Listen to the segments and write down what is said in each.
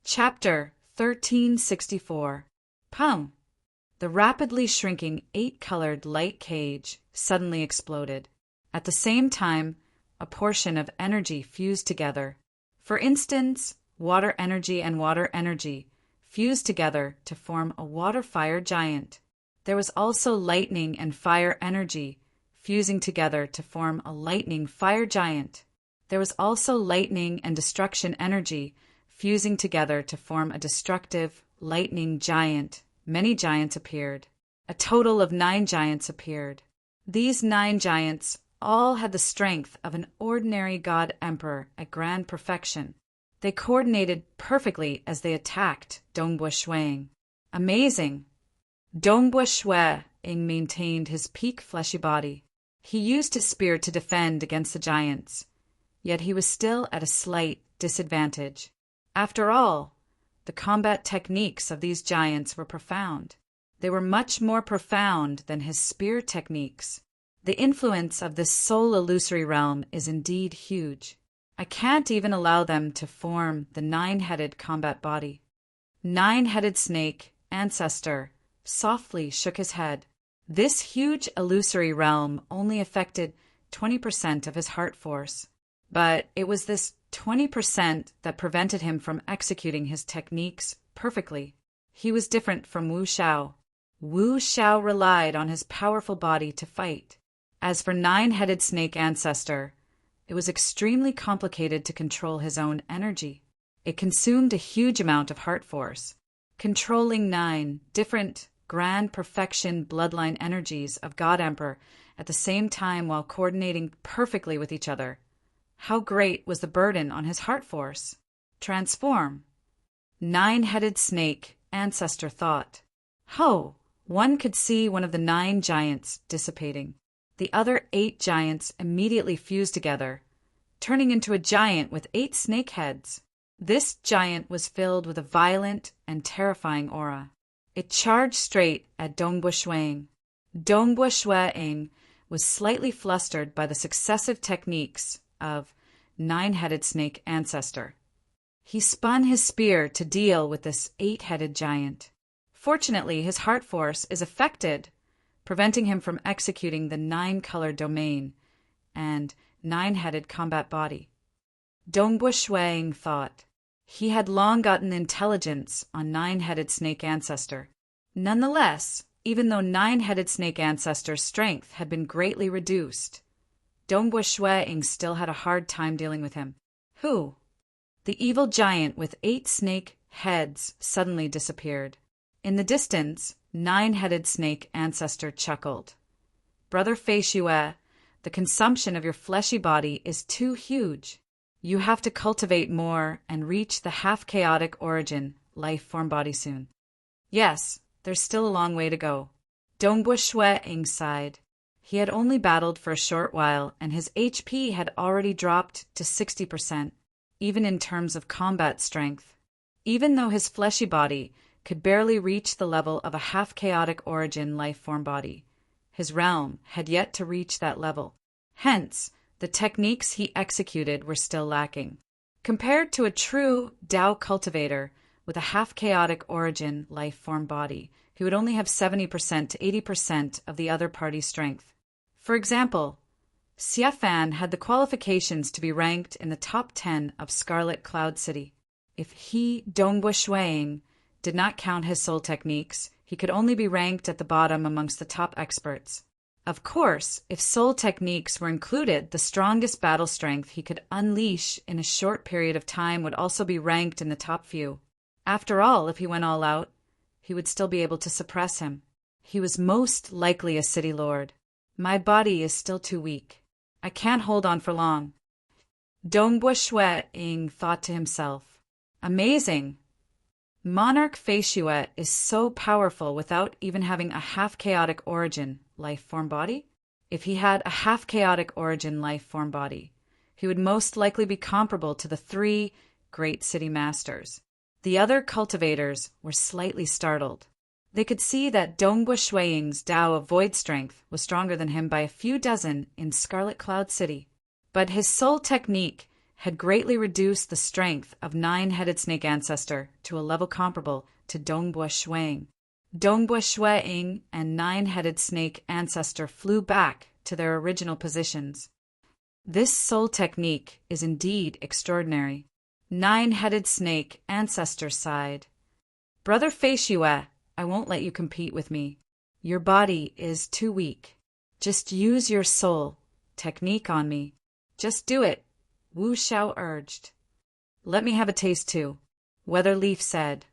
Chapter 1364. Pum! The rapidly shrinking 8-colored light cage suddenly exploded. At the same time, a portion of energy fused together. For instance, water energy and water energy fused together to form a water-fire giant. There was also lightning and fire energy fusing together to form a lightning fire giant. There was also lightning and destruction energy fusing together to form a destructive lightning giant. Many giants appeared. A total of 9 giants appeared. These 9 giants all had the strength of an ordinary god emperor at grand perfection. They coordinated perfectly as they attacked Dongbua Shuang. Amazing! Dongbua Shuang maintained his peak fleshy body. He used his spear to defend against the giants, yet he was still at a slight disadvantage. After all, the combat techniques of these giants were profound. They were much more profound than his spear techniques. The influence of this soul illusory realm is indeed huge. I can't even allow them to form the 9-headed combat body. 9-headed snake, ancestor, softly shook his head. This huge illusory realm only affected 20% of his heart force. But it was this 20% that prevented him from executing his techniques perfectly. He was different from Wu Xiao. Wu Xiao relied on his powerful body to fight. As for 9-headed snake ancestor, it was extremely complicated to control his own energy. It consumed a huge amount of heart force. Controlling 9 different grand perfection bloodline energies of God Emperor at the same time while coordinating perfectly with each other. How great was the burden on his heart force? Transform. 9-headed snake, ancestor thought. Ho! One could see one of the 9 giants dissipating. The other 8 giants immediately fused together, turning into a giant with 8 snake heads. This giant was filled with a violent and terrifying aura. It charged straight at Dongbua Shuang. Dongbua Shuang was slightly flustered by the successive techniques of 9-headed snake ancestor. He spun his spear to deal with this 8-headed giant. Fortunately, his heart force is affected, preventing him from executing the 9-color domain and 9-headed combat body. Dongbua Shuang thought. He had long gotten intelligence on 9-headed snake ancestor. Nonetheless, even though 9-headed snake ancestor's strength had been greatly reduced, Dongbua Shuang still had a hard time dealing with him. Who? The evil giant with 8 snake heads suddenly disappeared. In the distance, 9-headed snake ancestor chuckled. Brother Fei Xue, the consumption of your fleshy body is too huge. You have to cultivate more and reach the half-chaotic origin life form body soon. Yes, there's still a long way to go. Dongbua Shuang sighed. He had only battled for a short while, and his HP had already dropped to 60%, even in terms of combat strength. Even though his fleshy body could barely reach the level of a half-chaotic origin life form body, his realm had yet to reach that level. Hence, the techniques he executed were still lacking. Compared to a true Dao cultivator with a half-chaotic origin life form body, he would only have 70% to 80% of the other party's strength. For example, Xia Fan had the qualifications to be ranked in the top 10 of Scarlet Cloud City. If he, Dongbua Shuang, did not count his soul techniques, he could only be ranked at the bottom amongst the top experts. Of course, if soul techniques were included, the strongest battle strength he could unleash in a short period of time would also be ranked in the top few. After all, if he went all out, he would still be able to suppress him. He was most likely a city lord. My body is still too weak. I can't hold on for long. Dongbua Shuang thought to himself. Amazing! Monarch Fei Xue is so powerful without even having a half-chaotic origin life form body? If he had a half-chaotic origin life form body, he would most likely be comparable to the 3 great city masters. The other cultivators were slightly startled. They could see that Dongbua Shuang's Dao of Void Strength was stronger than him by a few dozen in Scarlet Cloud City. But his soul technique had greatly reduced the strength of nine-headed snake ancestor to a level comparable to Dongbua Shuang. Dongbua Shuang and nine-headed snake ancestor flew back to their original positions. This soul technique is indeed extraordinary. Nine-headed snake ancestor sighed. Brother Feishue, I won't let you compete with me. Your body is too weak. Just use your soul technique on me. Just do it, Wu Xiao urged. Let me have a taste too, Weatherleaf said.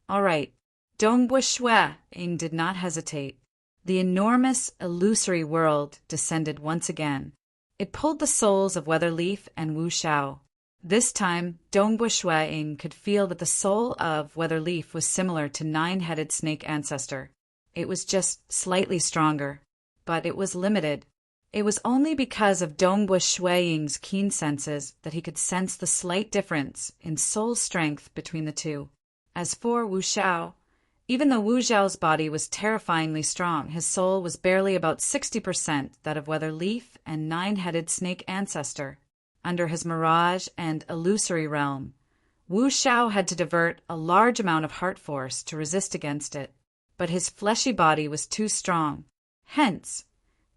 All right. Dongbua Shuang did not hesitate. The enormous, illusory world descended once again. It pulled the souls of Weatherleaf and Wu Xiao. This time, Dongbua Shuang could feel that the soul of Weatherleaf was similar to nine-headed snake ancestor. It was just slightly stronger, but it was limited. It was only because of Dongbua Shuang's keen senses that he could sense the slight difference in soul strength between the two. As for Wu Xiao, even though Wu Xiao's body was terrifyingly strong, his soul was barely about 60% that of Weatherleaf and nine-headed snake ancestor. Under his mirage and illusory realm, Wu Xiao had to divert a large amount of heart force to resist against it, but his fleshy body was too strong. Hence,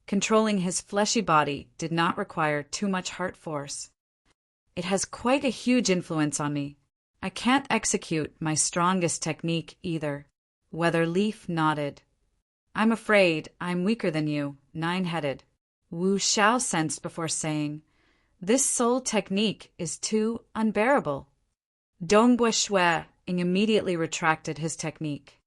controlling his fleshy body did not require too much heart force. It has quite a huge influence on me. I can't execute my strongest technique either. Weatherleaf nodded. I'm afraid I'm weaker than you, nine-headed. Wu Xiao sensed before saying, This soul technique is too unbearable. Dongbua Shuang immediately retracted his technique.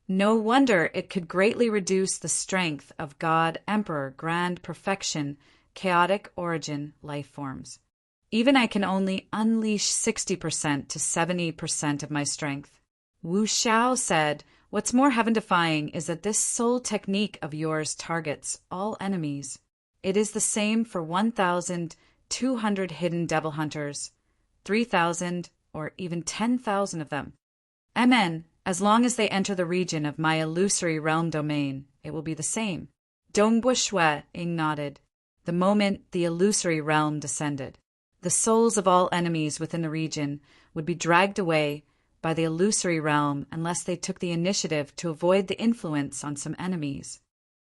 No wonder it could greatly reduce the strength of God, Emperor, Grand Perfection, Chaotic Origin life forms. Even I can only unleash 60% to 70% of my strength. Wu Xiao said, What's more heaven-defying is that this soul technique of yours targets all enemies. It is the same for 1,200 hidden devil hunters, 3,000 or even 10,000 of them. Amen. As long as they enter the region of my illusory realm domain, it will be the same. Dongbua Shuang nodded. The moment the illusory realm descended, the souls of all enemies within the region would be dragged away by the illusory realm unless they took the initiative to avoid the influence on some enemies.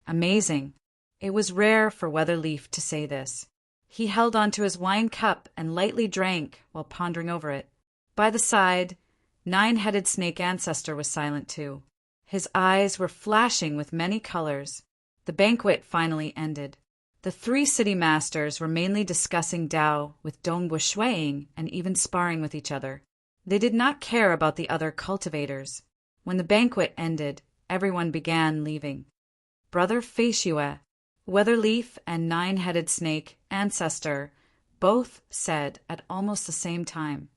Amazing. It was rare for Weatherleaf to say this. He held onto his wine cup and lightly drank while pondering over it. By the side, nine-headed snake ancestor was silent too. His eyes were flashing with many colors. The banquet finally ended. The three city masters were mainly discussing Tao with Dongbua Shuang and even sparring with each other. They did not care about the other cultivators. When the banquet ended, everyone began leaving. Brother Feishue, Weatherleaf, and nine-headed snake ancestor both said at almost the same time,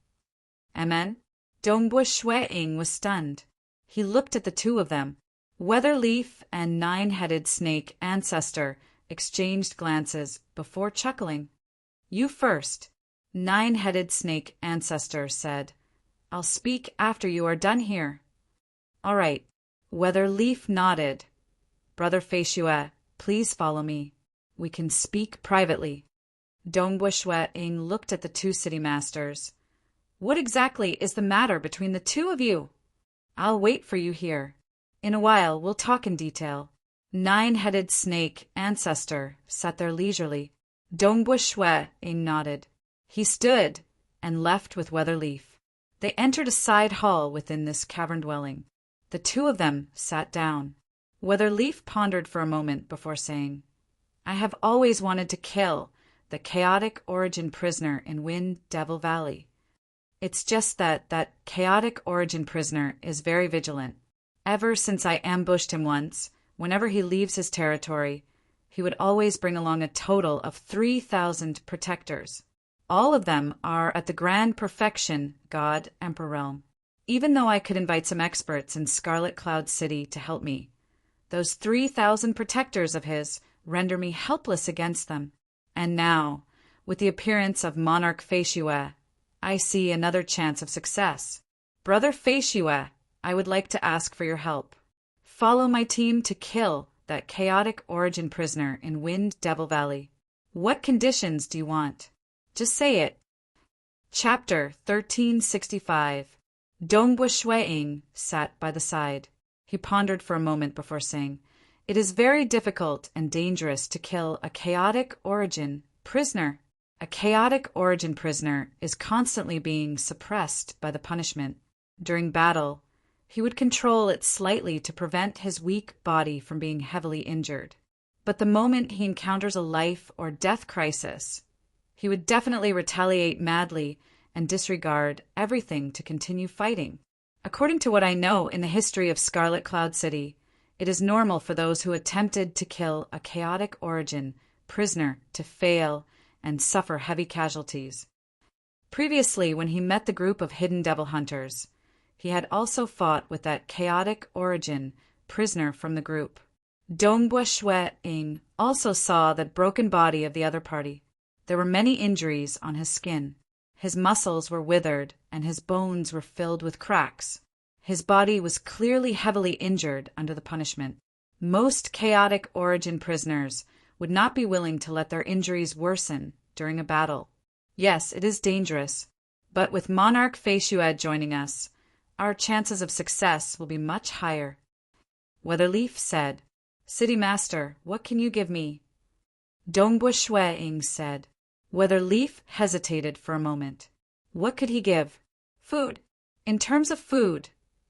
Amen. Dongbua Shuang was stunned. He looked at the two of them. Weatherleaf and nine-headed snake ancestor exchanged glances before chuckling. You first, nine-headed snake ancestor said. I'll speak after you are done here. All right. Weatherleaf nodded. Brother Feishue, please follow me. We can speak privately. Dongbua Shuang looked at the two city masters. What exactly is the matter between the two of you? I'll wait for you here. In a while, we'll talk in detail. Nine-headed snake ancestor sat there leisurely. Dongbua Shuang nodded. He stood and left with Weatherleaf. They entered a side hall within this cavern dwelling. The two of them sat down. Weatherleaf pondered for a moment before saying, I have always wanted to kill the chaotic origin prisoner in Wind Devil Valley. It's just that chaotic origin prisoner is very vigilant. Ever since I ambushed him once, whenever he leaves his territory, he would always bring along a total of 3,000 protectors. All of them are at the Grand Perfection God Emperor realm. Even though I could invite some experts in Scarlet Cloud City to help me, those 3,000 protectors of his render me helpless against them. And now, with the appearance of Monarch Feishue, I see another chance of success. Brother Feishue, I would like to ask for your help. Follow my team to kill that chaotic origin prisoner in Wind Devil Valley. What conditions do you want? Just say it, Chapter 1365. Dongbua Shueing sat by the side. He pondered for a moment before saying, "It is very difficult and dangerous to kill a chaotic origin prisoner. A chaotic origin prisoner is constantly being suppressed by the punishment. During battle, he would control it slightly to prevent his weak body from being heavily injured. But the moment he encounters a life or death crisis, he would definitely retaliate madly and disregard everything to continue fighting. According to what I know in the history of Scarlet Cloud City, it is normal for those who attempted to kill a chaotic origin prisoner to fail and suffer heavy casualties. Previously, when he met the group of hidden devil hunters, he had also fought with that chaotic origin prisoner from the group. Dongbua Shueing also saw that broken body of the other party. There were many injuries on his skin. His muscles were withered, and his bones were filled with cracks. His body was clearly heavily injured under the punishment. Most chaotic origin prisoners would not be willing to let their injuries worsen during a battle. Yes, it is dangerous, but with Monarch Feishuad joining us, our chances of success will be much higher." Weatherleaf said, "City Master, what can you give me?" Dongbua Shueing said. Weatherleaf hesitated for a moment. What could he give? Food. In terms of food,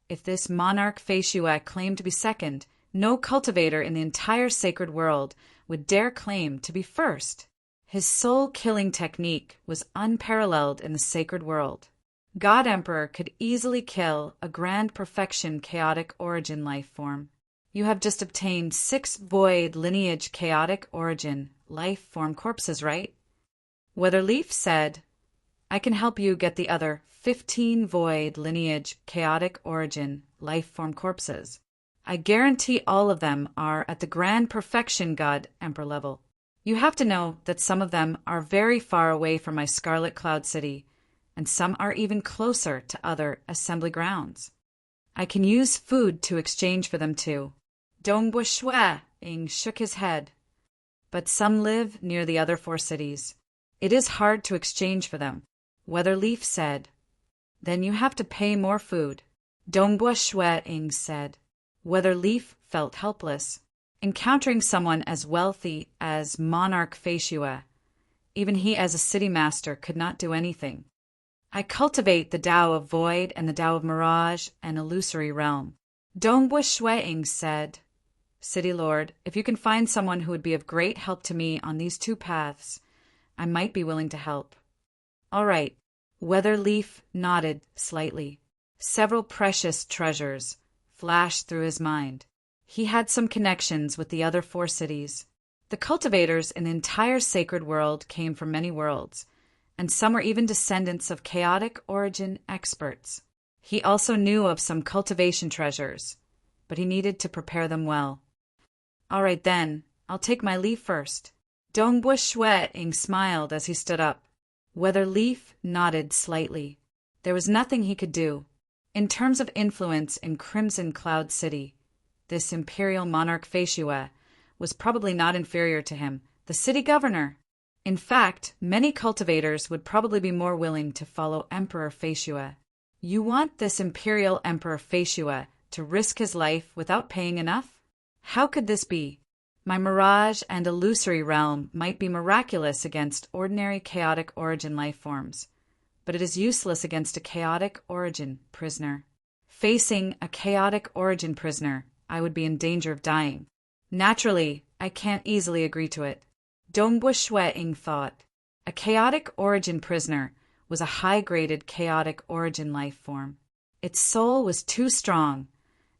if this Monarch Feishuad claimed to be second, no cultivator in the entire sacred world would dare claim to be first. His soul-killing technique was unparalleled in the sacred world. God Emperor could easily kill a grand perfection chaotic origin life form. You have just obtained 6 void lineage chaotic origin life form corpses, right? Weatherleaf said, "I can help you get the other 15 void lineage chaotic origin life form corpses. I guarantee all of them are at the grand perfection God Emperor level. You have to know that some of them are very far away from my Scarlet Cloud City, and some are even closer to other assembly grounds. I can use food to exchange for them too." Dongbua Shueing shook his head. "But some live near the other 4 cities. It is hard to exchange for them." Weatherleaf said, "Then you have to pay more food." Dongbua Shueing said. Weatherleaf felt helpless. Encountering someone as wealthy as Monarch Feishuad, even he as a city master could not do anything. "I cultivate the Tao of Void and the Tao of Mirage and Illusory Realm." Dongbua Shueing said, "City Lord, if you can find someone who would be of great help to me on these 2 paths, I might be willing to help." "All right." Weatherleaf nodded slightly. Several precious treasures flashed through his mind. He had some connections with the other 4 cities. The cultivators in the entire sacred world came from many worlds, and some were even descendants of chaotic origin experts. He also knew of some cultivation treasures, but he needed to prepare them well. "All right then, I'll take my leave first." Dongbua Shueing smiled as he stood up. Weatherleaf nodded slightly. There was nothing he could do. In terms of influence in Crimson Cloud City, this Imperial Monarch Feishuad was probably not inferior to him, the city governor. In fact, many cultivators would probably be more willing to follow Emperor Feishuad. You want this Imperial Emperor Feishuad to risk his life without paying enough? How could this be? My Mirage and Illusory Realm might be miraculous against ordinary chaotic origin life forms, but it is useless against a chaotic origin prisoner. Facing a chaotic origin prisoner, I would be in danger of dying. Naturally, I can't easily agree to it." Dongbua Shueing thought. A chaotic origin prisoner was a high-graded chaotic origin life form. Its soul was too strong,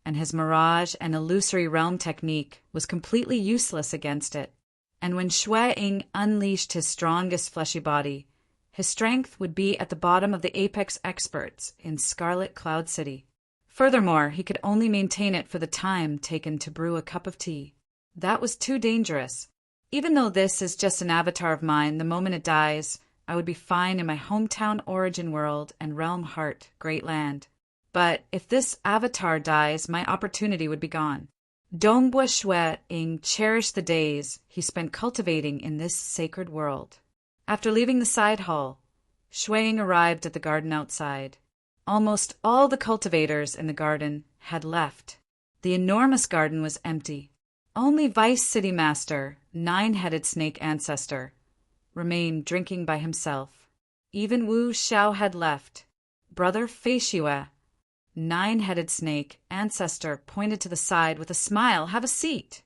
and his Mirage and Illusory Realm technique was completely useless against it. And when Shueing unleashed his strongest fleshy body, his strength would be at the bottom of the apex experts in Scarlet Cloud City. Furthermore, he could only maintain it for the time taken to brew a cup of tea. That was too dangerous. Even though this is just an avatar of mine, the moment it dies, I would be fine in my hometown origin world and realm heart, Great Land. But if this avatar dies, my opportunity would be gone. Dongbua Shueing cherished the days he spent cultivating in this sacred world. After leaving the side hall, Shuang arrived at the garden outside. Almost all the cultivators in the garden had left. The enormous garden was empty. Only Vice City Master, Nine-Headed Snake Ancestor, remained drinking by himself. Even Wu Xiao had left. Brother Feishue, Nine-Headed Snake Ancestor, pointed to the side with a smile. "Have a seat.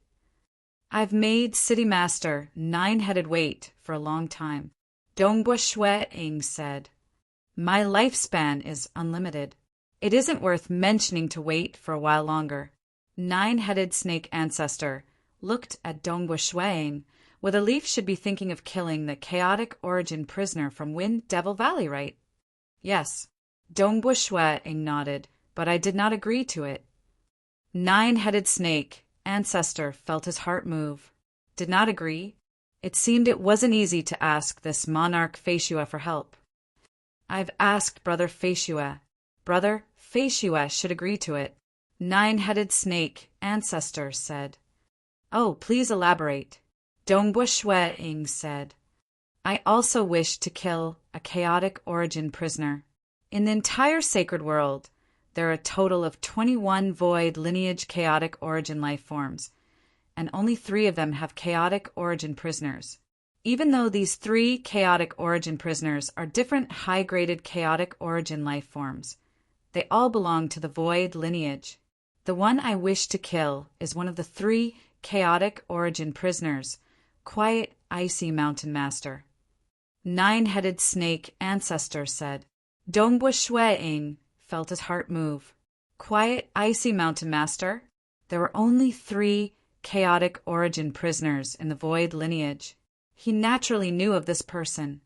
I've made City Master Nine-Headed wait for a long time." Dongbua Shuang said, "My lifespan is unlimited. It isn't worth mentioning to wait for a while longer." Nine-Headed Snake Ancestor looked at Dongbua Shuang. Whether Leaf should be thinking of killing the chaotic origin prisoner from Wind Devil Valley, right? Yes. Dongbua Shuang nodded, but I did not agree to it. Nine-Headed Snake Ancestor felt his heart move. Did not agree? It seemed it wasn't easy to ask this monarch Feishue for help. "I've asked Brother Feishue. Brother Feishue should agree to it," Nine-Headed Snake Ancestor said. "Oh, please elaborate." Dongbua Shuang said, "I also wish to kill a chaotic origin prisoner. In the entire sacred world, there are a total of 21 void lineage chaotic origin life forms, and only 3 of them have chaotic origin prisoners. Even though these 3 chaotic origin prisoners are different high-graded chaotic origin life forms, they all belong to the void lineage. The one I wish to kill is one of the 3 chaotic origin prisoners, Quiet Icy Mountain Master." Nine-Headed Snake Ancestor said. Dongbua Shuang felt his heart move. Quiet Icy Mountain Master? There were only 3 chaotic origin prisoners in the void lineage. He naturally knew of this person.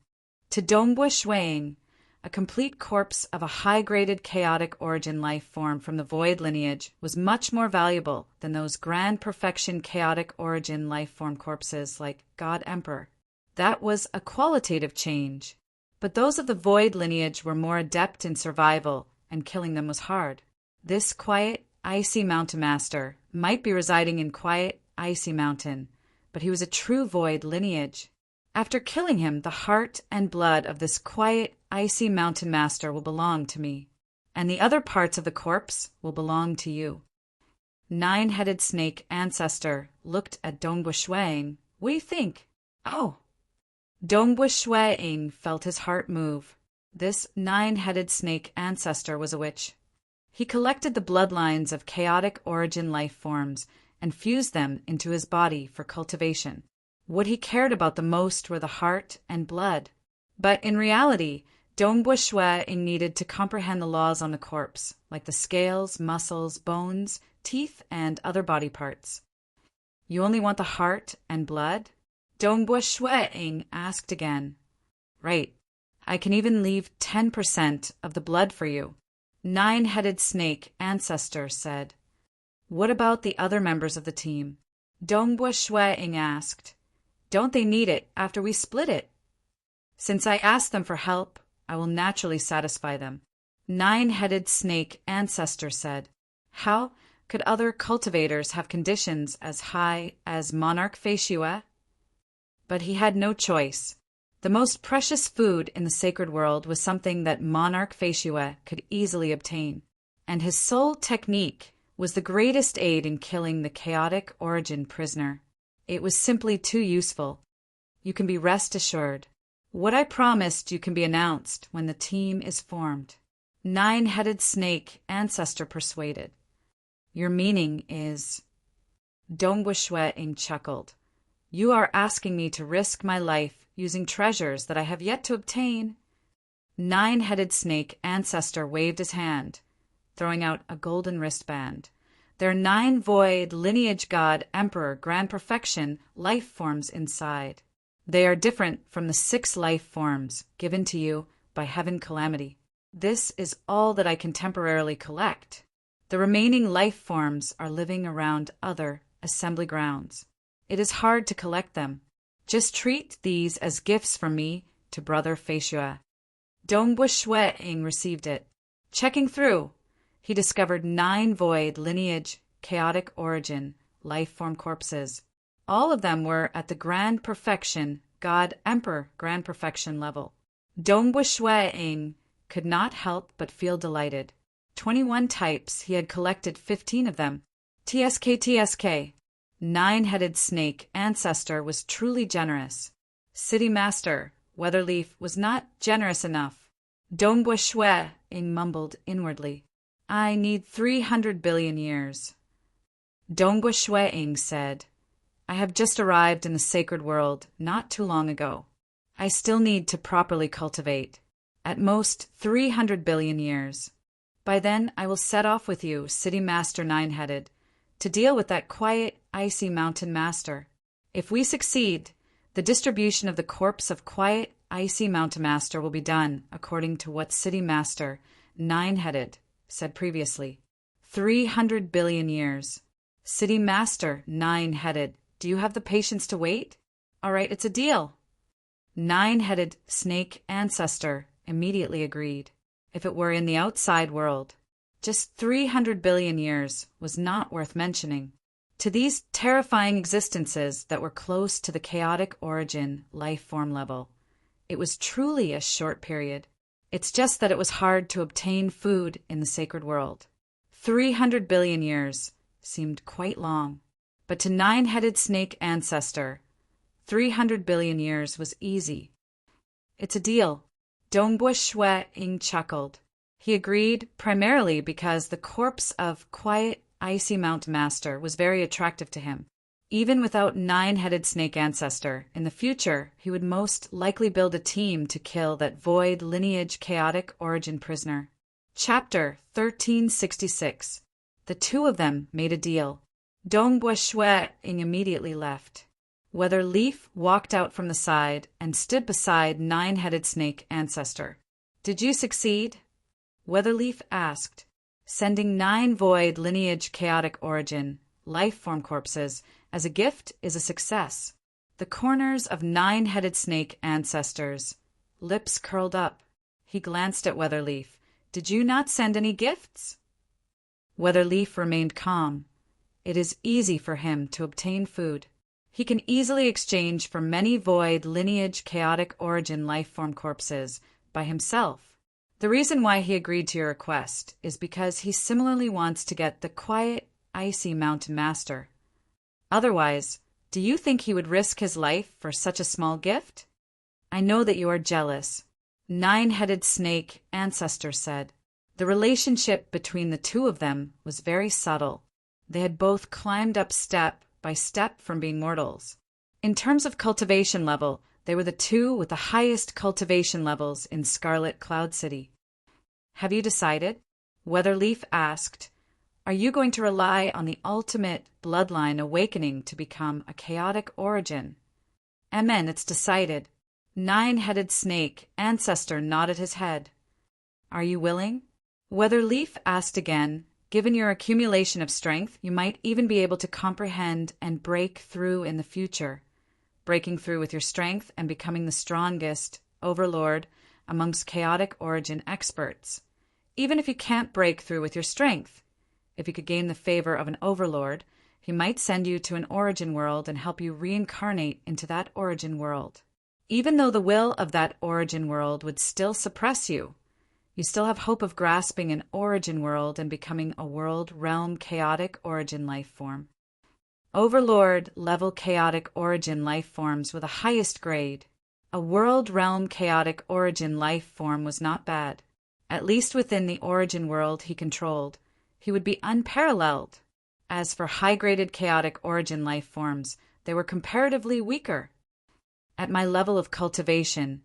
To Dongbua Shuang, a complete corpse of a high-graded chaotic origin life form from the void lineage was much more valuable than those grand perfection chaotic origin life form corpses like God Emperor. That was a qualitative change. But those of the void lineage were more adept in survival, and killing them was hard. This Quiet Icy Mountain Master might be residing in Quiet Icy Mountain, but he was a true void lineage. After killing him, the heart and blood of this Quiet Icy Mountain Master will belong to me, and the other parts of the corpse will belong to you. Nine-Headed Snake Ancestor looked at Dongbua Shuang. "What do you think?" "Oh!" Dongbua Shuang felt his heart move. This Nine-Headed Snake Ancestor was a witch. He collected the bloodlines of chaotic origin life forms and fused them into his body for cultivation. What he cared about the most were the heart and blood. But in reality, Dongbua Shuang needed to comprehend the laws on the corpse, like the scales, muscles, bones, teeth, and other body parts. "You only want the heart and blood?" Dongbua Shuang asked again. "Right. I can even leave 10% of the blood for you," Nine-Headed Snake Ancestor said. "What about the other members of the team?" Dongbua Shuang asked. "Don't they need it after we split it?" "Since I asked them for help, I will naturally satisfy them," Nine-Headed Snake Ancestor said. How could other cultivators have conditions as high as Monarch Feishue? But he had no choice. The most precious food in the sacred world was something that Monarch Feishue could easily obtain, and his sole technique was the greatest aid in killing the chaotic origin prisoner. It was simply too useful. You can be rest assured. What I promised you can be announced when the team is formed. Nine-Headed Snake Ancestor persuaded. Your meaning is... Dongbua Shuang chuckled. You are asking me to risk my life using treasures that I have yet to obtain. Nine-Headed Snake Ancestor waved his hand, throwing out a golden wristband. There are 9 void lineage god emperor grand perfection life forms inside. They are different from the 6 life forms given to you by Heaven Calamity. This is all that I can temporarily collect. The remaining life forms are living around other assembly grounds. It is hard to collect them. Just treat these as gifts from me to Brother Feishue. Dongbua Shuang received it. Checking through, he discovered 9 void lineage chaotic origin life form corpses. All of them were at the grand perfection god emperor grand perfection level. Dongbua Shuang could not help but feel delighted. 21 types, he had collected 15 of them. TSK. Nine-headed snake ancestor was truly generous. City Master, Weatherleaf, was not generous enough. Dongbua Shuang mumbled inwardly. I need 300 billion years. Dongbua Shuang said, I have just arrived in the sacred world not too long ago. I still need to properly cultivate. At most 300 billion years. By then I will set off with you, City Master Nine-headed, to deal with that quiet, icy mountain master. If we succeed, the distribution of the corpse of quiet, icy mountain master will be done according to what City Master Nine-headed said previously. 300 billion years. City Master Nine-headed, do you have the patience to wait? All right, it's a deal. Nine-headed snake ancestor immediately agreed. If it were in the outside world, just 300 billion years was not worth mentioning. To these terrifying existences that were close to the chaotic origin life form level, it was truly a short period. It's just that it was hard to obtain food in the sacred world. 300 billion years seemed quite long, but to nine-headed snake ancestor, 300 billion years was easy. It's a deal. Dongbua Shuang chuckled. He agreed primarily because the corpse of quiet, icy mountain master was very attractive to him. Even without nine-headed snake ancestor, in the future he would most likely build a team to kill that void lineage chaotic origin prisoner. Chapter 1366. The two of them made a deal. Dongbua Shuang immediately left. Weatherleaf walked out from the side and stood beside nine-headed snake ancestor. Did you succeed? Weatherleaf asked. Sending 9 void lineage chaotic origin life form corpses as a gift is a success. The corners of nine-headed snake ancestors' lips curled up. He glanced at Weatherleaf. Did you not send any gifts? Weatherleaf remained calm. It is easy for him to obtain food. He can easily exchange for many void lineage chaotic origin life form corpses by himself. The reason why he agreed to your request is because he similarly wants to get the quiet, icy mountain master. Otherwise, do you think he would risk his life for such a small gift? I know that you are jealous, nine-headed snake ancestor said. The relationship between the two of them was very subtle. They had both climbed up step by step from being mortals. In terms of cultivation level, they were the two with the highest cultivation levels in Scarlet Cloud City. Have you decided? Weatherleaf asked. Are you going to rely on the ultimate bloodline awakening to become a chaotic origin? Amen, it's decided. Nine-headed snake ancestor nodded his head. Are you willing? Weatherleaf asked again. Given your accumulation of strength, you might even be able to comprehend and break through in the future. Breaking through with your strength and becoming the strongest overlord amongst chaotic origin experts. Even if you can't break through with your strength, if you could gain the favor of an overlord, he might send you to an origin world and help you reincarnate into that origin world. Even though the will of that origin world would still suppress you, you still have hope of grasping an origin world and becoming a world realm chaotic origin life form. Overlord level chaotic origin life forms were the highest grade. A world realm chaotic origin life form was not bad. At least within the origin world he controlled, he would be unparalleled. As for high-graded chaotic origin life forms, they were comparatively weaker. At my level of cultivation,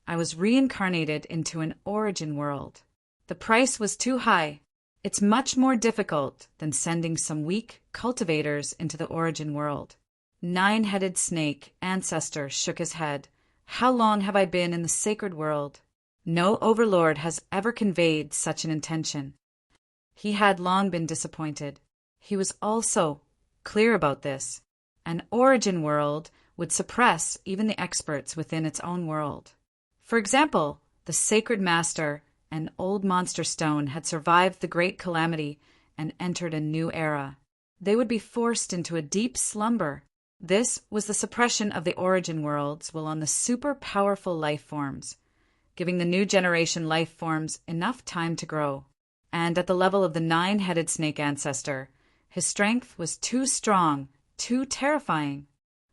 I was reincarnated into an origin world. The price was too high. It's much more difficult than sending some weak cultivators into the origin world. Nine-headed snake ancestor shook his head. How long have I been in the sacred world? No overlord has ever conveyed such an intention. He had long been disappointed. He was also clear about this. An origin world would suppress even the experts within its own world. For example, the sacred master and old monster stone had survived the great calamity and entered a new era. They would be forced into a deep slumber. This was the suppression of the origin worlds while on the super powerful life forms. giving the new generation life forms enough time to grow. And at the level of the nine-headed snake ancestor, his strength was too strong, too terrifying.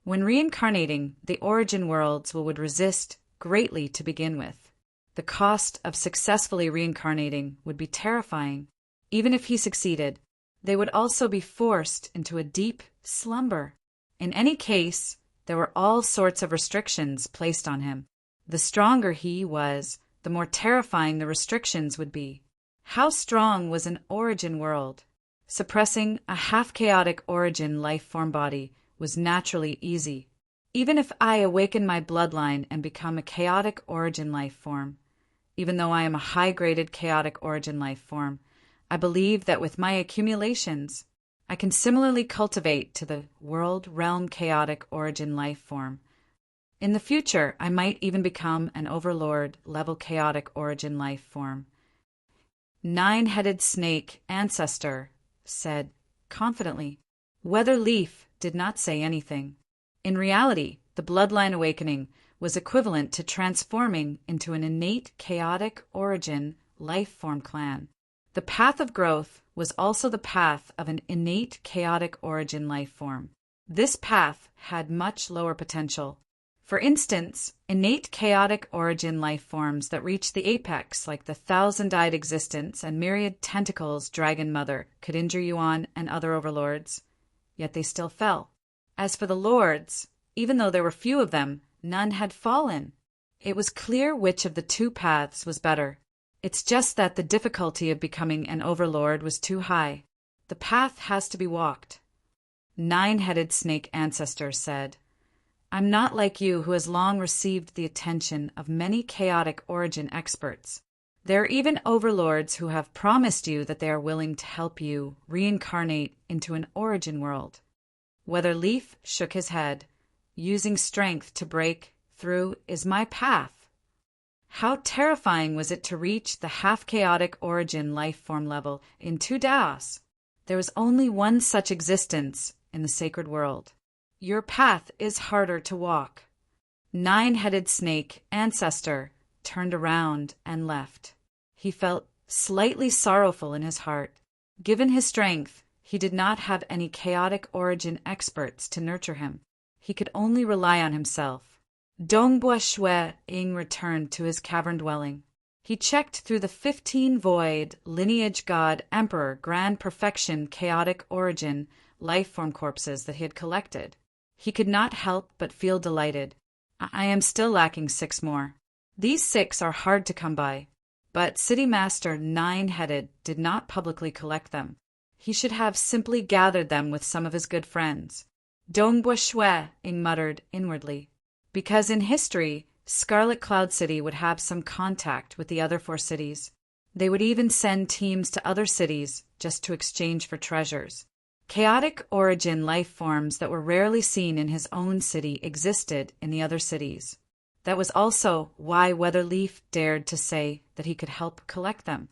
When reincarnating, the origin worlds would resist greatly to begin with. The cost of successfully reincarnating would be terrifying. Even if he succeeded, they would also be forced into a deep slumber. In any case, there were all sorts of restrictions placed on him. The stronger he was, the more terrifying the restrictions would be. How strong was an origin world? Suppressing a half-chaotic origin life-form body was naturally easy. Even if I awaken my bloodline and become a chaotic origin life form, even though I am a high-graded chaotic origin life form, I believe that with my accumulations, I can similarly cultivate to the world realm chaotic origin life form. In the future, I might even become an overlord level chaotic origin life form. Nine-headed snake ancestor said confidently. Weatherleaf did not say anything. In reality, the bloodline awakening was equivalent to transforming into an innate chaotic origin life form clan. The path of growth was also the path of an innate chaotic origin life form. This path had much lower potential. For instance, innate chaotic origin life forms that reached the apex, like the thousand-eyed existence and myriad tentacles dragon mother, could injure Yuan and other overlords, yet they still fell. As for the lords, even though there were few of them, none had fallen. It was clear which of the two paths was better. It's just that the difficulty of becoming an overlord was too high. The path has to be walked. Nine-headed snake ancestor said, I'm not like you who has long received the attention of many chaotic origin experts. There are even overlords who have promised you that they are willing to help you reincarnate into an origin world. Weatherleaf shook his head. Using strength to break through is my path. How terrifying was it to reach the half-chaotic origin life form level in 2 Daos? There was only one such existence in the sacred world. Your path is harder to walk. Nine-headed snake ancestor turned around and left. He felt slightly sorrowful in his heart. Given his strength, he did not have any chaotic origin experts to nurture him. He could only rely on himself. Dongbua Shue Ing returned to his cavern dwelling. He checked through the 15 void, lineage god, emperor, grand perfection, chaotic origin, life form corpses that he had collected. He could not help but feel delighted. I am still lacking 6 more. These 6 are hard to come by. But City Master Nine-Headed did not publicly collect them. He should have simply gathered them with some of his good friends. Dongbua Shue Ing muttered inwardly. Because in history, Scarlet Cloud City would have some contact with the other 4 cities. They would even send teams to other cities just to exchange for treasures. Chaotic origin life forms that were rarely seen in his own city existed in the other cities. That was also why Weatherleaf dared to say that he could help collect them.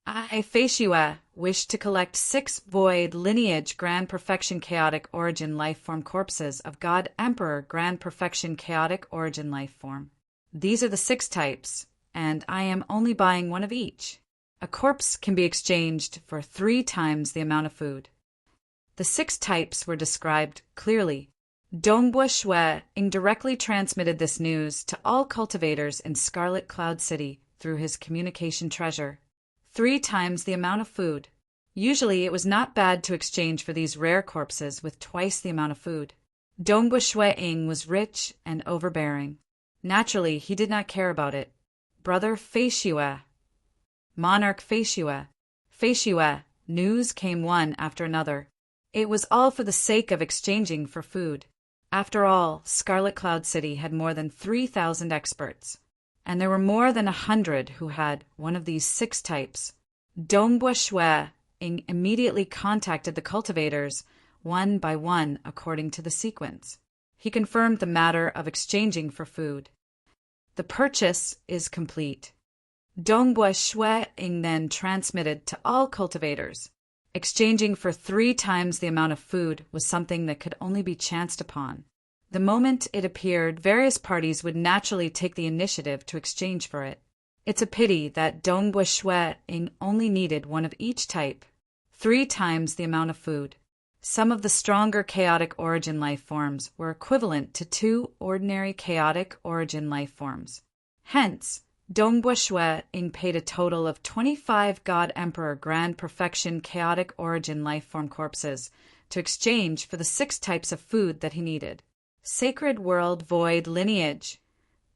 I, Feishue, wished to collect 6 void lineage grand perfection chaotic origin life form corpses of God Emperor grand perfection chaotic origin life form. These are the 6 types, and I am only buying 1 of each. A corpse can be exchanged for 3 times the amount of food. The 6 types were described clearly. Dongbua Shue indirectly transmitted this news to all cultivators in Scarlet Cloud City through his communication treasure. 3 times the amount of food. Usually it was not bad to exchange for these rare corpses with twice the amount of food. Dongbua Shue Ing was rich and overbearing. Naturally, he did not care about it. Brother Feishue, Monarch Feishue, news came one after another. It was all for the sake of exchanging for food. After all, Scarlet Cloud City had more than 3,000 experts, and there were more than 100 who had one of these 6 types. Dongbua Shue Ing immediately contacted the cultivators, one by one according to the sequence. He confirmed the matter of exchanging for food. The purchase is complete. Dongbua Shue Ing then transmitted to all cultivators. Exchanging for 3 times the amount of food was something that could only be chanced upon. The moment it appeared, various parties would naturally take the initiative to exchange for it. It's a pity that Dongbua Shui only needed one of each type, 3 times the amount of food. Some of the stronger chaotic origin life forms were equivalent to 2 ordinary chaotic origin life forms. Hence, Dongbua Shui paid a total of 25 God Emperor Grand Perfection chaotic origin life form corpses to exchange for the 6 types of food that he needed. Sacred World Void Lineage,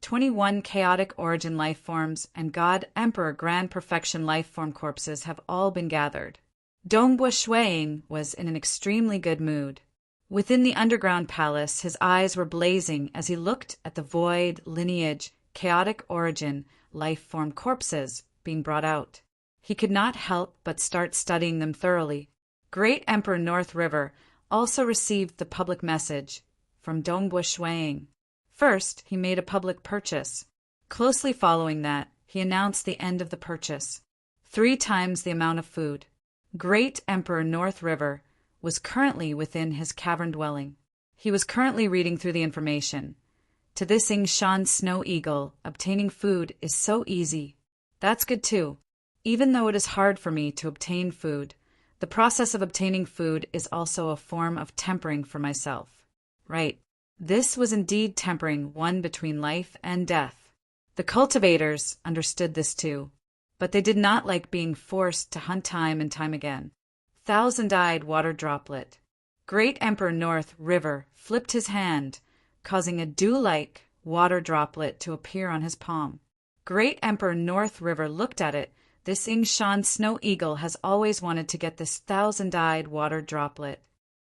21 chaotic origin life forms and God Emperor Grand Perfection life form corpses have all been gathered. Dongbua Shui was in an extremely good mood. Within the underground palace, his eyes were blazing as he looked at the Void Lineage chaotic origin life form corpses being brought out. He could not help but start studying them thoroughly. Great Emperor North River also received the public message from Dongbua Shui. First, he made a public purchase. Closely following that, he announced the end of the purchase. 3 times the amount of food. Great Emperor North River was currently within his cavern dwelling. He was currently reading through the information. To this Shan Snow Eagle, obtaining food is so easy. That's good too. Even though it is hard for me to obtain food, the process of obtaining food is also a form of tempering for myself. Right. This was indeed tempering one between life and death. The cultivators understood this too, but they did not like being forced to hunt time and time again. Thousand-eyed water droplet. Great Emperor North River flipped his hand, causing a dew-like water droplet to appear on his palm. Great Emperor North River looked at it. This Shan Snow Eagle has always wanted to get this thousand-eyed water droplet.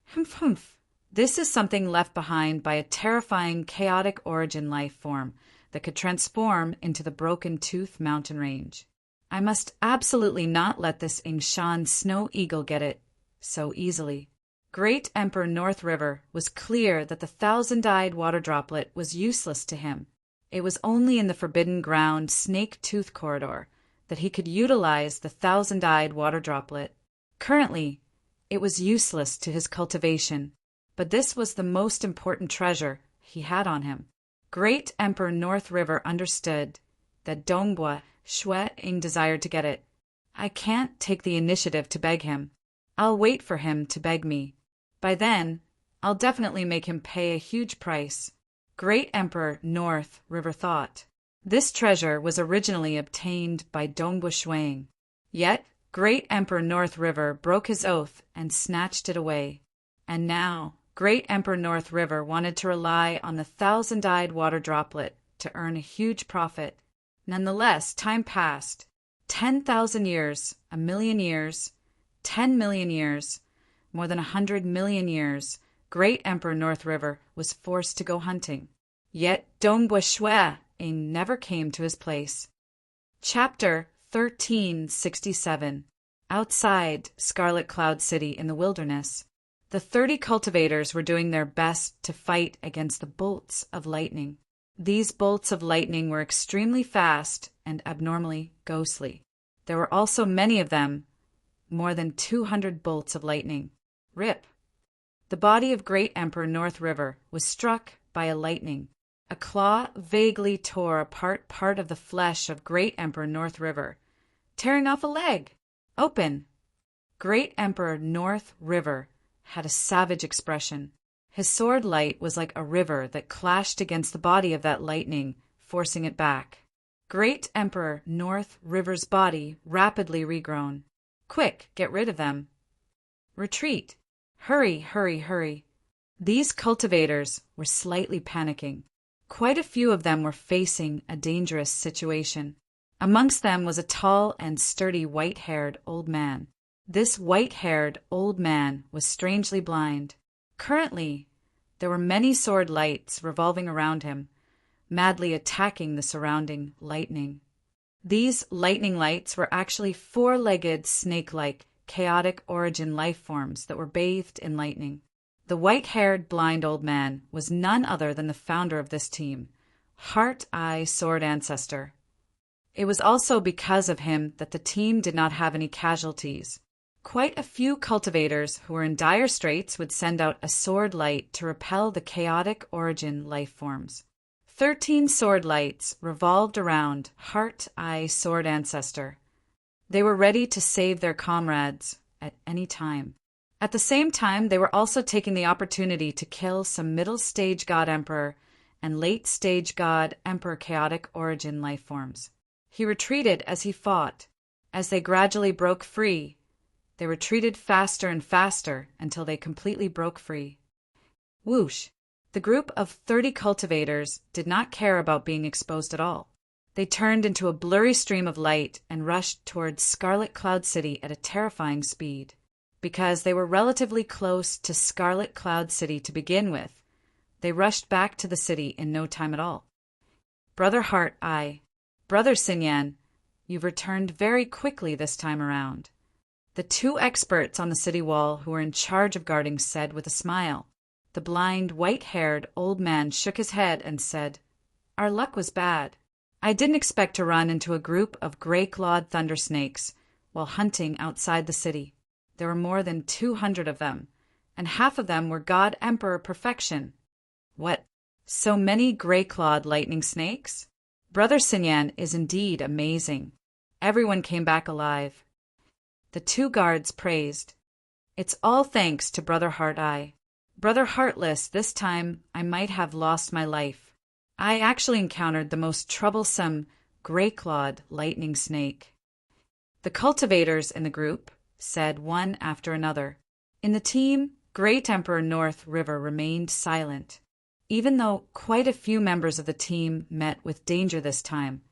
Humph. This is something left behind by a terrifying chaotic origin life form that could transform into the Broken Tooth mountain range. I must absolutely not let this Shan Snow Eagle get it so easily. Great Emperor North River was clear that the thousand-eyed water droplet was useless to him. It was only in the Forbidden Ground Snake Tooth Corridor that he could utilize the thousand-eyed water droplet. Currently, it was useless to his cultivation, but this was the most important treasure he had on him. Great Emperor North River understood that Dongbua Shui desired to get it. I can't take the initiative to beg him. I'll wait for him to beg me. By then, I'll definitely make him pay a huge price. Great Emperor North River thought. This treasure was originally obtained by Dongbua Shui. Yet, Great Emperor North River broke his oath and snatched it away. And now, Great Emperor North River wanted to rely on the thousand-eyed water droplet to earn a huge profit. Nonetheless, time passed. 10,000 years, 1,000,000 years, 10 million years, more than 100 million years, Great Emperor North River was forced to go hunting. Yet Dongbua Shui never came to his place. Chapter 1367. Outside Scarlet Cloud City in the wilderness, the 30 cultivators were doing their best to fight against the bolts of lightning. These bolts of lightning were extremely fast and abnormally ghostly. There were also many of them, more than 200 bolts of lightning. Rip. The body of Great Emperor North River was struck by a lightning. A claw vaguely tore apart part of the flesh of Great Emperor North River, tearing off a leg. Open. Great Emperor North River had a savage expression. His sword light was like a river that clashed against the body of that lightning, forcing it back. Great Emperor North River's body rapidly regrown. Quick, get rid of them. Retreat. Hurry, hurry, hurry. These cultivators were slightly panicking. Quite a few of them were facing a dangerous situation. Amongst them was a tall and sturdy white-haired old man. This white-haired old man was strangely blind. Currently, there were many sword lights revolving around him, madly attacking the surrounding lightning. These lightning lights were actually 4-legged, snake-like, chaotic origin life forms that were bathed in lightning. The white-haired blind old man was none other than the founder of this team, Heart-Eye Sword Ancestor. It was also because of him that the team did not have any casualties. Quite a few cultivators who were in dire straits would send out a sword light to repel the chaotic origin life forms. 13 sword lights revolved around Heart Eye Sword Ancestor. They were ready to save their comrades at any time. At the same time, they were also taking the opportunity to kill some middle-stage God Emperor and late-stage God Emperor chaotic origin life forms. He retreated as he fought. As they gradually broke free, they retreated faster and faster until they completely broke free. Whoosh! The group of 30 cultivators did not care about being exposed at all. They turned into a blurry stream of light and rushed towards Scarlet Cloud City at a terrifying speed. Because they were relatively close to Scarlet Cloud City to begin with, they rushed back to the city in no time at all. Brother Heart Eye, Brother Sinyan, you've returned very quickly this time around. The 2 experts on the city wall who were in charge of guarding said with a smile. The blind, white-haired old man shook his head and said, "Our luck was bad. I didn't expect to run into a group of gray-clawed thunder snakes while hunting outside the city. There were more than 200 of them, and half of them were God Emperor perfection." "What, so many gray-clawed lightning snakes?" Brother Sinyan is indeed amazing. Everyone came back alive. The 2 guards praised. "It's all thanks to Brother Heart Eye. Brother Heartless, this time I might have lost my life. I actually encountered the most troublesome gray-clawed lightning snake." The cultivators in the group said one after another. In the team, Great Emperor North River remained silent. Even though quite a few members of the team met with danger this time,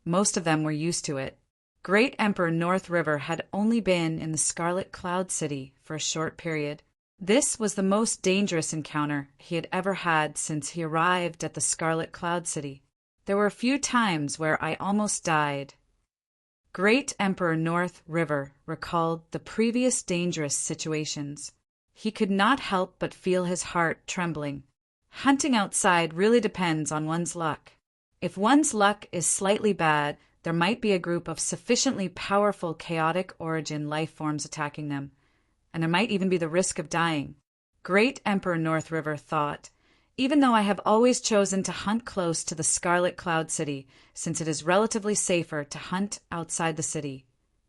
most of them were used to it. Great Emperor North River had only been in the Scarlet Cloud City for a short period. This was the most dangerous encounter he had ever had since he arrived at the Scarlet Cloud City. There were a few times where I almost died. Great Emperor North River recalled the previous dangerous situations. He could not help but feel his heart trembling. Hunting outside really depends on one's luck. If one's luck is slightly bad, there might be a group of sufficiently powerful chaotic origin life forms attacking them, and there might even be the risk of dying. Great Emperor North River thought, even though I have always chosen to hunt close to the Scarlet Cloud City, since it is relatively safer to hunt outside the city,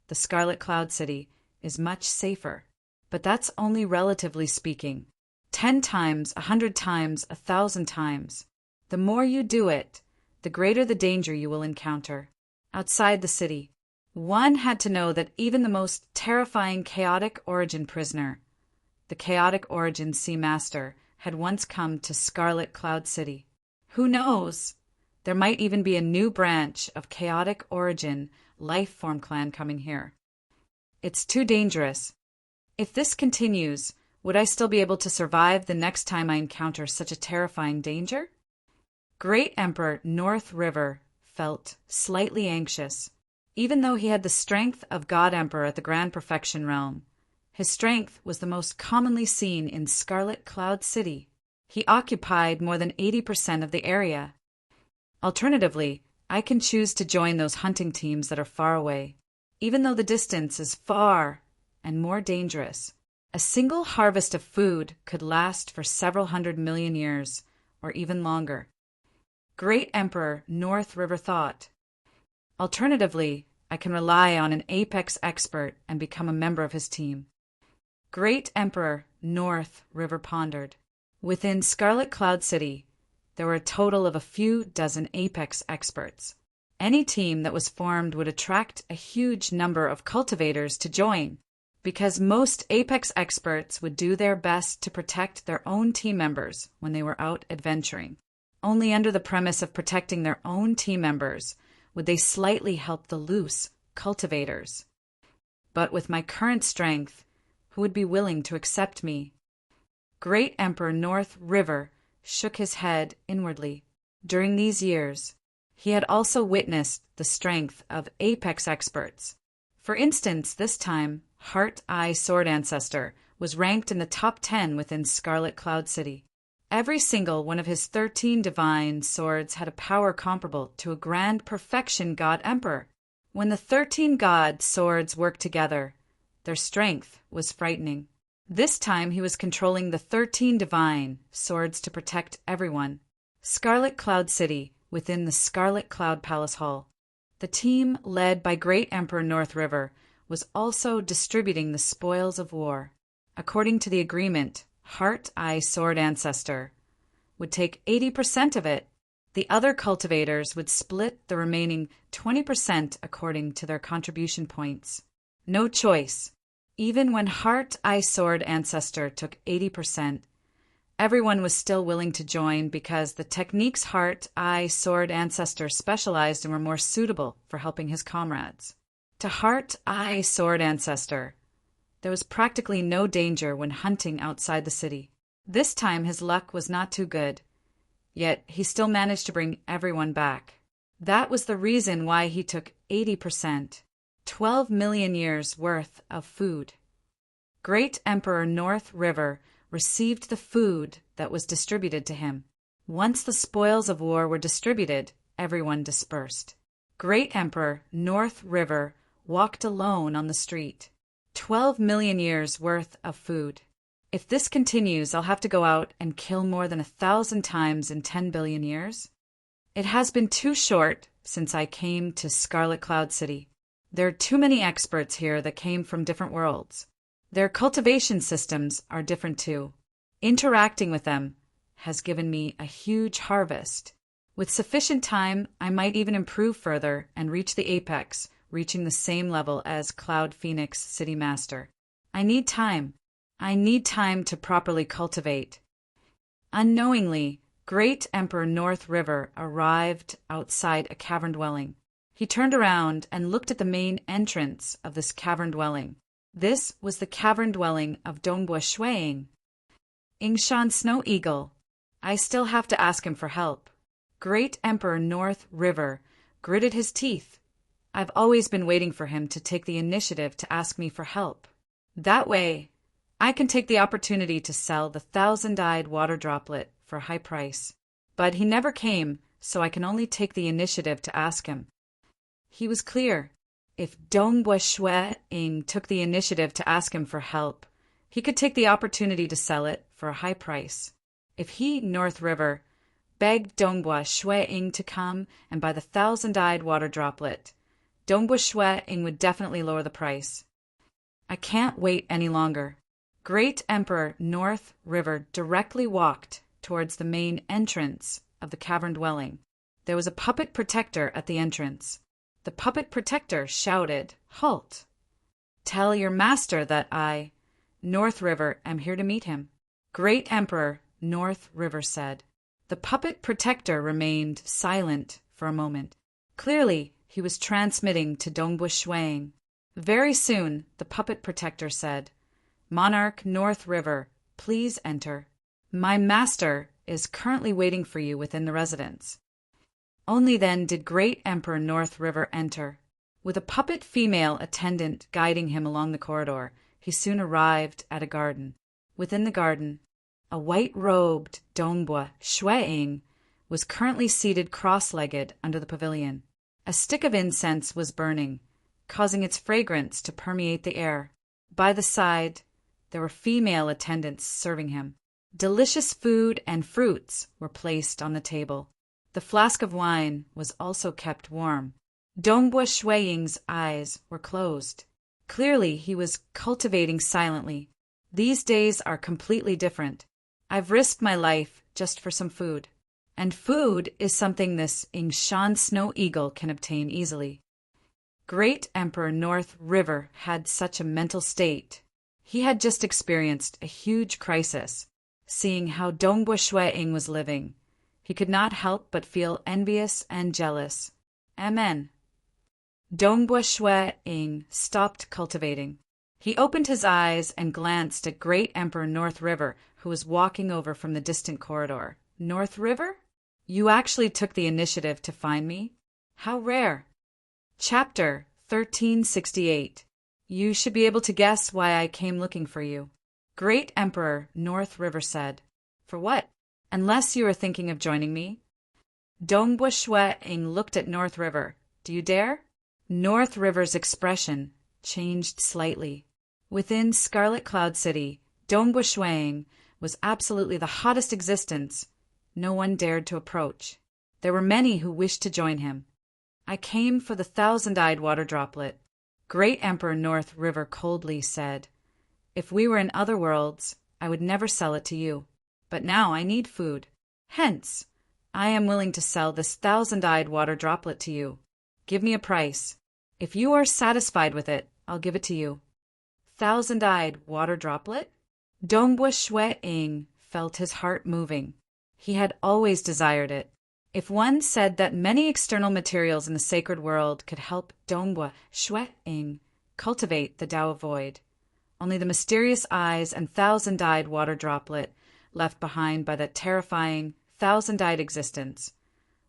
the Scarlet Cloud City is much safer. But that's only relatively speaking. 10 times, 100 times, 1,000 times. The more you do it, the greater the danger you will encounter. Outside the city, one had to know that even the most terrifying chaotic origin prisoner, the chaotic origin Sea Master, had once come to Scarlet Cloud City. Who knows? There might even be a new branch of chaotic origin life form clan coming here. It's too dangerous. If this continues, would I still be able to survive the next time I encounter such a terrifying danger? Great Emperor North River felt slightly anxious. Even though he had the strength of God Emperor at the Grand Perfection Realm, his strength was the most commonly seen in Scarlet Cloud City. He occupied more than 80% of the area. Alternatively, I can choose to join those hunting teams that are far away. Even though the distance is far and more dangerous, a single harvest of food could last for several 100 million years, or even longer. Great Emperor North River thought. Alternatively, I can rely on an apex expert and become a member of his team. Great Emperor North River pondered. Within Scarlet Cloud City, there were a total of a few dozen apex experts. Any team that was formed would attract a huge number of cultivators to join, because most apex experts would do their best to protect their own team members when they were out adventuring. Only under the premise of protecting their own team members would they slightly help the loose cultivators. But with my current strength, who would be willing to accept me? Great Emperor North River shook his head inwardly. During these years, he had also witnessed the strength of apex experts. For instance, this time, Heart Eye Sword Ancestor was ranked in the top 10 within Scarlet Cloud City. Every single one of his 13 divine swords had a power comparable to a grand perfection God Emperor. When the 13 god swords worked together, their strength was frightening. This time he was controlling the 13 divine swords to protect everyone. Scarlet Cloud City, within the Scarlet Cloud Palace Hall. The team, led by Great Emperor North River, was also distributing the spoils of war. According to the agreement, Heart, Eye, Sword Ancestor would take 80% of it. The other cultivators would split the remaining 20% according to their contribution points. No choice. Even when Heart, Eye, Sword Ancestor took 80%, everyone was still willing to join because the techniques Heart, Eye, Sword Ancestor specialized in were more suitable for helping his comrades. To Heart, Eye, Sword Ancestor, there was practically no danger when hunting outside the city. This time his luck was not too good, yet he still managed to bring everyone back. That was the reason why he took 80%, 12 million years worth of food. Great Emperor North River received the food that was distributed to him. Once the spoils of war were distributed, everyone dispersed. Great Emperor North River walked alone on the street. 12 million years worth of food. If this continues, I'll have to go out and kill more than 1,000 times in 10 billion years. It has been too short since I came to Scarlet Cloud City. There are too many experts here that came from different worlds. Their cultivation systems are different too. Interacting with them has given me a huge harvest. With sufficient time, I might even improve further and reach the apex, reaching the same level as Cloud Phoenix City Master. I need time. I need time to properly cultivate. Unknowingly, Great Emperor North River arrived outside a cavern dwelling. He turned around and looked at the main entrance of this cavern dwelling. This was the cavern dwelling of Dongbua Shuang. Ingshan Snow Eagle. I still have to ask him for help. Great Emperor North River gritted his teeth. I've always been waiting for him to take the initiative to ask me for help. That way, I can take the opportunity to sell the 1,000-eyed water droplet for a high price. But he never came, so I can only take the initiative to ask him. He was clear. If Dongbua Shuang took the initiative to ask him for help, he could take the opportunity to sell it for a high price. If he, North River, begged Dongbua Shuang to come and buy the 1,000-eyed water droplet, Dongbua Shuang would definitely lower the price. I can't wait any longer. Great Emperor North River directly walked towards the main entrance of the cavern dwelling. There was a puppet protector at the entrance. The puppet protector shouted, "Halt! Tell your master that I, North River, am here to meet him." Great Emperor North River said. The puppet protector remained silent for a moment. Clearly, he was transmitting to Dongbua Shuang. Very soon, the puppet protector said, "Monarch North River, please enter. My master is currently waiting for you within the residence." Only then did Great Emperor North River enter. With a puppet female attendant guiding him along the corridor, he soon arrived at a garden. Within the garden, a white-robed Dongbua Shuang was currently seated cross-legged under the pavilion. A stick of incense was burning, causing its fragrance to permeate the air. By the side, there were female attendants serving him. Delicious food and fruits were placed on the table. The flask of wine was also kept warm. Dongbua Shuang's eyes were closed. Clearly, he was cultivating silently. These days are completely different. I've risked my life just for some food. And food is something this Ingshan Snow Eagle can obtain easily. Great Emperor North River had such a mental state. He had just experienced a huge crisis. Seeing how Dongbua Shuang was living, he could not help but feel envious and jealous. Amen. Dongbua Shuang stopped cultivating. He opened his eyes and glanced at Great Emperor North River, who was walking over from the distant corridor. North River? You actually took the initiative to find me? How rare. Chapter 1368. You should be able to guess why I came looking for you. Great Emperor North River said. For what? Unless you are thinking of joining me? Dongbua Shuang looked at North River. Do you dare? North River's expression changed slightly. Within Scarlet Cloud City, Dongbua Shuang was absolutely the hottest existence. no one dared to approach. There were many who wished to join him. I came for the thousand-eyed water droplet, great Emperor North River coldly said. If we were in other worlds, I would never sell it to you. But now I need food. Hence, I am willing to sell this thousand-eyed water droplet to you. Give me a price. If you are satisfied with it, I'll give it to you. Thousand-eyed water droplet? Dongbua Shwe-ing felt his heart moving. He had always desired it. If one said that many external materials in the sacred world could help Dongbua Shwe-ing cultivate the Tao of Void, only the mysterious eyes and thousand-eyed water droplet left behind by that terrifying thousand-eyed existence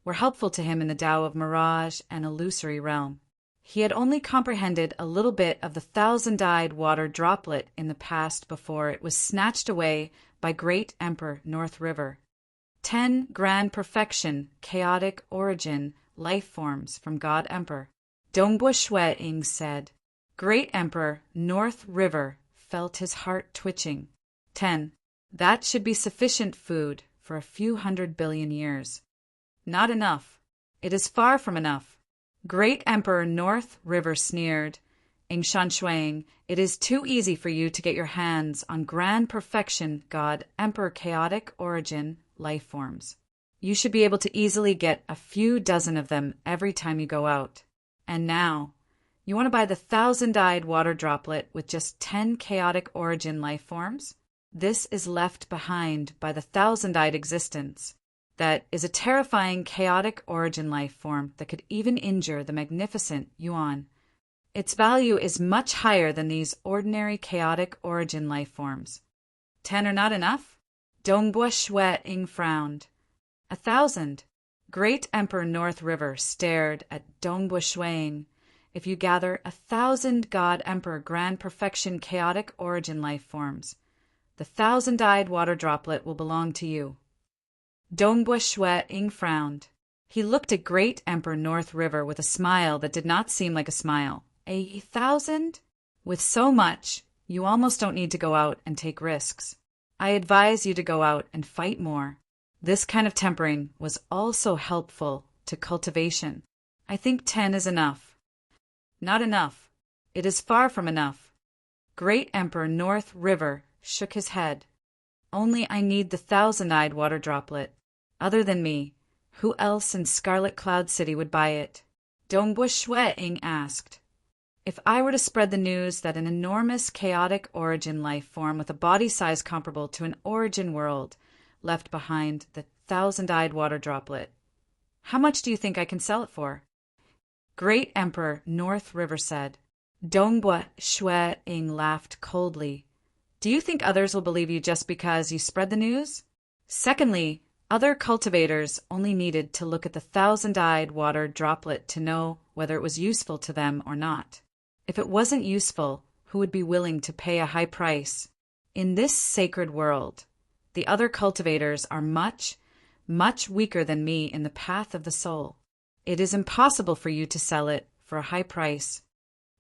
were helpful to him in the Tao of mirage and illusory realm. He had only comprehended a little bit of the thousand-eyed water droplet in the past before it was snatched away by great Emperor North River. 10 grand perfection, chaotic origin, life forms from God Emperor. Dongbua Shwe-ing said. Great Emperor North River felt his heart twitching. 10. That should be sufficient food for a few 100 billion years. Not enough. It is far from enough. Great Emperor North River sneered. Ing Shan, it is too easy for you to get your hands on grand perfection, God Emperor chaotic origin, life forms. You should be able to easily get a few dozen of them every time you go out. And now, you want to buy the thousand-eyed water droplet with just 10 chaotic origin life forms? This is left behind by the thousand-eyed existence. That is a terrifying chaotic origin life form that could even injure the magnificent Yuan. Its value is much higher than these ordinary chaotic origin life forms. 10 are not enough? Dongbua Shwe-ing frowned. 1,000. Great Emperor North River stared at Dongbua Shwe-ing. If you gather 1,000 God Emperor Grand Perfection chaotic origin life forms, the thousand-eyed water droplet will belong to you. Dongbua Shwe-ing frowned. He looked at Great Emperor North River with a smile that did not seem like a smile. 1,000? With so much, you almost don't need to go out and take risks. I advise you to go out and fight more. This kind of tempering was also helpful to cultivation. I think 10 is enough. Not enough. It is far from enough. Great Emperor North River shook his head. Only I need the thousand-eyed water droplet. Other than me, who else in Scarlet Cloud City would buy it? Dongbua Shwe-ing asked. If I were to spread the news that an enormous chaotic origin life form with a body size comparable to an origin world left behind the thousand-eyed water droplet, how much do you think I can sell it for? Great Emperor North River said. Dongbua Shwe-ing laughed coldly. Do you think others will believe you just because you spread the news? Secondly, other cultivators only needed to look at the thousand-eyed water droplet to know whether it was useful to them or not. If it wasn't useful, who would be willing to pay a high price? In this sacred world, the other cultivators are much, much weaker than me in the path of the soul. It is impossible for you to sell it for a high price.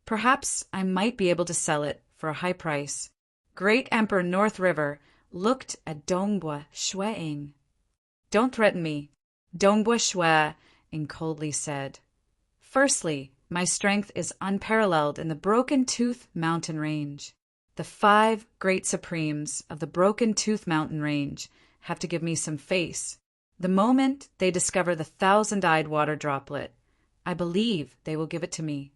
Perhaps I might be able to sell it for a high price. Great Emperor North River looked at Dongbua Shwe-ing. Don't threaten me, Dongbua Shwe-ing coldly said. Firstly, my strength is unparalleled in the Broken Tooth Mountain Range. The 5 great supremes of the Broken Tooth Mountain Range have to give me some face. The moment they discover the thousand-eyed water droplet, I believe they will give it to me.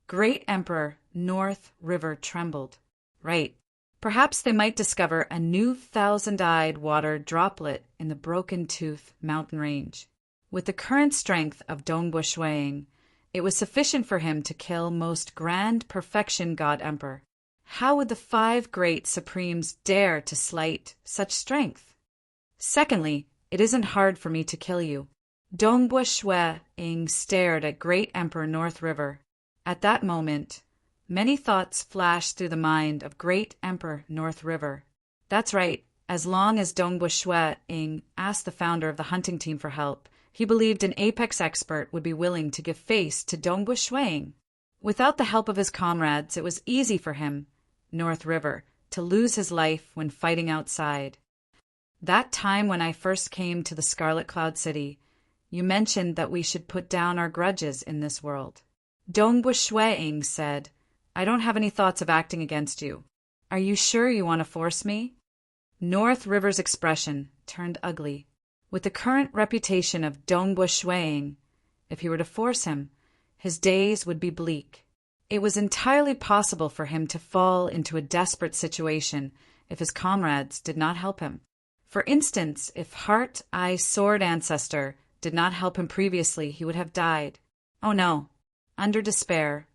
Great Emperor North River trembled. Right. Perhaps they might discover a new thousand-eyed water droplet in the Broken Tooth Mountain Range. With the current strength of Dongbua Shwe-ing, it was sufficient for him to kill most grand perfection God Emperor. How would the 5 great supremes dare to slight such strength? Secondly, it isn't hard for me to kill you. Dongbua Shwe-ing stared at Great Emperor North River. At that moment, many thoughts flashed through the mind of Great Emperor North River. That's right, as long as Dongbua Shwe-ing asked the founder of the hunting team for help, he believed an apex expert would be willing to give face to Dongbua Shwe-ing. Without the help of his comrades, it was easy for him, North River, to lose his life when fighting outside. That time when I first came to the Scarlet Cloud City, you mentioned that we should put down our grudges in this world. Dongbu Shueing said, I don't have any thoughts of acting against you. Are you sure you want to force me? North River's expression turned ugly. With the current reputation of Dongbu Shueing, if he were to force him, his days would be bleak. It was entirely possible for him to fall into a desperate situation if his comrades did not help him. For instance, if Heart, Eye, Sword Ancestor did not help him previously, he would have died. Oh no. Under despair,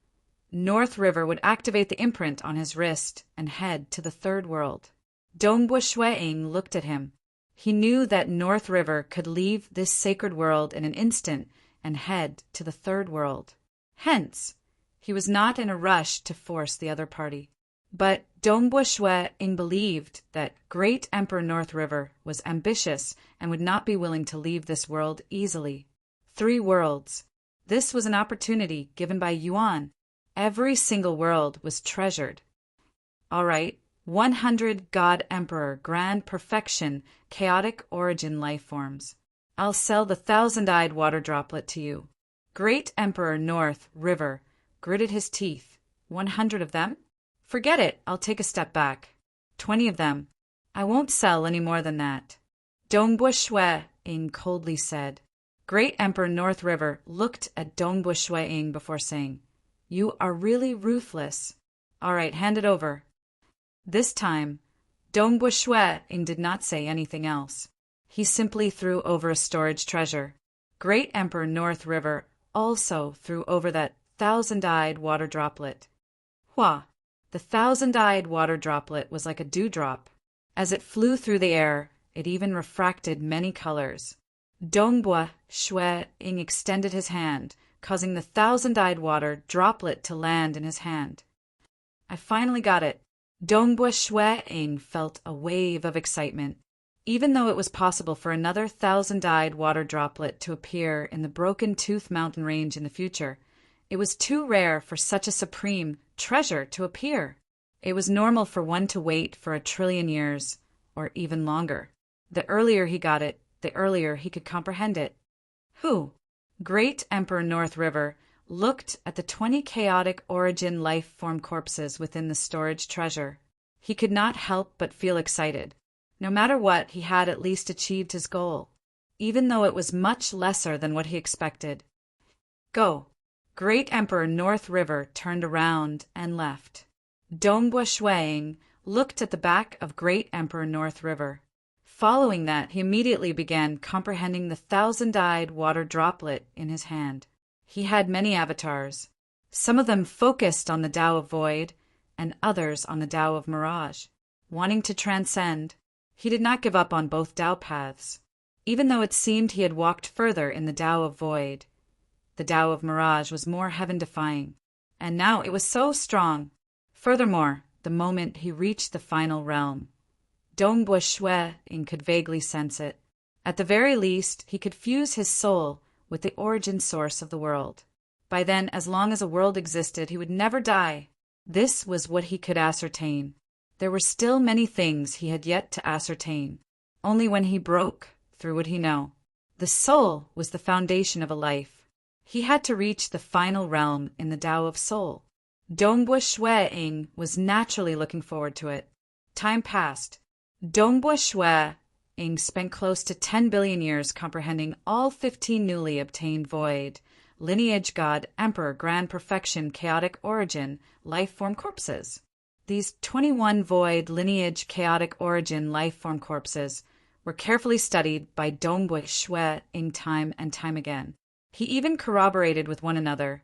North River would activate the imprint on his wrist and head to the third world. Dongbu Shueing looked at him. He knew that North River could leave this sacred world in an instant and head to the third world. Hence, he was not in a rush to force the other party. But Dongbu Shueing believed that Great Emperor North River was ambitious and would not be willing to leave this world easily. 3 worlds. This was an opportunity given by Yuan. Every single world was treasured. All right, 100 God Emperor, Grand Perfection, Chaotic Origin life forms. I'll sell the 1,000-eyed water droplet to you. Great Emperor North River gritted his teeth. 100 of them? Forget it, I'll take a step back. 20 of them. I won't sell any more than that. Dongbu Shueing coldly said. Great Emperor North River looked at Dongbu Shueing before saying, You are really ruthless. All right, hand it over. This time, Dongbu Shueing did not say anything else. He simply threw over a storage treasure. Great Emperor North River also threw over that 1,000-eyed water droplet. Hua! The 1,000-eyed water droplet was like a dewdrop. As it flew through the air, it even refracted many colors. Dongbu Shueing extended his hand, causing the 1,000-eyed water droplet to land in his hand. I finally got it. Dongbu Shueing felt a wave of excitement. Even though it was possible for another 1,000-eyed water droplet to appear in the Broken Tooth Mountain Range in the future, it was too rare for such a supreme treasure to appear. It was normal for one to wait for 1 trillion years, or even longer. The earlier he got it, the earlier he could comprehend it. Who? Great Emperor North River looked at the 20 chaotic origin life form corpses within the storage treasure. He could not help but feel excited. No matter what, he had at least achieved his goal, even though it was much lesser than what he expected. Go. Great Emperor North River turned around and left. Dongbu Shueing looked at the back of Great Emperor North River. Following that, he immediately began comprehending the 1,000-eyed water droplet in his hand. He had many avatars. Some of them focused on the Tao of Void, and others on the Tao of Mirage. Wanting to transcend, he did not give up on both Tao paths. Even though it seemed he had walked further in the Tao of Void, the Tao of Mirage was more heaven-defying, and now it was so strong. Furthermore, the moment he reached the final realm, Dongbu Shueing could vaguely sense it. At the very least, he could fuse his soul with the origin source of the world. By then, as long as a world existed, he would never die. This was what he could ascertain. There were still many things he had yet to ascertain. Only when he broke through would he know. The soul was the foundation of a life. He had to reach the final realm in the Tao of Soul. Dongbu Shueing was naturally looking forward to it. Time passed. Dongbu Shueing spent close to 10 billion years comprehending all 15 newly obtained Void, Lineage God, Emperor, Grand Perfection, Chaotic Origin, life form corpses. These 21 Void, Lineage, Chaotic Origin, life form corpses were carefully studied by Dongbu Shueing time and time again. He even corroborated with one another,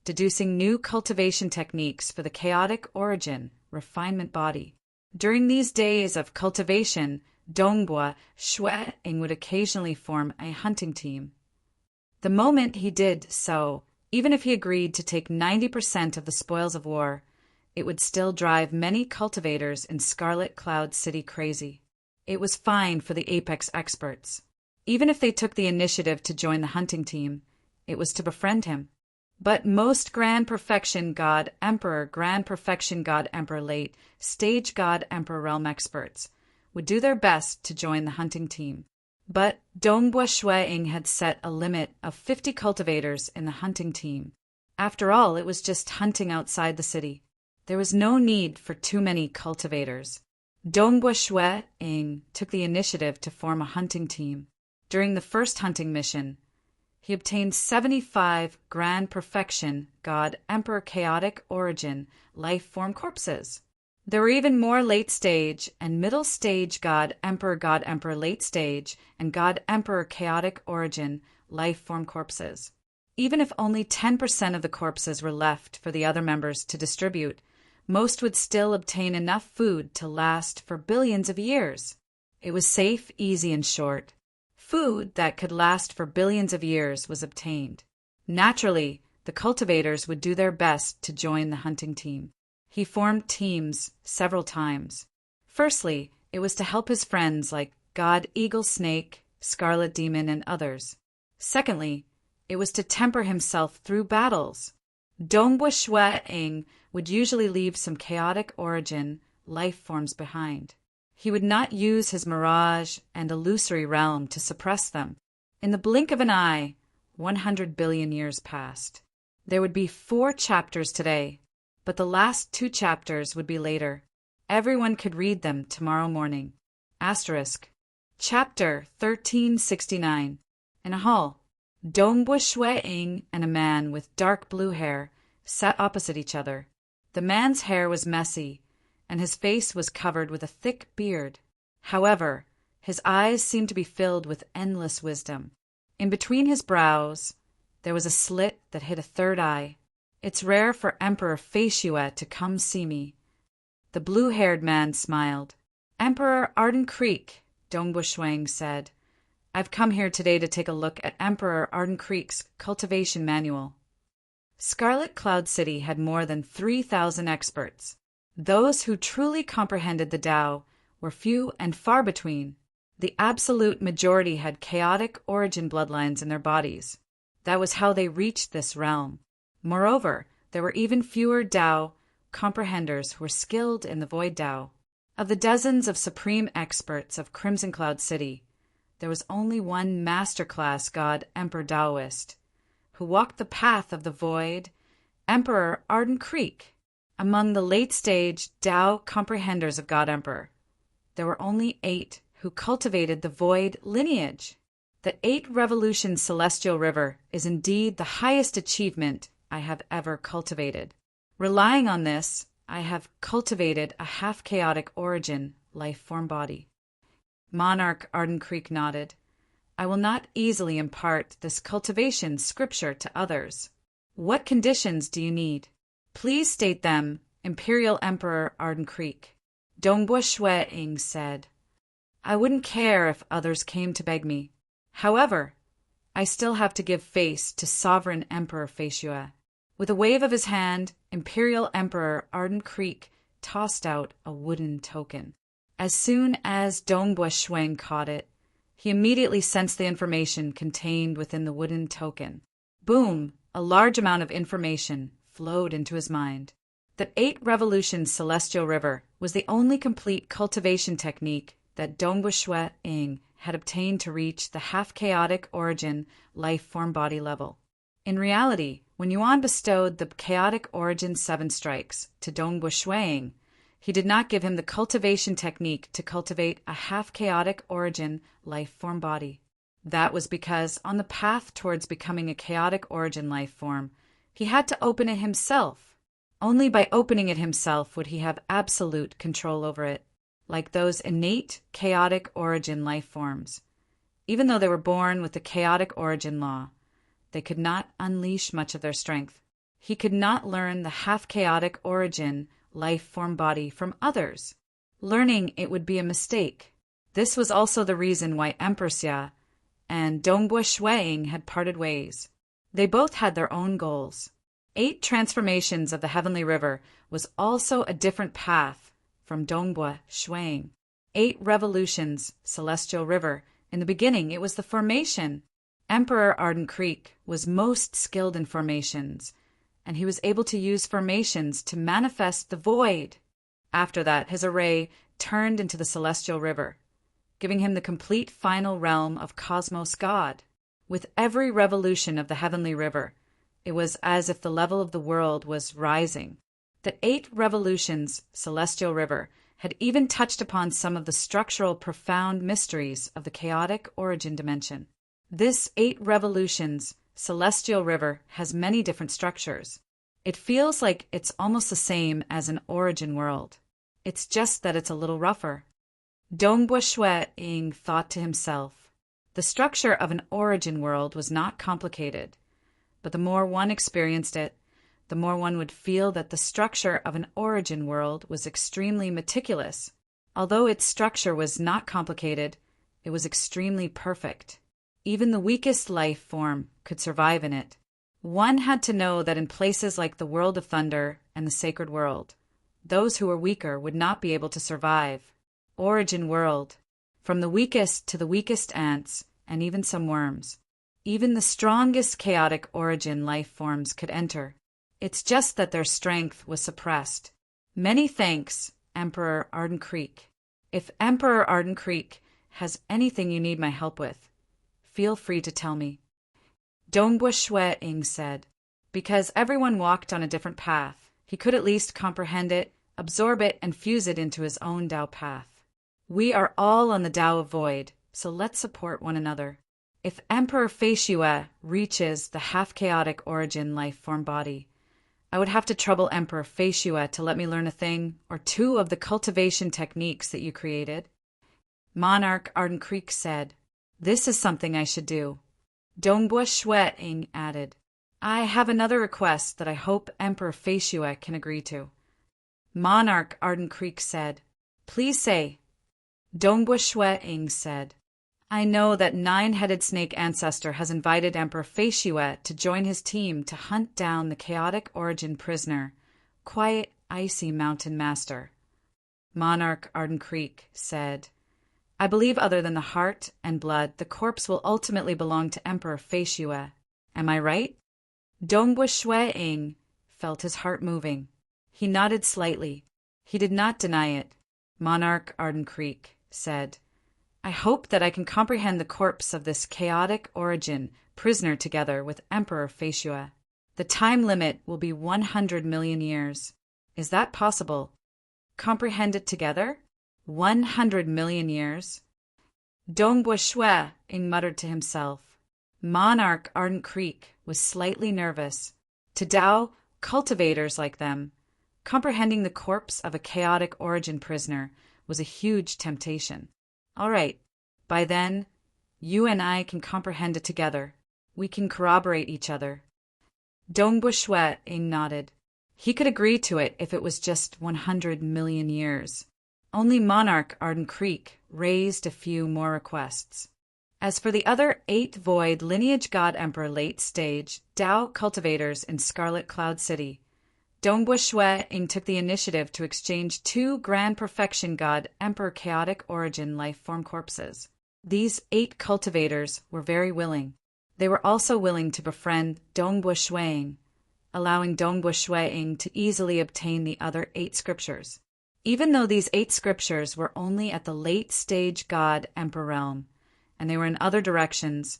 deducing new cultivation techniques for the chaotic origin, refinement body. During these days of cultivation, Dongbu Shueing would occasionally form a hunting team. The moment he did so, even if he agreed to take 90% of the spoils of war, it would still drive many cultivators in Scarlet Cloud City crazy. It was fine for the Apex experts. Even if they took the initiative to join the hunting team, it was to befriend him. But most Grand Perfection God Emperor, Grand Perfection God Emperor Late, Stage God Emperor Realm experts would do their best to join the hunting team. But Dongbua Shuang had set a limit of 50 cultivators in the hunting team. After all, it was just hunting outside the city. There was no need for too many cultivators. Dongbua Shuang took the initiative to form a hunting team. During the first hunting mission, he obtained 75 Grand Perfection God Emperor Chaotic Origin life form corpses. There were even more late stage and middle stage God Emperor late stage and God Emperor Chaotic Origin life form corpses. Even if only 10% of the corpses were left for the other members to distribute, most would still obtain enough food to last for billions of years. It was safe, easy, and short. Food that could last for billions of years was obtained. Naturally, the cultivators would do their best to join the hunting team. He formed teams several times. Firstly, it was to help his friends like God Eagle Snake, Scarlet Demon, and others. Secondly, it was to temper himself through battles. Dongbua Shuang would usually leave some chaotic origin life forms behind. He would not use his mirage and illusory realm to suppress them. In the blink of an eye, 100 billion years passed. There would be 4 chapters today, but the last 2 chapters would be later. Everyone could read them tomorrow morning. Asterisk. Chapter 1369. In a hall, Dongbua Shuang and a man with dark blue hair sat opposite each other. The man's hair was messy, and his face was covered with a thick beard. However, his eyes seemed to be filled with endless wisdom. In between his brows, there was a slit that hid a third eye. It's rare for Emperor Feishue to come see me. The blue-haired man smiled. Emperor Arden Creek, Dongbua Shuang said. I've come here today to take a look at Emperor Arden Creek's cultivation manual. Scarlet Cloud City had more than 3,000 experts. Those who truly comprehended the Tao were few and far between. The absolute majority had chaotic origin bloodlines in their bodies. That was how they reached this realm. Moreover, there were even fewer Tao comprehenders who were skilled in the Void Tao. Of the dozens of supreme experts of Crimson Cloud City, there was only one master-class God Emperor Taoist, who walked the path of the Void, Emperor Arden Creek. Among the late-stage Tao comprehenders of God Emperor, there were only 8 who cultivated the Void lineage. The 8 Revolution Celestial River is indeed the highest achievement I have ever cultivated. Relying on this, I have cultivated a half-chaotic origin life form body. Monarch Arden Creek nodded. I will not easily impart this cultivation scripture to others. What conditions do you need? Please state them, Imperial Emperor Arden Creek. Dongbua Shuang said. I wouldn't care if others came to beg me. However, I still have to give face to Sovereign Emperor Feishue. With a wave of his hand, Imperial Emperor Arden Creek tossed out a wooden token. As soon as Dongbua Shuang caught it, he immediately sensed the information contained within the wooden token. Boom! A large amount of information flowed into his mind. The 8 Revolution Celestial River was the only complete cultivation technique that Dongbua Shuang had obtained to reach the half-chaotic origin life form body level. In reality, when Yuan bestowed the chaotic origin 7 strikes to Dongbua Shuang, he did not give him the cultivation technique to cultivate a half-chaotic origin life form body. That was because on the path towards becoming a chaotic origin life form, he had to open it himself. Only by opening it himself would he have absolute control over it, like those innate chaotic origin life forms. Even though they were born with the chaotic origin law, they could not unleash much of their strength. He could not learn the half-chaotic origin life form body from others. Learning it would be a mistake. This was also the reason why Empress Ya and Dongbua Shuang had parted ways. They both had their own goals. 8 transformations of the Heavenly River was also a different path from Dongbua Shuang. 8 revolutions, Celestial River. In the beginning, it was the formation. Emperor Arden Creek was most skilled in formations, and he was able to use formations to manifest the void. After that, his array turned into the celestial river, giving him the complete final realm of cosmos God. With every revolution of the heavenly river, it was as if the level of the world was rising. The 8 revolutions celestial river had even touched upon some of the structural profound mysteries of the chaotic origin dimension. This 8 revolutions celestial river has many different structures. It feels like it's almost the same as an origin world. It's just that it's a little rougher. Dongbua Shui Ying thought to himself. The structure of an origin world was not complicated, but the more one experienced it, the more one would feel that the structure of an origin world was extremely meticulous. Although its structure was not complicated, it was extremely perfect. Even the weakest life form could survive in it. One had to know that in places like the world of thunder and the sacred world, those who were weaker would not be able to survive. Origin world. From the weakest to the weakest ants, and even some worms. Even the strongest chaotic origin life forms could enter. It's just that their strength was suppressed. Many thanks, Emperor Arden Creek. If Emperor Arden Creek has anything you need my help with, feel free to tell me. Dongbua Shui Ying said. Because everyone walked on a different path, he could at least comprehend it, absorb it, and fuse it into his own Tao path. We are all on the Tao of Void, so let's support one another. If Emperor Feishue reaches the half-chaotic origin life-form body, I would have to trouble Emperor Feishue to let me learn a thing or two of the cultivation techniques that you created. Monarch Arden Creek said, This is something I should do. Dongbua Shui Ying added, I have another request that I hope Emperor Feishue can agree to. Monarch Arden Creek said, Please say. Dongbua Shui Ying said, I know that 9-headed snake ancestor has invited Emperor Feishue to join his team to hunt down the chaotic origin prisoner, quiet, icy mountain master. Monarch Arden Creek said, I believe other than the heart and blood, the corpse will ultimately belong to Emperor Feishue. Am I right? Dongbua Shui Ying felt his heart moving. He nodded slightly. He did not deny it. Monarch Arden Creek said, I hope that I can comprehend the corpse of this chaotic origin prisoner together with Emperor Feishue. The time limit will be 100 million years. Is that possible? Comprehend it together? 100 million years? Dongbua Shui Ying muttered to himself. Monarch Arden Creek was slightly nervous. To Tao cultivators like them, comprehending the corpse of a chaotic origin prisoner was a huge temptation. All right, by then, you and I can comprehend it together. We can corroborate each other. Dongbua Shui Ying nodded. He could agree to it if it was just 100 million years. Only Monarch Arden Creek raised a few more requests. As for the other 8 Void Lineage God Emperor late stage Tao cultivators in Scarlet Cloud City, Dongbua Shui Ying took the initiative to exchange 2 Grand Perfection God Emperor Chaotic Origin life-form corpses. These 8 cultivators were very willing. They were also willing to befriend Dongbua Shui Ying, allowing Dongbua Shui Ying to easily obtain the other 8 scriptures. Even though these 8 scriptures were only at the late-stage God Emperor realm, and they were in other directions,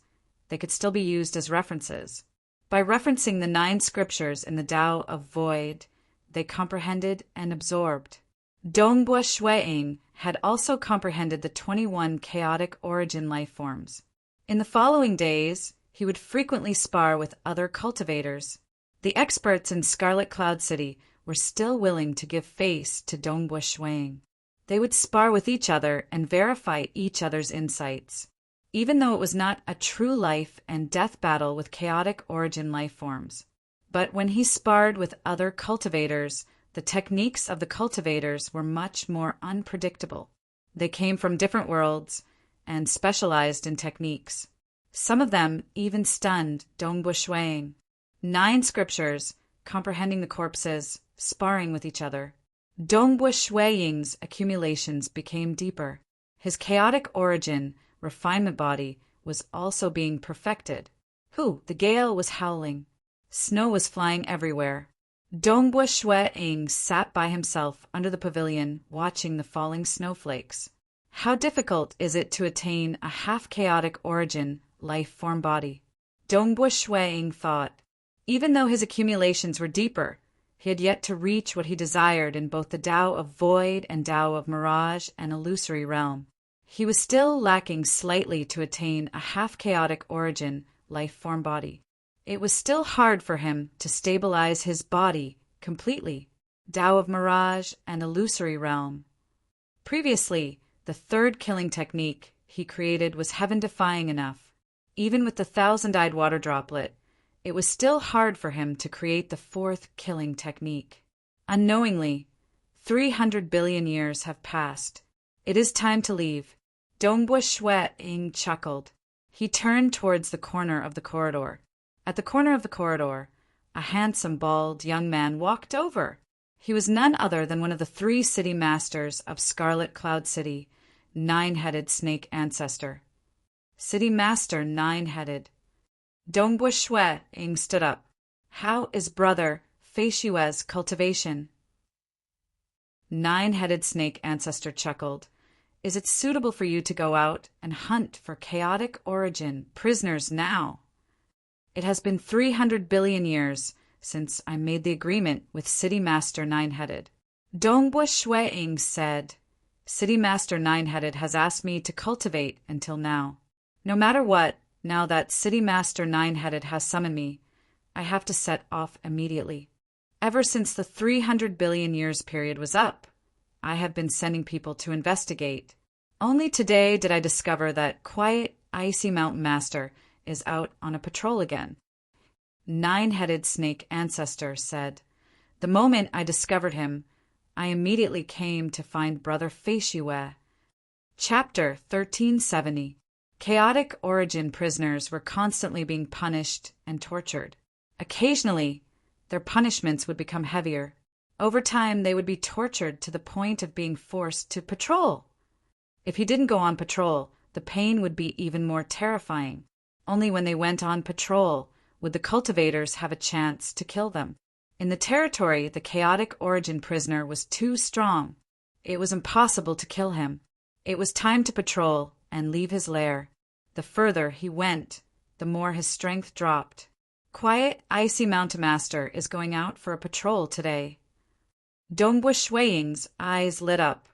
they could still be used as references. By referencing the 9 scriptures in the Tao of Void, they comprehended and absorbed. Dongbua Shui Ying had also comprehended the 21 chaotic origin life forms. In the following days, he would frequently spar with other cultivators. The experts in Scarlet Cloud City were still willing to give face to Dongbua Shui Ying. They would spar with each other and verify each other's insights. Even though it was not a true life and death battle with chaotic origin life forms. But when he sparred with other cultivators, the techniques of the cultivators were much more unpredictable. They came from different worlds and specialized in techniques. Some of them even stunned Dongbua Shui Ying. 9 scriptures, comprehending the corpses, sparring with each other. Dongbua Shui Ying's accumulations became deeper. His chaotic origin refinement body was also being perfected. The gale was howling. Snow was flying everywhere. Dongbua Shue-ing sat by himself under the pavilion, watching the falling snowflakes. How difficult is it to attain a half-chaotic origin, life-form body? Dongbua Shue-ing thought. Even though his accumulations were deeper, he had yet to reach what he desired in both the Tao of Void and Tao of Mirage and Illusory Realm. He was still lacking slightly to attain a half-chaotic origin, life-form body. It was still hard for him to stabilize his body completely. Tao of Mirage and Illusory Realm. Previously, the third killing technique he created was heaven-defying enough. Even with the thousand-eyed water droplet, it was still hard for him to create the fourth killing technique. Unknowingly, 300 billion years have passed. It is time to leave. Dongbua Shue-ing chuckled. He turned towards the corner of the corridor. At the corner of the corridor, a handsome, bald young man walked over. He was none other than one of the 3 city masters of Scarlet Cloud City, Nine-Headed Snake Ancestor. City Master Nine-Headed. Dongbua Shue-ing stood up. How is Brother Feishue's cultivation? Nine-Headed Snake Ancestor chuckled. Is it suitable for you to go out and hunt for chaotic origin prisoners now? It has been 300 billion years since I made the agreement with City Master Nine-Headed. Dongbua Shue-ing said, City Master Nine-Headed has asked me to cultivate until now. No matter what, now that City Master Nine-Headed has summoned me, I have to set off immediately. Ever since the 300 billion years period was up, I have been sending people to investigate. Only today did I discover that quiet, icy mountain master is out on a patrol again. Nine-Headed Snake Ancestor said, The moment I discovered him, I immediately came to find Brother Feishue. Chapter 1370. Chaotic origin prisoners were constantly being punished and tortured. Occasionally, their punishments would become heavier. Over time, they would be tortured to the point of being forced to patrol. If he didn't go on patrol, the pain would be even more terrifying. Only when they went on patrol would the cultivators have a chance to kill them. In the territory, the chaotic origin prisoner was too strong. It was impossible to kill him. It was time to patrol and leave his lair. The further he went, the more his strength dropped. Quiet, icy mountain master is going out for a patrol today. Dongbua Shue-ing's eyes lit up.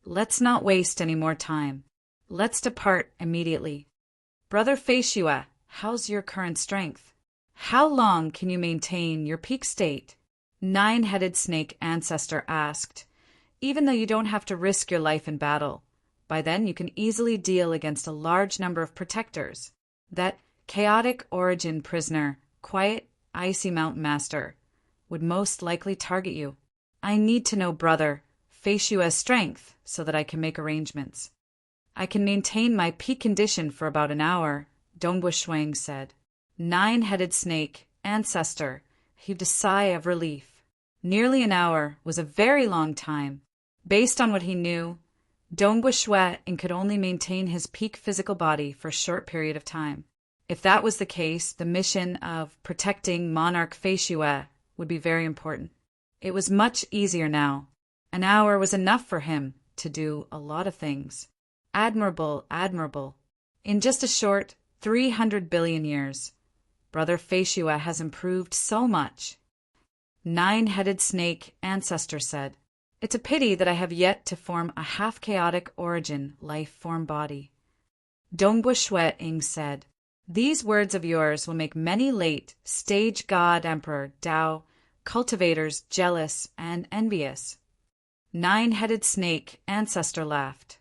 Let's not waste any more time. Let's depart immediately. Brother Feishue, how's your current strength? How long can you maintain your peak state? Nine-Headed Snake Ancestor asked. Even though you don't have to risk your life in battle, by then you can easily deal against a large number of protectors. That chaotic origin prisoner, quiet, icy mountain master, would most likely target you. I need to know Brother Feishue's strength so that I can make arrangements. I can maintain my peak condition for about an hour, Dongbua Shue-ing said. Nine-Headed Snake Ancestor heaved a sigh of relief. Nearly an hour was a very long time. Based on what he knew, Dongbua Shue-ing could only maintain his peak physical body for a short period of time. If that was the case, the mission of protecting Monarch Feishue would be very important. It was much easier now. An hour was enough for him to do a lot of things. Admirable, admirable. In just a short 300 billion years, Brother Feishue has improved so much. Nine-Headed Snake Ancestor said, It's a pity that I have yet to form a half-chaotic origin life-form body. Dongbua Shue-ing said, These words of yours will make many late stage god emperor Tao cultivators jealous and envious. Nine-Headed Snake Ancestor laughed.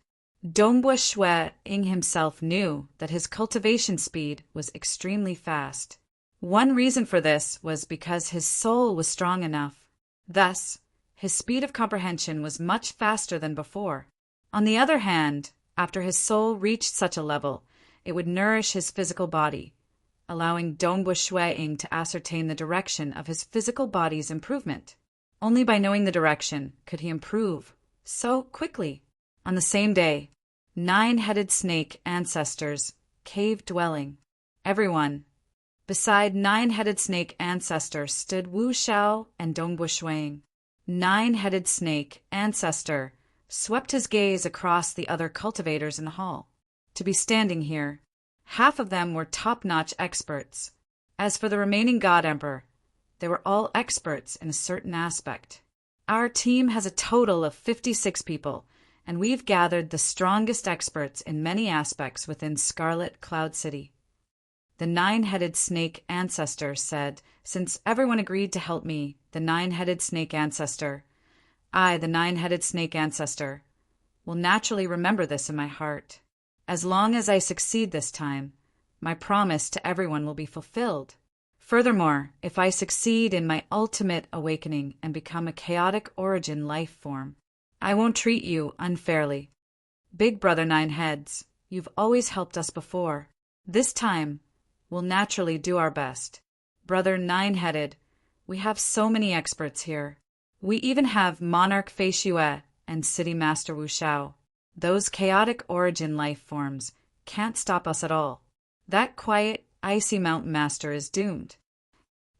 Dongbua Shue-ing himself knew that his cultivation speed was extremely fast. One reason for this was because his soul was strong enough. Thus, his speed of comprehension was much faster than before. On the other hand, after his soul reached such a level, it would nourish his physical body, allowing Dongbua Shue-ing to ascertain the direction of his physical body's improvement. Only by knowing the direction could he improve so quickly. On the same day, Nine-Headed Snake Ancestors cave dwelling. Everyone, Beside nine-headed snake ancestor stood Wu Xiao and Dongbu Shuang. Nine-headed snake ancestor swept his gaze across the other cultivators in the hall. To be standing here, half of them were top-notch experts. As for the remaining God Emperor, they were all experts in a certain aspect. Our team has a total of 56 people, and we've gathered the strongest experts in many aspects within Scarlet Cloud City. The nine-headed snake ancestor said, since everyone agreed to help me, the nine-headed snake ancestor, I, the nine-headed snake ancestor, will naturally remember this in my heart. As long as I succeed this time, my promise to everyone will be fulfilled. Furthermore, if I succeed in my ultimate awakening and become a chaotic origin life form, I won't treat you unfairly. Big Brother Nine Heads, you've always helped us before. This time, we'll naturally do our best. Brother Nine-Headed, we have so many experts here. We even have Monarch Fei Xue and City Master Wu Xiao. Those chaotic origin life forms can't stop us at all. That quiet, icy mountain master is doomed.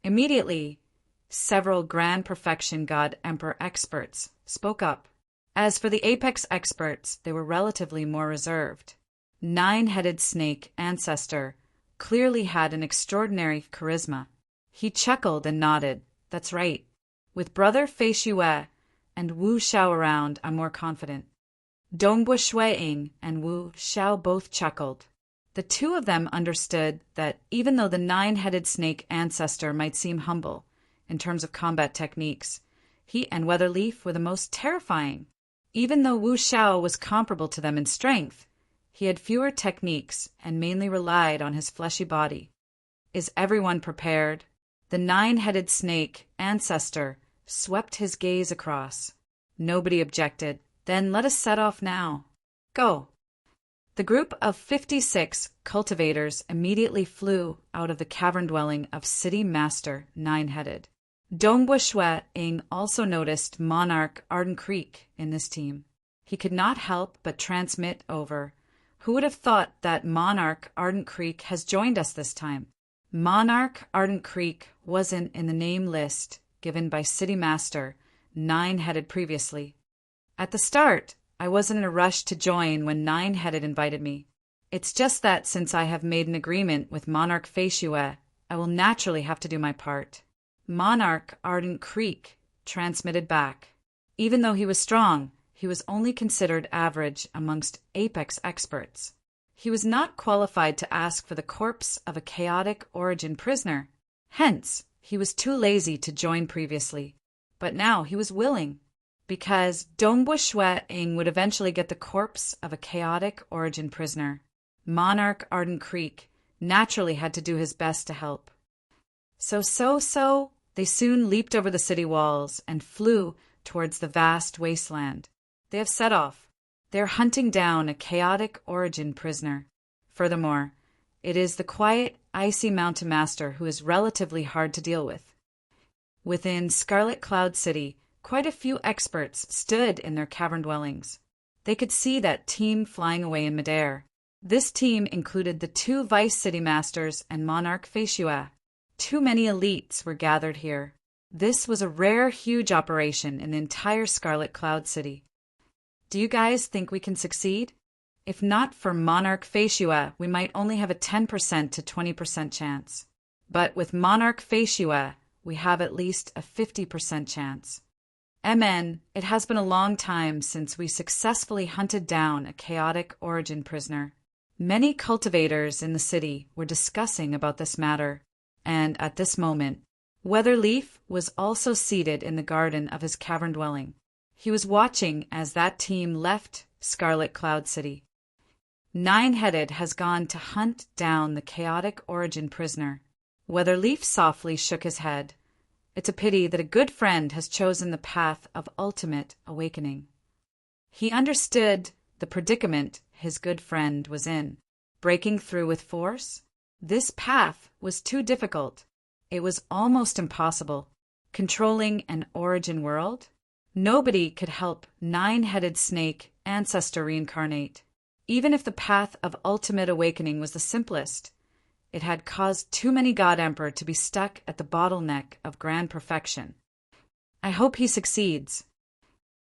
Immediately, several Grand Perfection God Emperor experts spoke up. As for the Apex experts, they were relatively more reserved. Nine-headed snake ancestor clearly had an extraordinary charisma. He chuckled and nodded. That's right. With Brother Fei Xue and Wu Xiao around, I'm more confident. Dongbu Shuang and Wu Xiao both chuckled. The two of them understood that even though the nine-headed snake ancestor might seem humble in terms of combat techniques, he and Weatherleaf were the most terrifying. Even though Wu Xiao was comparable to them in strength, he had fewer techniques and mainly relied on his fleshy body. Is everyone prepared? The nine-headed snake ancestor swept his gaze across. Nobody objected. Then let us set off now. Go. The group of 56 cultivators immediately flew out of the cavern dwelling of City Master Nine-Headed. Dongbu Shuang also noticed Monarch Arden Creek in this team. He could not help but transmit over. Who would have thought that Monarch Ardent Creek has joined us this time? Monarch Ardent Creek wasn't in the name list given by City Master Nine-Headed previously. At the start, I wasn't in a rush to join when Nine-Headed invited me. It's just that since I have made an agreement with Monarch Fei Xue, I will naturally have to do my part. Monarch Ardent Creek transmitted back. Even though he was strong, he was only considered average amongst Apex experts. He was not qualified to ask for the corpse of a chaotic origin prisoner. Hence, he was too lazy to join previously. But now he was willing, because Dongbu Shuang would eventually get the corpse of a chaotic origin prisoner. Monarch Ardent Creek naturally had to do his best to help. So, they soon leaped over the city walls and flew towards the vast wasteland. They have set off. They are hunting down a chaotic origin prisoner. Furthermore, it is the quiet, icy mountain master who is relatively hard to deal with. Within Scarlet Cloud City, quite a few experts stood in their cavern dwellings. They could see that team flying away in midair. This team included the two Vice City Masters and Monarch Fei Xue. Too many elites were gathered here. This was a rare, huge operation in the entire Scarlet Cloud City. Do you guys think we can succeed? If not for Monarch Fei Xue, we might only have a 10% to 20% chance. But with Monarch Fei Xue, we have at least a 50% chance. MN, it has been a long time since we successfully hunted down a chaotic origin prisoner. Many cultivators in the city were discussing about this matter, and at this moment, Weatherleaf was also seated in the garden of his cavern dwelling. He was watching as that team left Scarlet Cloud City. Nine-Headed has gone to hunt down the chaotic origin prisoner. Weatherleaf softly shook his head. It's a pity that a good friend has chosen the path of ultimate awakening. He understood the predicament his good friend was in. Breaking through with force? This path was too difficult. It was almost impossible. Controlling an origin world? Nobody could help Nine-Headed Snake Ancestor reincarnate. Even if the path of ultimate awakening was the simplest, It had caused too many God Emperor to be stuck at the bottleneck of grand perfection. I hope he succeeds.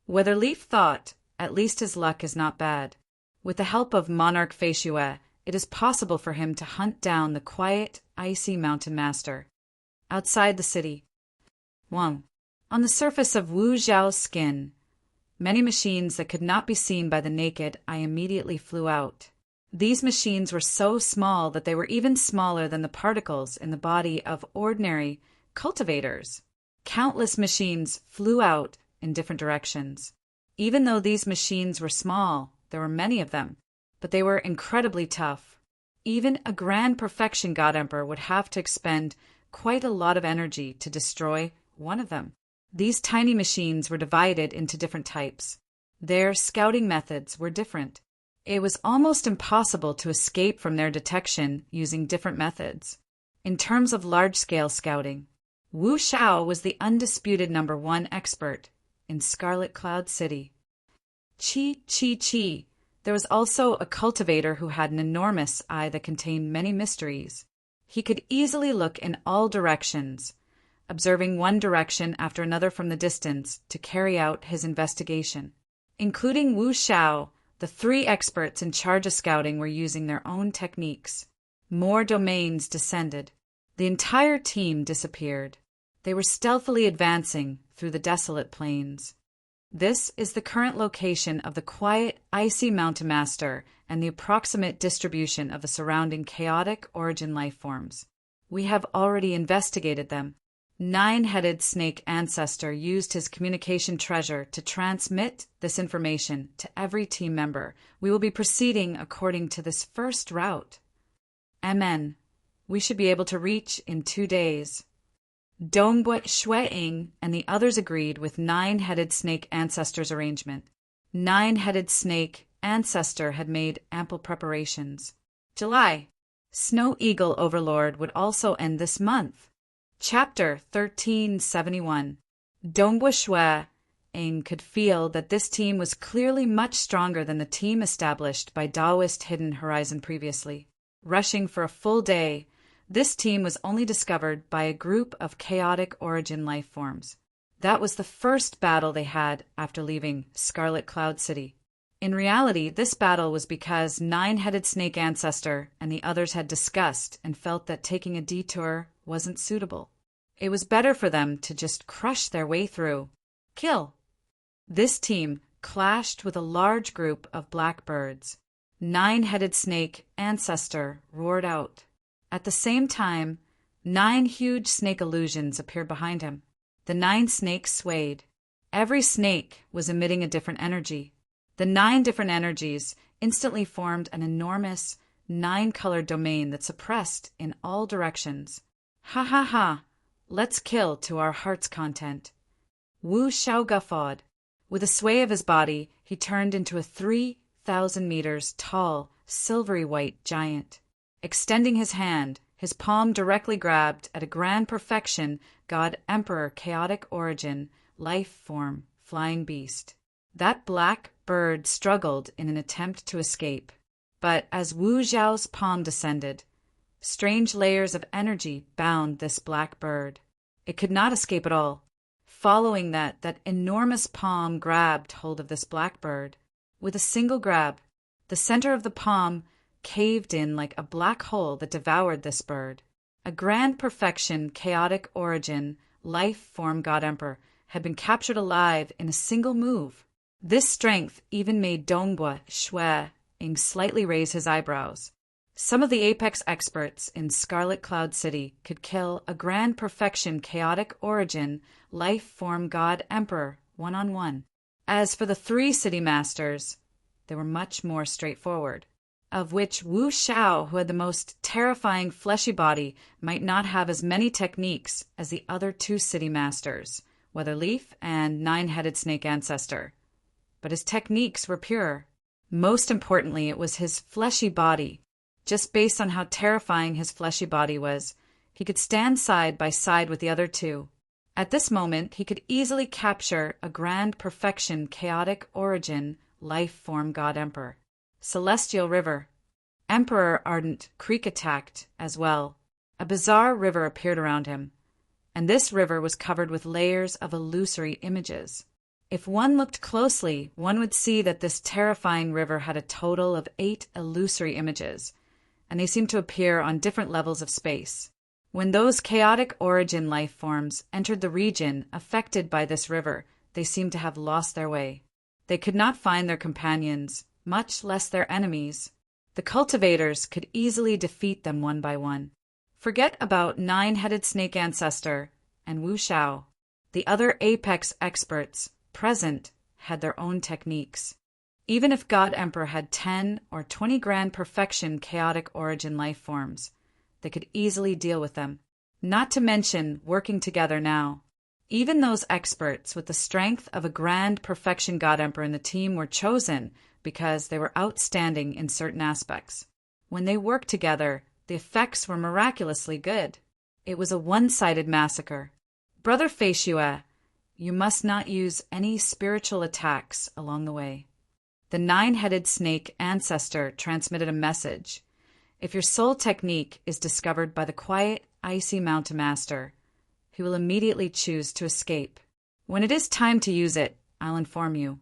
Weatherleaf thought, at least his luck is not bad. With the help of Monarch Feishue, it is possible for him to hunt down the quiet, icy mountain master. Outside the city. 1. On the surface of Wu Zhao's skin, many machines that could not be seen by the naked eye immediately flew out. These machines were so small that they were even smaller than the particles in the body of ordinary cultivators. Countless machines flew out in different directions. Even though these machines were small, there were many of them, but they were incredibly tough. Even a grand perfection God Emperor would have to expend quite a lot of energy to destroy one of them. These tiny machines were divided into different types. Their scouting methods were different. It was almost impossible to escape from their detection using different methods. In terms of large-scale scouting, Wu Xiao was the undisputed #1 expert in Scarlet Cloud City. Chi. There was also a cultivator who had an enormous eye that contained many mysteries. He could easily look in all directions, observing one direction after another from the distance to carry out his investigation. Including Wu Xiao, the 3 experts in charge of scouting were using their own techniques. More domains descended. The entire team disappeared. They were stealthily advancing through the desolate plains. This is the current location of the quiet, icy mountain master and the approximate distribution of the surrounding chaotic origin life forms. We have already investigated them. 9-headed snake ancestor used his communication treasure to transmit this information to every team member. We will be proceeding according to this first route. MN. We should be able to reach in 2 days. Dongbue Shueing and the others agreed with 9-headed snake ancestor's arrangement. 9-headed snake ancestor had made ample preparations. July. Snow Eagle Overlord would also end this month. Chapter 1371. Dongbue Shueing could feel that this team was clearly much stronger than the team established by Taoist Hidden Horizon previously. Rushing for a full day, this team was only discovered by a group of chaotic origin life forms. That was the first battle they had after leaving Scarlet Cloud City. In reality, this battle was because 9-headed snake ancestor and the others had discussed and felt that taking a detour wasn't suitable. It was better for them to just crush their way through. Kill. This team clashed with a large group of blackbirds. 9-headed snake ancestor roared out. At the same time, 9 huge snake illusions appeared behind him. The 9 snakes swayed. Every snake was emitting a different energy. The 9 different energies instantly formed an enormous 9-colored domain that suppressed in all directions. Ha ha ha! Let's kill to our heart's content. Wu Xiao guffawed. With a sway of his body, he turned into a 3,000 meters tall, silvery white giant. Extending his hand, his palm directly grabbed at a grand perfection God Emperor chaotic origin, life form, flying beast. That black bird struggled in an attempt to escape. But as Wu Zhao's palm descended, strange layers of energy bound this black bird. It could not escape at all. Following that enormous palm grabbed hold of this black bird. With a single grab, the center of the palm caved in like a black hole that devoured this bird. A grand perfection chaotic origin life form God Emperor had been captured alive in a single move. This strength even made Dongbue Shueing slightly raise his eyebrows. Some of the apex experts in Scarlet Cloud City could kill a grand perfection chaotic origin life form God Emperor one-on-one. As for the 3 city masters, they were much more straightforward. Of which Wu Xiao, who had the most terrifying fleshy body, might not have as many techniques as the other 2 city masters, Weatherleaf and 9-headed snake ancestor. But his techniques were pure. Most importantly, it was his fleshy body. Just based on how terrifying his fleshy body was, he could stand side by side with the other 2. At this moment, he could easily capture a grand perfection chaotic origin life form God Emperor. Celestial River. Emperor Ardent Creek attacked as well. A bizarre river appeared around him, and this river was covered with layers of illusory images. If one looked closely, one would see that this terrifying river had a total of 8 illusory images, and they seemed to appear on different levels of space. When those chaotic origin life forms entered the region affected by this river, they seemed to have lost their way. They could not find their companions, much less their enemies. The cultivators could easily defeat them one by one. Forget about Nine-Headed Snake Ancestor and Wu Xiao. The other apex experts present had their own techniques. Even if God Emperor had 10 or 20 grand perfection chaotic origin life forms, they could easily deal with them. Not to mention working together now. Even those experts with the strength of a grand perfection God Emperor in the team were chosen because they were outstanding in certain aspects. When they worked together, the effects were miraculously good. It was a one-sided massacre. Brother Feishue, you must not use any spiritual attacks along the way. The Nine-Headed Snake Ancestor transmitted a message. If your soul technique is discovered by the quiet, icy Mountain Master, he will immediately choose to escape. When it is time to use it, I'll inform you.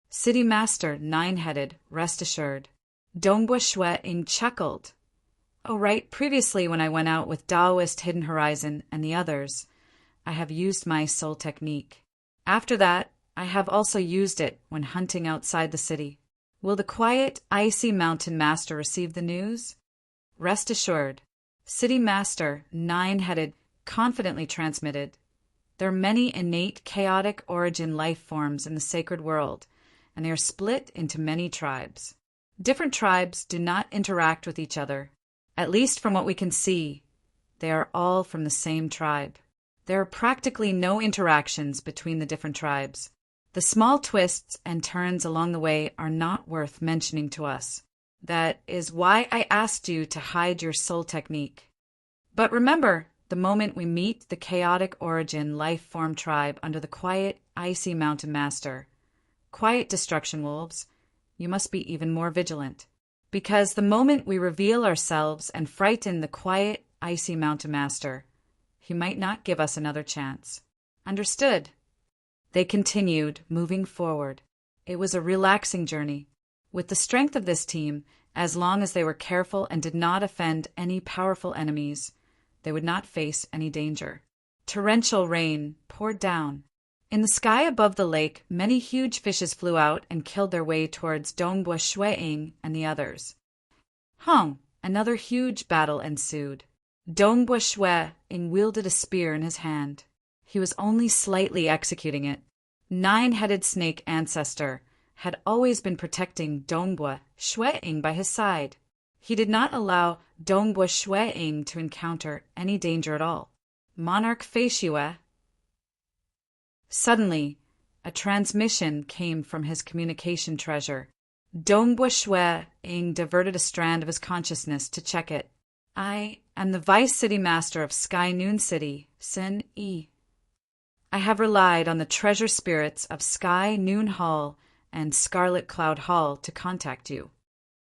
City Master Nine-Headed, rest assured. Dongbua Shui-ing chuckled. Oh, right, previously when I went out with Taoist Hidden Horizon and the others, I have used my soul technique. After that, I have also used it when hunting outside the city. Will the quiet, icy Mountain Master receive the news? Rest assured. City Master Nine-Headed confidently transmitted. There are many innate chaotic origin life forms in the sacred world, and they are split into many tribes. Different tribes do not interact with each other. At least from what we can see, they are all from the same tribe. There are practically no interactions between the different tribes. The small twists and turns along the way are not worth mentioning to us. That is why I asked you to hide your soul technique. But remember, the moment we meet the chaotic origin life form tribe under the quiet, icy Mountain Master, quiet destruction wolves, you must be even more vigilant. Because the moment we reveal ourselves and frighten the quiet, icy Mountain Master, he might not give us another chance. Understood? They continued, moving forward. It was a relaxing journey. With the strength of this team, as long as they were careful and did not offend any powerful enemies, they would not face any danger. Torrential rain poured down. In the sky above the lake, many huge fishes flew out and killed their way towards Dongbua Shui-ing and the others. Another huge battle ensued. Dongbua Shui-ing wielded a spear in his hand. He was only slightly executing it. Nine-Headed Snake Ancestor had always been protecting Dongbua Shui-ing by his side. He did not allow Dongbua Shui-ing to encounter any danger at all. Monarch Feishue. Suddenly, a transmission came from his communication treasure. Dongbua Shui-ing diverted a strand of his consciousness to check it. I am the Vice City Master of Sky Noon City, Sun Yi. I have relied on the treasure spirits of Sky Noon Hall and Scarlet Cloud Hall to contact you.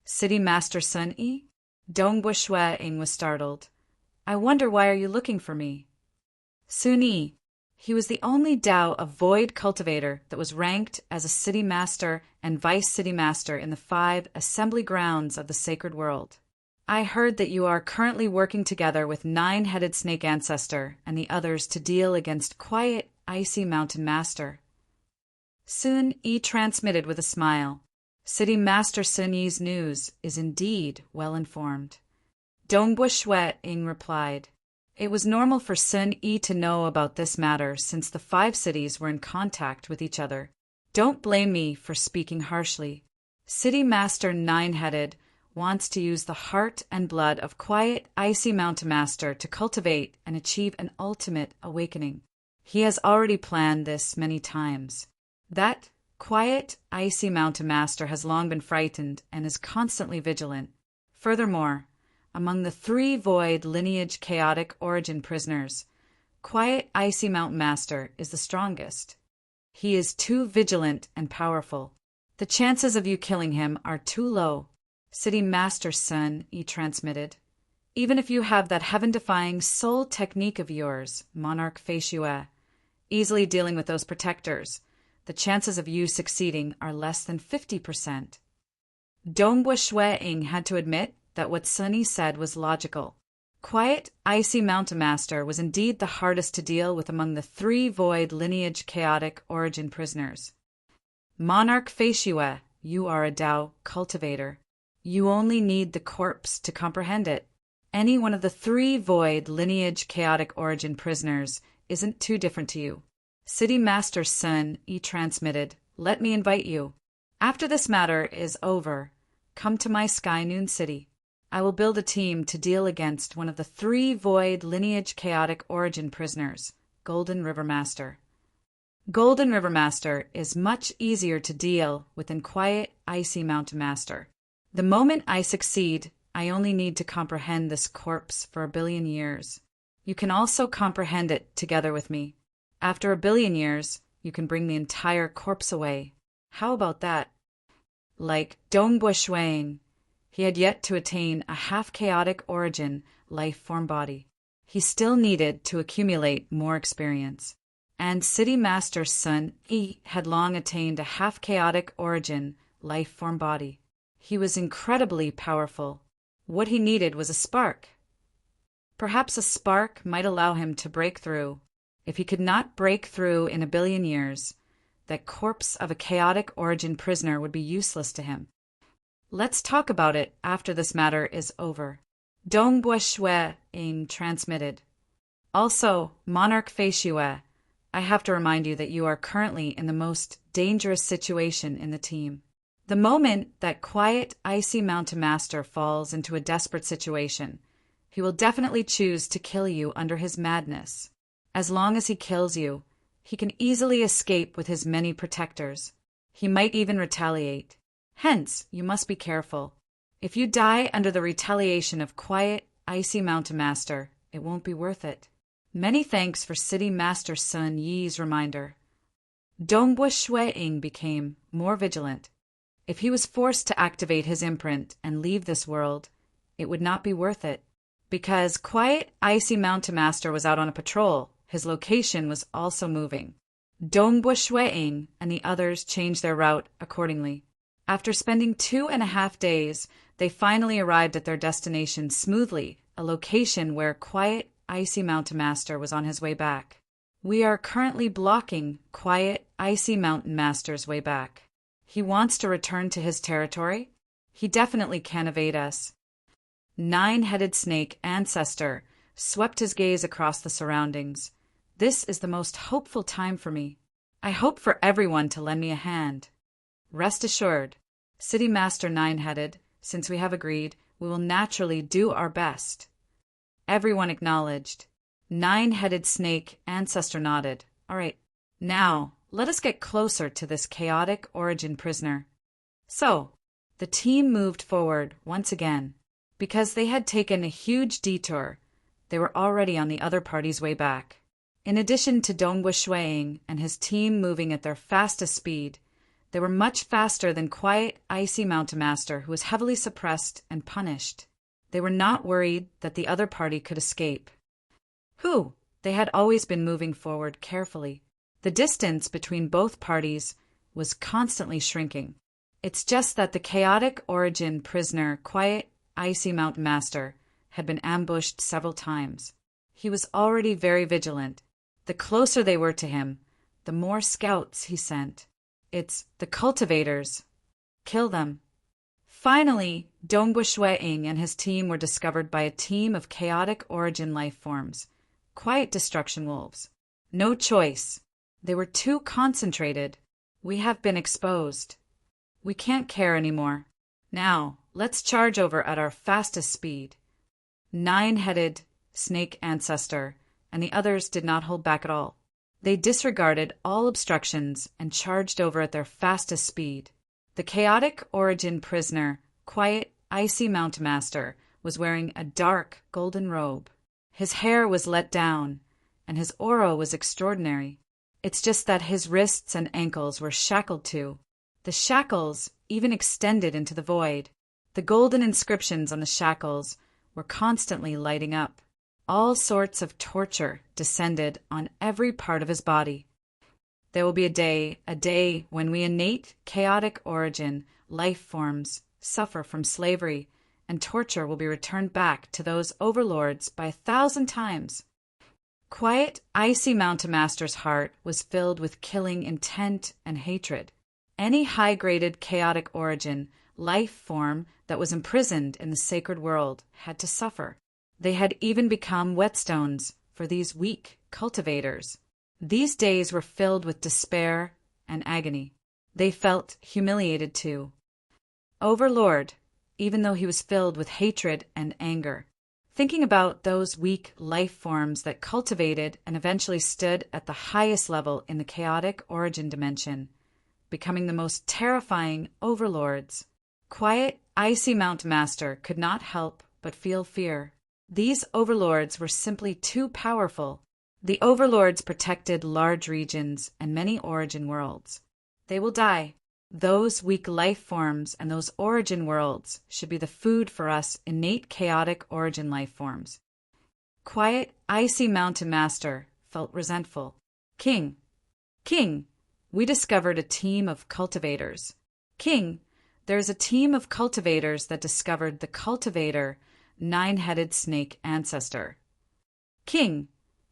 City Master Sun Yi? Dongbua Shui-ing was startled. I wonder why are you looking for me? Sun Yi. He was the only Dao of Void Cultivator that was ranked as a City Master and Vice City Master in the 5 assembly grounds of the Sacred World. I heard that you are currently working together with Nine-Headed Snake Ancestor and the others to deal against quiet, icy Mountain Master. Sun Yi transmitted with a smile. City Master Sun Yi's news is indeed well informed. Dongbua Shui-ing replied. It was normal for Sun Yi to know about this matter since the 5 cities were in contact with each other. Don't blame me for speaking harshly. City Master Nine-Headed wants to use the heart and blood of quiet, icy Mountain Master to cultivate and achieve an ultimate awakening. He has already planned this many times. That quiet, icy Mountain Master has long been frightened and is constantly vigilant. Furthermore, among the 3 void lineage chaotic origin prisoners, quiet, icy Mountain Master is the strongest. He is too vigilant and powerful. The chances of you killing him are too low. City Master's son, he transmitted. Even if you have that heaven-defying soul technique of yours, Monarch Feishue, easily dealing with those protectors, the chances of you succeeding are less than 50%. Dongbua Shui-ing had to admit that what Sunny said was logical. Quiet, icy Mountain Master was indeed the hardest to deal with among the 3 void lineage chaotic origin prisoners. Monarch Feishue, you are a Tao cultivator. You only need the corpse to comprehend it. Any one of the 3 void lineage chaotic origin prisoners isn't too different to you. City Master's son, he transmitted, let me invite you. After this matter is over, come to my Sky Noon City. I will build a team to deal against one of the 3 void lineage chaotic origin prisoners, Golden River Master. Golden River Master is much easier to deal with than quiet, icy Mountain Master. The moment I succeed, I only need to comprehend this corpse for 1 billion years. You can also comprehend it together with me. After 1 billion years, you can bring the entire corpse away. How about that? Like Dongbua Shui-ing, he had yet to attain a half-chaotic origin life-form body. He still needed to accumulate more experience. And City Master's son, he had long attained a half-chaotic origin life-form body. He was incredibly powerful. What he needed was a spark. Perhaps a spark might allow him to break through. If he could not break through in 1 billion years, that corpse of a chaotic origin prisoner would be useless to him. Let's talk about it after this matter is over. Dongbua Shui-ing transmitted. Also, Monarch Feishue, I have to remind you that you are currently in the most dangerous situation in the team. The moment that quiet, icy Mountain Master falls into a desperate situation, he will definitely choose to kill you under his madness. As long as he kills you, he can easily escape with his many protectors. He might even retaliate. Hence, you must be careful. If you die under the retaliation of quiet, icy Mountain Master, it won't be worth it. Many thanks for City Master Sun Yi's reminder. Dongbua Shui-ing became more vigilant. If he was forced to activate his imprint and leave this world, it would not be worth it. Because quiet, icy Mountain Master was out on a patrol, his location was also moving. Dongbua Shui-ing and the others changed their route accordingly. After spending 2.5 days, they finally arrived at their destination smoothly, a location where quiet, icy Mountain Master was on his way back. We are currently blocking quiet, icy Mountain Master's way back. He wants to return to his territory? He definitely can evade us. 9-headed snake ancestor swept his gaze across the surroundings. This is the most hopeful time for me. I hope for everyone to lend me a hand. Rest assured, City Master 9-headed, since we have agreed, we will naturally do our best. Everyone acknowledged. 9-headed snake ancestor nodded. All right, now let us get closer to this chaotic origin prisoner. So, the team moved forward once again. Because they had taken a huge detour, they were already on the other party's way back. In addition to Dongbua Shui-ing and his team moving at their fastest speed, they were much faster than quiet, icy Mountain Master, who was heavily suppressed and punished. They were not worried that the other party could escape. They had always been moving forward carefully. The distance between both parties was constantly shrinking. It's just that the chaotic origin prisoner, quiet, icy Mountain Master, had been ambushed several times. He was already very vigilant. The closer they were to him, the more scouts he sent. It's the cultivators. Kill them. Finally, Dongbua Shui-ing and his team were discovered by a team of chaotic origin life forms, quiet destruction wolves. No choice. They were too concentrated. We have been exposed. We can't care anymore. Now, let's charge over at our fastest speed. 9-headed snake ancestor and the others did not hold back at all. They disregarded all obstructions and charged over at their fastest speed. The chaotic origin prisoner, quiet, icy Mountain Master, was wearing a dark golden robe. His hair was let down, and his aura was extraordinary. It's just that his wrists and ankles were shackled too. The shackles even extended into the void. The golden inscriptions on the shackles were constantly lighting up. All sorts of torture descended on every part of his body. There will be a day when we innate, chaotic origin life forms suffer from slavery, and torture will be returned back to those overlords by 1,000 times. Quiet, icy Mountain Master's heart was filled with killing intent and hatred. Any high-graded chaotic origin life form that was imprisoned in the sacred world had to suffer. They had even become whetstones for these weak cultivators. These days were filled with despair and agony. They felt humiliated too. Overlord, even though he was filled with hatred and anger, thinking about those weak life forms that cultivated and eventually stood at the highest level in the chaotic origin dimension, becoming the most terrifying overlords. Quiet, icy Mountain Master could not help but feel fear. These overlords were simply too powerful. The overlords protected large regions and many origin worlds. They will die. Those weak life forms and those origin worlds should be the food for us innate chaotic origin life forms. Quiet, icy Mountain Master felt resentful. King, we discovered a team of cultivators. King, there is a team of cultivators that discovered the cultivator, nine-headed snake ancestor. King,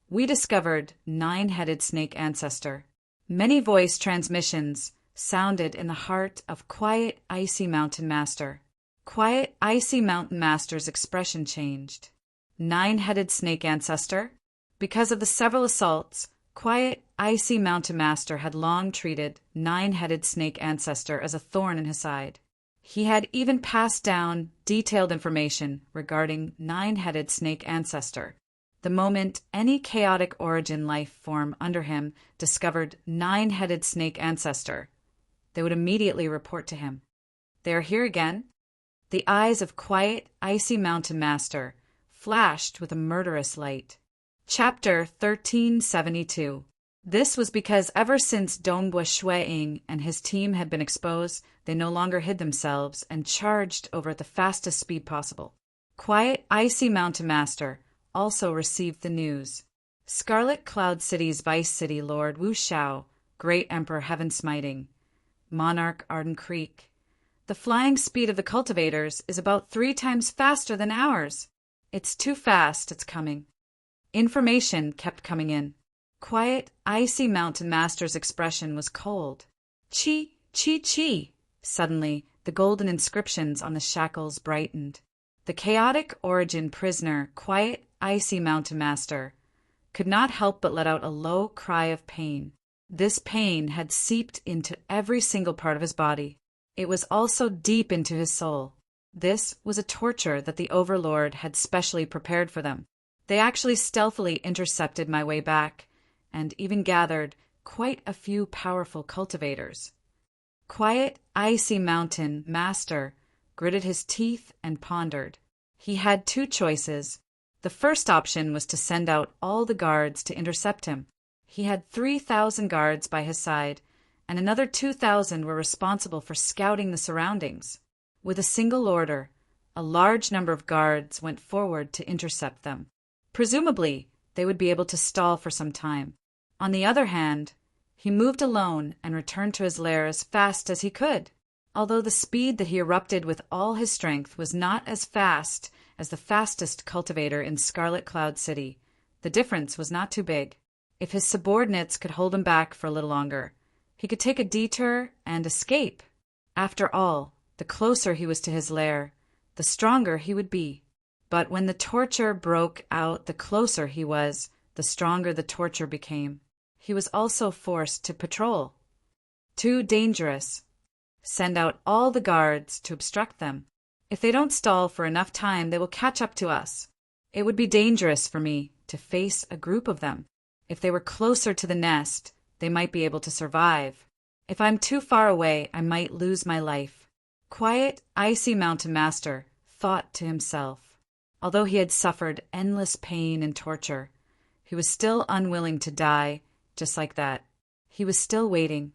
we discovered nine-headed snake ancestor. Many voice transmissions sounded in the heart of Quiet, icy Mountain Master. Quiet, icy Mountain Master's expression changed. Nine-headed snake ancestor? Because of the several assaults, Quiet, icy Mountain Master had long treated nine-headed snake ancestor as a thorn in his side. He had even passed down detailed information regarding nine-headed snake ancestor. The moment any chaotic origin life form under him discovered nine-headed snake ancestor, they would immediately report to him. They are here again. The eyes of Quiet, icy Mountain Master flashed with a murderous light. Chapter 1372. This was because ever since Dongbua Shuiying and his team had been exposed, they no longer hid themselves and charged over at the fastest speed possible. Quiet, icy Mountain Master also received the news. Scarlet Cloud City's Vice City Lord Wu Shao, Great Emperor Heaven Smiting, Monarch Arden Creek. The flying speed of the cultivators is about 3 times faster than ours. It's too fast, it's coming. Information kept coming in. Quiet, icy Mountain Master's expression was cold. Chi, chi, chi. Suddenly, the golden inscriptions on the shackles brightened. The chaotic origin prisoner, Quiet, icy Mountain Master, could not help but let out a low cry of pain. This pain had seeped into every single part of his body. It was also deep into his soul. This was a torture that the Overlord had specially prepared for them. They actually stealthily intercepted my way back, and even gathered quite a few powerful cultivators. Quiet, icy Mountain Master gritted his teeth and pondered. He had 2 choices. The first option was to send out all the guards to intercept him. He had 3,000 guards by his side, and another 2,000 were responsible for scouting the surroundings. With a single order, a large number of guards went forward to intercept them. Presumably, they would be able to stall for some time. On the other hand, he moved alone and returned to his lair as fast as he could. Although the speed that he erupted with all his strength was not as fast as the fastest cultivator in Scarlet Cloud City, the difference was not too big. If his subordinates could hold him back for a little longer, he could take a detour and escape. After all, the closer he was to his lair, the stronger he would be. But when the torture broke out, the closer he was, the stronger the torture became. He was also forced to patrol. Too dangerous. Send out all the guards to obstruct them. If they don't stall for enough time, they will catch up to us. It would be dangerous for me to face a group of them. If they were closer to the nest, they might be able to survive. If I'm too far away, I might lose my life. Quiet, icy Mountain Master thought to himself. Although he had suffered endless pain and torture, he was still unwilling to die just like that. He was still waiting.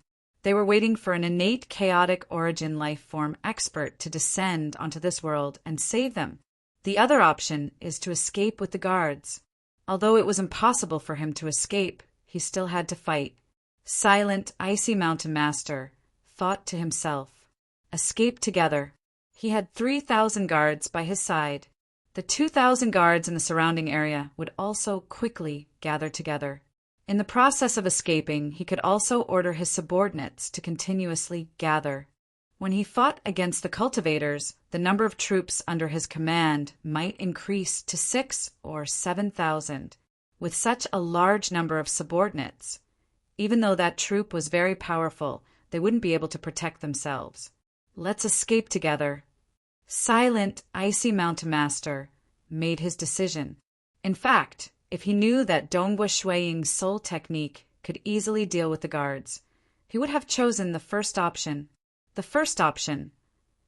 They were waiting for an innate chaotic origin life form expert to descend onto this world and save them. The other option is to escape with the guards. Although it was impossible for him to escape, he still had to fight. Silent, icy mountain master thought to himself, escape together. He had 3,000 guards by his side. The 2,000 guards in the surrounding area would also quickly gather together. In the process of escaping, he could also order his subordinates to continuously gather. When he fought against the cultivators, the number of troops under his command might increase to 6,000 or 7,000. With such a large number of subordinates, even though that troop was very powerful, they wouldn't be able to protect themselves. Let's escape together. Silent, icy mountain master made his decision. In fact, if he knew that Dongbua Shuiying's soul technique could easily deal with the guards, he would have chosen the first option. The first option.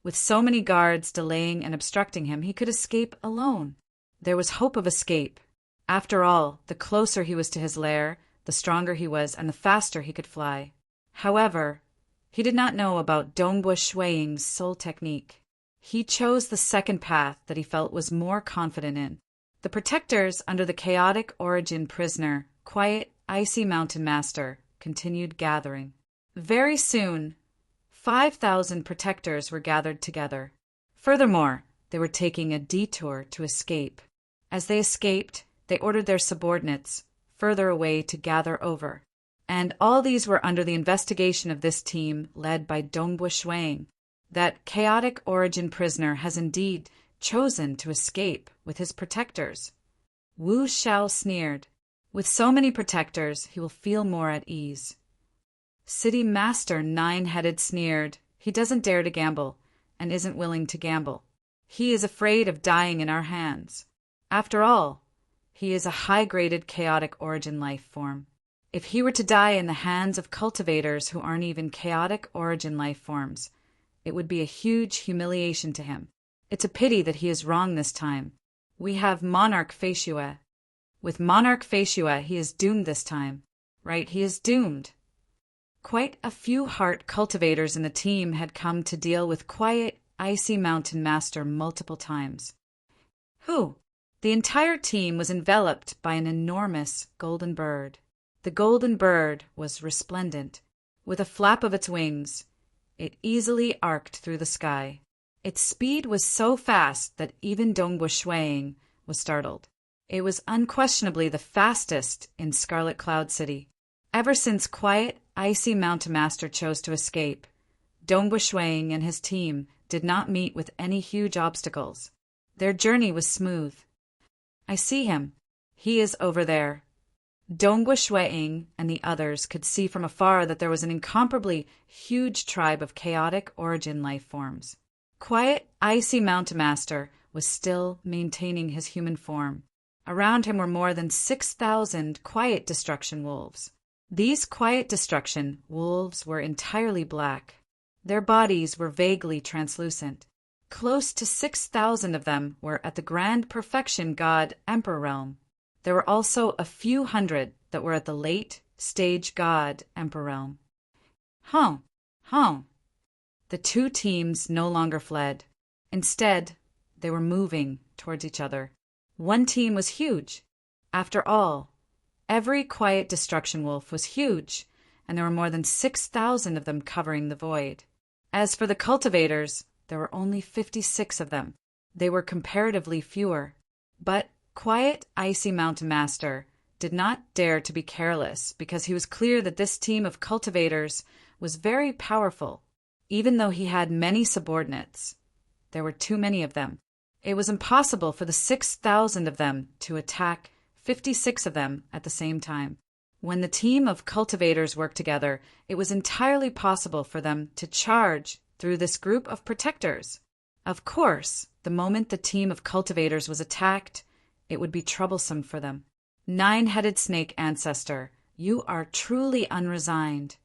With so many guards delaying and obstructing him, he could escape alone. There was hope of escape. After all, the closer he was to his lair, the stronger he was and the faster he could fly. However, he did not know about Dongbua Shuiying's soul technique. He chose the second path that he felt was more confident in. The protectors under the chaotic origin prisoner, quiet, icy mountain master, continued gathering. Very soon, 5,000 protectors were gathered together. Furthermore, they were taking a detour to escape. As they escaped, they ordered their subordinates further away to gather over. And all these were under the investigation of this team led by Dongbua Shuiying. That chaotic origin prisoner has indeed chosen to escape with his protectors. Wu Xiao sneered. With so many protectors, he will feel more at ease. City Master Nine-Headed sneered. He doesn't dare to gamble, and isn't willing to gamble. He is afraid of dying in our hands. After all, he is a high-graded chaotic origin life form. If he were to die in the hands of cultivators who aren't even chaotic origin life forms, it would be a huge humiliation to him. It's a pity that he is wrong this time. We have Monarch Feishue. With Monarch Feishue, he is doomed this time. Right, he is doomed. Quite a few heart cultivators in the team had come to deal with quiet, icy mountain master multiple times. Who? The entire team was enveloped by an enormous golden bird. The golden bird was resplendent. With a flap of its wings, it easily arced through the sky. Its speed was so fast that even Dongbua Shuiying was startled. It was unquestionably the fastest in Scarlet Cloud City. Ever since quiet, icy mountain master chose to escape, Dongbua Shuiying and his team did not meet with any huge obstacles. Their journey was smooth. I see him. He is over there. Dongbua Shuiying and the others could see from afar that there was an incomparably huge tribe of chaotic origin life forms. Quiet, icy mountain master was still maintaining his human form. Around him were more than 6,000 quiet destruction wolves. These quiet destruction wolves were entirely black. Their bodies were vaguely translucent. Close to 6,000 of them were at the Grand Perfection God Emperor realm. There were also a few hundred that were at the late stage God Emperor realm. The two teams no longer fled. Instead, they were moving towards each other. One team was huge. After all, every quiet destruction wolf was huge, and there were more than 6,000 of them covering the void. As for the cultivators, there were only 56 of them. They were comparatively fewer. But quiet, icy mountain master did not dare to be careless because he was clear that this team of cultivators was very powerful. Even though he had many subordinates, there were too many of them. It was impossible for the 6,000 of them to attack 56 of them at the same time. When the team of cultivators worked together, it was entirely possible for them to charge through this group of protectors. Of course, the moment the team of cultivators was attacked, it would be troublesome for them. Nine-Headed Snake Ancestor, you are truly unresigned.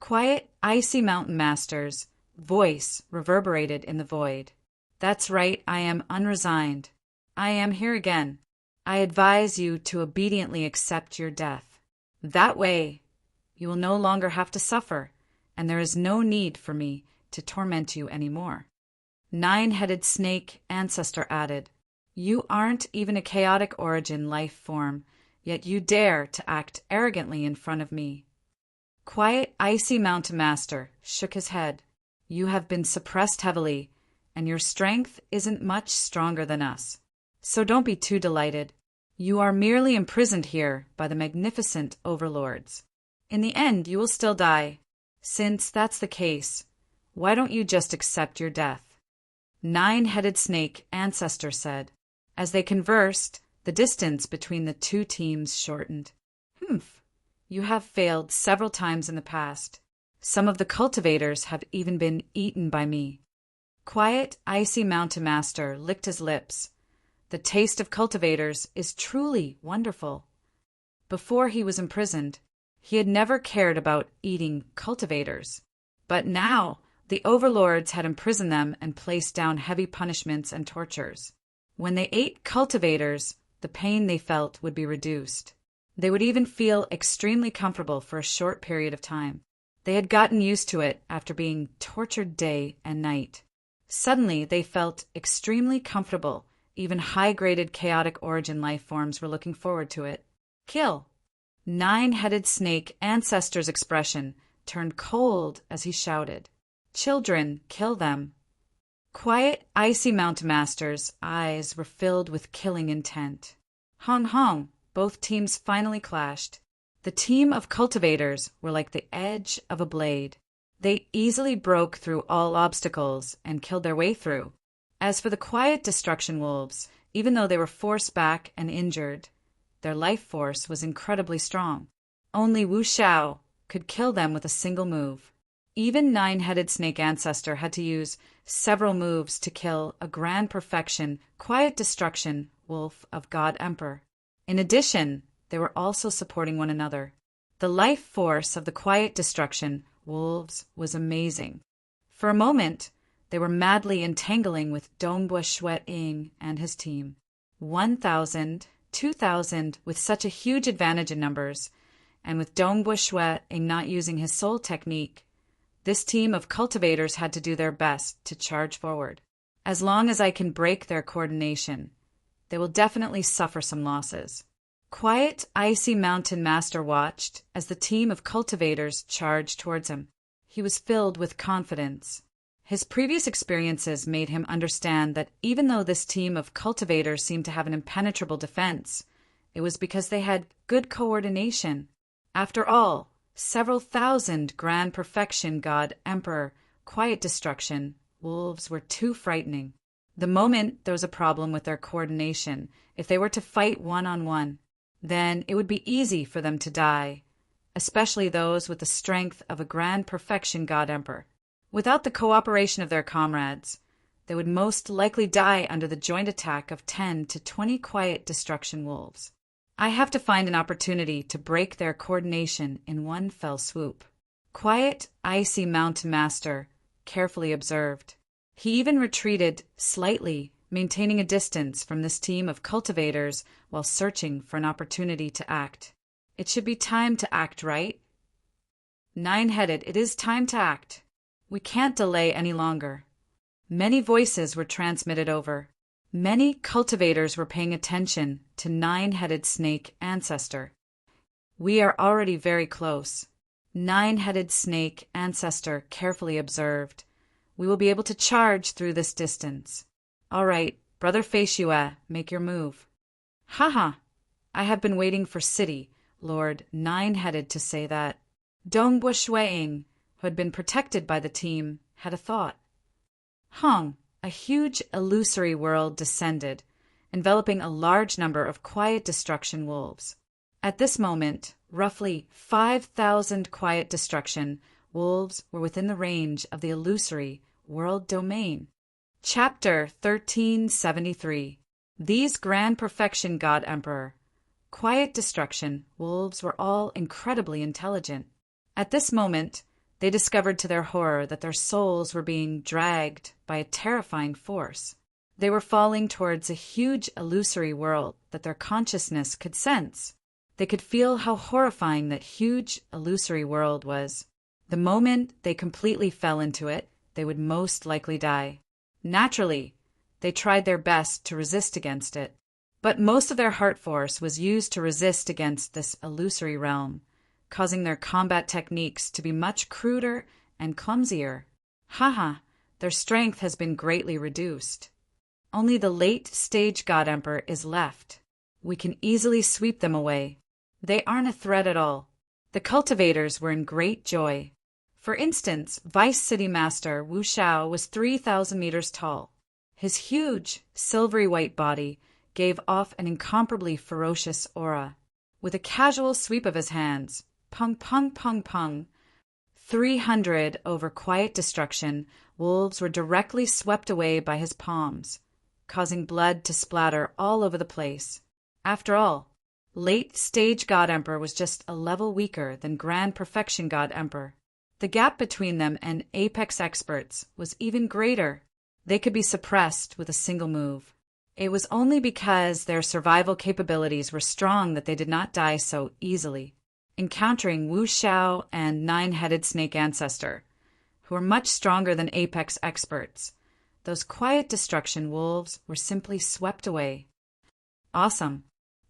Quiet, icy mountain master's voice reverberated in the void. That's right, I am unresigned. I am here again. I advise you to obediently accept your death. That way, you will no longer have to suffer, and there is no need for me to torment you anymore. Nine-headed snake ancestor added, "You aren't even a chaotic origin life form, yet you dare to act arrogantly in front of me." Quiet, icy mountain master shook his head. "You have been suppressed heavily, and your strength isn't much stronger than us. So don't be too delighted. You are merely imprisoned here by the magnificent overlords. In the end, you will still die. Since that's the case, why don't you just accept your death?" Nine-headed snake ancestor said. As they conversed, the distance between the two teams shortened. "Humph. You have failed several times in the past. Some of the cultivators have even been eaten by me." Quiet, icy mountain master licked his lips. The taste of cultivators is truly wonderful. Before he was imprisoned, he had never cared about eating cultivators. But now, the overlords had imprisoned them and placed down heavy punishments and tortures. When they ate cultivators, the pain they felt would be reduced. They would even feel extremely comfortable for a short period of time. They had gotten used to it after being tortured day and night. Suddenly, they felt extremely comfortable. Even high-graded chaotic origin life forms were looking forward to it. "Kill!" Nine-headed snake ancestor's expression turned cold as he shouted. "Children, kill them." Quiet, icy mountain master's eyes were filled with killing intent. Hong hong, both teams finally clashed. The team of cultivators were like the edge of a blade. They easily broke through all obstacles and killed their way through. As for the quiet destruction wolves, even though they were forced back and injured, their life force was incredibly strong. Only Wu Xiao could kill them with a single move. Even nine-headed snake ancestor had to use several moves to kill a grand perfection, quiet destruction wolf of God Emperor. In addition, they were also supporting one another. The life force of the quiet destruction wolves was amazing. For a moment, they were madly entangling with Dongbua Shui-ing and his team. 1,000, 2,000 with such a huge advantage in numbers, and with Dongbua Shui-ing not using his soul technique, this team of cultivators had to do their best to charge forward. As long as I can break their coordination, they will definitely suffer some losses. Quiet, icy mountain master watched as the team of cultivators charged towards him. He was filled with confidence. His previous experiences made him understand that even though this team of cultivators seemed to have an impenetrable defense, it was because they had good coordination. After all, several thousand grand perfection God Emperor quiet destruction wolves were too frightening. The moment there was a problem with their coordination, if they were to fight one-on-one, then it would be easy for them to die, especially those with the strength of a grand perfection God Emperor. Without the cooperation of their comrades, they would most likely die under the joint attack of 10 to 20 quiet destruction wolves. I have to find an opportunity to break their coordination in one fell swoop. Quiet, icy mountain master carefully observed. He even retreated slightly, maintaining a distance from this team of cultivators while searching for an opportunity to act. It should be time to act, right? Nine-headed, it is time to act. We can't delay any longer. Many voices were transmitted over. Many cultivators were paying attention to nine-headed snake ancestor. We are already very close. Nine-headed snake ancestor carefully observed. We will be able to charge through this distance. All right, Brother Feishue, make your move. Haha, I have been waiting for City, Lord Nine-headed, to say that. Dongbua Shui-ing, who had been protected by the team, had a thought. Hong, a huge illusory world descended, enveloping a large number of quiet destruction wolves. At this moment, roughly 5,000 quiet destruction wolves were within the range of the illusory world domain. Chapter 1373. These Grand Perfection God Emperor. Quiet destruction wolves were all incredibly intelligent. At this moment, they discovered to their horror that their souls were being dragged by a terrifying force. They were falling towards a huge illusory world that their consciousness could sense. They could feel how horrifying that huge illusory world was. The moment they completely fell into it, they would most likely die. Naturally, they tried their best to resist against it, but most of their heart force was used to resist against this illusory realm, causing their combat techniques to be much cruder and clumsier. Haha, their strength has been greatly reduced. Only the late-stage God Emperor is left. We can easily sweep them away. They aren't a threat at all. The cultivators were in great joy. For instance, Vice City Master Wu Xiao was 3,000 meters tall. His huge, silvery white body gave off an incomparably ferocious aura. With a casual sweep of his hands, pung pung pung pung, 300 over quiet destruction wolves were directly swept away by his palms, causing blood to splatter all over the place. After all, late-stage God Emperor was just a level weaker than Grand Perfection God Emperor. The gap between them and apex experts was even greater. They could be suppressed with a single move. It was only because their survival capabilities were strong that they did not die so easily. Encountering Wu Xiao and Nine-Headed Snake Ancestor, who were much stronger than apex experts, those quiet destruction wolves were simply swept away. Awesome.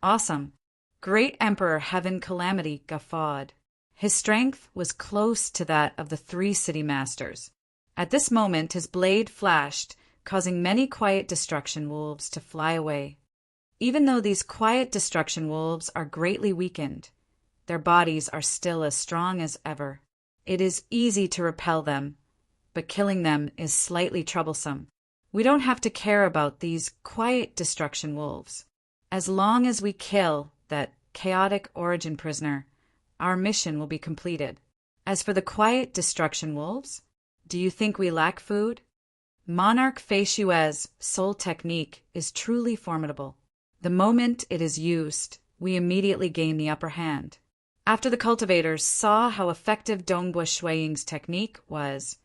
Awesome. Great Emperor Heaven Calamity guffawed. His strength was close to that of the 3 city masters. At this moment his blade flashed, causing many quiet destruction wolves to fly away. Even though these quiet destruction wolves are greatly weakened, their bodies are still as strong as ever. It is easy to repel them, but killing them is slightly troublesome. We don't have to care about these quiet destruction wolves. As long as we kill that chaotic origin prisoner, our mission will be completed. As for the quiet destruction wolves, do you think we lack food? Monarch Fei Xue's soul technique is truly formidable. The moment it is used, we immediately gain the upper hand. After the cultivators saw how effective Dongbua Shuiying's technique was,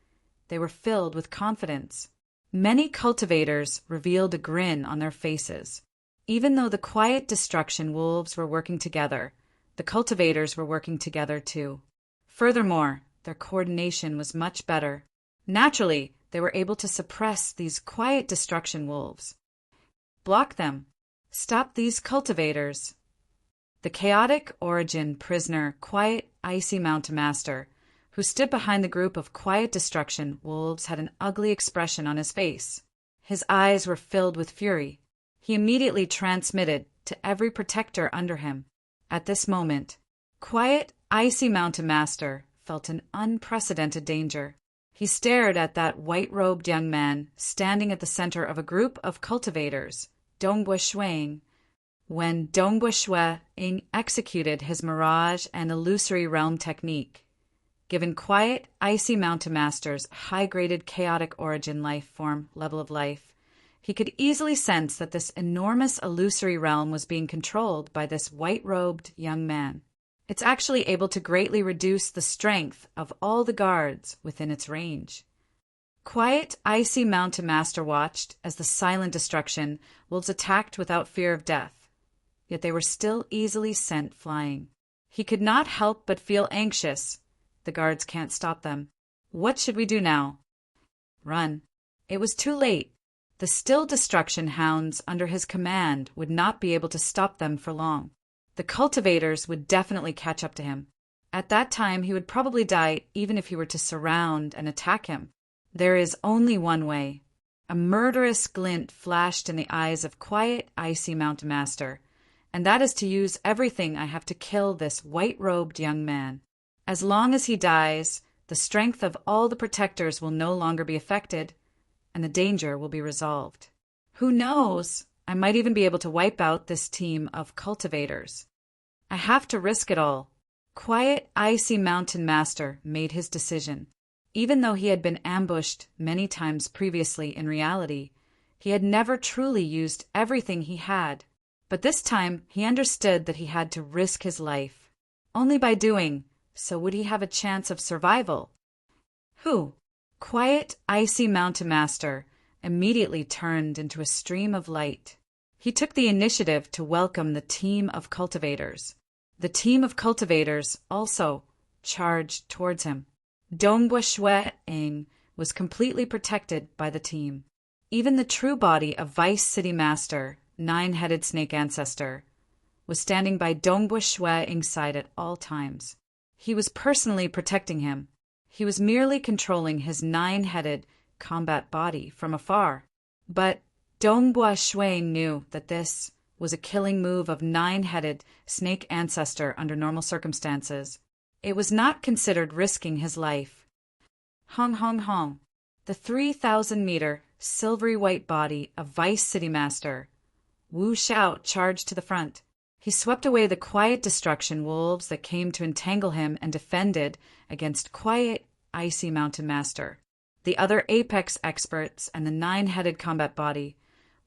they were filled with confidence. Many cultivators revealed a grin on their faces. Even though the quiet destruction wolves were working together, the cultivators were working together too. Furthermore, their coordination was much better. Naturally, they were able to suppress these quiet destruction wolves. Block them. Stop these cultivators. The chaotic origin prisoner, Quiet Icy Mountain Master, who stood behind the group of quiet destruction wolves, had an ugly expression on his face. His eyes were filled with fury. He immediately transmitted to every protector under him. At this moment, Quiet Icy Mountain Master felt an unprecedented danger. He stared at that white-robed young man standing at the center of a group of cultivators, Dongbua Shuiying. When Dongbua Shuiying executed his mirage and illusory realm technique, given Quiet Icy Mountain Master's high-graded chaotic origin life form level of life, he could easily sense that this enormous illusory realm was being controlled by this white-robed young man. It's actually able to greatly reduce the strength of all the guards within its range. Quiet Icy Mountain Master watched as the silent destruction wolves attacked without fear of death, yet they were still easily sent flying. He could not help but feel anxious. The guards can't stop them. What should we do now? Run. It was too late. The still destruction hounds under his command would not be able to stop them for long. The cultivators would definitely catch up to him. At that time, he would probably die even if he were to surround and attack him. There is only one way. A murderous glint flashed in the eyes of Quiet Icy Mountain Master, and that is to use everything I have to kill this white-robed young man. As long as he dies, the strength of all the protectors will no longer be affected, and the danger will be resolved. Who knows? I might even be able to wipe out this team of cultivators. I have to risk it all. Quiet Icy Mountain Master made his decision. Even though he had been ambushed many times previously in reality, he had never truly used everything he had. But this time he understood that he had to risk his life. Only by doing so would he have a chance of survival. Who? Quiet Icy Mountain Master immediately turned into a stream of light. He took the initiative to welcome the team of cultivators. The team of cultivators also charged towards him. Dongbua Shui was completely protected by the team. Even the true body of Vice City Master, Nine-Headed Snake Ancestor, was standing by Dongbua Shui side at all times. He was personally protecting him. He was merely controlling his nine-headed combat body from afar. But Dongbua Shui knew that this was a killing move of Nine-Headed Snake Ancestor under normal circumstances. It was not considered risking his life. Hong Hong Hong, the 3,000-meter silvery white body of Vice City Master, Wu Xiao charged to the front. He swept away the quiet destruction wolves that came to entangle him and defended against quiet, icy Mountain Master. The other apex experts and the nine-headed combat body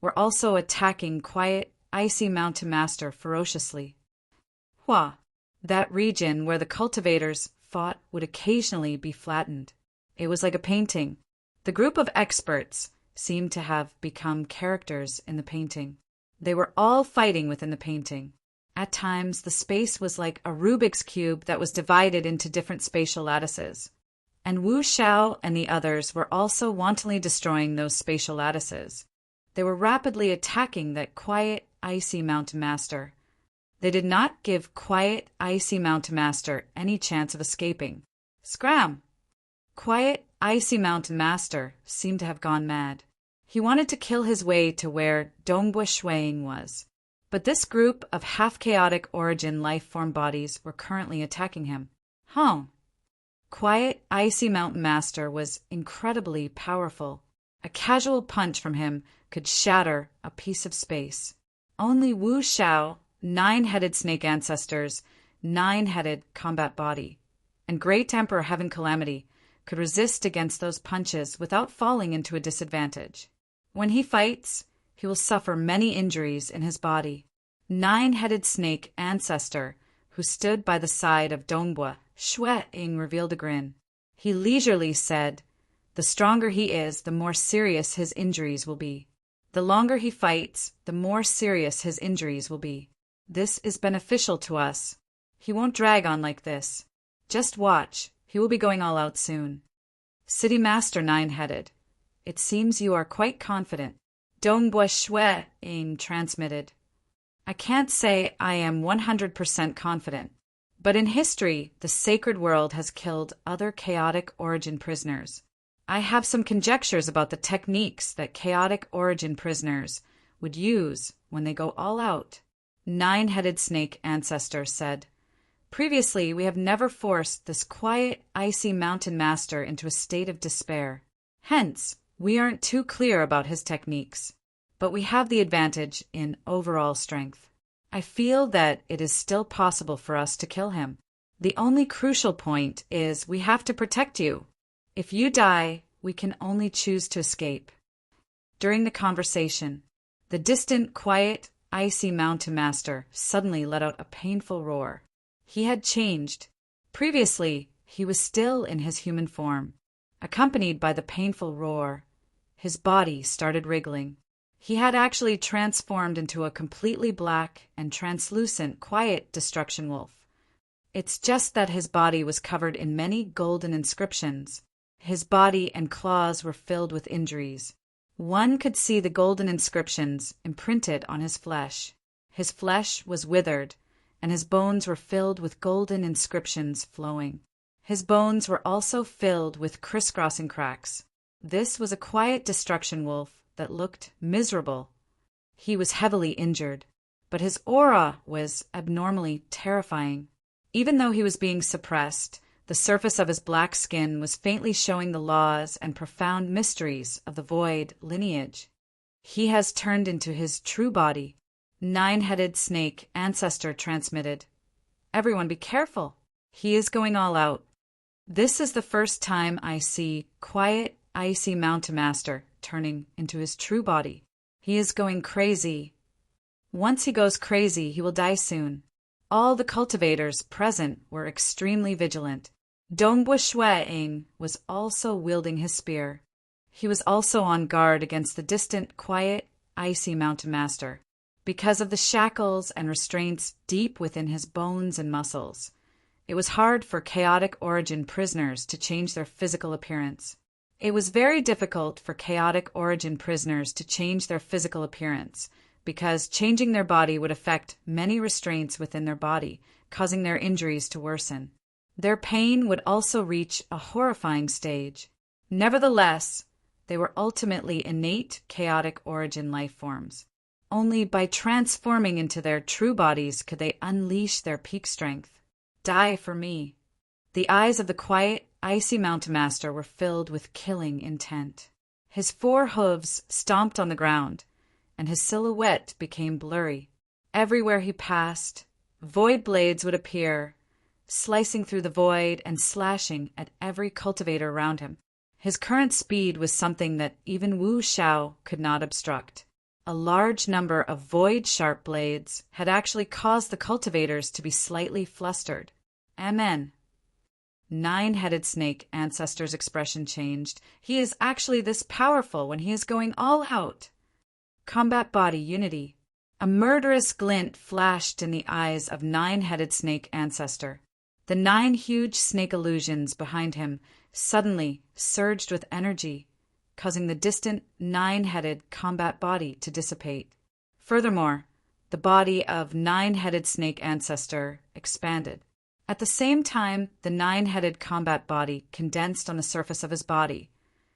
were also attacking quiet, icy Mountain Master ferociously. Hua, that region where the cultivators fought would occasionally be flattened. It was like a painting. The group of experts seemed to have become characters in the painting. They were all fighting within the painting. At times, the space was like a Rubik's Cube that was divided into different spatial lattices. And Wu Xiao and the others were also wantonly destroying those spatial lattices. They were rapidly attacking that quiet, icy Mountain Master. They did not give quiet, icy Mountain Master any chance of escaping. Scram! Quiet, icy Mountain Master seemed to have gone mad. He wanted to kill his way to where Dongbua Shui was. But this group of half-chaotic origin life-form bodies were currently attacking him. Quiet, icy Mountain Master was incredibly powerful. A casual punch from him could shatter a piece of space. Only Wu Xiao, Nine-Headed Snake Ancestor's nine-headed combat body, and Great Emperor Heaven Calamity could resist against those punches without falling into a disadvantage. When he fights, he will suffer many injuries in his body. Nine-Headed Snake Ancestor, who stood by the side of Dongbua Shui, revealed a grin. He leisurely said, "The stronger he is, the more serious his injuries will be. The longer he fights, the more serious his injuries will be. This is beneficial to us. He won't drag on like this. Just watch, he will be going all out soon." City Master Nine-Headed, it seems you are quite confident. Dongbua Shui transmitted. I can't say I am 100% confident, but in history, the sacred world has killed other chaotic origin prisoners. I have some conjectures about the techniques that chaotic origin prisoners would use when they go all out. Nine-Headed Snake Ancestor said, "Previously, we have never forced this quiet, icy Mountain Master into a state of despair. Hence, we aren't too clear about his techniques, but we have the advantage in overall strength. I feel that it is still possible for us to kill him. The only crucial point is we have to protect you. If you die, we can only choose to escape." During the conversation, the distant, quiet, icy Mountain Master suddenly let out a painful roar. He had changed. Previously, he was still in his human form. Accompanied by the painful roar, his body started wriggling. He had actually transformed into a completely black and translucent, quiet destruction wolf. It's just that his body was covered in many golden inscriptions. His body and claws were filled with injuries. One could see the golden inscriptions imprinted on his flesh. His flesh was withered, and his bones were filled with golden inscriptions flowing. His bones were also filled with crisscrossing cracks. This was a quiet destruction wolf that looked miserable. He was heavily injured, but his aura was abnormally terrifying. Even though he was being suppressed, the surface of his black skin was faintly showing the laws and profound mysteries of the void lineage. He has turned into his true body. Nine-Headed Snake Ancestor transmitted. Everyone be careful. He is going all out. This is the first time I see quiet, icy Mountain Master turning into his true body. He is going crazy. Once he goes crazy, he will die soon. All the cultivators present were extremely vigilant. Dongbua Shui was also wielding his spear. He was also on guard against the distant, quiet, icy Mountain Master. Because of the shackles and restraints deep within his bones and muscles, It was hard for chaotic origin prisoners to change their physical appearance. It was very difficult for chaotic origin prisoners to change their physical appearance, because changing their body would affect many restraints within their body, causing their injuries to worsen. Their pain would also reach a horrifying stage. Nevertheless, they were ultimately innate chaotic origin life forms. Only by transforming into their true bodies could they unleash their peak strength. Die for me. The eyes of the quiet, icy mountain master were filled with killing intent. His 4 hooves stomped on the ground, and his silhouette became blurry. Everywhere he passed, void blades would appear, slicing through the void and slashing at every cultivator around him. His current speed was something that even Wu Xiao could not obstruct. A large number of void-sharp blades had actually caused the cultivators to be slightly flustered. Amen. 9-headed snake ancestor's expression changed. He is actually this powerful when he is going all out. Combat body unity. A murderous glint flashed in the eyes of 9-headed snake ancestor. The 9 huge snake illusions behind him suddenly surged with energy, causing the distant 9-headed combat body to dissipate. Furthermore, the body of 9-headed snake ancestor expanded. At the same time, the 9-headed combat body condensed on the surface of his body,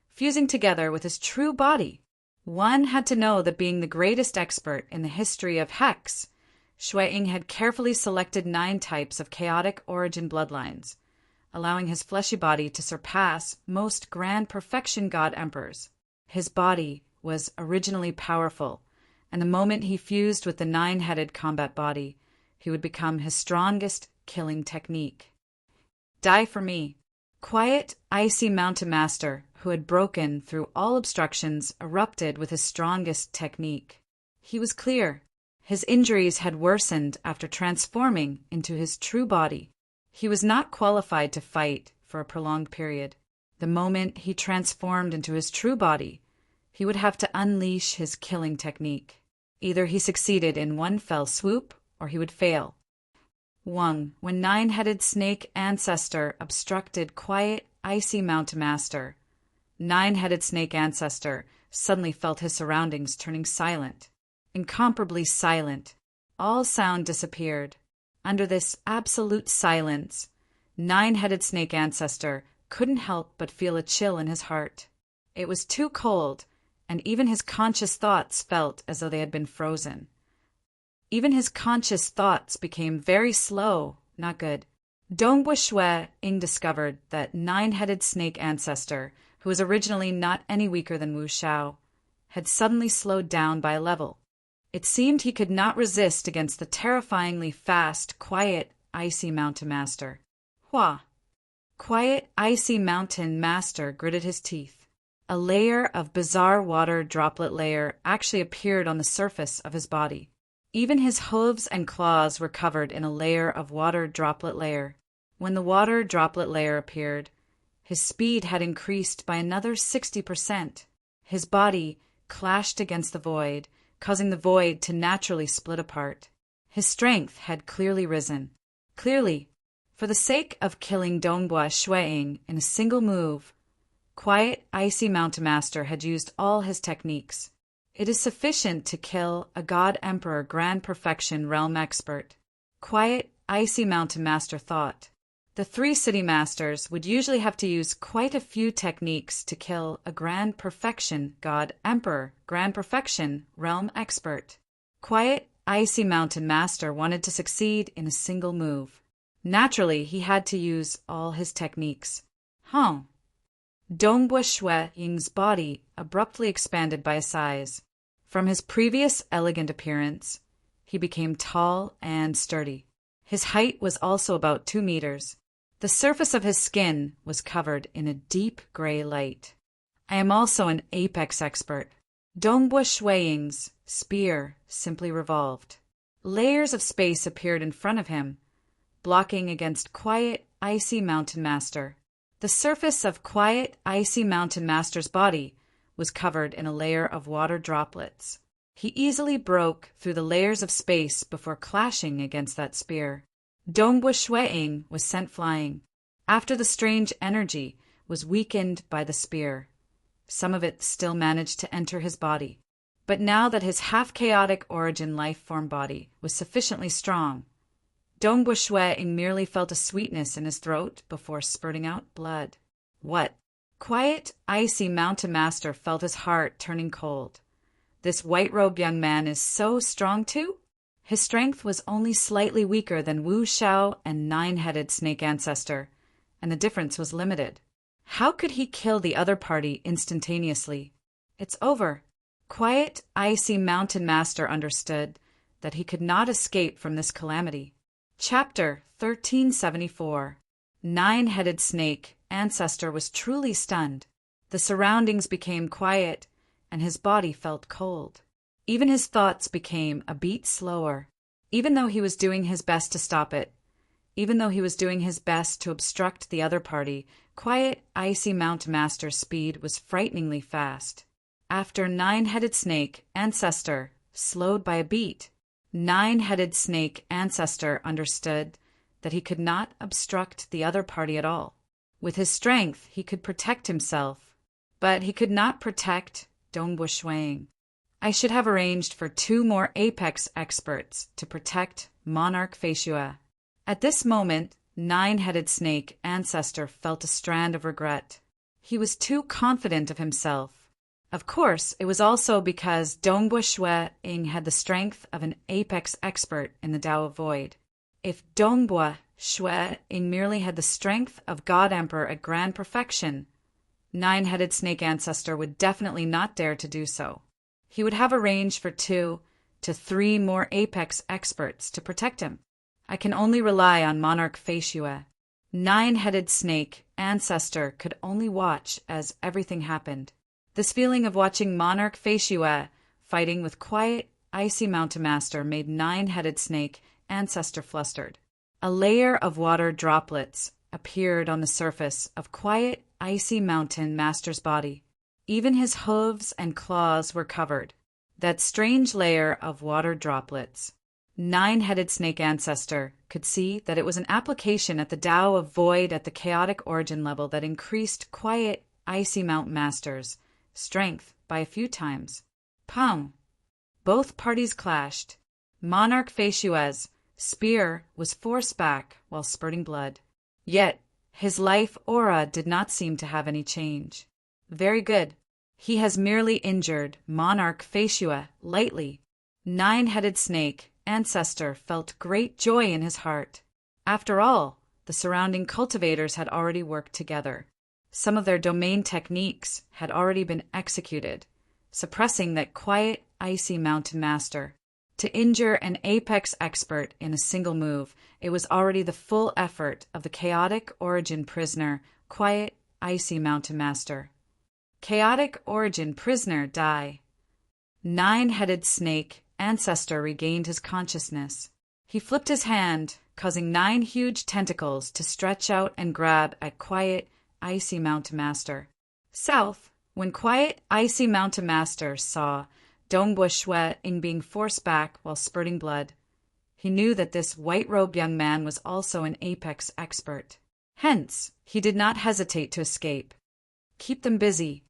fusing together with his true body. One had to know that being the greatest expert in the history of Hex, Shui-Ying had carefully selected 9 types of chaotic origin bloodlines, allowing his fleshy body to surpass most grand perfection god emperors. His body was originally powerful, and the moment he fused with the 9-headed combat body, he would become his strongest killing technique. Die for me. Quiet, icy mountain master, who had broken through all obstructions, erupted with his strongest technique. He was clear. His injuries had worsened after transforming into his true body. He was not qualified to fight for a prolonged period. The moment he transformed into his true body, he would have to unleash his killing technique. Either he succeeded in one fell swoop, or he would fail. When 9-headed snake ancestor obstructed quiet, icy mountain master, 9-headed snake ancestor suddenly felt his surroundings turning silent, incomparably silent. All sound disappeared. Under this absolute silence, 9-headed snake ancestor couldn't help but feel a chill in his heart. It was too cold, and even his conscious thoughts felt as though they had been frozen. Even his conscious thoughts became very slow, not good. Dongbua Shui-Ying discovered that 9-headed snake ancestor, who was originally not any weaker than Wu Xiao, had suddenly slowed down by a level. It seemed he could not resist against the terrifyingly fast, quiet, icy mountain master. Hua! Quiet, icy mountain master gritted his teeth. A layer of bizarre water droplet layer actually appeared on the surface of his body. Even his hooves and claws were covered in a layer of water droplet layer. When the water droplet layer appeared, his speed had increased by another 60%. His body clashed against the void, causing the void to naturally split apart. His strength had clearly risen. Clearly, for the sake of killing Dongbua Shui-Ying in a single move, quiet, icy mountain master had used all his techniques. It is sufficient to kill a god emperor grand perfection realm expert. Quiet, icy mountain master thought. The 3 city masters would usually have to use quite a few techniques to kill a grand perfection god emperor grand perfection realm expert. Quiet, icy mountain master wanted to succeed in a single move. Naturally, he had to use all his techniques. Dongbua Shui-Ying's body abruptly expanded by size. From his previous elegant appearance, he became tall and sturdy. His height was also about 2 meters. The surface of his skin was covered in a deep gray light. I am also an apex expert. Dongbua Shui-Ying's spear simply revolved. Layers of space appeared in front of him, blocking against quiet, icy mountain master. The surface of quiet, icy mountain master's body was covered in a layer of water droplets. He easily broke through the layers of space before clashing against that spear. Dongbua Shueing was sent flying, after the strange energy was weakened by the spear. Some of it still managed to enter his body. But now that his half-chaotic origin life-form body was sufficiently strong, Dongbua Shueing merely felt a sweetness in his throat before spurting out blood. What? Quiet, icy mountain master felt his heart turning cold. This white-robed young man is so strong too? His strength was only slightly weaker than Wu Xiao and nine-headed snake ancestor, and the difference was limited. How could he kill the other party instantaneously? It's over. Quiet, icy mountain master understood that he could not escape from this calamity. Chapter 1374. Nine-headed snake ancestor was truly stunned. The surroundings became quiet, and his body felt cold. Even his thoughts became a beat slower. Even though he was doing his best to stop it, even though he was doing his best to obstruct the other party, quiet, icy mountain master's speed was frighteningly fast. After nine-headed snake ancestor slowed by a beat, nine-headed snake ancestor understood that he could not obstruct the other party at all. With his strength, he could protect himself, but he could not protect Dongbua Shueing. I should have arranged for 2 more apex experts to protect Monarch Feishue. At this moment, nine-headed snake ancestor felt a strand of regret. He was too confident of himself. Of course, it was also because Dongbua Shueing had the strength of an apex expert in the Tao of Void. If Dongbua Shueing merely had the strength of God Emperor at grand perfection, nine-headed snake ancestor would definitely not dare to do so. He would have arranged for 2 to 3 more apex experts to protect him. I can only rely on Monarch Feishue. Nine-headed snake ancestor could only watch as everything happened. This feeling of watching Monarch Feishue fighting with quiet, icy mountain master made nine-headed snake ancestor flustered. A layer of water droplets appeared on the surface of quiet, icy mountain master's body. Even his hooves and claws were covered. That strange layer of water droplets. Nine-headed snake ancestor could see that it was an application at the Tao of Void at the chaotic origin level that increased quiet, icy mountain master's strength by a few times. Pow! Both parties clashed. Monarch Feishue's spear was forced back while spurting blood. Yet, his life aura did not seem to have any change. Very good. He has merely injured Monarch Feishue lightly. Nine-headed snake ancestor felt great joy in his heart. After all, the surrounding cultivators had already worked together. Some of their domain techniques had already been executed, suppressing that quiet, icy mountain master. To injure an apex expert in a single move, it was already the full effort of the chaotic origin prisoner, quiet, icy mountain master. Chaotic origin prisoner die. Nine-headed snake ancestor regained his consciousness. He flipped his hand, causing 9 huge tentacles to stretch out and grab at quiet, icy mountain master. South, when quiet, icy mountain master saw Dongbua Shueing being forced back while spurting blood, he knew that this white-robed young man was also an apex expert. Hence, he did not hesitate to escape. Keep them busy.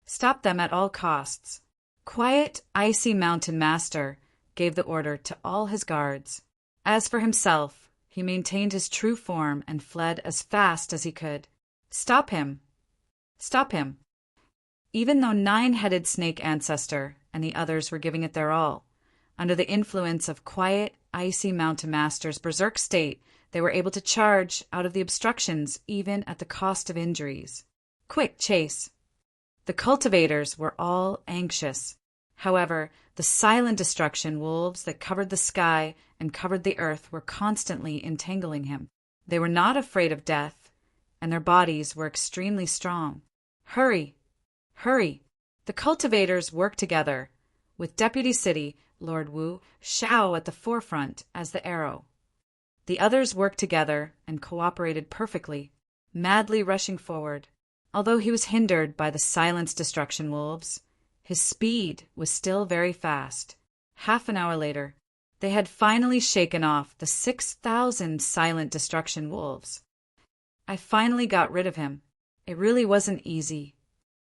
Stop them at all costs. Quiet, icy mountain master gave the order to all his guards. As for himself, he maintained his true form and fled as fast as he could. Stop him! Stop him! Even though nine-headed snake ancestor and the others were giving it their all, under the influence of quiet, icy mountain master's berserk state, they were able to charge out of the obstructions even at the cost of injuries. Quick chase! The cultivators were all anxious. However, the silent destruction wolves that covered the sky and covered the earth were constantly entangling him. They were not afraid of death, and their bodies were extremely strong. Hurry! Hurry! The cultivators worked together, with Deputy City Lord Wu Xiao at the forefront as the arrow. The others worked together and cooperated perfectly, madly rushing forward. Although he was hindered by the silence destruction wolves, his speed was still very fast. Half an hour later, They had finally shaken off the 6,000 silent destruction wolves. I finally got rid of him. It really wasn't easy.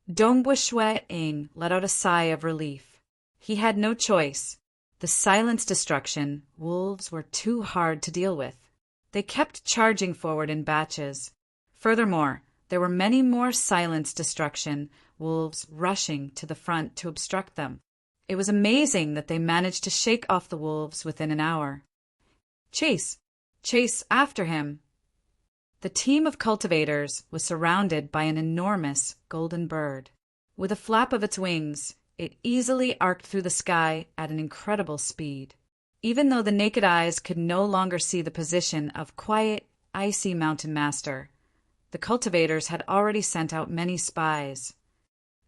Dongbua Shui-ing let out a sigh of relief. He had no choice. The silence destruction wolves were too hard to deal with. They kept charging forward in batches. Furthermore, there were many more silence destruction wolves rushing to the front to obstruct them. It was amazing that they managed to shake off the wolves within an hour. Chase! Chase after him! The team of cultivators was surrounded by an enormous golden bird. With a flap of its wings, it easily arced through the sky at an incredible speed. Even though the naked eyes could no longer see the position of Quiet, Icy Mountain Master, the cultivators had already sent out many spies.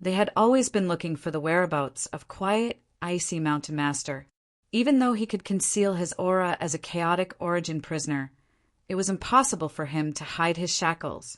They had always been looking for the whereabouts of Quiet, Icy Mountain Master. Even though he could conceal his aura as a chaotic origin prisoner, it was impossible for him to hide his shackles.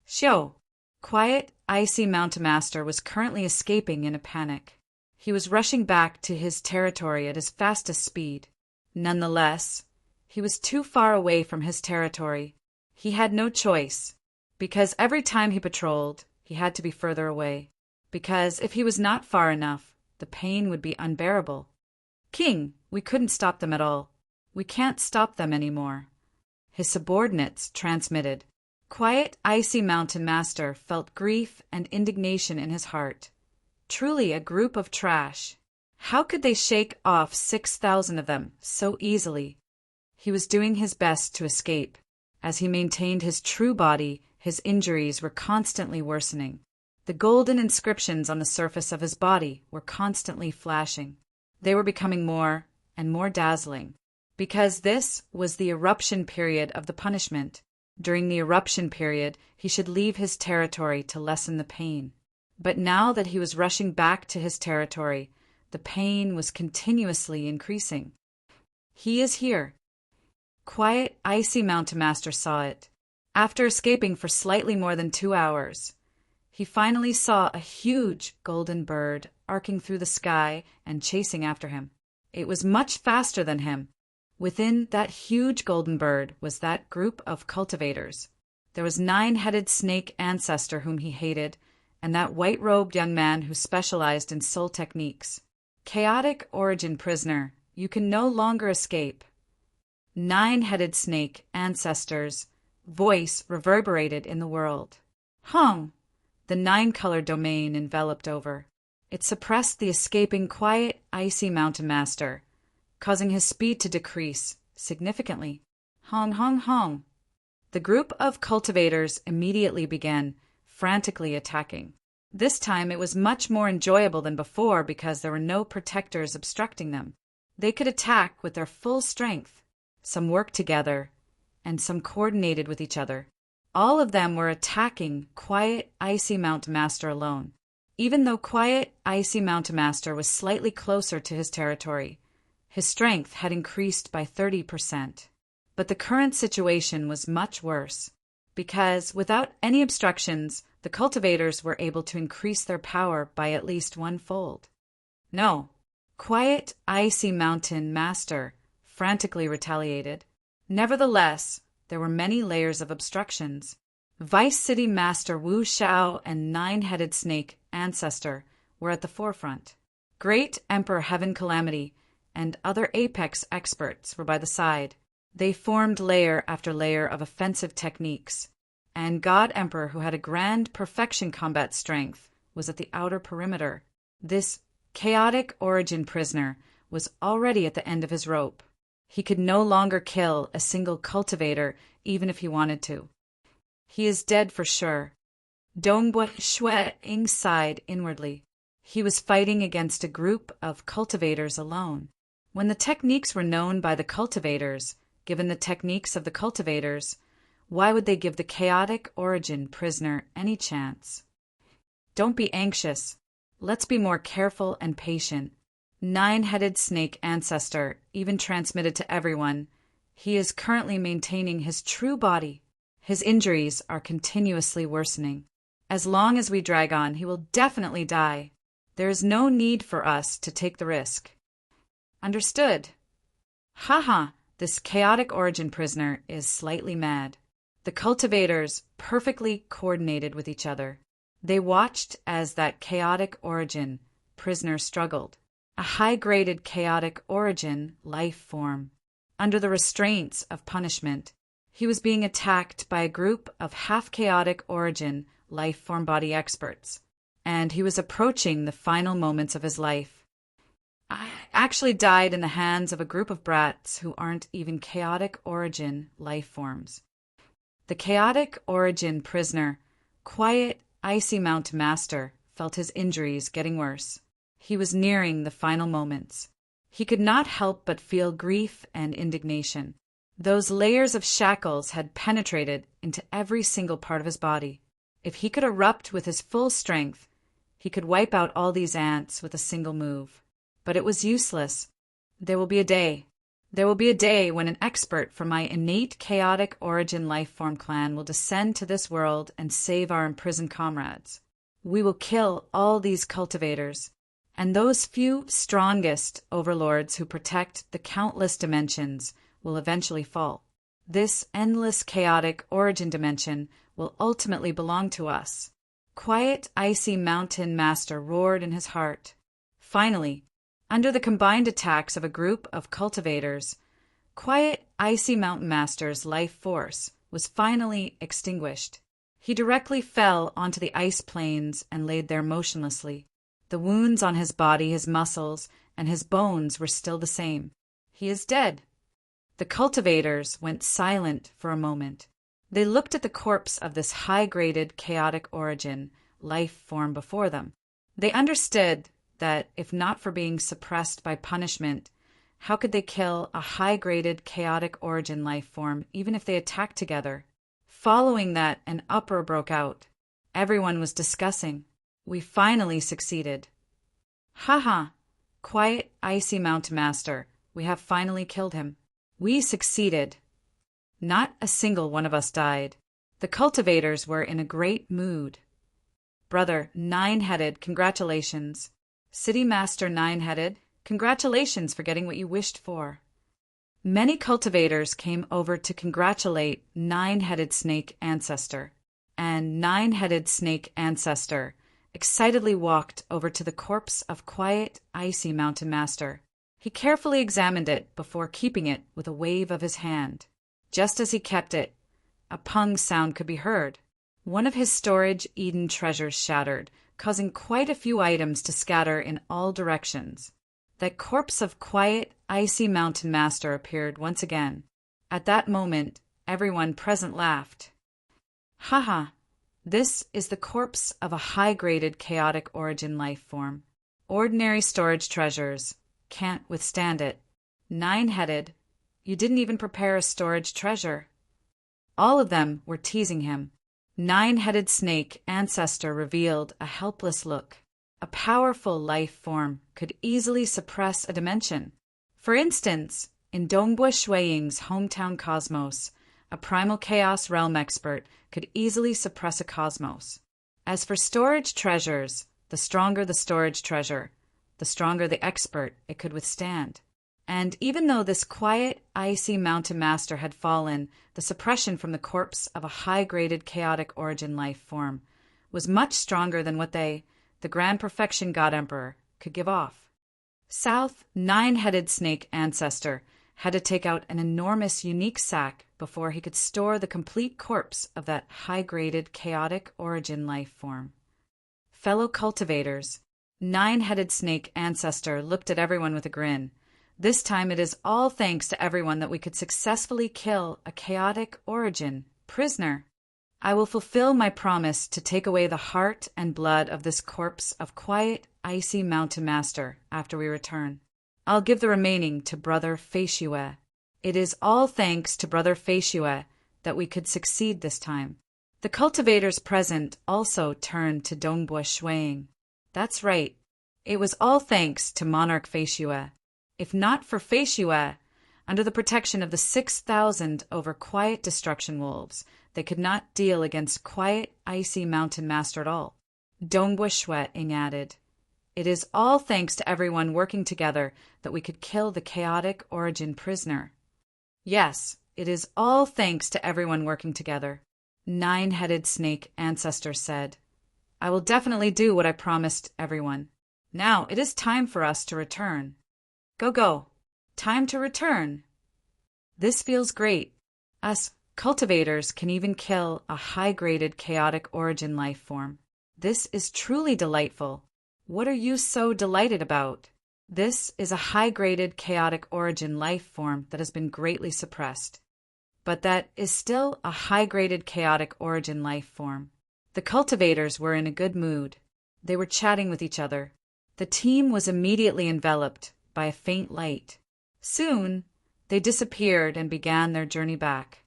Xiao! Quiet, Icy Mountain Master was currently escaping in a panic. He was rushing back to his territory at his fastest speed. Nonetheless, he was too far away from his territory. He had no choice, because every time he patrolled, he had to be further away. Because if he was not far enough, the pain would be unbearable. King, we couldn't stop them at all. We can't stop them anymore. His subordinates transmitted. Quiet, Icy Mountain Master felt grief and indignation in his heart. Truly a group of trash. How could they shake off 6,000 of them so easily? He was doing his best to escape. As he maintained his true body, his injuries were constantly worsening. The golden inscriptions on the surface of his body were constantly flashing. They were becoming more and more dazzling, because this was the eruption period of the punishment. During the eruption period, he should leave his territory to lessen the pain. But now that he was rushing back to his territory, the pain was continuously increasing. He is here. Quiet, Icy Mountain Master saw it. After escaping for slightly more than 2 hours, he finally saw a huge golden bird arcing through the sky and chasing after him. It was much faster than him. Within that huge golden bird was that group of cultivators. There was 9-headed snake ancestor whom he hated, and that white-robed young man who specialized in soul techniques. Chaotic origin prisoner, you can no longer escape. 9-headed snake ancestors' voice reverberated in the world. Hung! The 9-color domain enveloped over. It suppressed the escaping Quiet, Icy Mountain Master, causing his speed to decrease significantly. Hong, hong, hong. The group of cultivators immediately began frantically attacking. This time it was much more enjoyable than before because there were no protectors obstructing them. They could attack with their full strength. Some worked together, and some coordinated with each other. All of them were attacking Quiet, Icy Mountain Master alone. Even though Quiet, Icy Mountain Master was slightly closer to his territory, his strength had increased by 30%. But the current situation was much worse, because without any obstructions, the cultivators were able to increase their power by at least 1-fold. No, Quiet, Icy Mountain Master frantically retaliated. Nevertheless, there were many layers of obstructions. Vice City Master Wu Xiao and 9-headed snake ancestor were at the forefront. Great Emperor Heaven Calamity and other apex experts were by the side. They formed layer after layer of offensive techniques, and God Emperor, who had a grand perfection combat strength, was at the outer perimeter. This chaotic origin prisoner was already at the end of his rope. He could no longer kill a single cultivator even if he wanted to. He is dead for sure. Dongbua Shui-ing sighed inwardly. He was fighting against a group of cultivators alone. When the techniques were known by the cultivators, given the techniques of the cultivators, why would they give the chaotic origin prisoner any chance? Don't be anxious. Let's be more careful and patient. 9-headed snake ancestor even transmitted to everyone. He is currently maintaining his true body. His injuries are continuously worsening. As long as we drag on, he will definitely die. There is no need for us to take the risk. Understood. Haha, this chaotic origin prisoner is slightly mad. The cultivators perfectly coordinated with each other. They watched as that chaotic origin prisoner struggled. A high-graded chaotic origin life form. Under the restraints of punishment, he was being attacked by a group of half-chaotic origin life form body experts, and he was approaching the final moments of his life. I actually died in the hands of a group of brats who aren't even chaotic origin life forms. The chaotic origin prisoner, quiet, icy Mount Master, felt his injuries getting worse. He was nearing the final moments. He could not help but feel grief and indignation. Those layers of shackles had penetrated into every single part of his body. If he could erupt with his full strength, he could wipe out all these ants with a single move. But it was useless. There will be a day. There will be a day when an expert from my innate chaotic origin life form clan will descend to this world and save our imprisoned comrades. We will kill all these cultivators, and those few strongest overlords who protect the countless dimensions will eventually fall. This endless chaotic origin dimension will ultimately belong to us. Quiet, icy mountain master roared in his heart. Finally, under the combined attacks of a group of cultivators, quiet, icy mountain master's life force was finally extinguished. He directly fell onto the ice plains and laid there motionlessly. The wounds on his body, his muscles, and his bones were still the same. He is dead. The cultivators went silent for a moment. They looked at the corpse of this high-graded chaotic origin life form before them. They understood that if not for being suppressed by punishment, how could they kill a high-graded chaotic origin life form even if they attacked together? Following that, an uproar broke out. Everyone was discussing. We finally succeeded. Haha, quiet, icy mountain master, we have finally killed him. We succeeded. Not a single one of us died. The cultivators were in a great mood. Brother Nine-Headed, congratulations. City Master Nine-Headed, congratulations for getting what you wished for. Many cultivators came over to congratulate Nine-Headed Snake Ancestor, and Nine-Headed Snake Ancestor excitedly walked over to the corpse of quiet, icy Mountain Master. He carefully examined it before keeping it with a wave of his hand. Just as he kept it, a pung sound could be heard. One of his storage Eden treasures shattered, causing quite a few items to scatter in all directions. That corpse of quiet, icy Mountain Master appeared once again. At that moment, everyone present laughed. Haha, this is the corpse of a high-graded chaotic origin life form. Ordinary storage treasures can't withstand it. Nine-Headed, you didn't even prepare a storage treasure. All of them were teasing him. Nine-Headed Snake Ancestor revealed a helpless look. A powerful life form could easily suppress a dimension. For instance, in Dongbua Shuiying's hometown cosmos, a primal chaos realm expert could easily suppress a cosmos. As for storage treasures, the stronger the storage treasure, the stronger the expert it could withstand. And even though this quiet, icy mountain master had fallen, the suppression from the corpse of a high-graded chaotic origin life form was much stronger than what they, the Grand Perfection God Emperor, could give off. South, Nine-Headed Snake Ancestor had to take out an enormous unique sack before he could store the complete corpse of that high-graded chaotic origin life form. Fellow cultivators, Nine-Headed Snake Ancestor looked at everyone with a grin. This time it is all thanks to everyone that we could successfully kill a chaotic origin prisoner. I will fulfill my promise to take away the heart and blood of this corpse of quiet, icy mountain master after we return. I'll give the remaining to Brother Feishue. It is all thanks to Brother Feishue that we could succeed this time. The cultivators present also turned to Dongbua Shuiying. That's right. It was all thanks to Monarch Feishue. If not for Feishue, under the protection of the 6,000 over quiet destruction wolves, they could not deal against quiet, icy mountain master at all. Dongbua Shuiying added, It is all thanks to everyone working together that we could kill the chaotic origin prisoner. Yes, it is all thanks to everyone working together, Nine-Headed Snake Ancestor said. I will definitely do what I promised everyone. Now it is time for us to return. Go, go. Time to return. This feels great. Us cultivators can even kill a high-graded chaotic origin life form. This is truly delightful. What are you so delighted about? This is a high-graded chaotic origin life form that has been greatly suppressed. But that is still a high-graded chaotic origin life form. The cultivators were in a good mood. They were chatting with each other. The team was immediately enveloped by a faint light. Soon, they disappeared and began their journey back.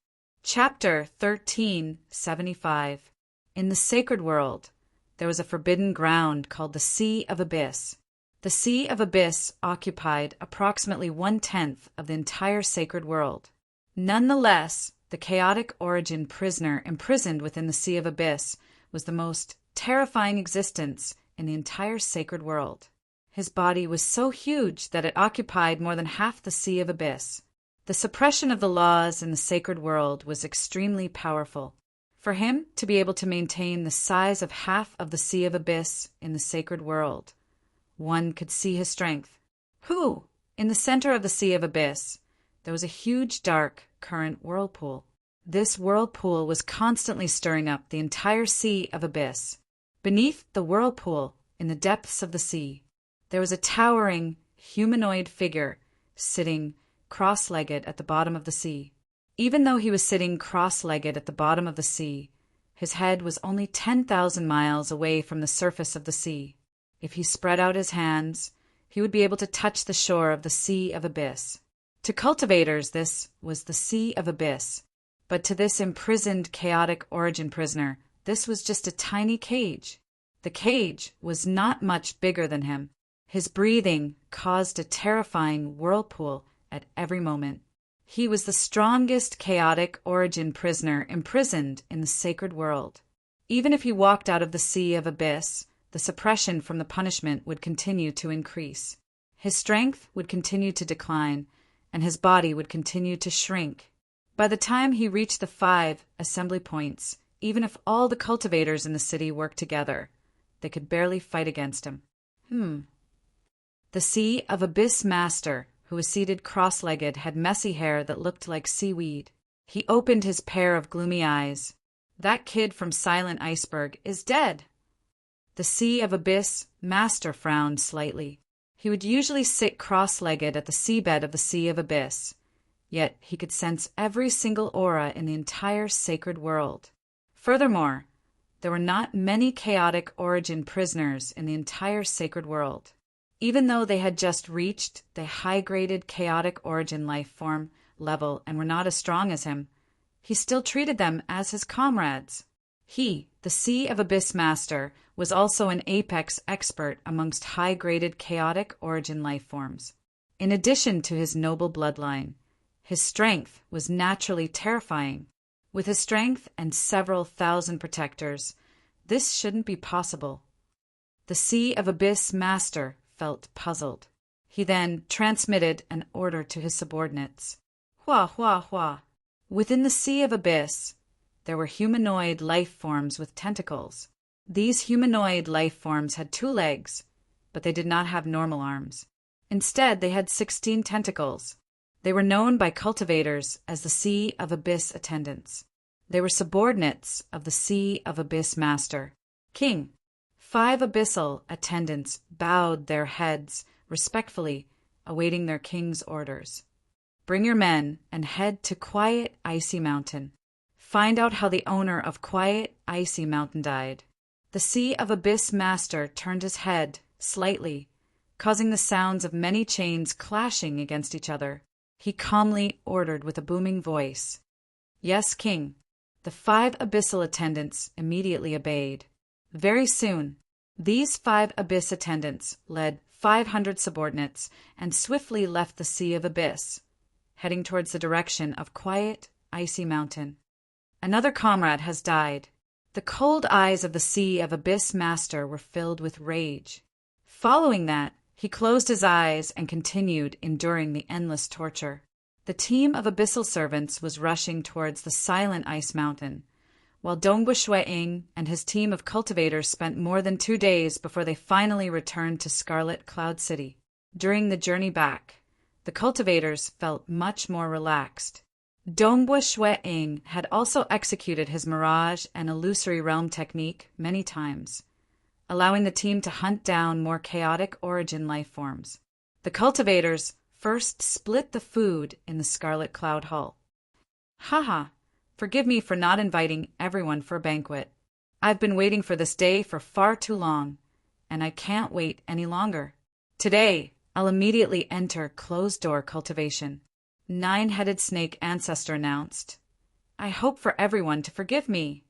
Chapter 1375. In the sacred world, there was a forbidden ground called the Sea of Abyss. The Sea of Abyss occupied approximately 1/10 of the entire sacred world. Nonetheless, the chaotic origin prisoner imprisoned within the Sea of Abyss was the most terrifying existence in the entire sacred world. His body was so huge that it occupied more than half the Sea of Abyss. The suppression of the laws in the sacred world was extremely powerful. For him to be able to maintain the size of half of the Sea of Abyss in the sacred world, one could see his strength. In the center of the Sea of Abyss, there was a huge dark current whirlpool. This whirlpool was constantly stirring up the entire Sea of Abyss. Beneath the whirlpool, in the depths of the sea, there was a towering humanoid figure sitting cross-legged at the bottom of the sea. Even though he was sitting cross-legged at the bottom of the sea, his head was only 10,000 miles away from the surface of the sea. If he spread out his hands, he would be able to touch the shore of the Sea of Abyss. To cultivators, this was the Sea of Abyss, but to this imprisoned chaotic origin prisoner, this was just a tiny cage. The cage was not much bigger than him. His breathing caused a terrifying whirlpool at every moment. He was the strongest chaotic origin prisoner imprisoned in the sacred world. Even if he walked out of the Sea of Abyss, the suppression from the punishment would continue to increase. His strength would continue to decline, and his body would continue to shrink. By the time he reached the 5 assembly points, even if all the cultivators in the city worked together, they could barely fight against him. The Sea of Abyss Master, who was seated cross-legged, had messy hair that looked like seaweed. He opened his pair of gloomy eyes. That kid from Silent Iceberg is dead. The Sea of Abyss Master frowned slightly. He would usually sit cross-legged at the seabed of the Sea of Abyss, yet he could sense every single aura in the entire sacred world. Furthermore, there were not many chaotic origin prisoners in the entire sacred world. Even though they had just reached the high-graded chaotic origin life form level and were not as strong as him, he still treated them as his comrades. He, the Sea of Abyss Master, was also an apex expert amongst high-graded chaotic origin life forms. In addition to his noble bloodline, his strength was naturally terrifying. With his strength and several thousand protectors, this shouldn't be possible. The Sea of Abyss Master felt puzzled. He then transmitted an order to his subordinates. Hua, hua, hua. Within the Sea of Abyss, there were humanoid life forms with tentacles. These humanoid life forms had 2 legs, but they did not have normal arms. Instead, they had 16 tentacles. They were known by cultivators as the Sea of Abyss Attendants. They were subordinates of the Sea of Abyss Master. King. 5 abyssal attendants bowed their heads respectfully, awaiting their king's orders. Bring your men and head to Quiet Icy Mountain. Find out how the owner of Quiet Icy Mountain died. The Sea of Abyss Master turned his head slightly, causing the sounds of many chains clashing against each other. He calmly ordered with a booming voice. Yes, King. The 5 abyssal attendants immediately obeyed. Very soon, these 5 abyss attendants led 500 subordinates and swiftly left the Sea of Abyss, heading towards the direction of Quiet Icy Mountain. Another comrade has died. The cold eyes of the Sea of Abyss Master were filled with rage. Following that, he closed his eyes and continued enduring the endless torture. The team of abyssal servants was rushing towards the silent ice mountain, while Dongbua Shueing and his team of cultivators spent more than 2 days before they finally returned to Scarlet Cloud City. During the journey back, the cultivators felt much more relaxed. Dongbua Shueing had also executed his Mirage and Illusory Realm technique many times, allowing the team to hunt down more chaotic origin life forms. The cultivators first split the food in the Scarlet Cloud Hall. Haha, forgive me for not inviting everyone for a banquet. I've been waiting for this day for far too long, and I can't wait any longer. Today, I'll immediately enter closed-door cultivation. Nine-headed snake ancestor announced. I hope for everyone to forgive me.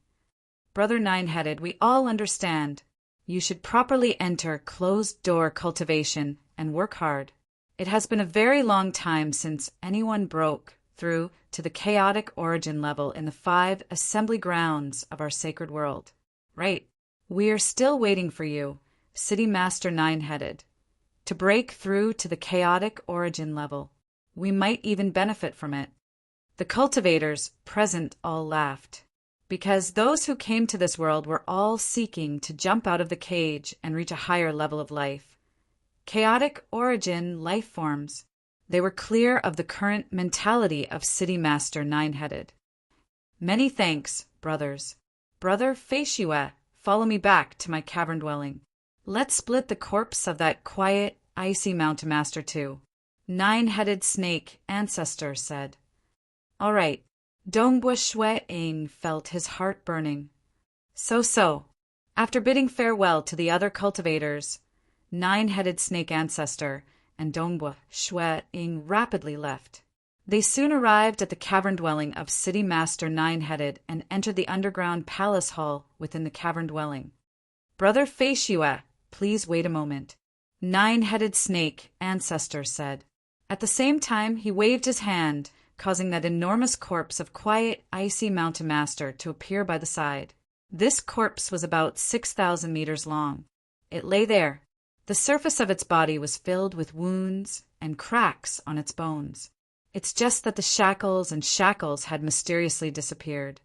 Brother Nine-headed, we all understand. You should properly enter closed-door cultivation and work hard. It has been a very long time since anyone broke through to the chaotic origin level in the 5 assembly grounds of our sacred world. Right. We are still waiting for you, City Master Nine-headed, to break through to the chaotic origin level. We might even benefit from it. The cultivators present all laughed, because those who came to this world were all seeking to jump out of the cage and reach a higher level of life. Chaotic origin life forms. They were clear of the current mentality of City Master Nine-headed. Many thanks, brothers. Brother Feishue, follow me back to my cavern dwelling. Let's split the corpse of that quiet, icy mountain master too. Nine-headed snake ancestor said. All right. Dongbua Shueing felt his heart burning. So. After bidding farewell to the other cultivators, Nine-headed snake ancestor and Dongbua Shueing rapidly left. They soon arrived at the cavern dwelling of City Master Nine-headed and entered the underground palace hall within the cavern dwelling. Brother Feishue, please wait a moment. Nine-headed snake ancestor said. At the same time, he waved his hand, causing that enormous corpse of quiet, icy mountain master to appear by the side. This corpse was about 6,000 meters long. It lay there. The surface of its body was filled with wounds and cracks on its bones. It's just that the shackles had mysteriously disappeared.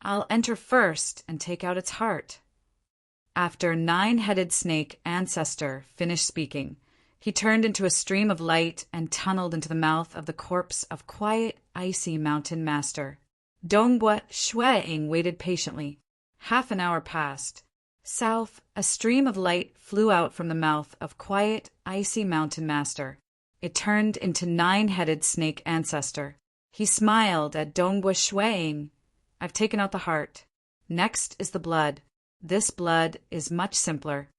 I'll enter first and take out its heart. After Nine-headed snake ancestor finished speaking, he turned into a stream of light and tunneled into the mouth of the corpse of quiet, icy mountain master. Dongbua Shueing waited patiently. Half an hour passed. South, a stream of light flew out from the mouth of quiet, icy mountain master. It turned into Nine-headed snake ancestor. He smiled at Dongbua Shueing. I've taken out the heart. Next is the blood. This blood is much simpler.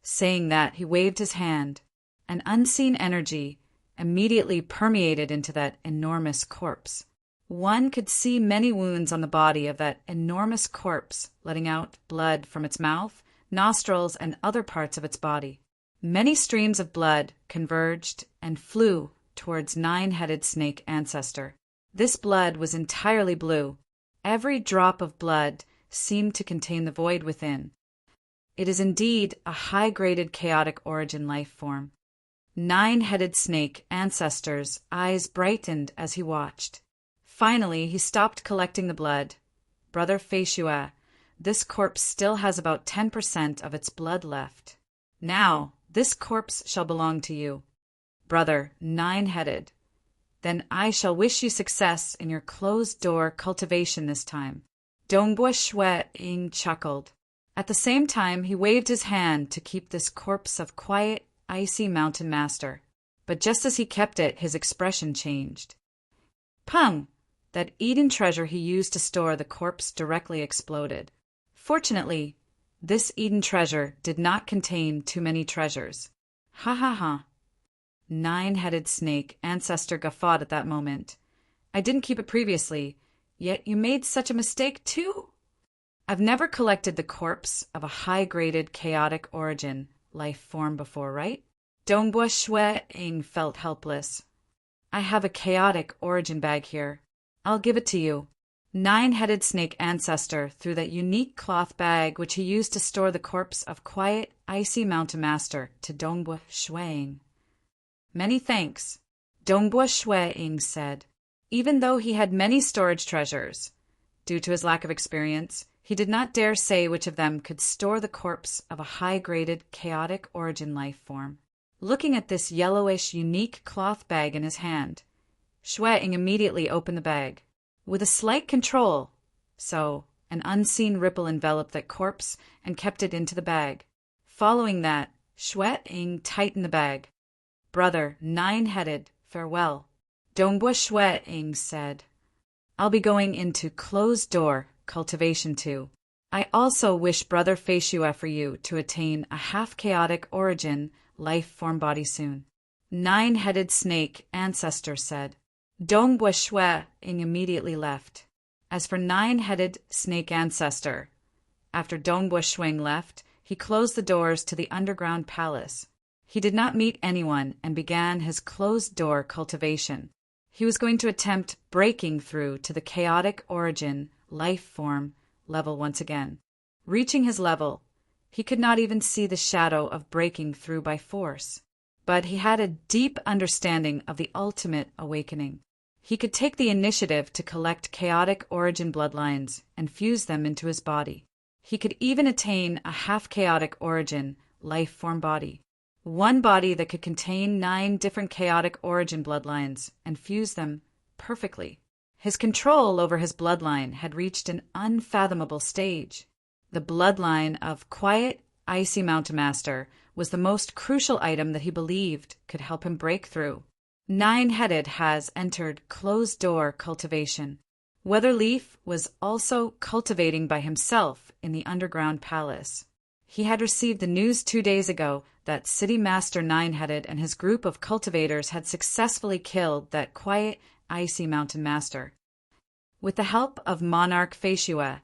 Saying that, he waved his hand. An unseen energy immediately permeated into that enormous corpse. One could see many wounds on the body of that enormous corpse, letting out blood from its mouth, nostrils, and other parts of its body. Many streams of blood converged and flew towards Nine-headed snake ancestor. This blood was entirely blue. Every drop of blood seemed to contain the void within. It is indeed a high-graded chaotic origin life form. Nine-headed snake ancestor's eyes brightened as he watched. Finally, he stopped collecting the blood. Brother Feishue, this corpse still has about 10% of its blood left. Now, this corpse shall belong to you. Brother Nine-headed. Then I shall wish you success in your closed-door cultivation this time. Dongbua Shueing chuckled. At the same time, he waved his hand to keep this corpse of quiet, icy mountain master. But just as he kept it, his expression changed. Pum! That Eden treasure he used to store the corpse directly exploded. Fortunately, this Eden treasure did not contain too many treasures. Ha ha ha. Nine-headed snake ancestor guffawed at that moment. I didn't keep it previously, yet you made such a mistake too? I've never collected the corpse of a high-graded chaotic origin life form before, right? Dongbua Shueing felt helpless. I have a chaotic origin bag here. I'll give it to you. Nine-headed snake ancestor threw that unique cloth bag which he used to store the corpse of quiet, icy mountain master to Dongbua Shuang. Many thanks, Dongbua Shuang said. Even though he had many storage treasures, due to his lack of experience, he did not dare say which of them could store the corpse of a high-graded, chaotic origin life form. Looking at this yellowish, unique cloth bag in his hand, Shuang immediately opened the bag. With a slight control, so an unseen ripple enveloped that corpse and kept it into the bag. Following that, Shuang tightened the bag. Brother, nine-headed, farewell. Dongbua Shuang said, I'll be going into closed-door cultivation too. I also wish Brother Feishua for you to attain a half-chaotic origin life form body soon. Nine-headed snake ancestor said. Dongbua Shuang immediately left. As for nine-headed snake ancestor, after Dongbua Shuang left, he closed the doors to the underground palace. He did not meet anyone and began his closed-door cultivation. He was going to attempt breaking through to the chaotic origin life form level once again. Reaching his level, he could not even see the shadow of breaking through by force. But he had a deep understanding of the ultimate awakening. He could take the initiative to collect chaotic origin bloodlines and fuse them into his body. He could even attain a half-chaotic origin life form body. One body that could contain 9 different chaotic origin bloodlines and fuse them perfectly. His control over his bloodline had reached an unfathomable stage. The bloodline of quiet, icy mountain master was the most crucial item that he believed could help him break through. Nine-headed has entered closed-door cultivation. Weatherleaf was also cultivating by himself in the underground palace. He had received the news 2 days ago that City Master Nine-headed and his group of cultivators had successfully killed that quiet, icy mountain master. With the help of Monarch Feishua,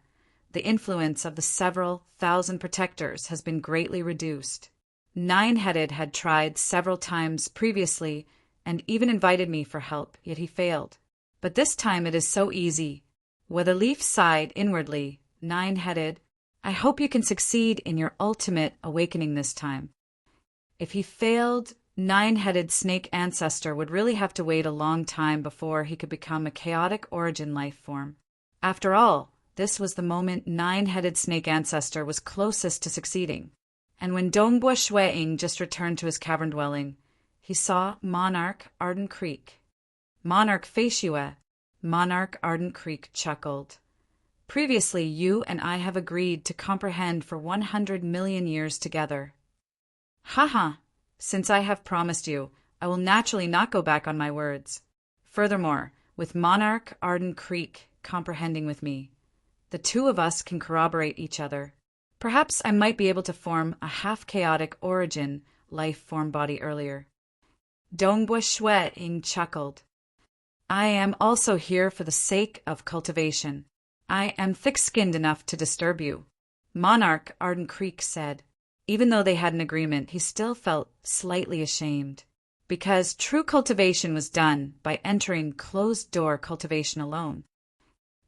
the influence of the several thousand protectors has been greatly reduced. Nine-headed had tried several times previously and even invited me for help, yet he failed. But this time it is so easy. Weatherleaf sighed inwardly. Nine-headed, I hope you can succeed in your ultimate awakening this time. If he failed, nine-headed snake ancestor would really have to wait a long time before he could become a chaotic origin life form. After all, this was the moment nine-headed snake ancestor was closest to succeeding. And when Dongbua Shuang just returned to his cavern dwelling, he saw Monarch Ardent Creek. Monarch Feishua, Monarch Ardent Creek chuckled. Previously, you and I have agreed to comprehend for 100 million years together. Haha, since I have promised you, I will naturally not go back on my words. Furthermore, with Monarch Ardent Creek comprehending with me, the two of us can corroborate each other. Perhaps I might be able to form a half-chaotic origin life form body earlier. Dongbua Shuang chuckled. I am also here for the sake of cultivation. I am thick-skinned enough to disturb you. Monarch Ardent Creek said. Even though they had an agreement, he still felt slightly ashamed, because true cultivation was done by entering closed-door cultivation alone.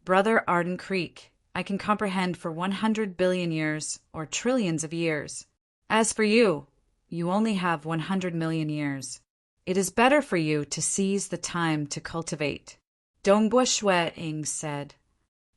Brother Ardent Creek, I can comprehend for 100 billion years or trillions of years. As for you, you only have 100 million years. It is better for you to seize the time to cultivate. Dongbua Shuang said.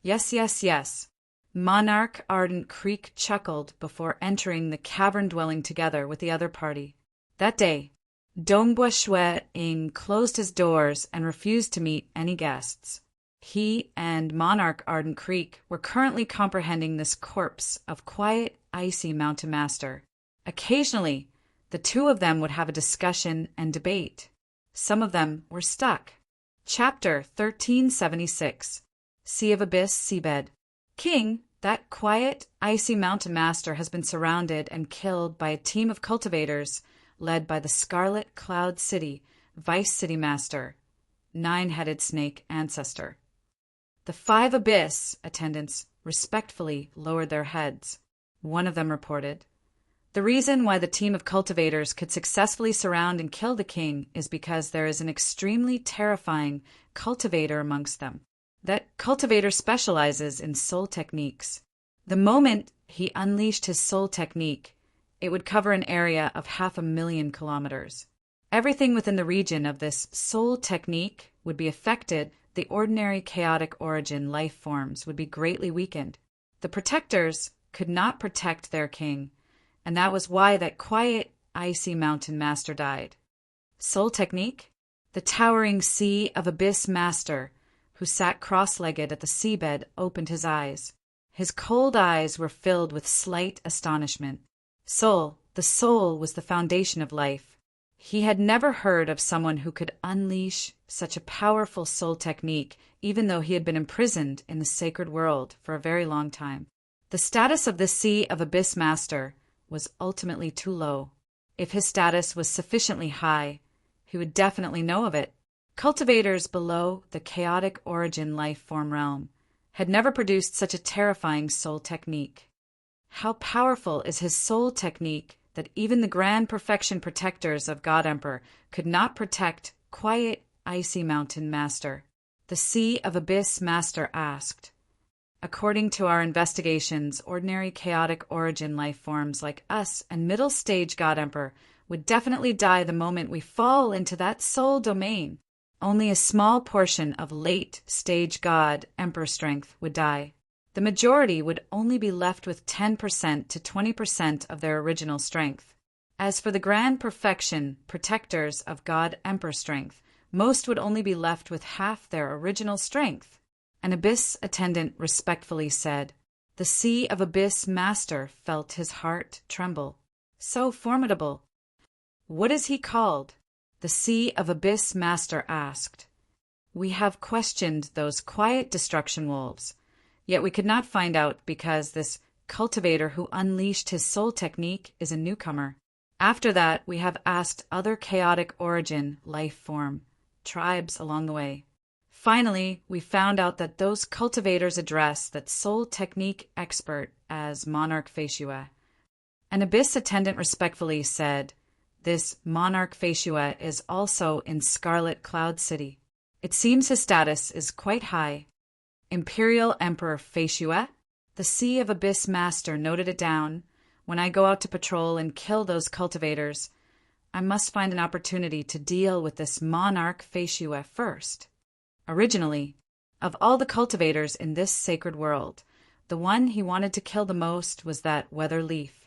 Yes, yes, yes. Monarch Ardent Creek chuckled before entering the cavern dwelling together with the other party. That day, Dongbua Shuang closed his doors and refused to meet any guests. He and Monarch Ardent Creek were currently comprehending this corpse of quiet, icy mountain master. Occasionally, the two of them would have a discussion and debate. Some of them were stuck. Chapter 1376. Sea of Abyss Seabed. King, that quiet, icy mountain master has been surrounded and killed by a team of cultivators led by the Scarlet Cloud City Vice City Master, Nine-headed Snake Ancestor. The 5 Abyss attendants respectfully lowered their heads. One of them reported, the reason why the team of cultivators could successfully surround and kill the king is because there is an extremely terrifying cultivator amongst them. That cultivator specializes in soul techniques. The moment he unleashed his soul technique, it would cover an area of 500,000 kilometers. Everything within the region of this soul technique would be affected. The ordinary chaotic origin life forms would be greatly weakened. The protectors could not protect their king, and that was why that quiet, icy mountain master died. Soul technique? The towering sea of abyss master, who sat cross-legged at the seabed, opened his eyes. His cold eyes were filled with slight astonishment. Soul, the soul was the foundation of life. He had never heard of someone who could unleash such a powerful soul technique, even though he had been imprisoned in the sacred world for a very long time. The status of the sea of abyss master was ultimately too low. If his status was sufficiently high, he would definitely know of it. Cultivators below the chaotic origin life form realm had never produced such a terrifying soul technique. How powerful is his soul technique that even the grand perfection protectors of God Emperor could not protect quiet, icy mountain master? The sea of abyss master asked. According to our investigations, ordinary chaotic origin life forms like us and middle stage God Emperor would definitely die the moment we fall into that soul domain. Only a small portion of late stage God Emperor strength would die. The majority would only be left with 10% to 20% of their original strength. As for the grand perfection protectors of God Emperor strength, most would only be left with half their original strength. An abyss attendant respectfully said. The sea of abyss master felt his heart tremble. So formidable. What is he called? The sea of abyss master asked. We have questioned those quiet destruction wolves, yet we could not find out because this cultivator who unleashed his soul technique is a newcomer. After that, we have asked other chaotic origin life form tribes along the way. Finally, we found out that those cultivators address that soul technique expert as Monarch Faciua. An abyss attendant respectfully said, this Monarch Faciua is also in Scarlet Cloud City. It seems his status is quite high. Imperial Emperor Faciua? The Sea of Abyss Master noted it down. When I go out to patrol and kill those cultivators, I must find an opportunity to deal with this Monarch Faciua first. Originally, of all the cultivators in this sacred world, the one he wanted to kill the most was that Weather Leaf.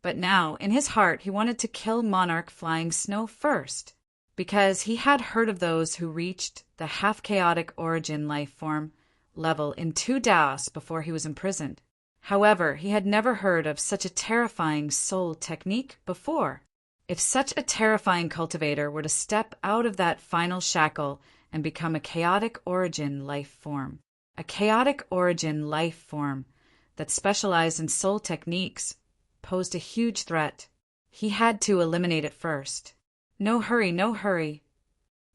But now, in his heart, he wanted to kill Monarch Flying Snow first, because he had heard of those who reached the half-chaotic origin life form level in 2 Daos before he was imprisoned. However, he had never heard of such a terrifying soul technique before. If such a terrifying cultivator were to step out of that final shackle and become a chaotic origin life form, a chaotic origin life form that specialized in soul techniques, posed a huge threat. He had to eliminate it first. No hurry, no hurry.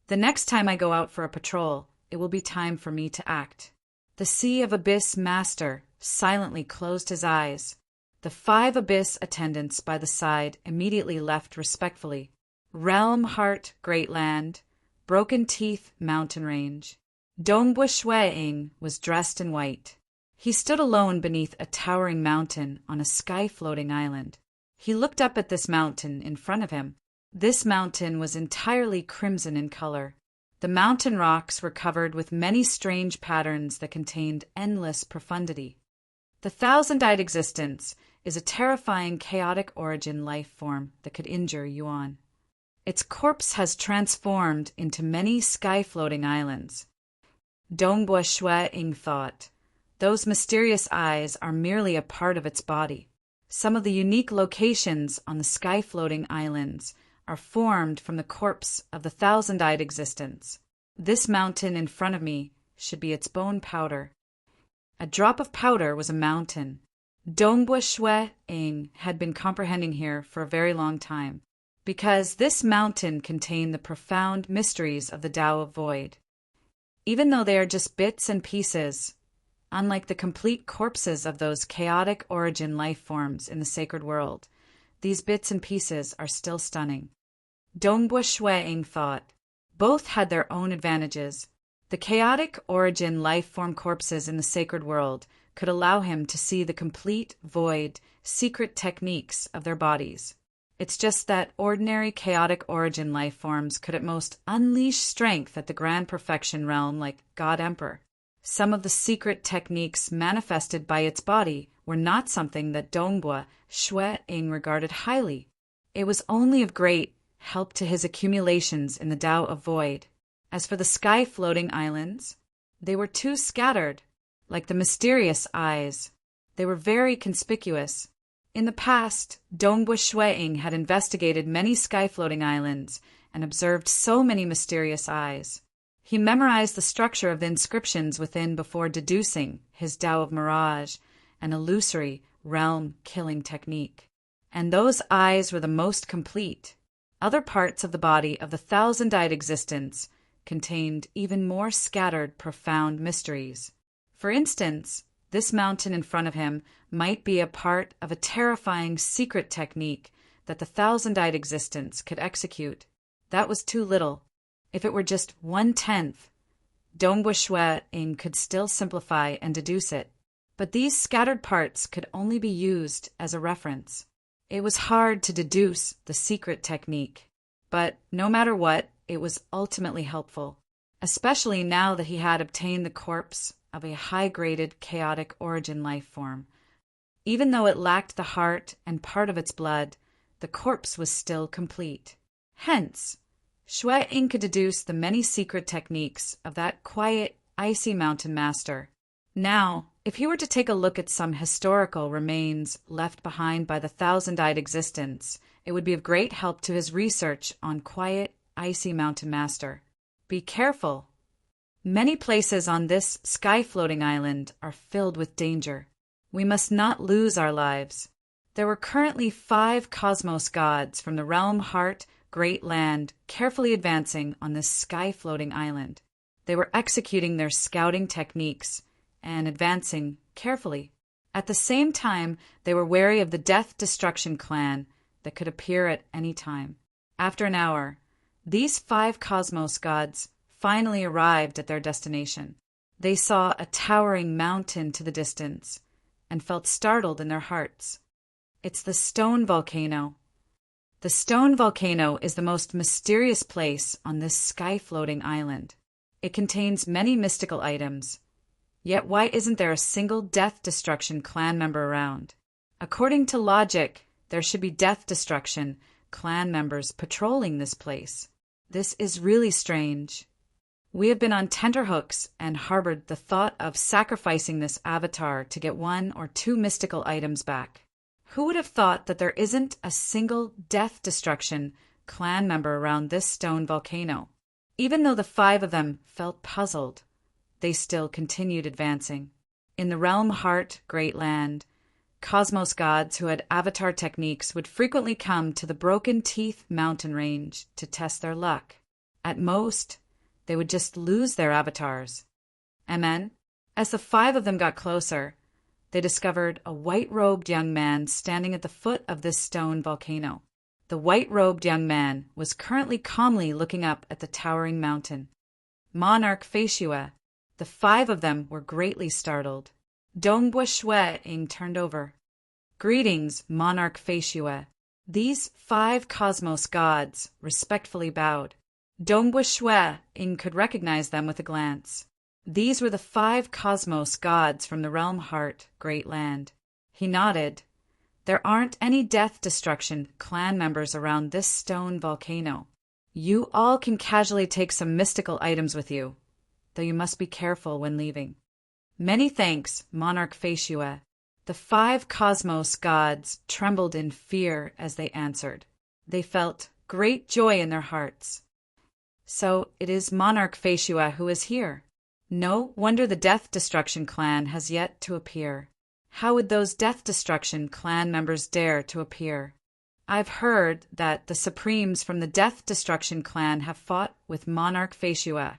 The next time I go out for a patrol, it will be time for me to act. The Sea of Abyss Master silently closed his eyes. The 5 Abyss attendants by the side immediately left respectfully. Realm Heart Great Land, Broken Teeth Mountain Range. Dongbua Shueing was dressed in white. He stood alone beneath a towering mountain on a sky-floating island. He looked up at this mountain in front of him. This mountain was entirely crimson in color. The mountain rocks were covered with many strange patterns that contained endless profundity. The thousand-eyed existence is a terrifying chaotic origin life form that could injure Yuan. Its corpse has transformed into many sky-floating islands. Dongbua Shueing thought, those mysterious eyes are merely a part of its body. Some of the unique locations on the sky-floating islands are formed from the corpse of the thousand-eyed existence. This mountain in front of me should be its bone powder. A drop of powder was a mountain. Dongbua Shueing had been comprehending here for a very long time, because this mountain contained the profound mysteries of the Tao of Void. Even though they are just bits and pieces, unlike the complete corpses of those chaotic origin life forms in the sacred world, these bits and pieces are still stunning. Dongbua Shueing thought. Both had their own advantages. The chaotic origin life-form corpses in the sacred world could allow him to see the complete, void, secret techniques of their bodies. It's just that ordinary chaotic origin life forms could at most unleash strength at the grand perfection realm like God Emperor. Some of the secret techniques manifested by its body were not something that Dongbua Shui-ing regarded highly. It was only of great help to his accumulations in the Tao of Void. As for the sky-floating islands, they were too scattered, like the mysterious eyes. They were very conspicuous. In the past, Dongbua Shui-ing had investigated many sky-floating islands and observed so many mysterious eyes. He memorized the structure of the inscriptions within before deducing his Tao of Mirage, an illusory, realm-killing technique. And those eyes were the most complete. Other parts of the body of the thousand-eyed existence contained even more scattered, profound mysteries. For instance, this mountain in front of him might be a part of a terrifying secret technique that the thousand-eyed existence could execute. That was too little. If it were just 1/10, Dongbua Shui-ing could still simplify and deduce it. But these scattered parts could only be used as a reference. It was hard to deduce the secret technique, but no matter what, it was ultimately helpful, especially now that he had obtained the corpse of a high-graded chaotic origin life form. Even though it lacked the heart and part of its blood, the corpse was still complete. Hence, Shui-ing could deduce the many secret techniques of that quiet, icy mountain master. Now, if he were to take a look at some historical remains left behind by the thousand-eyed existence, it would be of great help to his research on quiet, icy mountain master. Be careful. Many places on this sky-floating island are filled with danger. We must not lose our lives. There were currently 5 cosmos gods from the realm heart, great land, carefully advancing on this sky-floating island. They were executing their scouting techniques and advancing carefully. At the same time, they were wary of the death-destruction clan that could appear at any time. After an hour, these 5 cosmos gods finally arrived at their destination. They saw a towering mountain to the distance and felt startled in their hearts. It's the stone volcano. The stone volcano is the most mysterious place on this sky-floating island. It contains many mystical items. Yet why isn't there a single Death Destruction clan member around? According to logic, there should be Death Destruction clan members patrolling this place. This is really strange. We have been on tenterhooks and harbored the thought of sacrificing this avatar to get 1 or 2 mystical items back. Who would have thought that there isn't a single Death Destruction clan member around this stone volcano? Even though the 5 of them felt puzzled, they still continued advancing. In the realm heart, great land, cosmos gods who had avatar techniques would frequently come to the Broken Teeth mountain range to test their luck. At most, they would just lose their avatars. And then, as the 5 of them got closer, they discovered a white-robed young man standing at the foot of this stone volcano. The white-robed young man was currently calmly looking up at the towering mountain. Monarch Feishue. The 5 of them were greatly startled. Dongbua Shui-ing turned over. Greetings, Monarch Feishue. These 5 cosmos gods respectfully bowed. Dongbua Shui-ing could recognize them with a glance. These were the 5 cosmos gods from the realm heart, great land. He nodded. There aren't any Death Destruction clan members around this stone volcano. You all can casually take some mystical items with you, though you must be careful when leaving. Many thanks, Monarch Feishue. The 5 cosmos gods trembled in fear as they answered. They felt great joy in their hearts. So it is Monarch Feishue who is here. No wonder the Death Destruction clan has yet to appear. How would those Death Destruction clan members dare to appear? I've heard that the Supremes from the Death Destruction clan have fought with Monarch Feishue,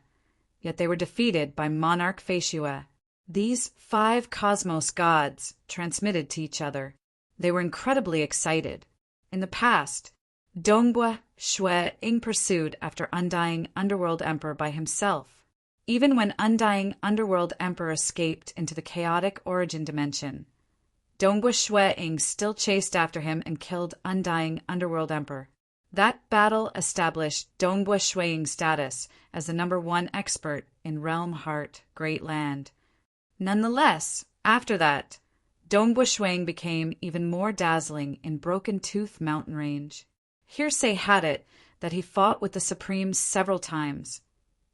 yet they were defeated by Monarch Feishue. These 5 cosmos gods transmitted to each other. They were incredibly excited. In the past, Dongbua Shui-ing pursued after undying Underworld Emperor by himself. even when Undying Underworld Emperor escaped into the chaotic origin dimension. Dongbua Shui-ing still chased after him and killed Undying Underworld Emperor. That battle established Dongbua Shui-ing's status as the #1 expert in Realm Heart Great Land. Nonetheless, after that, Dongbua Shui-ing became even more dazzling in Broken Tooth Mountain Range. Hearsay had it that he fought with the Supremes several times,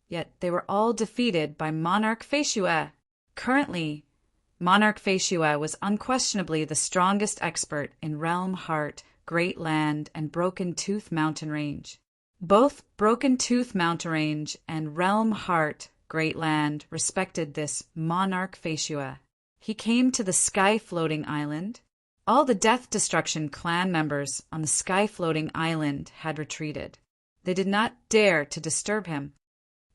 yet they were all defeated by Monarch Feishue. Currently, Monarch Feishue was unquestionably the strongest expert in Realm Heart, Great Land, and Broken Tooth Mountain Range. Both Broken Tooth Mountain Range and Realm Heart, Great Land respected this Monarch Feishue. He came to the Sky Floating Island. All the Death Destruction clan members on the Sky Floating Island had retreated. They did not dare to disturb him.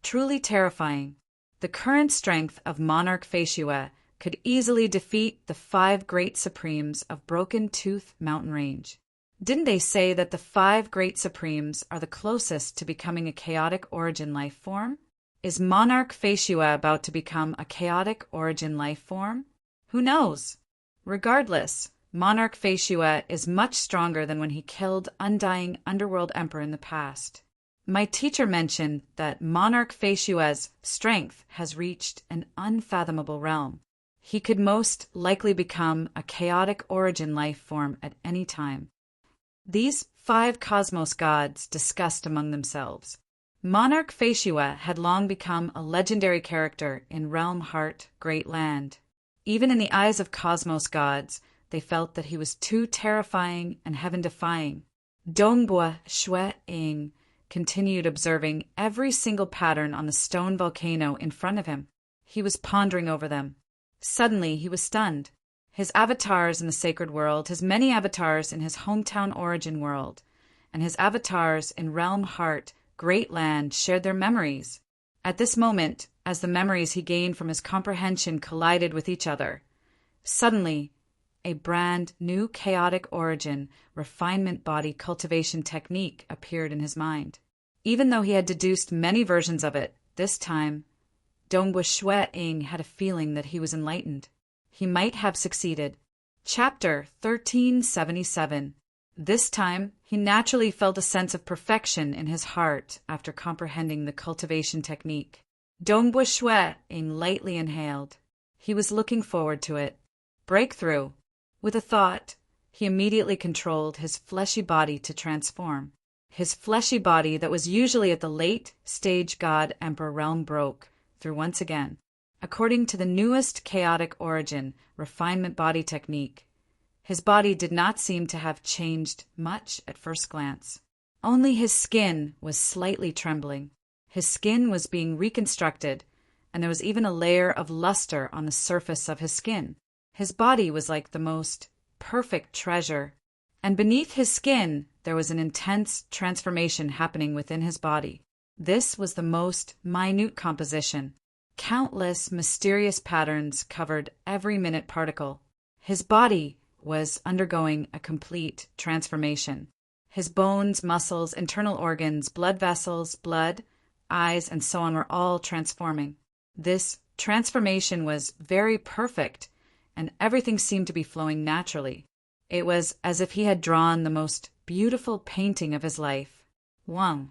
Truly terrifying. The current strength of Monarch Feishue could easily defeat the 5 Great Supremes of Broken Tooth Mountain Range. Didn't they say that the 5 Great Supremes are the closest to becoming a chaotic origin life form? Is Monarch Feishue about to become a chaotic origin life form? Who knows? Regardless, Monarch Feishue is much stronger than when he killed Undying Underworld Emperor in the past. My teacher mentioned that Monarch Feishue's strength has reached an unfathomable realm. He could most likely become a chaotic origin life form at any time. These 5 cosmos gods discussed among themselves. Monarch Feishue had long become a legendary character in Realm Heart Great Land. Even in the eyes of cosmos gods, they felt that he was too terrifying and heaven-defying. Dongbua Shui-ing continued observing every single pattern on the stone volcano in front of him. He was pondering over them. Suddenly, he was stunned. His avatars in the sacred world, his many avatars in his hometown origin world, and his avatars in Realm Heart Great Land shared their memories. At this moment, as the memories he gained from his comprehension collided with each other, suddenly, a brand new chaotic origin refinement body cultivation technique appeared in his mind. Even though he had deduced many versions of it, this time, Dongbua Shui-ing had a feeling that he was enlightened. He might have succeeded. Chapter 1377. This time, he naturally felt a sense of perfection in his heart after comprehending the cultivation technique. Dongbua Shui-ing lightly inhaled. He was looking forward to it. Breakthrough. With a thought, he immediately controlled his fleshy body to transform. His fleshy body that was usually at the late stage God Emperor realm broke through once again. According to the newest chaotic origin refinement body technique, his body did not seem to have changed much at first glance. Only his skin was slightly trembling. His skin was being reconstructed, and there was even a layer of luster on the surface of his skin. His body was like the most perfect treasure, and beneath his skin there was an intense transformation happening within his body. This was the most minute composition. Countless mysterious patterns covered every minute particle. His body was undergoing a complete transformation. His bones, muscles, internal organs, blood vessels, blood, eyes, and so on were all transforming. This transformation was very perfect, and everything seemed to be flowing naturally. It was as if he had drawn the most beautiful painting of his life. Wang.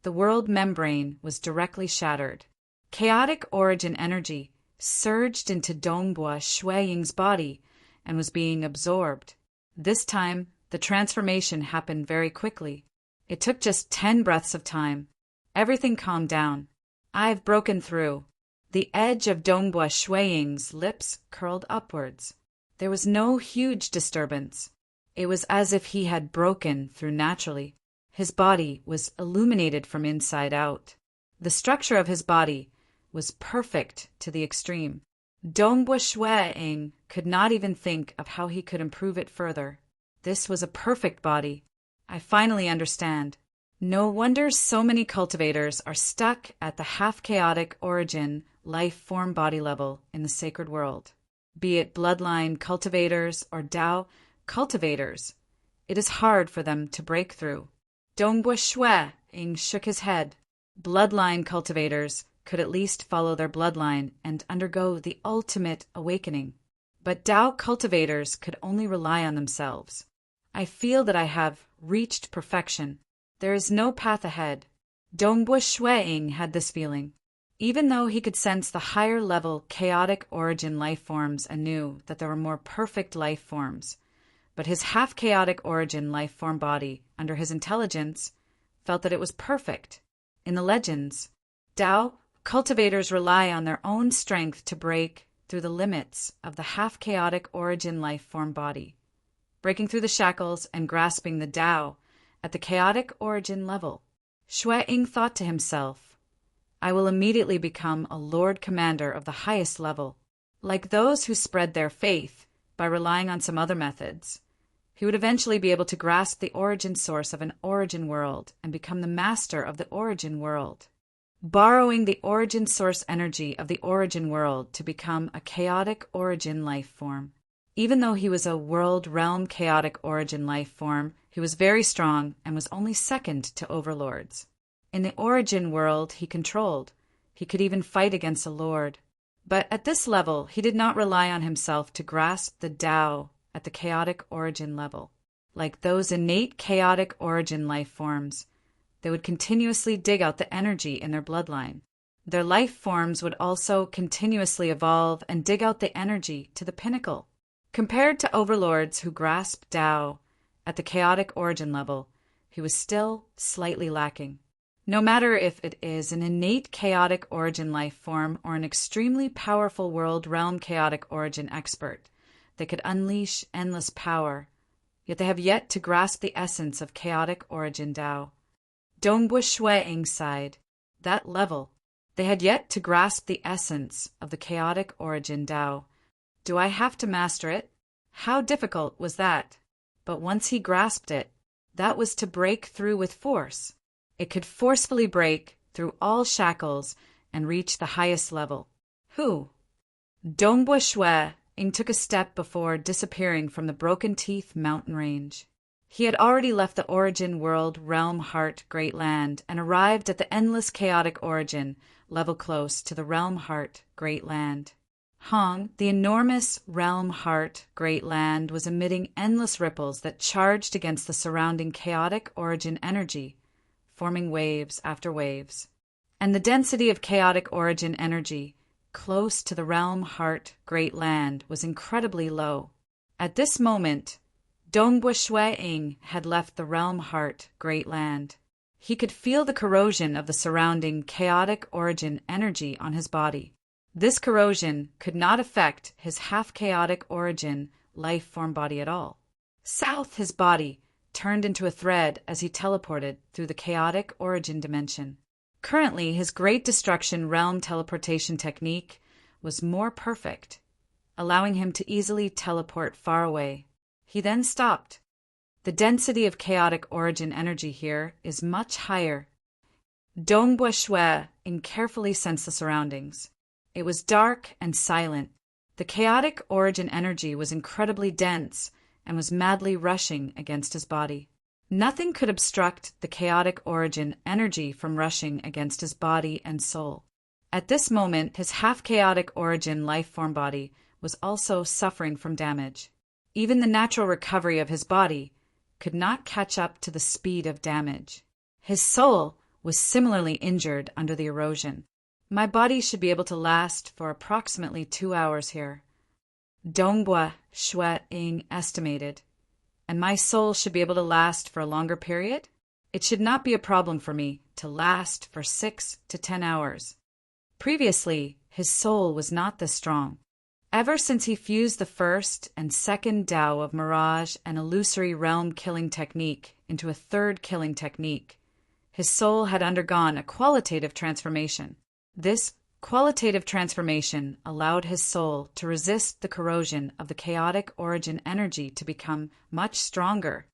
The world membrane was directly shattered. Chaotic origin energy surged into Dongbua Shui-ing's body and was being absorbed. This time, the transformation happened very quickly. It took just 10 breaths of time. Everything calmed down. I've broken through. The edge of Dongbua Shui-ing's lips curled upwards. There was no huge disturbance. It was as if he had broken through naturally. His body was illuminated from inside out. The structure of his body was perfect to the extreme. Dongbua Shui-ing could not even think of how he could improve it further. This was a perfect body. I finally understand. No wonder so many cultivators are stuck at the half-chaotic origin life form body level in the sacred world. Be it bloodline cultivators or Tao cultivators, it is hard for them to break through. Dongbua Shui-ing shook his head. Bloodline cultivators could at least follow their bloodline and undergo the ultimate awakening. But Tao cultivators could only rely on themselves. I feel that I have reached perfection. There is no path ahead. Dongbo Shuiying had this feeling. Even though he could sense the higher-level chaotic origin life forms and knew that there were more perfect life forms, but his half-chaotic origin life form body, under his intelligence, felt that it was perfect. In the legends, Tao cultivators rely on their own strength to break through the limits of the half-chaotic origin life form body, breaking through the shackles and grasping the Tao at the chaotic origin level. Shuiying thought to himself, I will immediately become a Lord Commander of the highest level. Like those who spread their faith by relying on some other methods, he would eventually be able to grasp the origin source of an origin world and become the master of the origin world, borrowing the origin source energy of the origin world to become a chaotic origin life form. Even though he was a world realm chaotic origin life form, he was very strong and was only second to overlords. In the origin world he controlled, he could even fight against a lord. But at this level, he did not rely on himself to grasp the Tao at the chaotic origin level. Like those innate chaotic origin life forms, they would continuously dig out the energy in their bloodline. Their life forms would also continuously evolve and dig out the energy to the pinnacle. Compared to overlords who grasped Tao at the chaotic origin level, he was still slightly lacking. No matter if it is an innate chaotic origin life form or an extremely powerful world realm chaotic origin expert, they could unleash endless power, yet they have yet to grasp the essence of chaotic origin Tao. Dongbo Shuiying sighed. That level, they had yet to grasp the essence of the chaotic origin Tao. Do I have to master it? How difficult was that? But once he grasped it, that was to break through with force. It could forcefully break through all shackles and reach the highest level. Who? Dongbo Shuiying took a step before disappearing from the Broken Teeth mountain range. He had already left the origin world realm heart great land and arrived at the endless chaotic origin level close to the realm heart great land. Hong, the enormous realm heart great land, was emitting endless ripples that charged against the surrounding chaotic origin energy, forming waves after waves. And the density of chaotic origin energy close to the realm heart great land was incredibly low. At this moment, Dongbo Shuiying had left the realm heart great land. He could feel the corrosion of the surrounding chaotic origin energy on his body. This corrosion could not affect his half-chaotic origin life form body at all. South, his body turned into a thread as he teleported through the chaotic origin dimension. Currently, his great destruction realm teleportation technique was more perfect, allowing him to easily teleport far away. He then stopped. The density of chaotic origin energy here is much higher. Dongbo Shuiying carefully sensed the surroundings. It was dark and silent. The chaotic origin energy was incredibly dense and was madly rushing against his body. Nothing could obstruct the chaotic origin energy from rushing against his body and soul. At this moment, his half-chaotic origin life form body was also suffering from damage. Even the natural recovery of his body could not catch up to the speed of damage. His soul was similarly injured under the erosion. My body should be able to last for approximately 2 hours here, Dongbo Shuiying estimated. And my soul should be able to last for a longer period? It should not be a problem for me to last for 6 to 10 hours. Previously, his soul was not this strong. Ever since he fused the first and second Tao of Mirage and Illusory Realm killing technique into a third killing technique, his soul had undergone a qualitative transformation. This qualitative transformation allowed his soul to resist the corrosion of the chaotic origin energy to become much stronger.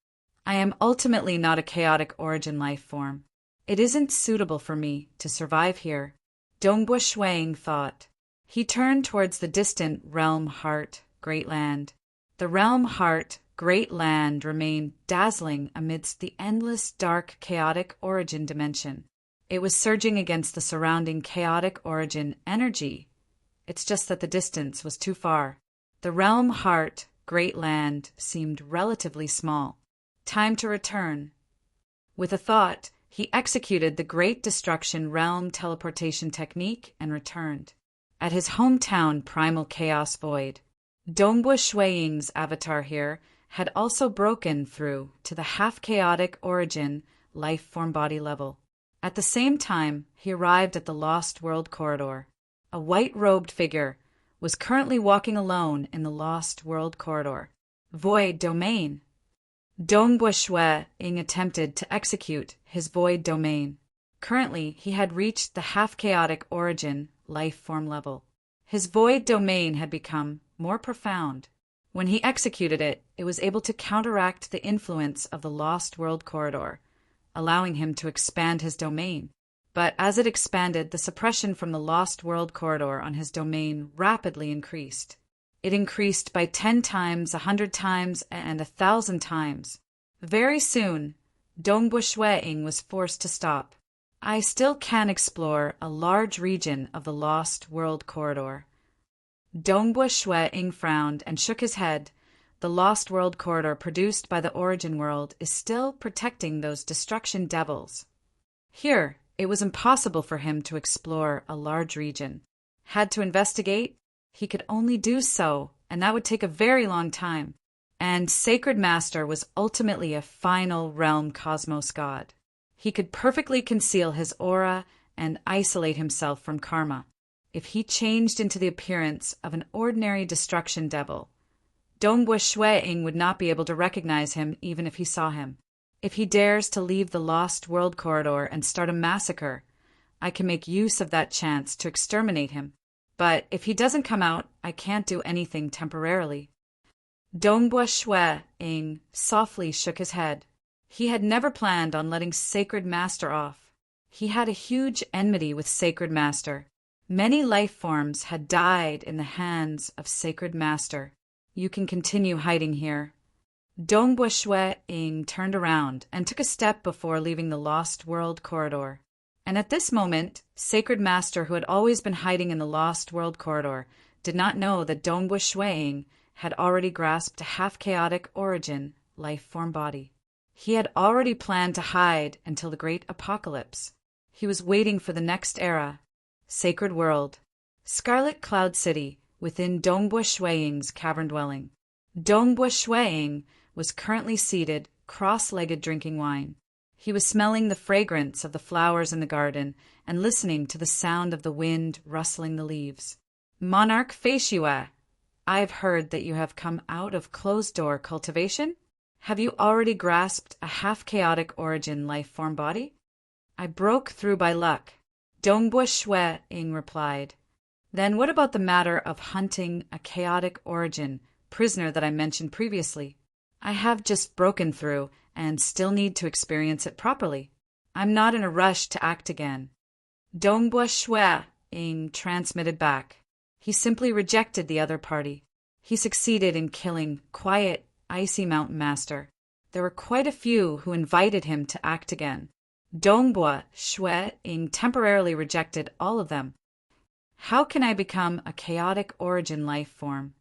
I am ultimately not a chaotic origin life form. It isn't suitable for me to survive here, Dongbo Shuiying thought. He turned towards the distant realm heart great land. The realm heart great land remained dazzling amidst the endless dark chaotic origin dimension. It was surging against the surrounding chaotic origin energy. It's just that the distance was too far. The realm heart, great land, seemed relatively small. Time to return. With a thought, he executed the Great Destruction Realm teleportation technique and returned. At his hometown Primal Chaos Void, Dongbua Shuiying's avatar here had also broken through to the half-chaotic origin life form body level. At the same time, he arrived at the Lost World Corridor. A white-robed figure was currently walking alone in the Lost World Corridor. Void Domain. Dongbua Shuiying attempted to execute his Void Domain. Currently, he had reached the half-chaotic origin life form level. His Void Domain had become more profound. When he executed it, it was able to counteract the influence of the Lost World Corridor, allowing him to expand his domain. But as it expanded, the suppression from the Lost World Corridor on his domain rapidly increased. It increased by 10 times, 100 times, and 1,000 times. Very soon, Dongbua Shuiying was forced to stop. I still can explore a large region of the Lost World Corridor. Dongbua Shuiying frowned and shook his head. The Lost World Corridor produced by the Origin World is still protecting those destruction devils. Here, it was impossible for him to explore a large region. Had to investigate, he could only do so, and that would take a very long time. And Sacred Master was ultimately a final realm cosmos god. He could perfectly conceal his aura and isolate himself from karma. If he changed into the appearance of an ordinary destruction devil, Dongbua Shuiying would not be able to recognize him even if he saw him. If he dares to leave the Lost World Corridor and start a massacre, I can make use of that chance to exterminate him. But if he doesn't come out, I can't do anything temporarily. Dongbua Shuiying softly shook his head. He had never planned on letting Sacred Master off. He had a huge enmity with Sacred Master. Many life forms had died in the hands of Sacred Master. You can continue hiding here. Dongbua Shuiying turned around and took a step before leaving the Lost World Corridor. And at this moment, Sacred Master, who had always been hiding in the Lost World Corridor, did not know that Dongbua Shuiying had already grasped a half-chaotic origin life form body. He had already planned to hide until the Great Apocalypse. He was waiting for the next era. Sacred World. Scarlet Cloud City, within Dongbua Shuiying's cavern dwelling. Dongbua Shuiying was currently seated, cross-legged, drinking wine. He was smelling the fragrance of the flowers in the garden and listening to the sound of the wind rustling the leaves. Monarch Feishue, I've heard that you have come out of closed-door cultivation. Have you already grasped a half-chaotic origin life form body? I broke through by luck. Dongbua Shuiying replied. Then what about the matter of hunting a chaotic origin prisoner that I mentioned previously? I have just broken through and still need to experience it properly. I'm not in a rush to act again. Dongbua Shuiying transmitted back. He simply rejected the other party. He succeeded in killing Quiet Icy Mountain Master. There were quite a few who invited him to act again. Dongbua Shuiying temporarily rejected all of them. How can I become a chaotic origin life form?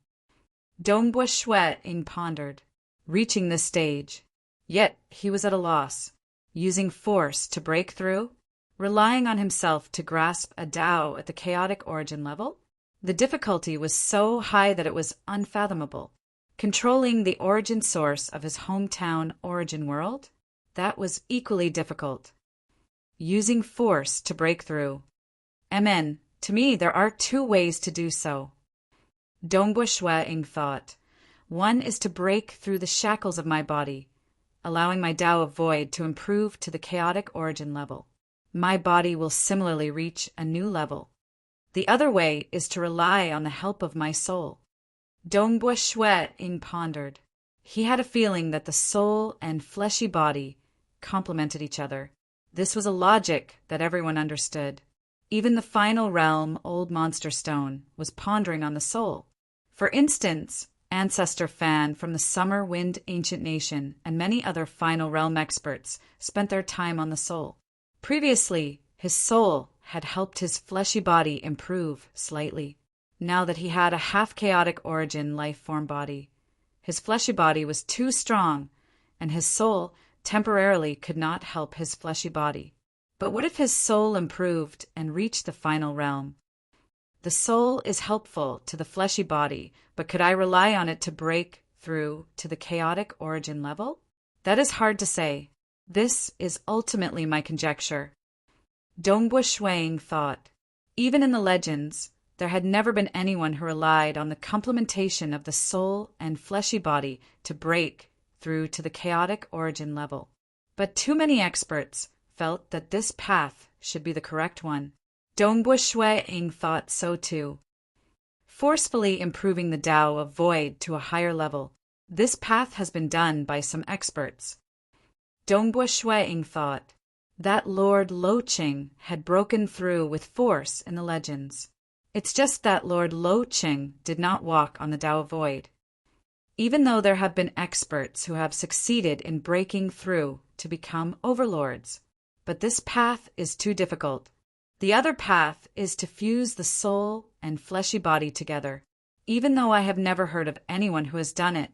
Dongbua Shuiying pondered, reaching this stage. Yet he was at a loss, using force to break through, relying on himself to grasp a Tao at the chaotic origin level. The difficulty was so high that it was unfathomable. Controlling the origin source of his hometown origin world, that was equally difficult. Using force to break through. Amen. To me, there are two ways to do so. Dongbua Shuiying thought. One is to break through the shackles of my body, allowing my Tao of Void to improve to the chaotic origin level. My body will similarly reach a new level. The other way is to rely on the help of my soul. Dongbua Shuiying pondered. He had a feeling that the soul and fleshy body complemented each other. This was a logic that everyone understood. Even the final realm, Old Monster Stone, was pondering on the soul. For instance, Ancestor Fan from the Summer Wind Ancient Nation and many other final realm experts spent their time on the soul. Previously, His soul had helped his fleshy body improve slightly. Now that he had a half-chaotic origin life-form body, his fleshy body was too strong, and his soul temporarily could not help his fleshy body. But what if his soul improved and reached the final realm? The soul is helpful to the fleshy body, but could I rely on it to break through to the chaotic origin level? That is hard to say. This is ultimately my conjecture. Dongbua Shuang thought, even in the legends, there had never been anyone who relied on the complementation of the soul and fleshy body to break through to the chaotic origin level. But too many experts felt that this path should be the correct one. Dongbua Shuang thought so too. Forcefully improving the Tao of Void to a higher level. This path has been done by some experts. Dongbua Shuang thought that Lord Loqing had broken through with force in the legends. It's just that Lord Loqing did not walk on the Tao of Void. Even though there have been experts who have succeeded in breaking through to become overlords, but this path is too difficult. The other path is to fuse the soul and fleshy body together. Even though I have never heard of anyone who has done it,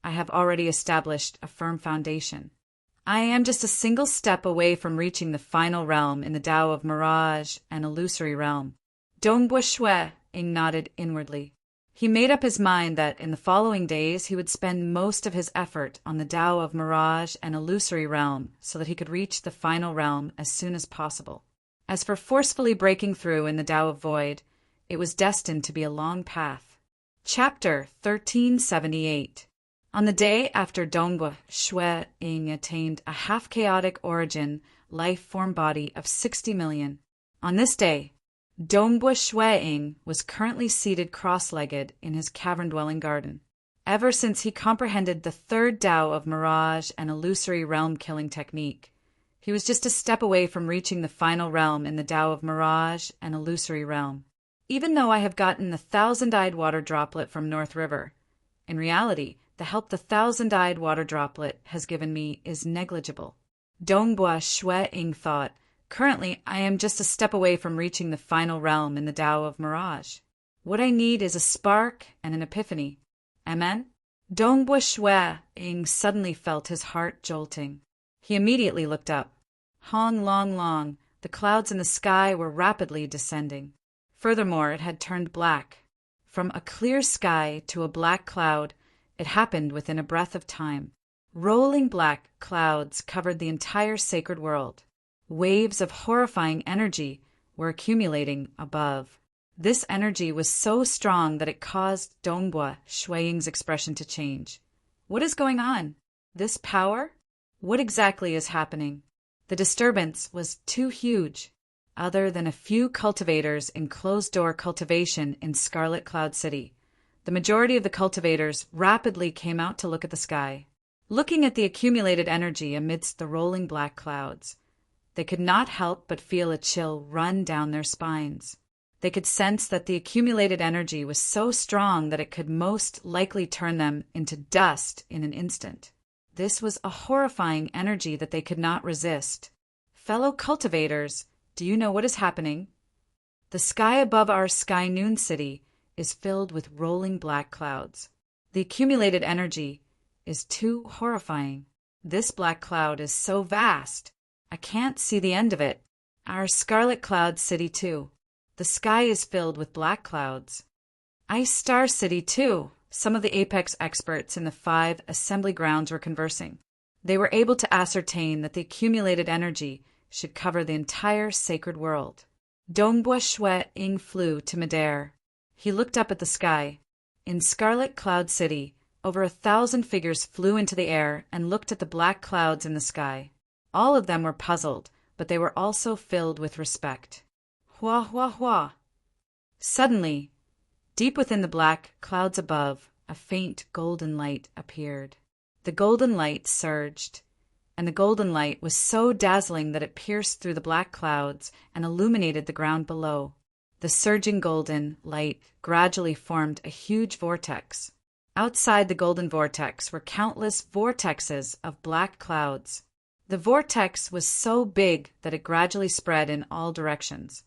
I have already established a firm foundation. I am just a single step away from reaching the final realm in the Tao of Mirage and Illusory Realm. Dongbua Shuang nodded inwardly. He made up his mind that in the following days he would spend most of his effort on the Tao of Mirage and Illusory Realm so that he could reach the final realm as soon as possible. As for forcefully breaking through in the Tao of Void, it was destined to be a long path. Chapter 1378. On the day after Dongbua Shuang attained a half-chaotic origin life-form body of 60 million, on this day, Dongbua Shuang was currently seated cross-legged in his cavern-dwelling garden. Ever since he comprehended the third Tao of Mirage and Illusory Realm-killing technique, he was just a step away from reaching the final realm in the Tao of Mirage and Illusory Realm. Even though I have gotten the thousand-eyed water droplet from North River, in reality, the help the thousand-eyed water droplet has given me is negligible. Dongbua Shuang thought, currently I am just a step away from reaching the final realm in the Tao of Mirage. What I need is a spark and an epiphany. Amen? Dongbua Shuang suddenly felt his heart jolting. He immediately looked up. Hong long long, the clouds in the sky were rapidly descending. Furthermore, it had turned black. From a clear sky to a black cloud, it happened within a breath of time. Rolling black clouds covered the entire sacred world. Waves of horrifying energy were accumulating above. This energy was so strong that it caused Dongbua Shuang's expression to change. What is going on? This power? What exactly is happening? The disturbance was too huge. Other than a few cultivators in closed-door cultivation in Scarlet Cloud City, the majority of the cultivators rapidly came out to look at the sky. Looking at the accumulated energy amidst the rolling black clouds, they could not help but feel a chill run down their spines. They could sense that the accumulated energy was so strong that it could most likely turn them into dust in an instant. This was a horrifying energy that they could not resist. Fellow cultivators, do you know what is happening? The sky above our Sky Noon City is filled with rolling black clouds. The accumulated energy is too horrifying. This black cloud is so vast, I can't see the end of it. Our Scarlet Cloud City, too. The sky is filled with black clouds. Ice Star City, too. Some of the apex experts in the 5 assembly grounds were conversing. They were able to ascertain that the accumulated energy should cover the entire sacred world. Dongbua Shuang flew to midair. He looked up at the sky. In Scarlet Cloud City, over 1,000 figures flew into the air and looked at the black clouds in the sky. All of them were puzzled, but they were also filled with respect. Hua hua hua. Suddenly, deep within the black clouds above, a faint golden light appeared. The golden light surged, and the golden light was so dazzling that it pierced through the black clouds and illuminated the ground below. The surging golden light gradually formed a huge vortex. Outside the golden vortex were countless vortexes of black clouds. The vortex was so big that it gradually spread in all directions.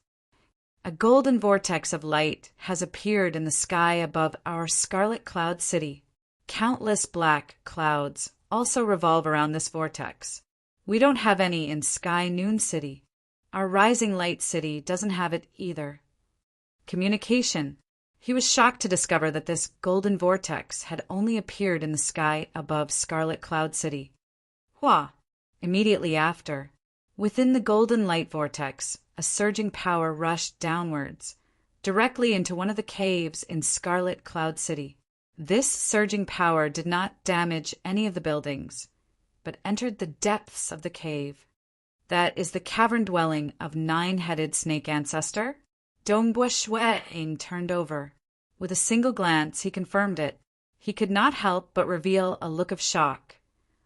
A golden vortex of light has appeared in the sky above our Scarlet Cloud City. Countless black clouds also revolve around this vortex. We don't have any in Sky Noon City. Our Rising Light City doesn't have it either. Communication. He was shocked to discover that this golden vortex had only appeared in the sky above Scarlet Cloud City. Hua! Immediately after, within the golden light vortex, a surging power rushed downwards, directly into one of the caves in Scarlet Cloud City. This surging power did not damage any of the buildings, but entered the depths of the cave. That is the cavern dwelling of nine-headed snake ancestor? Dongbua Shueing turned over. With a single glance, he confirmed it. He could not help but reveal a look of shock.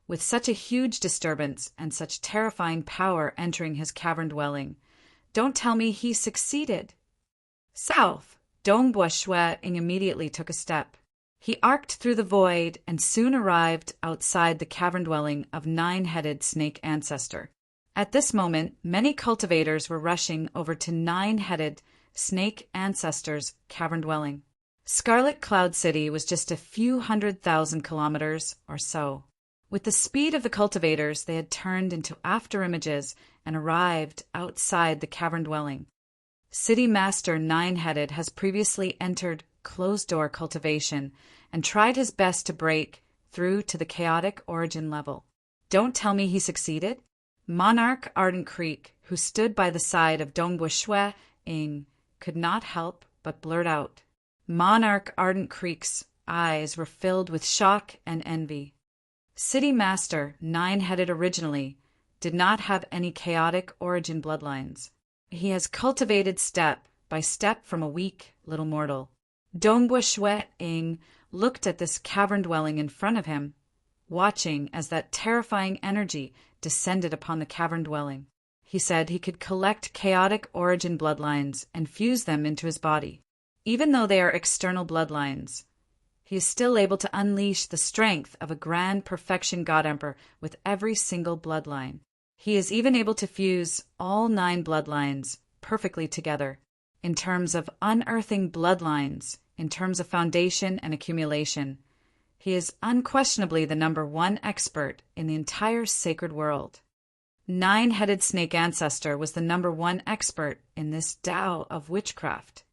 With such a huge disturbance and such terrifying power entering his cavern dwelling, don't tell me he succeeded. South! Dongbua Shueing immediately took a step. He arced through the void and soon arrived outside the cavern dwelling of nine-headed snake ancestor. At this moment, many cultivators were rushing over to nine-headed snake ancestor's cavern dwelling. Scarlet Cloud City was just a few 100,000 kilometers or so. With the speed of the cultivators, they had turned into afterimages and arrived outside the cavern dwelling. City Master Nine-Headed has previously entered closed-door cultivation and tried his best to break through to the chaotic origin level. Don't tell me he succeeded? Monarch Ardent Creek, who stood by the side of Dongbua Shueing, could not help but blurt out. Monarch Ardent Creek's eyes were filled with shock and envy. City Master Nine-Headed originally did not have any chaotic origin bloodlines. He has cultivated step by step from a weak little mortal. Dongbua Shueing looked at this cavern dwelling in front of him, watching as that terrifying energy descended upon the cavern dwelling. He said he could collect chaotic origin bloodlines and fuse them into his body. Even though they are external bloodlines, he is still able to unleash the strength of a grand perfection God Emperor with every single bloodline. He is even able to fuse all 9 bloodlines perfectly together. In terms of unearthing bloodlines, in terms of foundation and accumulation, he is unquestionably the #1 expert in the entire sacred world. Nine-Headed Snake Ancestor was the #1 expert in this Tao of witchcraft.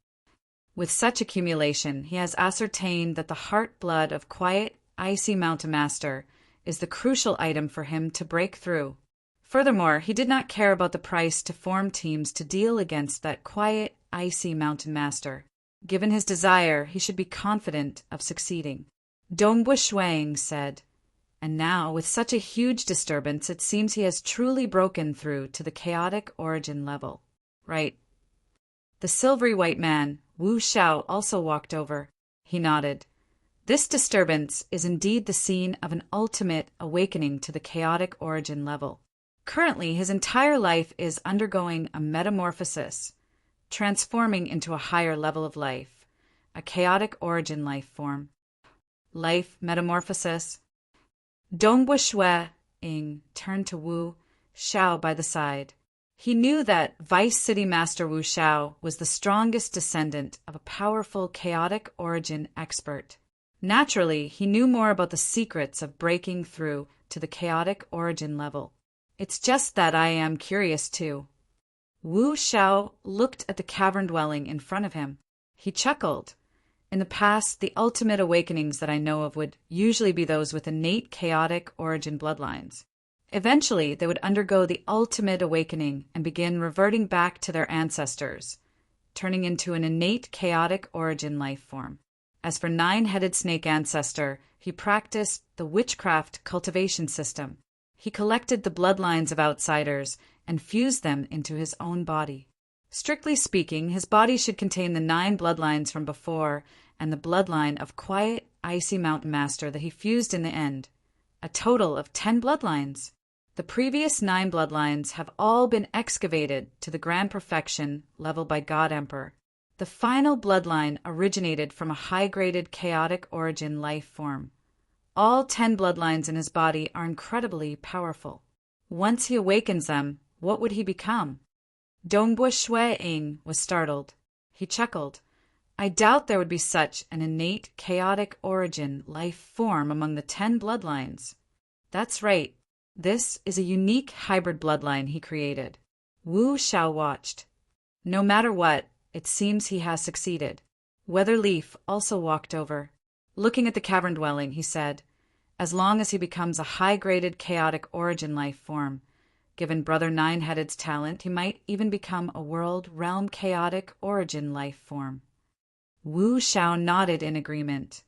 With such accumulation, he has ascertained that the heart blood of Quiet, Icy Mountain Master is the crucial item for him to break through. Furthermore, he did not care about the price to form teams to deal against that Quiet, Icy Mountain Master. Given his desire, he should be confident of succeeding. Dongbua Shueing said, and now, with such a huge disturbance, it seems he has truly broken through to the chaotic origin level. Right. The silvery white man, Wu Xiao, also walked over. He nodded. This disturbance is indeed the scene of an ultimate awakening to the chaotic origin level. Currently, his entire life is undergoing a metamorphosis, transforming into a higher level of life, a chaotic origin life form. Life metamorphosis. Dongbua Shueing turned to Wu Xiao by the side. He knew that Vice City Master Wu Xiao was the strongest descendant of a powerful chaotic origin expert. Naturally, he knew more about the secrets of breaking through to the chaotic origin level. It's just that I am curious too. Wu Xiao looked at the cavern dwelling in front of him. He chuckled. In the past, the ultimate awakenings that I know of would usually be those with innate chaotic origin bloodlines. Eventually, they would undergo the ultimate awakening and begin reverting back to their ancestors, turning into an innate chaotic origin life form. As for Nine-Headed Snake Ancestor, he practiced the witchcraft cultivation system. He collected the bloodlines of outsiders and fused them into his own body. Strictly speaking, his body should contain the 9 bloodlines from before and the bloodline of Quiet, Icy Mountain Master that he fused in the end. A total of 10 bloodlines. The previous 9 bloodlines have all been excavated to the grand perfection level by God Emperor. The final bloodline originated from a high-graded chaotic origin life form. All 10 bloodlines in his body are incredibly powerful. Once he awakens them, what would he become? Dongbo Shui-ing was startled. He chuckled. I doubt there would be such an innate, chaotic origin life form among the 10 bloodlines. That's right. This is a unique hybrid bloodline he created. Wu Xiao watched. No matter what, it seems he has succeeded. Weatherleaf also walked over. Looking at the cavern dwelling, he said, as long as he becomes a high-graded chaotic origin life form, given Brother Nine-Headed's talent, he might even become a world realm chaotic origin life form. Wu Xiao nodded in agreement.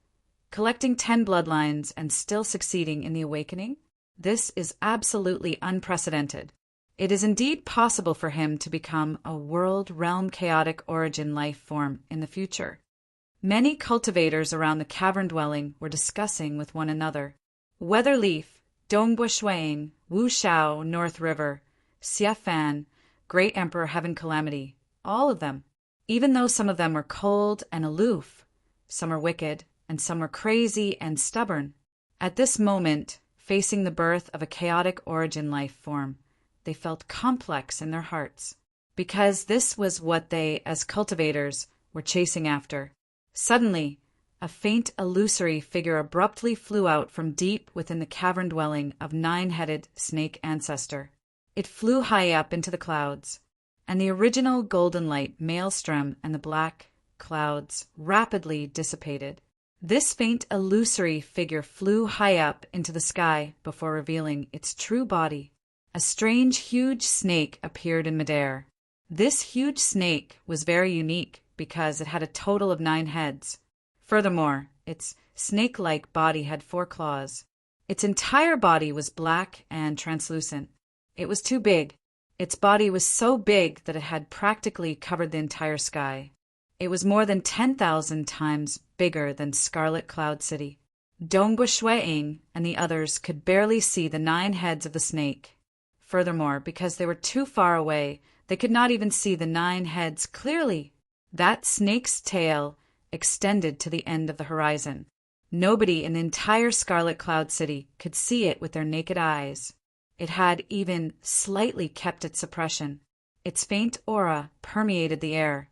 Collecting 10 bloodlines and still succeeding in the awakening? This is absolutely unprecedented. It is indeed possible for him to become a world realm chaotic origin life form in the future. Many cultivators around the cavern dwelling were discussing with one another. Weatherleaf, Dongbo Shuang, Wu Xiao, North River, Xia Fan, Great Emperor Heaven Calamity, all of them. Even though some of them were cold and aloof, some are wicked, and some were crazy and stubborn. At this moment, facing the birth of a chaotic origin life form, they felt complex in their hearts, because this was what they, as cultivators, were chasing after. Suddenly, a faint illusory figure abruptly flew out from deep within the cavern dwelling of Nine-Headed Snake Ancestor. It flew high up into the clouds, and the original golden light maelstrom and the black clouds rapidly dissipated. This faint illusory figure flew high up into the sky before revealing its true body. A strange, huge snake appeared in midair. This huge snake was very unique because it had a total of 9 heads. Furthermore, its snake-like body had 4 claws. Its entire body was black and translucent. It was too big. Its body was so big that it had practically covered the entire sky. It was more than 10,000 times bigger than Scarlet Cloud City. Dongbo Shuang and the others could barely see the 9 heads of the snake. Furthermore, because they were too far away, they could not even see the 9 heads clearly. That snake's tail extended to the end of the horizon. Nobody in the entire Scarlet Cloud City could see it with their naked eyes. It had even slightly kept its suppression. Its faint aura permeated the air.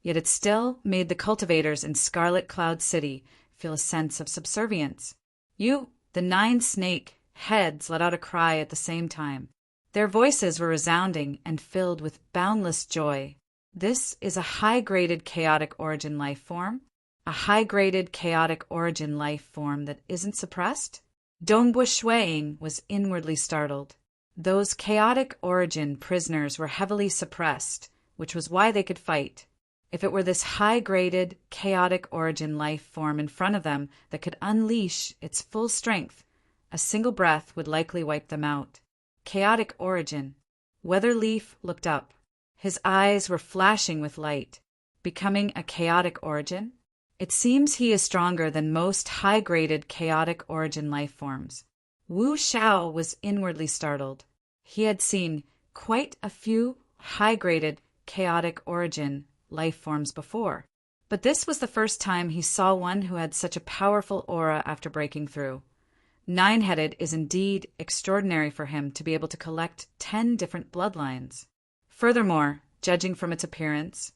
Yet it still made the cultivators in Scarlet Cloud City feel a sense of subservience. The 9 snake heads let out a cry at the same time. Their voices were resounding and filled with boundless joy. This is a high-graded chaotic origin life form? A high-graded chaotic origin life form that isn't suppressed? Dongbo Shuang was inwardly startled. Those chaotic origin prisoners were heavily suppressed, which was why they could fight. If it were this high-graded, chaotic origin life form in front of them that could unleash its full strength, a single breath would likely wipe them out. Chaotic origin. Weatherleaf looked up. His eyes were flashing with light. Becoming a chaotic origin? It seems he is stronger than most high-graded chaotic origin life forms. Wu Xiao was inwardly startled. He had seen quite a few high-graded chaotic origin life forms before, but this was the first time he saw one who had such a powerful aura after breaking through. Nine-Headed is indeed extraordinary for him to be able to collect 10 different bloodlines. Furthermore, judging from its appearance,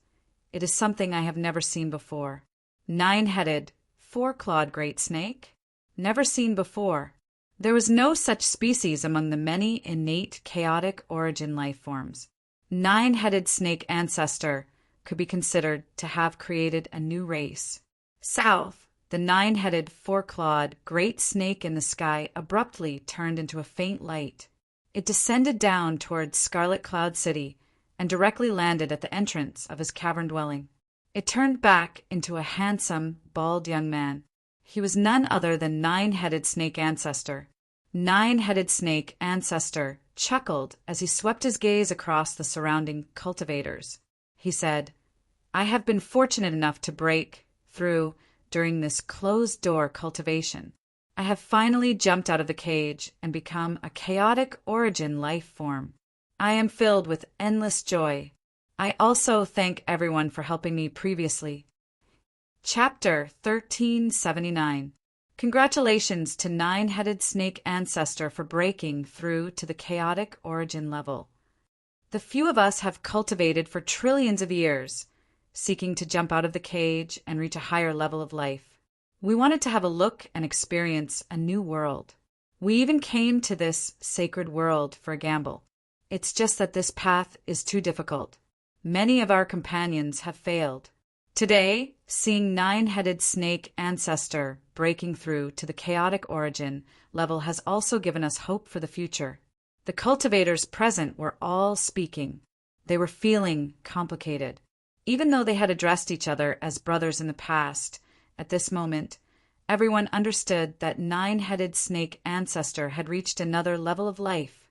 it is something I have never seen before. 9-headed, 4-clawed great snake? Never seen before. There was no such species among the many innate chaotic origin life forms. 9-headed snake ancestor could be considered to have created a new race. South, the 9-headed, 4-clawed great snake in the sky abruptly turned into a faint light. It descended down towards Scarlet Cloud City and directly landed at the entrance of his cavern dwelling. It turned back into a handsome, bald young man. He was none other than 9-headed snake ancestor. 9-headed snake ancestor chuckled as he swept his gaze across the surrounding cultivators. He said, I have been fortunate enough to break through during this closed-door cultivation. I have finally jumped out of the cage and become a chaotic origin life form. I am filled with endless joy. I also thank everyone for helping me previously. Chapter 1379. Congratulations to Nine-Headed Snake Ancestor for breaking through to the chaotic origin level. The few of us have cultivated for trillions of years, seeking to jump out of the cage and reach a higher level of life. We wanted to have a look and experience a new world. We even came to this sacred world for a gamble. It's just that this path is too difficult. Many of our companions have failed. Today, seeing Nine-Headed Snake Ancestor breaking through to the chaotic origin level has also given us hope for the future. The cultivators present were all speaking. They were feeling complicated. Even though they had addressed each other as brothers in the past, at this moment, everyone understood that Nine-Headed Snake Ancestor had reached another level of life.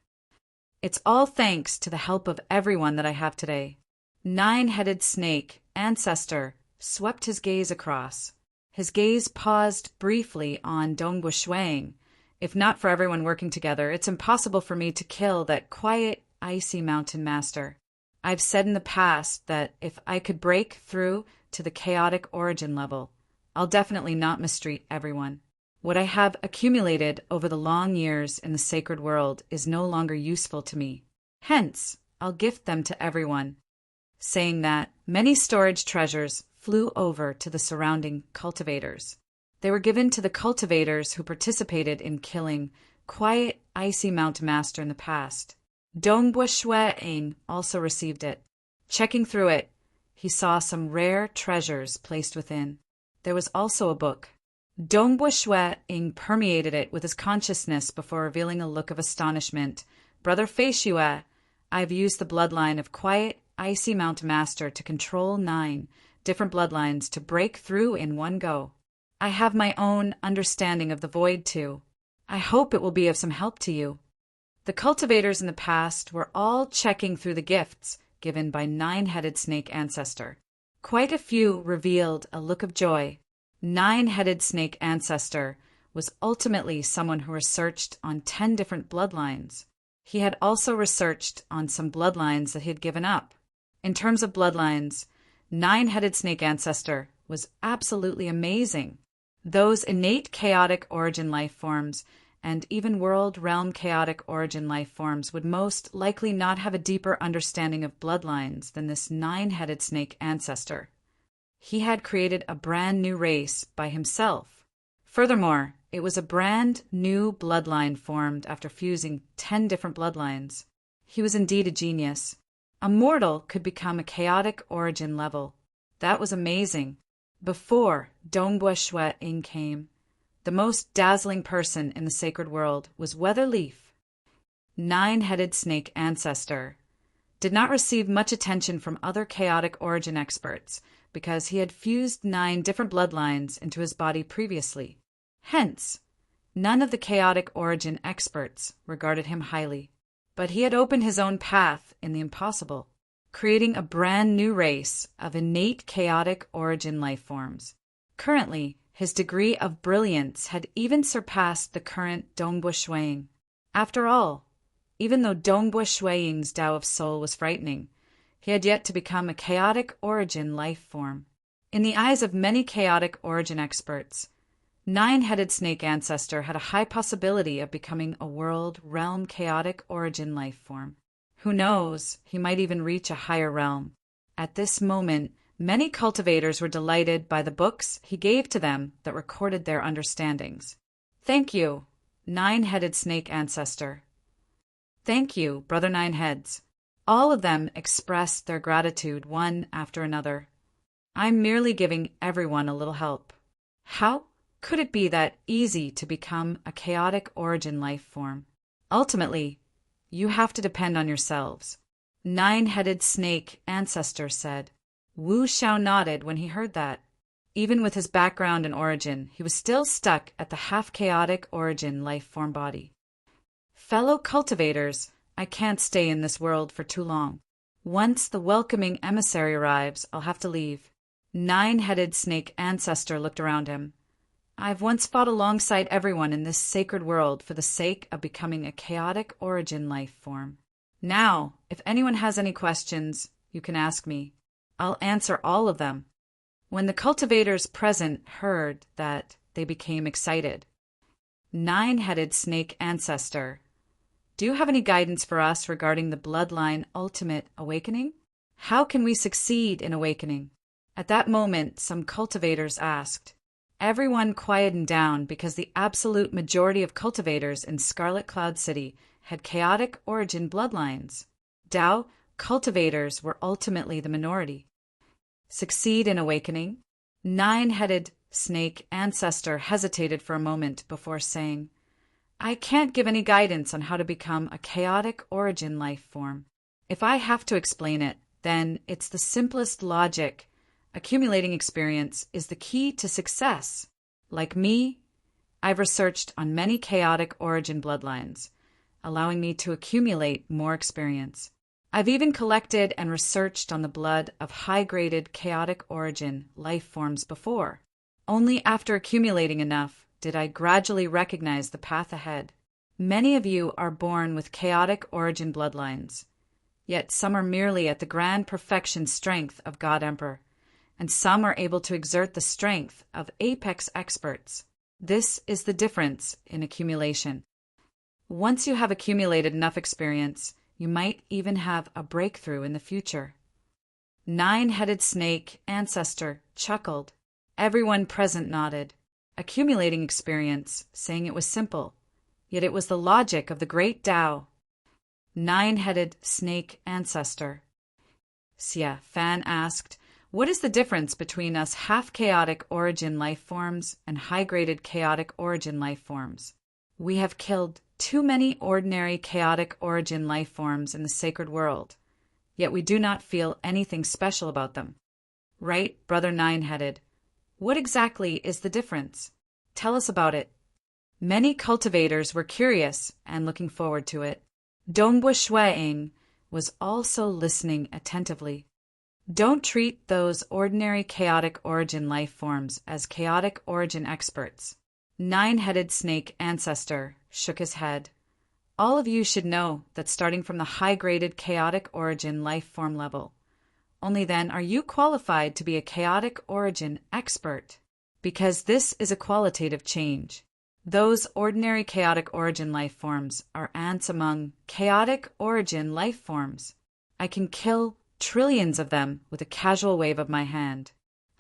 It's all thanks to the help of everyone that I have today. Nine-Headed Snake Ancestor swept his gaze across. His gaze paused briefly on Dongbu Shuang. If not for everyone working together, it's impossible for me to kill that quiet, icy mountain master. I've said in the past that if I could break through to the chaotic origin level, I'll definitely not mistreat everyone. What I have accumulated over the long years in the sacred world is no longer useful to me. Hence, I'll gift them to everyone. Saying that, many storage treasures flew over to the surrounding cultivators. They were given to the cultivators who participated in killing quiet, icy mountain master in the past. Dongbu Shuang also received it. Checking through it, he saw some rare treasures placed within. There was also a book. Dongbu Shuang permeated it with his consciousness before revealing a look of astonishment. Brother Fei Xue, I've used the bloodline of quiet, icy mountain master to control 9 different bloodlines to break through in one go. I have my own understanding of the void too. I hope it will be of some help to you. The cultivators in the past were all checking through the gifts given by Nine-Headed Snake Ancestor. Quite a few revealed a look of joy. Nine-Headed Snake Ancestor was ultimately someone who researched on 10 different bloodlines. He had also researched on some bloodlines that he had given up. In terms of bloodlines, Nine-Headed Snake Ancestor was absolutely amazing. Those innate chaotic origin life forms and even world realm chaotic origin life forms would most likely not have a deeper understanding of bloodlines than this Nine-Headed Snake Ancestor. He had created a brand new race by himself. Furthermore, it was a brand new bloodline formed after fusing 10 different bloodlines. He was indeed a genius. A mortal could become a chaotic origin level. That was amazing. Before Dongbu Shuang came, the most dazzling person in the sacred world was Weatherleaf. Nine-Headed Snake Ancestor did not receive much attention from other chaotic origin experts because he had fused 9 different bloodlines into his body previously. Hence, none of the chaotic origin experts regarded him highly. But he had opened his own path in the impossible, creating a brand new race of innate chaotic origin life forms. Currently, his degree of brilliance had even surpassed the current Dongbu Shuang. After all, even though Dongbu Shuang's Tao of Soul was frightening, he had yet to become a chaotic origin life form. In the eyes of many chaotic origin experts, Nine-Headed Snake Ancestor had a high possibility of becoming a world realm chaotic origin life form. Who knows, he might even reach a higher realm. At this moment, many cultivators were delighted by the books he gave to them that recorded their understandings. Thank you, Nine-Headed Snake Ancestor. Thank you, Brother Nine-Heads. All of them expressed their gratitude one after another. I'm merely giving everyone a little help. How could it be that easy to become a chaotic origin life form? Ultimately, you have to depend on yourselves. Nine-Headed Snake Ancestor said. Wu Xiao nodded when he heard that. Even with his background and origin, he was still stuck at the half-chaotic origin life form body. Fellow cultivators, I can't stay in this world for too long. Once the welcoming emissary arrives, I'll have to leave. Nine-Headed Snake Ancestor looked around him. I've once fought alongside everyone in this sacred world for the sake of becoming a chaotic origin life form. Now, if anyone has any questions, you can ask me. I'll answer all of them. When the cultivators present heard that they became excited. Nine-headed snake ancestor, do you have any guidance for us regarding the bloodline ultimate awakening? How can we succeed in awakening? At that moment, some cultivators asked. Everyone quietened down because the absolute majority of cultivators in Scarlet Cloud City had chaotic origin bloodlines. Tao cultivators were ultimately the minority. Succeed in awakening? Nine-headed snake ancestor hesitated for a moment before saying, I can't give any guidance on how to become a chaotic origin life form. If I have to explain it, then it's the simplest logic. Accumulating experience is the key to success. Like me, I've researched on many chaotic origin bloodlines, allowing me to accumulate more experience. I've even collected and researched on the blood of high-graded chaotic origin life forms before. Only after accumulating enough did I gradually recognize the path ahead. Many of you are born with chaotic origin bloodlines, yet some are merely at the grand perfection strength of God Emperor, and some are able to exert the strength of apex experts. This is the difference in accumulation. Once you have accumulated enough experience, you might even have a breakthrough in the future. Nine-headed snake ancestor chuckled. Everyone present nodded, accumulating experience, saying it was simple, yet it was the logic of the great Tao. Nine-headed snake ancestor. Xia Fan asked, what is the difference between us half-chaotic origin life forms and high-graded chaotic origin life forms? We have killed too many ordinary chaotic origin life forms in the sacred world, yet we do not feel anything special about them. Right, Brother Nine-headed? What exactly is the difference? Tell us about it. Many cultivators were curious and looking forward to it. Dongbua Shueing was also listening attentively. Don't treat those ordinary chaotic origin life forms as chaotic origin experts. Nine-headed snake ancestor shook his head. All of you should know that starting from the high-graded chaotic origin life form level, only then are you qualified to be a chaotic origin expert, because this is a qualitative change. Those ordinary chaotic origin life forms are ants among chaotic origin life forms. I can kill trillions of them with a casual wave of my hand.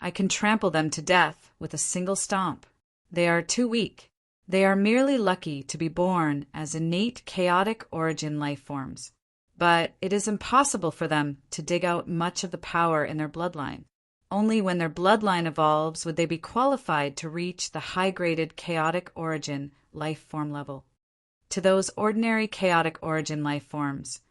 I can trample them to death with a single stomp. They are too weak. They are merely lucky to be born as innate chaotic origin life forms. But it is impossible for them to dig out much of the power in their bloodline. Only when their bloodline evolves would they be qualified to reach the high-graded chaotic origin life form level. To those ordinary chaotic origin life forms,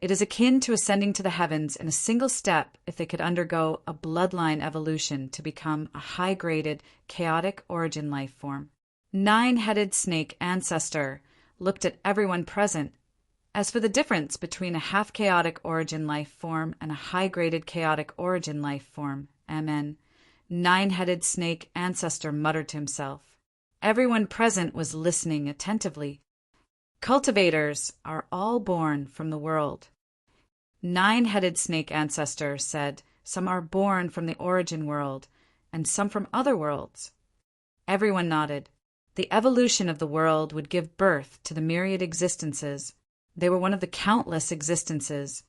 it is akin to ascending to the heavens in a single step if they could undergo a bloodline evolution to become a high-graded chaotic origin life form. Nine-headed snake ancestor looked at everyone present. As for the difference between a half-chaotic origin life form and a high-graded chaotic origin life form, MN, Nine-headed snake ancestor muttered to himself. Everyone present was listening attentively. Cultivators are all born from the world. Nine-headed snake ancestor said, some are born from the origin world, and some from other worlds. Everyone nodded. The evolution of the world would give birth to the myriad existences. They were one of the countless existences.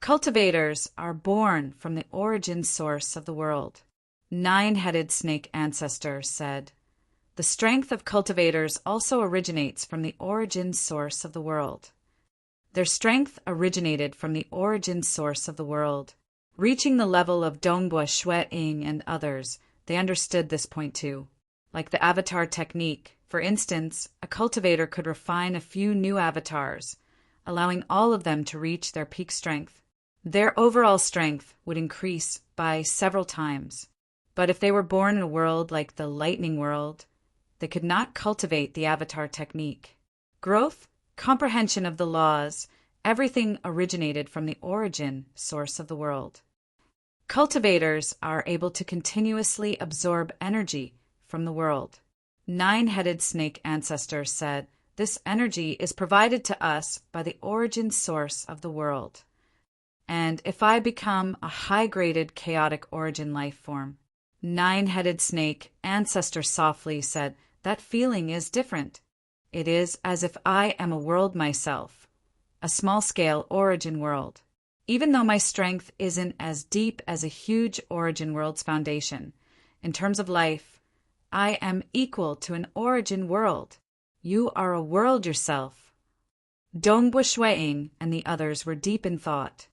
Cultivators are born from the origin source of the world. Nine-headed snake ancestor said, the strength of cultivators also originates from the origin source of the world. Their strength originated from the origin source of the world. Reaching the level of Dongbua Shueing and others, they understood this point too. Like the avatar technique, for instance, a cultivator could refine a few new avatars, allowing all of them to reach their peak strength. Their overall strength would increase by several times. But if they were born in a world like the lightning world, they could not cultivate the avatar technique. Growth, comprehension of the laws, everything originated from the origin source of the world. Cultivators are able to continuously absorb energy from the world. Nine-headed snake ancestor said, this energy is provided to us by the origin source of the world. And if I become a high-graded chaotic origin life form, Nine-headed snake ancestor softly said, "That feeling is different. It is as if I am a world myself, a small-scale origin world. Even though my strength isn't as deep as a huge origin world's foundation, in terms of life, I am equal to an origin world. You are a world yourself." Dongbu Shuiing and the others were deep in thought.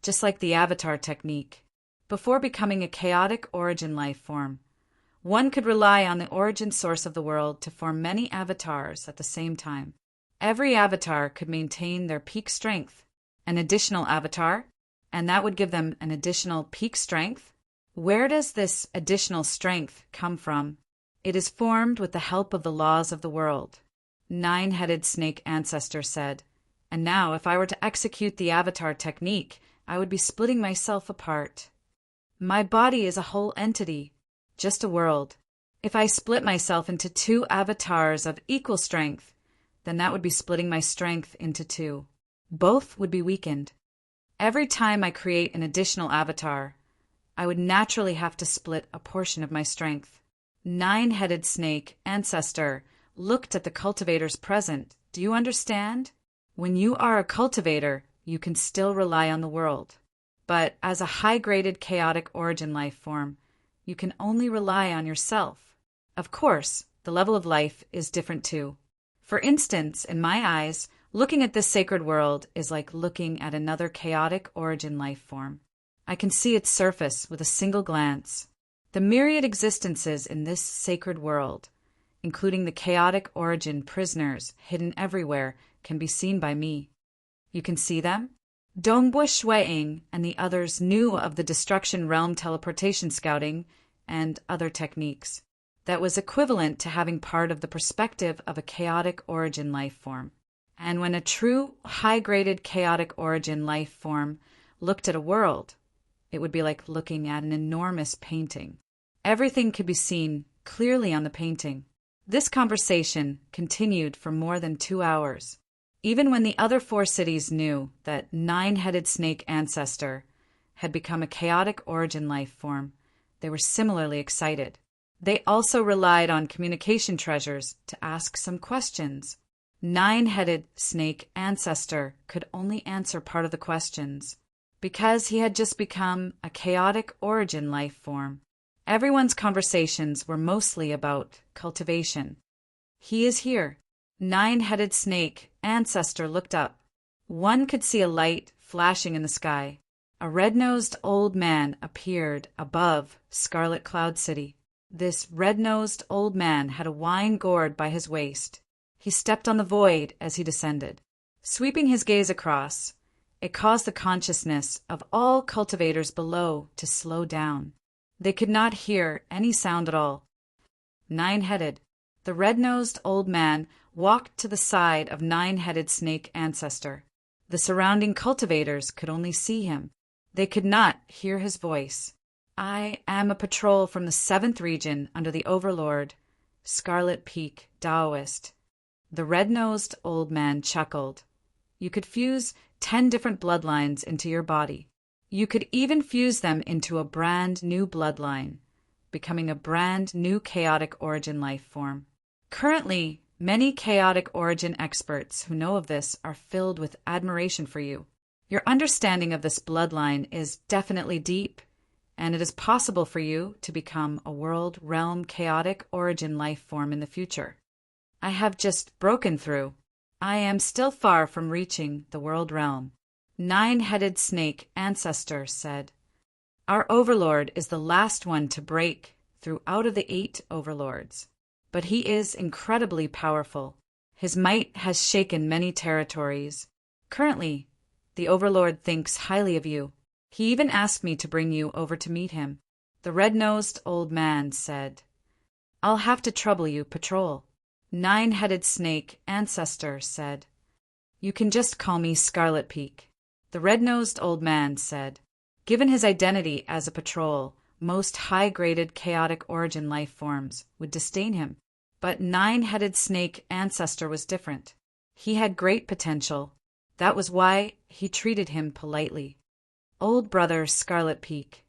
Just like the avatar technique, before becoming a chaotic origin life form, one could rely on the origin source of the world to form many avatars at the same time. Every avatar could maintain their peak strength. An additional avatar, and that would give them an additional peak strength? Where does this additional strength come from? It is formed with the help of the laws of the world. Nine-headed snake ancestor said, "And now if I were to execute the avatar technique, I would be splitting myself apart. My body is a whole entity, just a world. If I split myself into two avatars of equal strength, then that would be splitting my strength into two. Both would be weakened. Every time I create an additional avatar, I would naturally have to split a portion of my strength." Nine-headed snake ancestor looked at the cultivators present. "Do you understand? When you are a cultivator, you can still rely on the world. But as a high-graded chaotic origin life form, you can only rely on yourself. Of course, the level of life is different too. For instance, in my eyes, looking at this sacred world is like looking at another chaotic origin life form. I can see its surface with a single glance. The myriad existences in this sacred world, including the chaotic origin prisoners hidden everywhere, can be seen by me. You can see them?" Dongbu Shuiing and the others knew of the Destruction Realm teleportation scouting and other techniques. That was equivalent to having part of the perspective of a chaotic origin life form. And when a true high-graded chaotic origin life form looked at a world, it would be like looking at an enormous painting. Everything could be seen clearly on the painting. This conversation continued for more than 2 hours. Even when the other 4 cities knew that Nine-headed snake ancestor had become a chaotic origin life form, they were similarly excited. They also relied on communication treasures to ask some questions. Nine-headed snake ancestor could only answer part of the questions, because he had just become a chaotic origin life form. Everyone's conversations were mostly about cultivation. "He is here." Nine-headed snake ancestor looked up. One could see a light flashing in the sky. A red-nosed old man appeared above Scarlet Cloud City. This red-nosed old man had a wine gourd by his waist. He stepped on the void as he descended. Sweeping his gaze across, it caused the consciousness of all cultivators below to slow down. They could not hear any sound at all. Nine-headed, the red-nosed old man walked to the side of Nine-headed snake ancestor. The surrounding cultivators could only see him. They could not hear his voice. "I am a patrol from the 7th region under the Overlord, Scarlet Peak Taoist." The red-nosed old man chuckled. "You could fuse 10 different bloodlines into your body. You could even fuse them into a brand new bloodline, becoming a brand new chaotic origin life form. Currently, many chaotic origin experts who know of this are filled with admiration for you. Your understanding of this bloodline is definitely deep, and it is possible for you to become a world realm chaotic origin life form in the future. I have just broken through. I am still far from reaching the world realm." Nine-headed snake ancestor said, "Our overlord is the last one to break through out of the 8 overlords. But he is incredibly powerful. His might has shaken many territories. Currently, the overlord thinks highly of you. He even asked me to bring you over to meet him." The red-nosed old man said, "I'll have to trouble you, patrol." Nine-headed snake ancestor said, "You can just call me Scarlet Peak." The red-nosed old man said, given his identity as a patrol, most high-graded chaotic origin life forms would disdain him. But Nine-headed snake ancestor was different. He had great potential. That was why he treated him politely. "Old brother Scarlet Peak."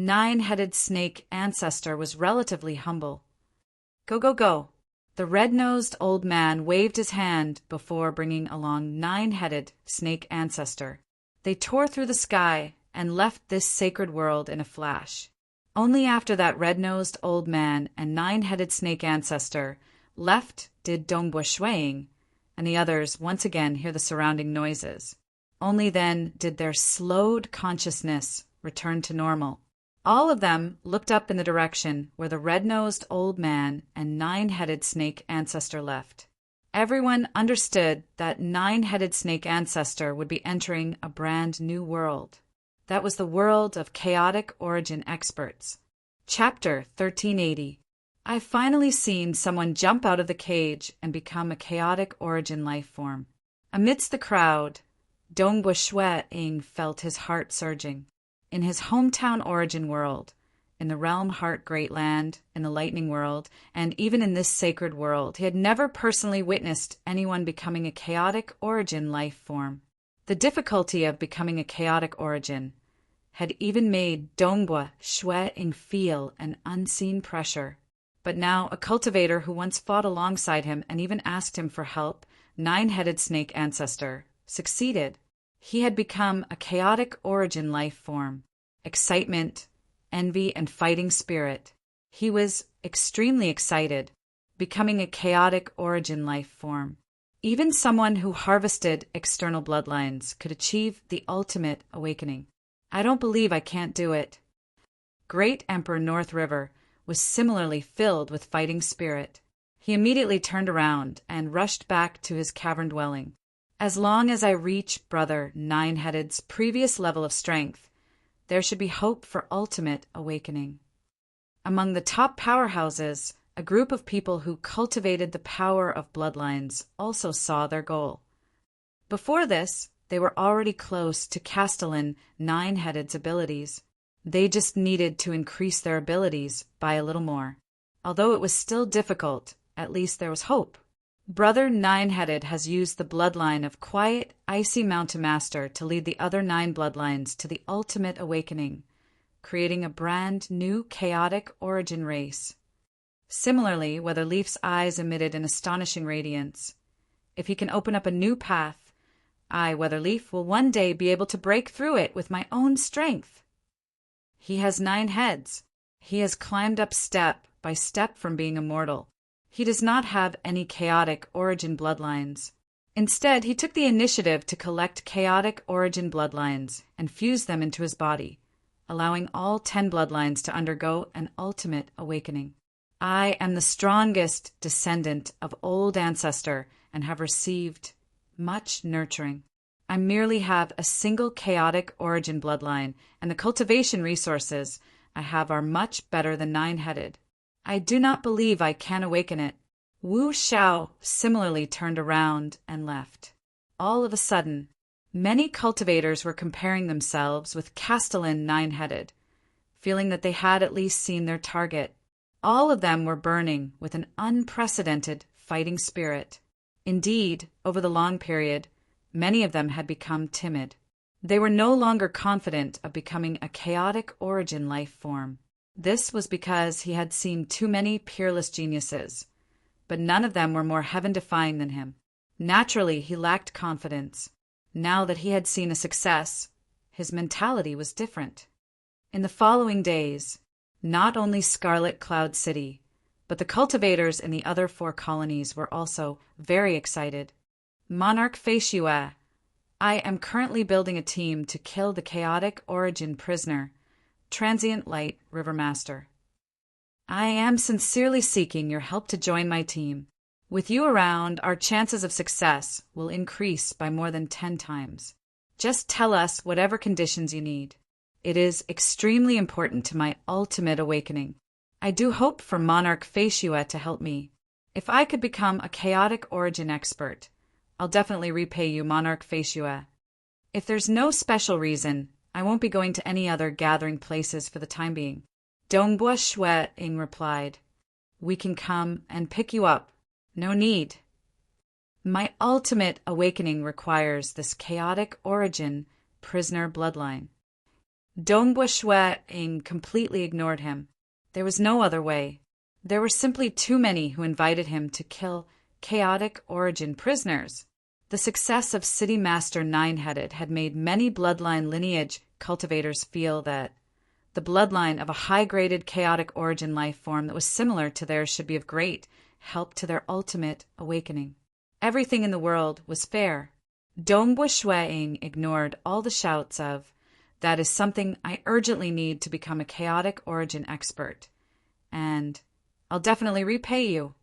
nine-headed snake ancestor was relatively humble. Go, go, go. The red-nosed old man waved his hand before bringing along nine-headed snake ancestor. They tore through the sky and left this sacred world in a flash. Only after that red-nosed old man and nine-headed snake ancestor left did Dongbua Shuang and the others once again hear the surrounding noises. Only then did their slowed consciousness return to normal. All of them looked up in the direction where the red-nosed old man and nine-headed snake ancestor left. Everyone understood that nine-headed snake ancestor would be entering a brand new world. That was the world of chaotic origin experts. Chapter 1380. I've finally seen someone jump out of the cage and become a chaotic origin life form. Amidst the crowd, Dongbua Shuang felt his heart surging. In his hometown origin world, in the realm heart great land, in the lightning world, and even in this sacred world, he had never personally witnessed anyone becoming a chaotic origin life form. The difficulty of becoming a chaotic origin had even made Dongbua Shuang feel an unseen pressure. But now a cultivator who once fought alongside him and even asked him for help, nine-headed snake ancestor, succeeded. He had become a chaotic origin life form. Excitement, envy, and fighting spirit. He was extremely excited, becoming a chaotic origin life form. Even someone who harvested external bloodlines could achieve the ultimate awakening. I don't believe I can't do it. Great Emperor North River was similarly filled with fighting spirit. He immediately turned around and rushed back to his cavern dwelling. As long as I reach Brother Nine-Headed's previous level of strength, there should be hope for ultimate awakening. Among the top powerhouses, a group of people who cultivated the power of bloodlines also saw their goal. Before this, they were already close to Castellan Nine-Headed's abilities. They just needed to increase their abilities by a little more. Although it was still difficult, at least there was hope. Brother Nine-Headed has used the bloodline of Quiet Icy Mountain Master to lead the other 9 bloodlines to the ultimate awakening, creating a brand new chaotic origin race. Similarly, Weatherleaf's eyes emitted an astonishing radiance. If he can open up a new path, I, Weatherleaf, will one day be able to break through it with my own strength. He has 9 heads. He has climbed up step by step from being immortal. He does not have any chaotic origin bloodlines. Instead, he took the initiative to collect chaotic origin bloodlines and fuse them into his body, allowing all 10 bloodlines to undergo an ultimate awakening. I am the strongest descendant of old ancestor and have received much nurturing. I merely have a single chaotic origin bloodline, and the cultivation resources I have are much better than Nine-Headed. I do not believe I can awaken it. Wu Xiao similarly turned around and left. All of a sudden, many cultivators were comparing themselves with Castellan Nine-Headed, feeling that they had at least seen their target. All of them were burning with an unprecedented fighting spirit. Indeed, over the long period, many of them had become timid. They were no longer confident of becoming a chaotic origin life form. This was because he had seen too many peerless geniuses, but none of them were more heaven-defying than him. Naturally, he lacked confidence. Now that he had seen a success, his mentality was different. In the following days, not only Scarlet Cloud City, but the cultivators in the other 4 colonies were also very excited. Monarch Feishue, I am currently building a team to kill the chaotic origin prisoner, Transient Light River Master. I am sincerely seeking your help to join my team. With you around, our chances of success will increase by more than 10 times. Just tell us whatever conditions you need. It is extremely important to my ultimate awakening. I do hope for Monarch Feishue to help me. If I could become a chaotic origin expert, I'll definitely repay you, Monarch Feishue. If there's no special reason, I won't be going to any other gathering places for the time being. Dongbua Shuang replied, We can come and pick you up. No need. My ultimate awakening requires this chaotic origin prisoner bloodline. Dongbua Shui completely ignored him. There was no other way. There were simply too many who invited him to kill chaotic origin prisoners. The success of City Master Nineheaded had made many bloodline lineage cultivators feel that the bloodline of a high-graded chaotic origin life form that was similar to theirs should be of great help to their ultimate awakening. Everything in the world was fair. Dongbua Shui ignored all the shouts of, "That is something I urgently need to become a chaotic origin expert, and I'll definitely repay you,"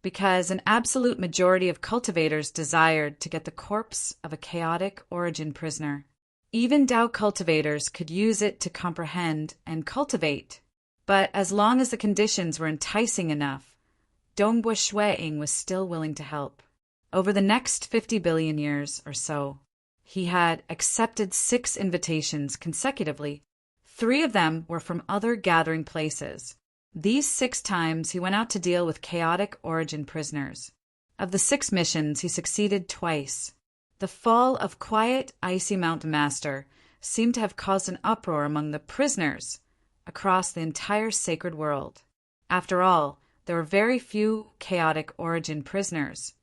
because an absolute majority of cultivators desired to get the corpse of a chaotic origin prisoner. Even Dao cultivators could use it to comprehend and cultivate, but as long as the conditions were enticing enough, Dongbua Shui was still willing to help. Over the next 50 billion years or so, he had accepted 6 invitations consecutively. 3 of them were from other gathering places. These 6 times he went out to deal with chaotic origin prisoners. Of the 6 missions, he succeeded twice. The fall of Quiet Icy Mountain Master seemed to have caused an uproar among the prisoners across the entire sacred world. After all, there were very few chaotic origin prisoners,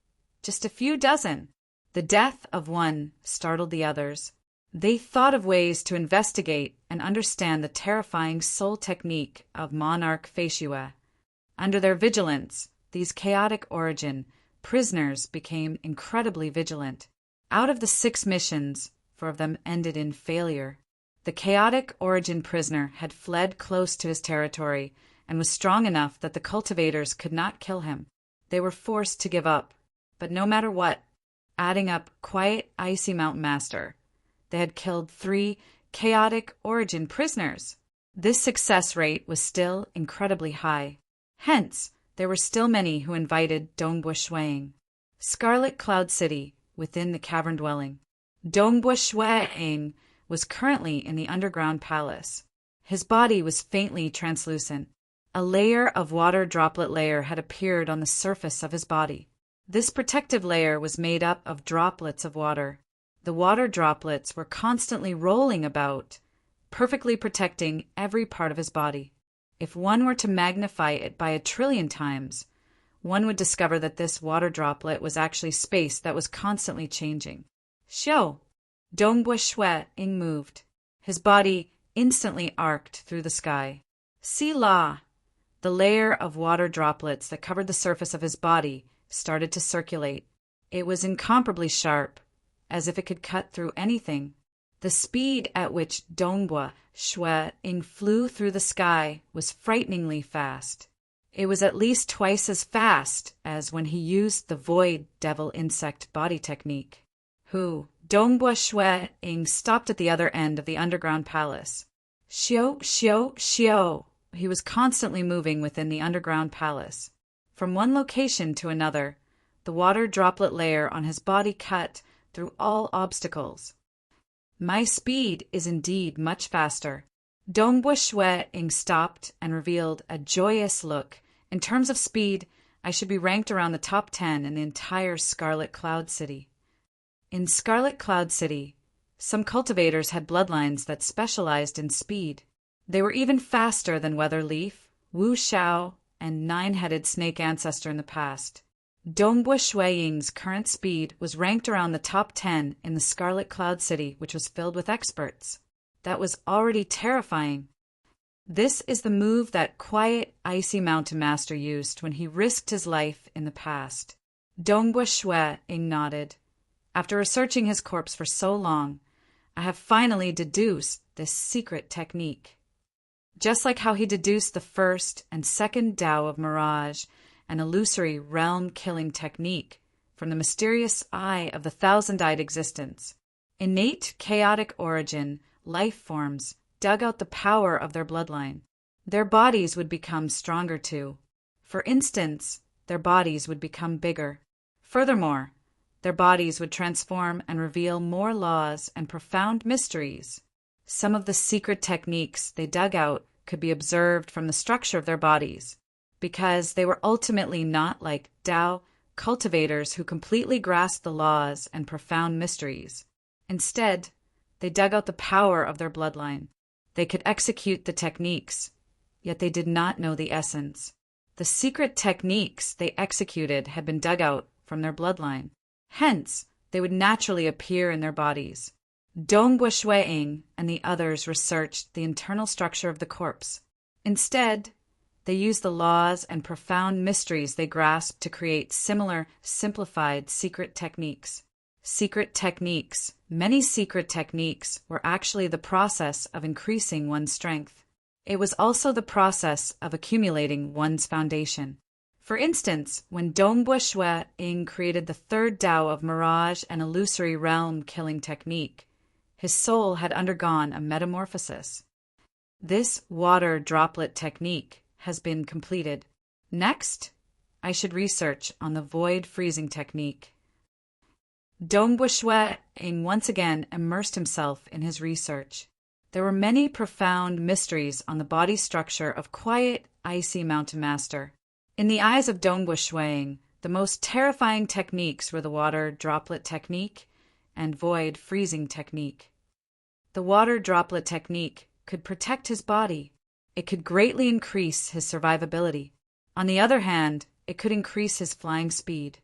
just a few dozen. The death of one startled the others. They thought of ways to investigate and understand the terrifying soul technique of Monarch Faciua. Under their vigilance, these chaotic origin prisoners became incredibly vigilant. Out of the 6 missions, 4 of them ended in failure. The chaotic origin prisoner had fled close to his territory and was strong enough that the cultivators could not kill him. They were forced to give up, but no matter what, adding up Quiet Icy Mountain Master, they had killed 3 chaotic origin prisoners. This success rate was still incredibly high. Hence, there were still many who invited Dongbua Shui. Scarlet Cloud City, within the cavern dwelling. Dongbua Shui was currently in the underground palace. His body was faintly translucent. A layer of water droplet layer had appeared on the surface of his body. This protective layer was made up of droplets of water. The water droplets were constantly rolling about, perfectly protecting every part of his body. If one were to magnify it by 1,000,000,000 times, one would discover that this water droplet was actually space that was constantly changing. Xiao! Dongbua Shui moved. His body instantly arced through the sky. Si La! The layer of water droplets that covered the surface of his body started to circulate. It was incomparably sharp, as if it could cut through anything. The speed at which Dongbua Shui flew through the sky was frighteningly fast. It was at least twice as fast as when he used the Void Devil Insect body technique. Dongbua Shui stopped at the other end of the underground palace. Xiao, xiao, xiao! He was constantly moving within the underground palace. From one location to another, the water droplet layer on his body cut through all obstacles. My speed is indeed much faster. Dongbua Shui stopped and revealed a joyous look. In terms of speed, I should be ranked around the top 10 in the entire Scarlet Cloud City. In Scarlet Cloud City, some cultivators had bloodlines that specialized in speed. They were even faster than Weatherleaf, Wu Xiao, and Nine-Headed Snake Ancestor in the past. Dongbua Shui's current speed was ranked around the top 10 in the Scarlet Cloud City, which was filled with experts. That was already terrifying. This is the move that Quiet Icy Mountain Master used when he risked his life in the past. Dongbua Shui nodded. After researching his corpse for so long, I have finally deduced this secret technique. Just like how he deduced the first and second Tao of Mirage, an illusory realm-killing technique from the mysterious eye of the thousand-eyed existence. Innate chaotic origin life forms dug out the power of their bloodline. Their bodies would become stronger too. For instance, their bodies would become bigger. Furthermore, their bodies would transform and reveal more laws and profound mysteries. Some of the secret techniques they dug out could be observed from the structure of their bodies, because they were ultimately not like Tao cultivators who completely grasped the laws and profound mysteries. Instead, they dug out the power of their bloodline. They could execute the techniques, yet they did not know the essence. The secret techniques they executed had been dug out from their bloodline. Hence, they would naturally appear in their bodies. Dongbua Shuiing and the others researched the internal structure of the corpse. Instead, they used the laws and profound mysteries they grasped to create similar, simplified secret techniques. Secret techniques. Many secret techniques were actually the process of increasing one's strength. It was also the process of accumulating one's foundation. For instance, when Dongbua Shuiing created the third Tao of mirage and illusory realm killing technique, his soul had undergone a metamorphosis. This water droplet technique has been completed. Next, I should research on the void freezing technique. Dongbua Shuiing once again immersed himself in his research. There were many profound mysteries on the body structure of quiet, icy mountain master. In the eyes of Dongbua Shuiing, the most terrifying techniques were the water droplet technique and void freezing technique. The water droplet technique could protect his body. It could greatly increase his survivability. On the other hand, it could increase his flying speed.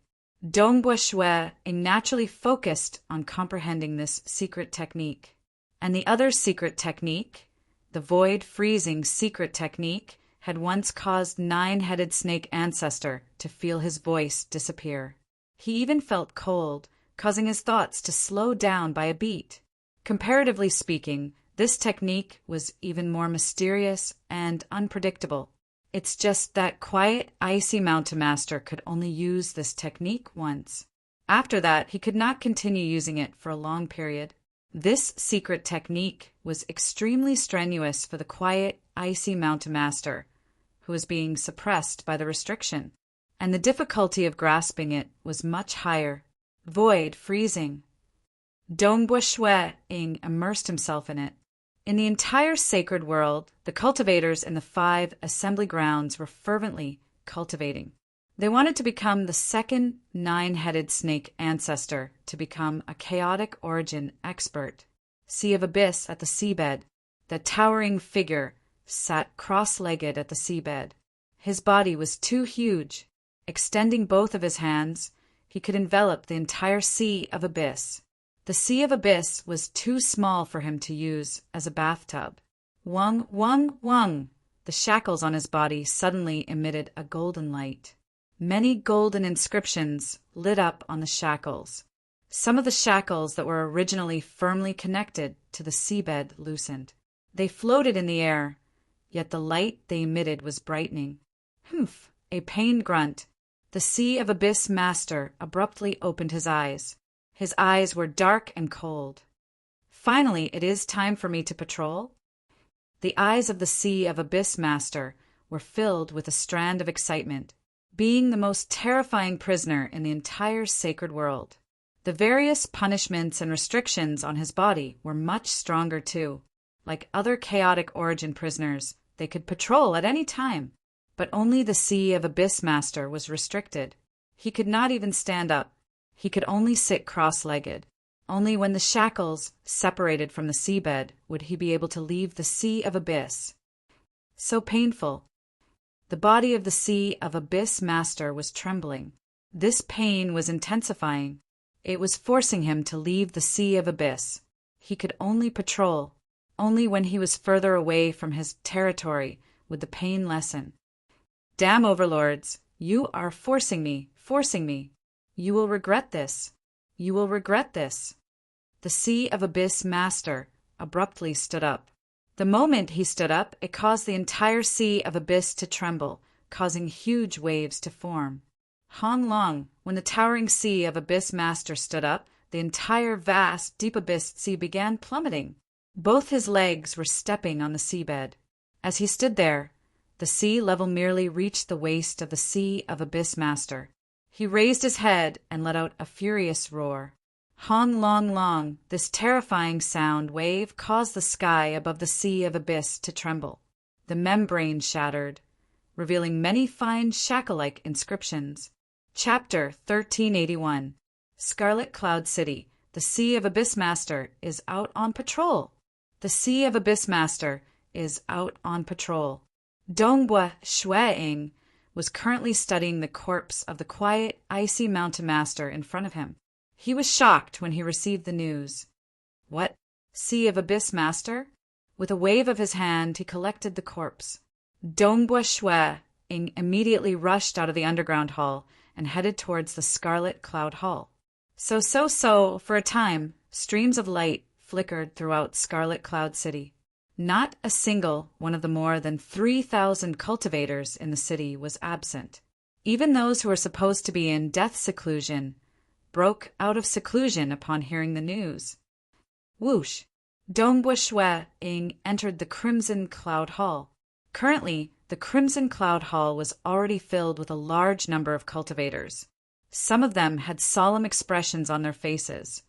Dongbua Shuiing naturally focused on comprehending this secret technique. And the other secret technique, the void freezing secret technique, had once caused nine-headed snake ancestor to feel his voice disappear. He even felt cold, causing his thoughts to slow down by a beat. Comparatively speaking, this technique was even more mysterious and unpredictable. It's just that quiet, icy mountain master could only use this technique once. After that, he could not continue using it for a long period. This secret technique was extremely strenuous for the quiet, icy mountain master, who was being suppressed by the restriction, and the difficulty of grasping it was much higher. Void freezing. Dongbua Shuiing immersed himself in it. In the entire sacred world, the cultivators in the 5 assembly grounds were fervently cultivating. They wanted to become the second nine-headed snake ancestor to become a chaotic origin expert. Sea of Abyss at the seabed. The towering figure sat cross-legged at the seabed. His body was too huge. Extending both of his hands, he could envelop the entire Sea of Abyss. The Sea of Abyss was too small for him to use as a bathtub. Wung, wung, wung! The shackles on his body suddenly emitted a golden light. Many golden inscriptions lit up on the shackles. Some of the shackles that were originally firmly connected to the seabed loosened. They floated in the air, yet the light they emitted was brightening. Humph! A pained grunt. The Sea of Abyss master abruptly opened his eyes. His eyes were dark and cold. Finally, it is time for me to patrol? The eyes of the Sea of Abyss master were filled with a strand of excitement, being the most terrifying prisoner in the entire sacred world. The various punishments and restrictions on his body were much stronger too. Like other chaotic origin prisoners, they could patrol at any time, but only the Sea of Abyss master was restricted. He could not even stand up. He could only sit cross-legged. Only when the shackles separated from the seabed would he be able to leave the Sea of Abyss. So painful. The body of the Sea of Abyss master was trembling. This pain was intensifying. It was forcing him to leave the Sea of Abyss. He could only patrol. Only when he was further away from his territory would the pain lessen. Damn overlords, you are forcing me. You will regret this. You will regret this. The Sea of Abyss master abruptly stood up. The moment he stood up, it caused the entire Sea of Abyss to tremble, causing huge waves to form. Hong Long, when the towering Sea of Abyss master stood up, the entire vast, deep abyss sea began plummeting. Both his legs were stepping on the seabed. As he stood there, the sea level merely reached the waist of the Sea of Abyss master. He raised his head and let out a furious roar. Hong Long Long, this terrifying sound wave caused the sky above the Sea of Abyss to tremble. The membrane shattered, revealing many fine shackle-like inscriptions. Chapter 1381. Scarlet Cloud City. The Sea of Abyss master is out on patrol. The Sea of Abyss Master is out on patrol. Dongbua Shueing was currently studying the corpse of the quiet, icy mountain master in front of him. He was shocked when he received the news. What? Sea of Abyss Master? With a wave of his hand, he collected the corpse. Dongbua Shueing immediately rushed out of the underground hall and headed towards the Scarlet Cloud Hall. So, for a time, streams of light flickered throughout Scarlet Cloud City. Not a single one of the more than 3,000 cultivators in the city was absent. Even those who were supposed to be in death seclusion broke out of seclusion upon hearing the news. Whoosh! Dongbua Shueing entered the Crimson Cloud Hall. Currently, the Crimson Cloud Hall was already filled with a large number of cultivators. Some of them had solemn expressions on their faces,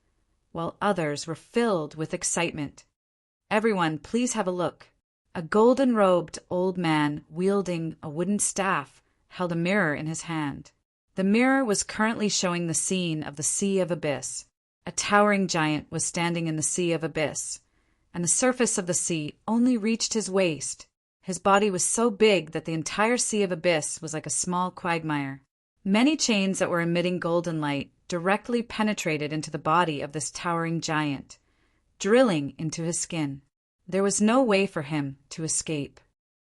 while others were filled with excitement. Everyone, please have a look. A golden-robed old man wielding a wooden staff held a mirror in his hand. The mirror was currently showing the scene of the Sea of Abyss. A towering giant was standing in the Sea of Abyss, and the surface of the sea only reached his waist. His body was so big that the entire Sea of Abyss was like a small quagmire. Many chains that were emitting golden light directly penetrated into the body of this towering giant, drilling into his skin. There was no way for him to escape.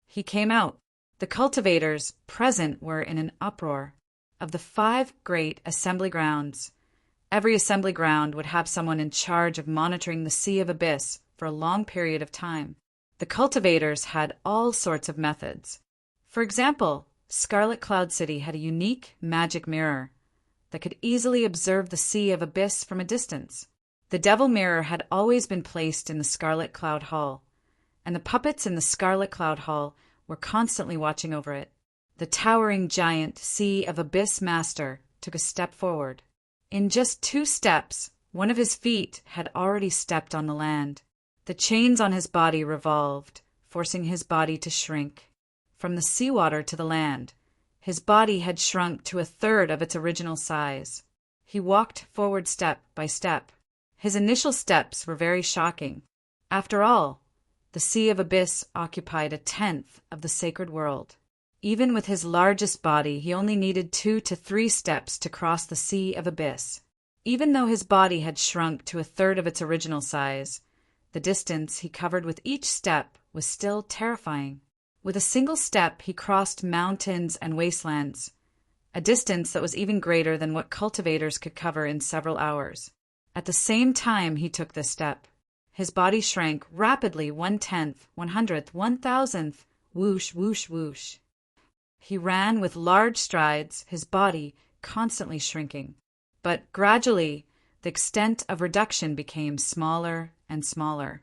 He came out. The cultivators present were in an uproar. Of the 5 great assembly grounds, every assembly ground would have someone in charge of monitoring the Sea of Abyss for a long period of time. The cultivators had all sorts of methods. For example, Scarlet Cloud City had a unique magic mirror that could easily observe the Sea of Abyss from a distance. The Devil Mirror had always been placed in the Scarlet Cloud Hall, and the puppets in the Scarlet Cloud Hall were constantly watching over it. The towering giant Sea of Abyss Master took a step forward. In just 2 steps, one of his feet had already stepped on the land. The chains on his body revolved, forcing his body to shrink. From the seawater to the land, his body had shrunk to 1/3 of its original size. He walked forward step by step. His initial steps were very shocking. After all, the Sea of Abyss occupied 1/10 of the sacred world. Even with his largest body, he only needed 2 to 3 steps to cross the Sea of Abyss. Even though his body had shrunk to 1/3 of its original size, the distance he covered with each step was still terrifying. With a single step, he crossed mountains and wastelands, a distance that was even greater than what cultivators could cover in several hours. At the same time he took this step, his body shrank rapidly 1/10, 100th, 1,000th, whoosh, whoosh, whoosh. He ran with large strides, his body constantly shrinking. But gradually, the extent of reduction became smaller and smaller.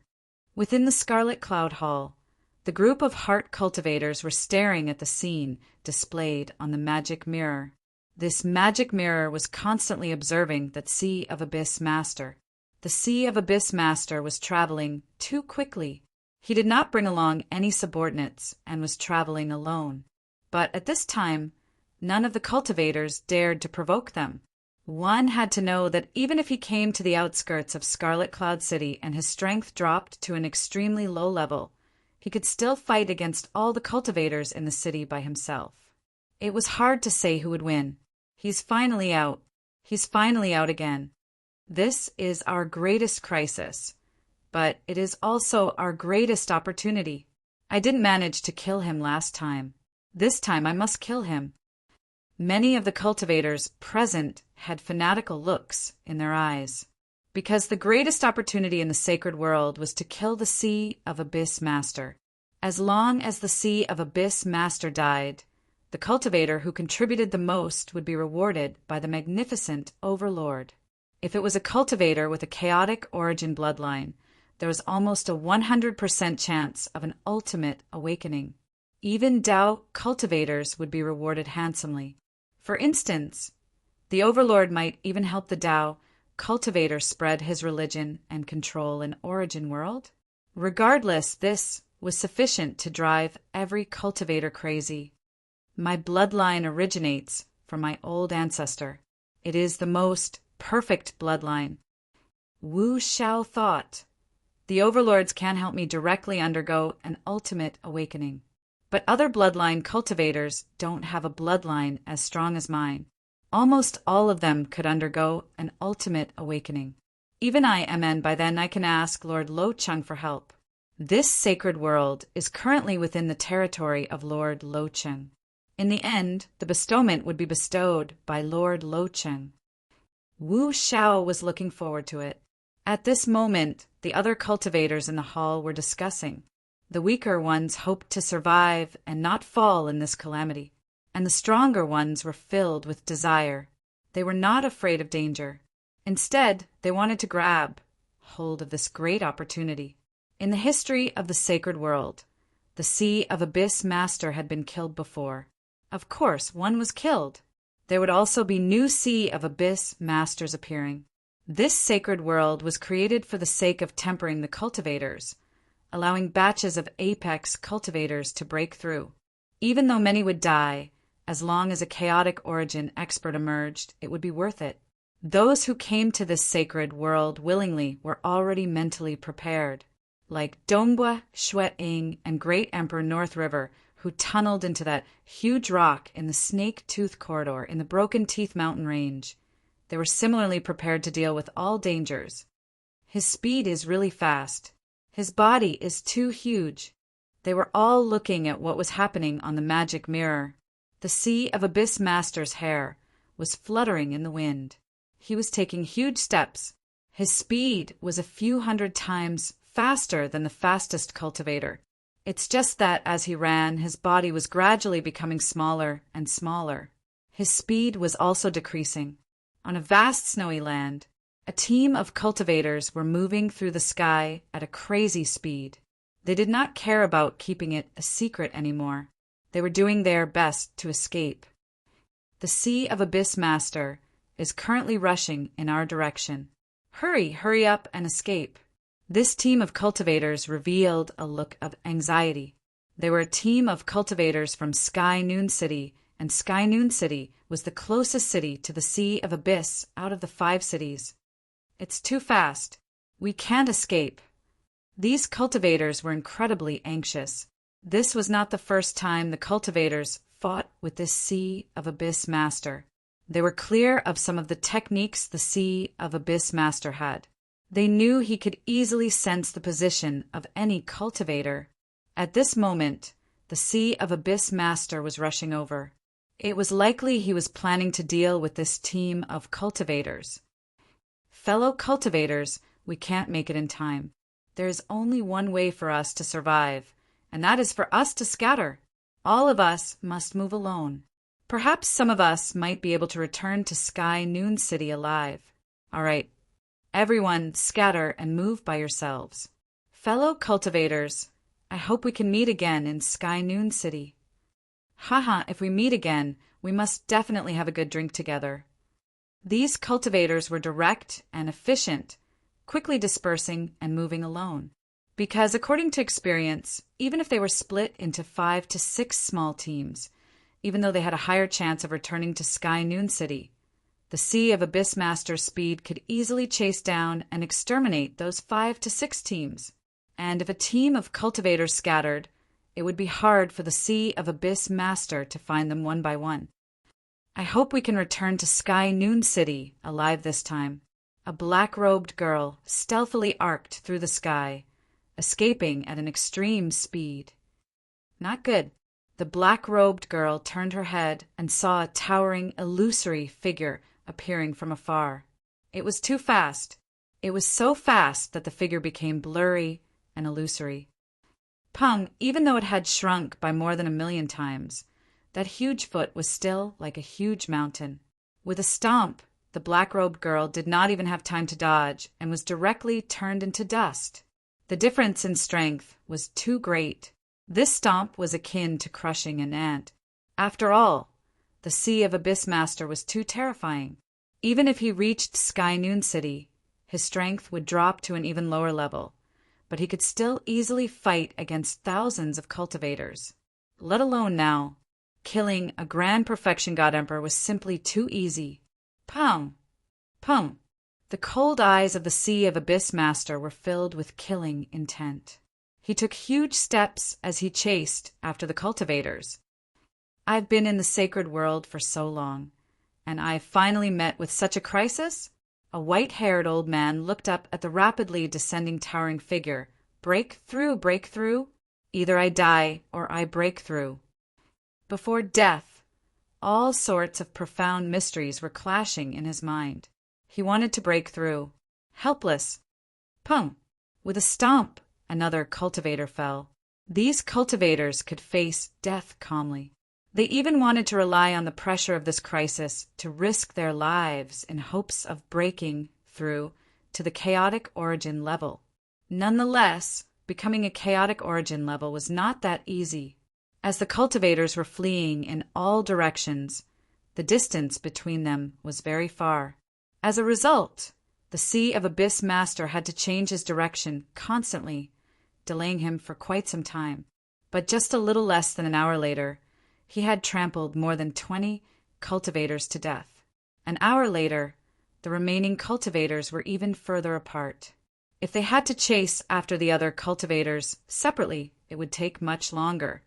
Within the Scarlet Cloud Hall, the group of heart cultivators were staring at the scene displayed on the magic mirror. This magic mirror was constantly observing that Sea of Abyss Master. The Sea of Abyss Master was traveling too quickly. He did not bring along any subordinates and was traveling alone. But at this time, none of the cultivators dared to provoke them. One had to know that even if he came to the outskirts of Scarlet Cloud City and his strength dropped to an extremely low level, he could still fight against all the cultivators in the city by himself. It was hard to say who would win. He's finally out. He's finally out again. This is our greatest crisis, but it is also our greatest opportunity. I didn't manage to kill him last time. This time I must kill him. Many of the cultivators present had fanatical looks in their eyes, because the greatest opportunity in the sacred world was to kill the Sea of Abyss Master. As long as the Sea of Abyss Master died, the cultivator who contributed the most would be rewarded by the magnificent Overlord. If it was a cultivator with a chaotic origin bloodline, there was almost a 100% chance of an ultimate awakening. Even Tao cultivators would be rewarded handsomely. For instance, the Overlord might even help the Tao cultivator spread his religion and control an origin world. Regardless, this was sufficient to drive every cultivator crazy. My bloodline originates from my old ancestor. It is the most perfect bloodline. Wu Shao thought, The overlords can't help me directly undergo an ultimate awakening. But other bloodline cultivators don't have a bloodline as strong as mine. Almost all of them could undergo an ultimate awakening. Even I, MN, by then I can ask Lord Lo Chung for help. This sacred world is currently within the territory of Lord Lo Chung. In the end, the bestowment would be bestowed by Lord Lo Chung. Wu Xiao was looking forward to it. At this moment, the other cultivators in the hall were discussing. The weaker ones hoped to survive and not fall in this calamity, and the stronger ones were filled with desire. They were not afraid of danger. Instead, they wanted to grab hold of this great opportunity. In the history of the sacred world, the Sea of Abyss Master had been killed before. Of course, one was killed. There would also be new Sea of Abyss Masters appearing. This sacred world was created for the sake of tempering the cultivators, allowing batches of apex cultivators to break through. Even though many would die, as long as a chaotic origin expert emerged, it would be worth it. Those who came to this sacred world willingly were already mentally prepared, like Dongbua, Xueting, and Great Emperor North River, who tunneled into that huge rock in the Snake Tooth Corridor in the Broken Teeth Mountain Range. They were similarly prepared to deal with all dangers. His speed is really fast. His body is too huge. They were all looking at what was happening on the magic mirror. The Sea of Abyss Master's hair was fluttering in the wind. He was taking huge steps. His speed was a few hundred times faster than the fastest cultivator. It's just that as he ran, his body was gradually becoming smaller and smaller. His speed was also decreasing. On a vast snowy land, a team of cultivators were moving through the sky at a crazy speed. They did not care about keeping it a secret anymore. They were doing their best to escape. The Sea of Abyss Master is currently rushing in our direction. Hurry up and escape. This team of cultivators revealed a look of anxiety. They were a team of cultivators from Sky Noon City, and Sky Noon City was the closest city to the Sea of Abyss out of the 5 cities. It's too fast. We can't escape. These cultivators were incredibly anxious. This was not the first time the cultivators fought with this Sea of Abyss Master. They were clear of some of the techniques the Sea of Abyss Master had. They knew he could easily sense the position of any cultivator. At this moment, the Sea of Abyss Master was rushing over. It was likely he was planning to deal with this team of cultivators. Fellow cultivators, we can't make it in time. There is only one way for us to survive, and that is for us to scatter. All of us must move alone. Perhaps some of us might be able to return to Sky Noon City alive. All right, everyone scatter and move by yourselves. Fellow cultivators, I hope we can meet again in Sky Noon City. Haha, if we meet again, we must definitely have a good drink together. These cultivators were direct and efficient, quickly dispersing and moving alone. Because according to experience, even if they were split into 5 to 6 small teams, even though they had a higher chance of returning to Sky Noon City, the Sea of Abyss Master's speed could easily chase down and exterminate those 5 to 6 teams. And if a team of cultivators scattered, it would be hard for the Sea of Abyss Master to find them one by one. I hope we can return to Sky Noon City alive this time. A black-robed girl stealthily arced through the sky, escaping at an extreme speed. Not good. The black-robed girl turned her head and saw a towering, illusory figure appearing from afar. It was too fast. It was so fast that the figure became blurry and illusory. Peng, even though it had shrunk by more than 1,000,000 times, that huge foot was still like a huge mountain. With a stomp, the black-robed girl did not even have time to dodge and was directly turned into dust. The difference in strength was too great. This stomp was akin to crushing an ant. After all, the Sea of Abyss Master was too terrifying. Even if he reached Sky Noon City, his strength would drop to an even lower level, but he could still easily fight against thousands of cultivators. Let alone now, killing a Grand Perfection God Emperor was simply too easy. Peng! Peng! The cold eyes of the Sea of Abyss Master were filled with killing intent. He took huge steps as he chased after the cultivators. I've been in the sacred world for so long, and I've finally met with such a crisis? A white-haired old man looked up at the rapidly descending towering figure. Break through, break through. Either I die or I break through. Before death, all sorts of profound mysteries were clashing in his mind. He wanted to break through. Helpless. Pum! With a stomp, another cultivator fell. These cultivators could face death calmly. They even wanted to rely on the pressure of this crisis to risk their lives in hopes of breaking through to the chaotic origin level. Nonetheless, becoming a chaotic origin level was not that easy. As the cultivators were fleeing in all directions, the distance between them was very far. As a result, the Sea of Abyss Master had to change his direction constantly, delaying him for quite some time. But just a little less than an hour later, he had trampled more than 20 cultivators to death. An hour later, the remaining cultivators were even further apart. If they had to chase after the other cultivators separately, it would take much longer.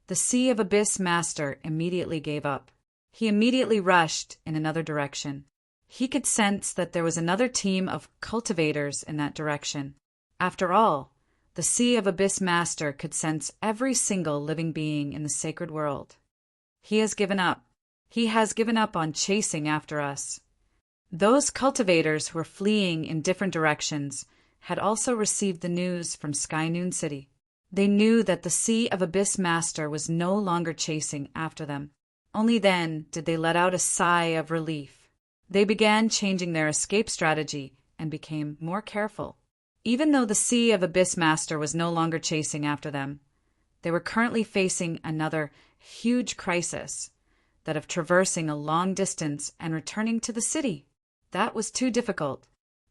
The Sea of Abyss Master immediately gave up. He immediately rushed in another direction. He could sense that there was another team of cultivators in that direction. After all, the Sea of Abyss Master could sense every single living being in the sacred world. He has given up. He has given up on chasing after us. Those cultivators who were fleeing in different directions had also received the news from Sky Noon City. They knew that the Sea of Abyss Master was no longer chasing after them. Only then did they let out a sigh of relief. They began changing their escape strategy and became more careful. Even though the Sea of Abyss Master was no longer chasing after them, they were currently facing another huge crisis, that of traversing a long distance and returning to the city. That was too difficult.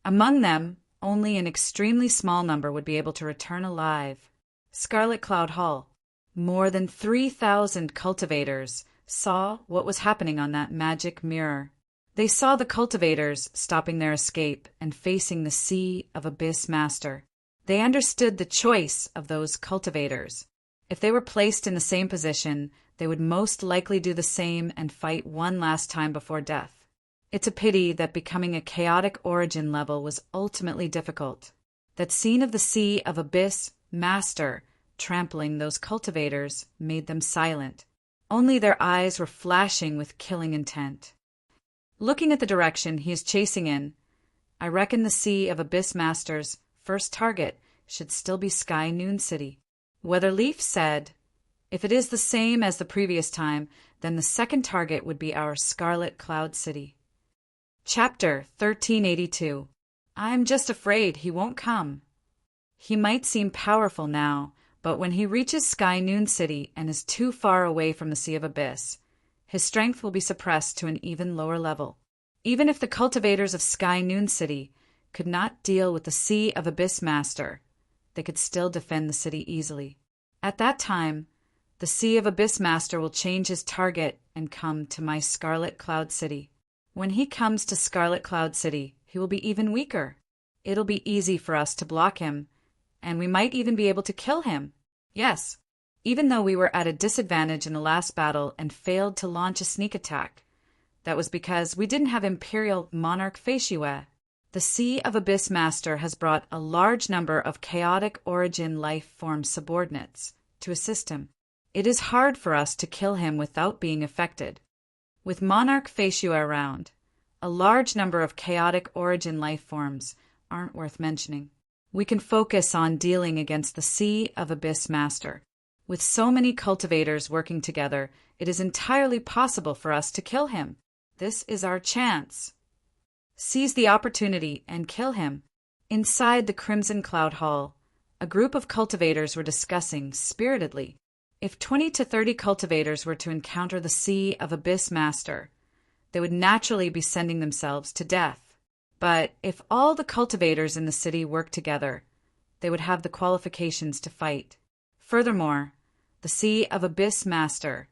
Among them, only an extremely small number would be able to return alive. Scarlet Cloud Hall. More than 3,000 cultivators saw what was happening on that magic mirror. They saw the cultivators stopping their escape and facing the Sea of Abyss Master. They understood the choice of those cultivators. If they were placed in the same position, they would most likely do the same and fight one last time before death. It's a pity that becoming a chaotic origin level was ultimately difficult. That scene of the Sea of Abyss Master trampling those cultivators made them silent. Only their eyes were flashing with killing intent. Looking at the direction he is chasing in, I reckon the Sea of Abyss Master's first target should still be Sky Noon City. Weatherleaf said, if it is the same as the previous time, then the second target would be our Scarlet Cloud City. Chapter 1382. I'm just afraid he won't come. He might seem powerful now, but when he reaches Sky Noon City and is too far away from the Sea of Abyss, his strength will be suppressed to an even lower level. Even if the cultivators of Sky Noon City could not deal with the Sea of Abyss Master, they could still defend the city easily. At that time, the Sea of Abyss Master will change his target and come to my Scarlet Cloud City. When he comes to Scarlet Cloud City, he will be even weaker. It'll be easy for us to block him, and we might even be able to kill him. Yes, even though we were at a disadvantage in the last battle and failed to launch a sneak attack. That was because we didn't have Imperial Monarch Feishue. The Sea of Abyss Master has brought a large number of chaotic origin life form subordinates to assist him. It is hard for us to kill him without being affected. With Monarch Feishue around, a large number of chaotic origin life forms aren't worth mentioning. We can focus on dealing against the Sea of Abyss Master. With so many cultivators working together, it is entirely possible for us to kill him. This is our chance. Seize the opportunity and kill him. Inside the Crimson Cloud Hall, a group of cultivators were discussing spiritedly. If 20 to 30 cultivators were to encounter the Sea of Abyss Master, they would naturally be sending themselves to death. But if all the cultivators in the city worked together, they would have the qualifications to fight. Furthermore, the Sea of Abyss Master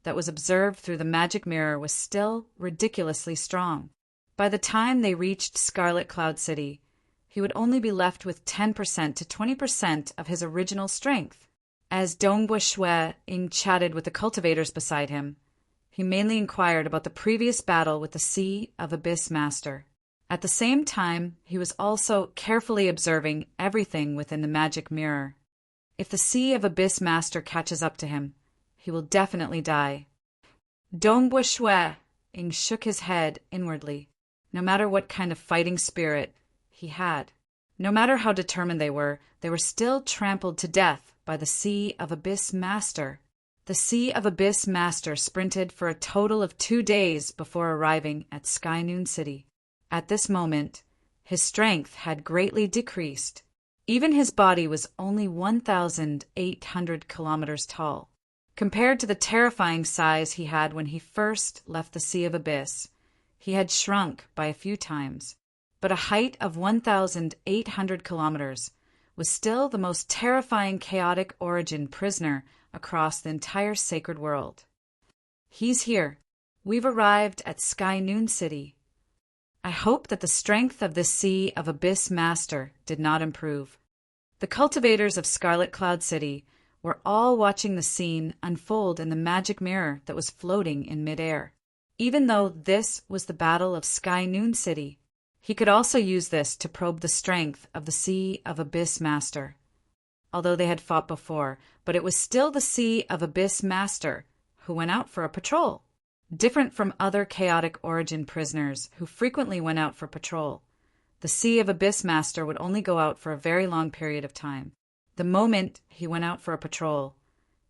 that was observed through the magic mirror was still ridiculously strong. By the time they reached Scarlet Cloud City, he would only be left with 10% to 20% of his original strength. As Dongbua Shui Ing chatted with the cultivators beside him, he mainly inquired about the previous battle with the Sea of Abyss Master. At the same time, he was also carefully observing everything within the magic mirror. If the Sea of Abyss Master catches up to him, he will definitely die. Dongbua Shui Ing shook his head inwardly. No matter what kind of fighting spirit he had, no matter how determined they were still trampled to death by the Sea of Abyss Master. The Sea of Abyss Master sprinted for a total of 2 days before arriving at Sky Noon City. At this moment, his strength had greatly decreased. Even his body was only 1,800 kilometers tall. Compared to the terrifying size he had when he first left the Sea of Abyss, he had shrunk by a few times. But a height of 1,800 kilometers was still the most terrifying chaotic origin prisoner across the entire sacred world. He's here. We've arrived at Sky Noon City. I hope that the strength of this Sea of Abyss Master did not improve. The cultivators of Scarlet Cloud City were all watching the scene unfold in the magic mirror that was floating in midair. Even though this was the Battle of Sky Noon City, he could also use this to probe the strength of the Sea of Abyss Master. Although they had fought before, but it was still the Sea of Abyss Master who went out for a patrol. Different from other chaotic origin prisoners who frequently went out for patrol, the Sea of Abyss Master would only go out for a very long period of time. The moment he went out for a patrol,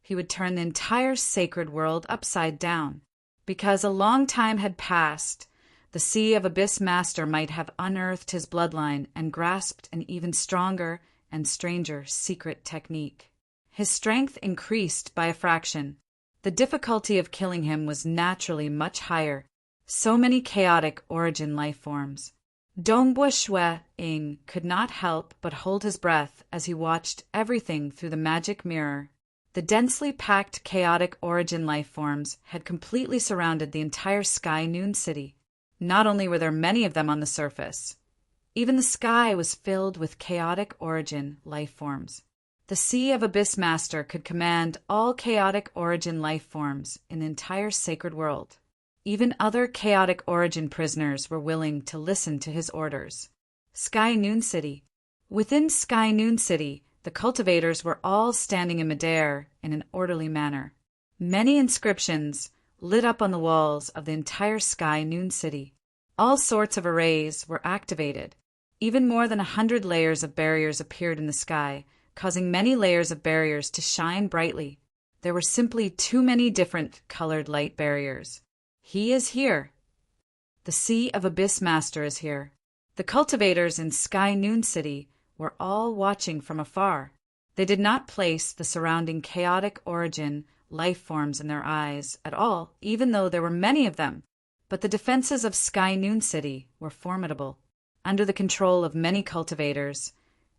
he would turn the entire sacred world upside down. Because a long time had passed, the Sea of Abyss Master might have unearthed his bloodline and grasped an even stronger and stranger secret technique. His strength increased by a fraction. The difficulty of killing him was naturally much higher. So many chaotic origin life forms. Dongbua Shui Ing could not help but hold his breath as he watched everything through the magic mirror. The densely packed chaotic origin life forms had completely surrounded the entire Sky Noon City. Not only were there many of them on the surface, even the sky was filled with chaotic origin life forms. The Sea of Abyss Master could command all chaotic origin life forms in the entire sacred world. Even other chaotic origin prisoners were willing to listen to his orders. Sky Noon City. Within Sky Noon City, the cultivators were all standing in midair in an orderly manner. Many inscriptions lit up on the walls of the entire Sky Noon City. All sorts of arrays were activated. Even more than 100 layers of barriers appeared in the sky, causing many layers of barriers to shine brightly. There were simply too many different colored light barriers. He is here. The Sea of Abyss Master is here. The cultivators in Sky Noon City were all watching from afar. They did not place the surrounding chaotic origin life forms in their eyes at all, even though there were many of them. But the defenses of Sky Noon City were formidable. Under the control of many cultivators,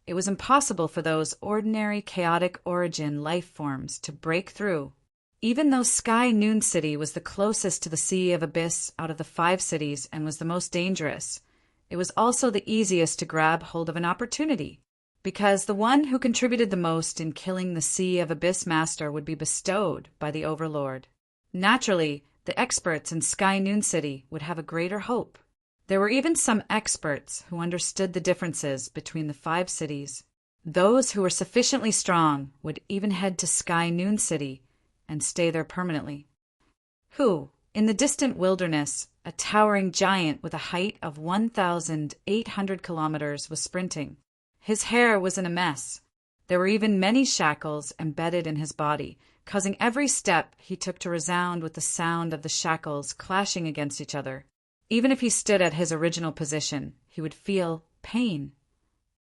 it was impossible for those ordinary chaotic origin life forms to break through. Even though Sky Noon City was the closest to the Sea of Abyss out of the 5 cities and was the most dangerous, it was also the easiest to grab hold of an opportunity, because the one who contributed the most in killing the Sea of Abyss Master would be bestowed by the Overlord. Naturally, the experts in Sky Noon City would have a greater hope. There were even some experts who understood the differences between the 5 cities. Those who were sufficiently strong would even head to Sky Noon City and stay there permanently. Who, in the distant wilderness, a towering giant with a height of 1,800 kilometers was sprinting. His hair was in a mess. There were even many shackles embedded in his body, causing every step he took to resound with the sound of the shackles clashing against each other. Even if he stood at his original position, he would feel pain.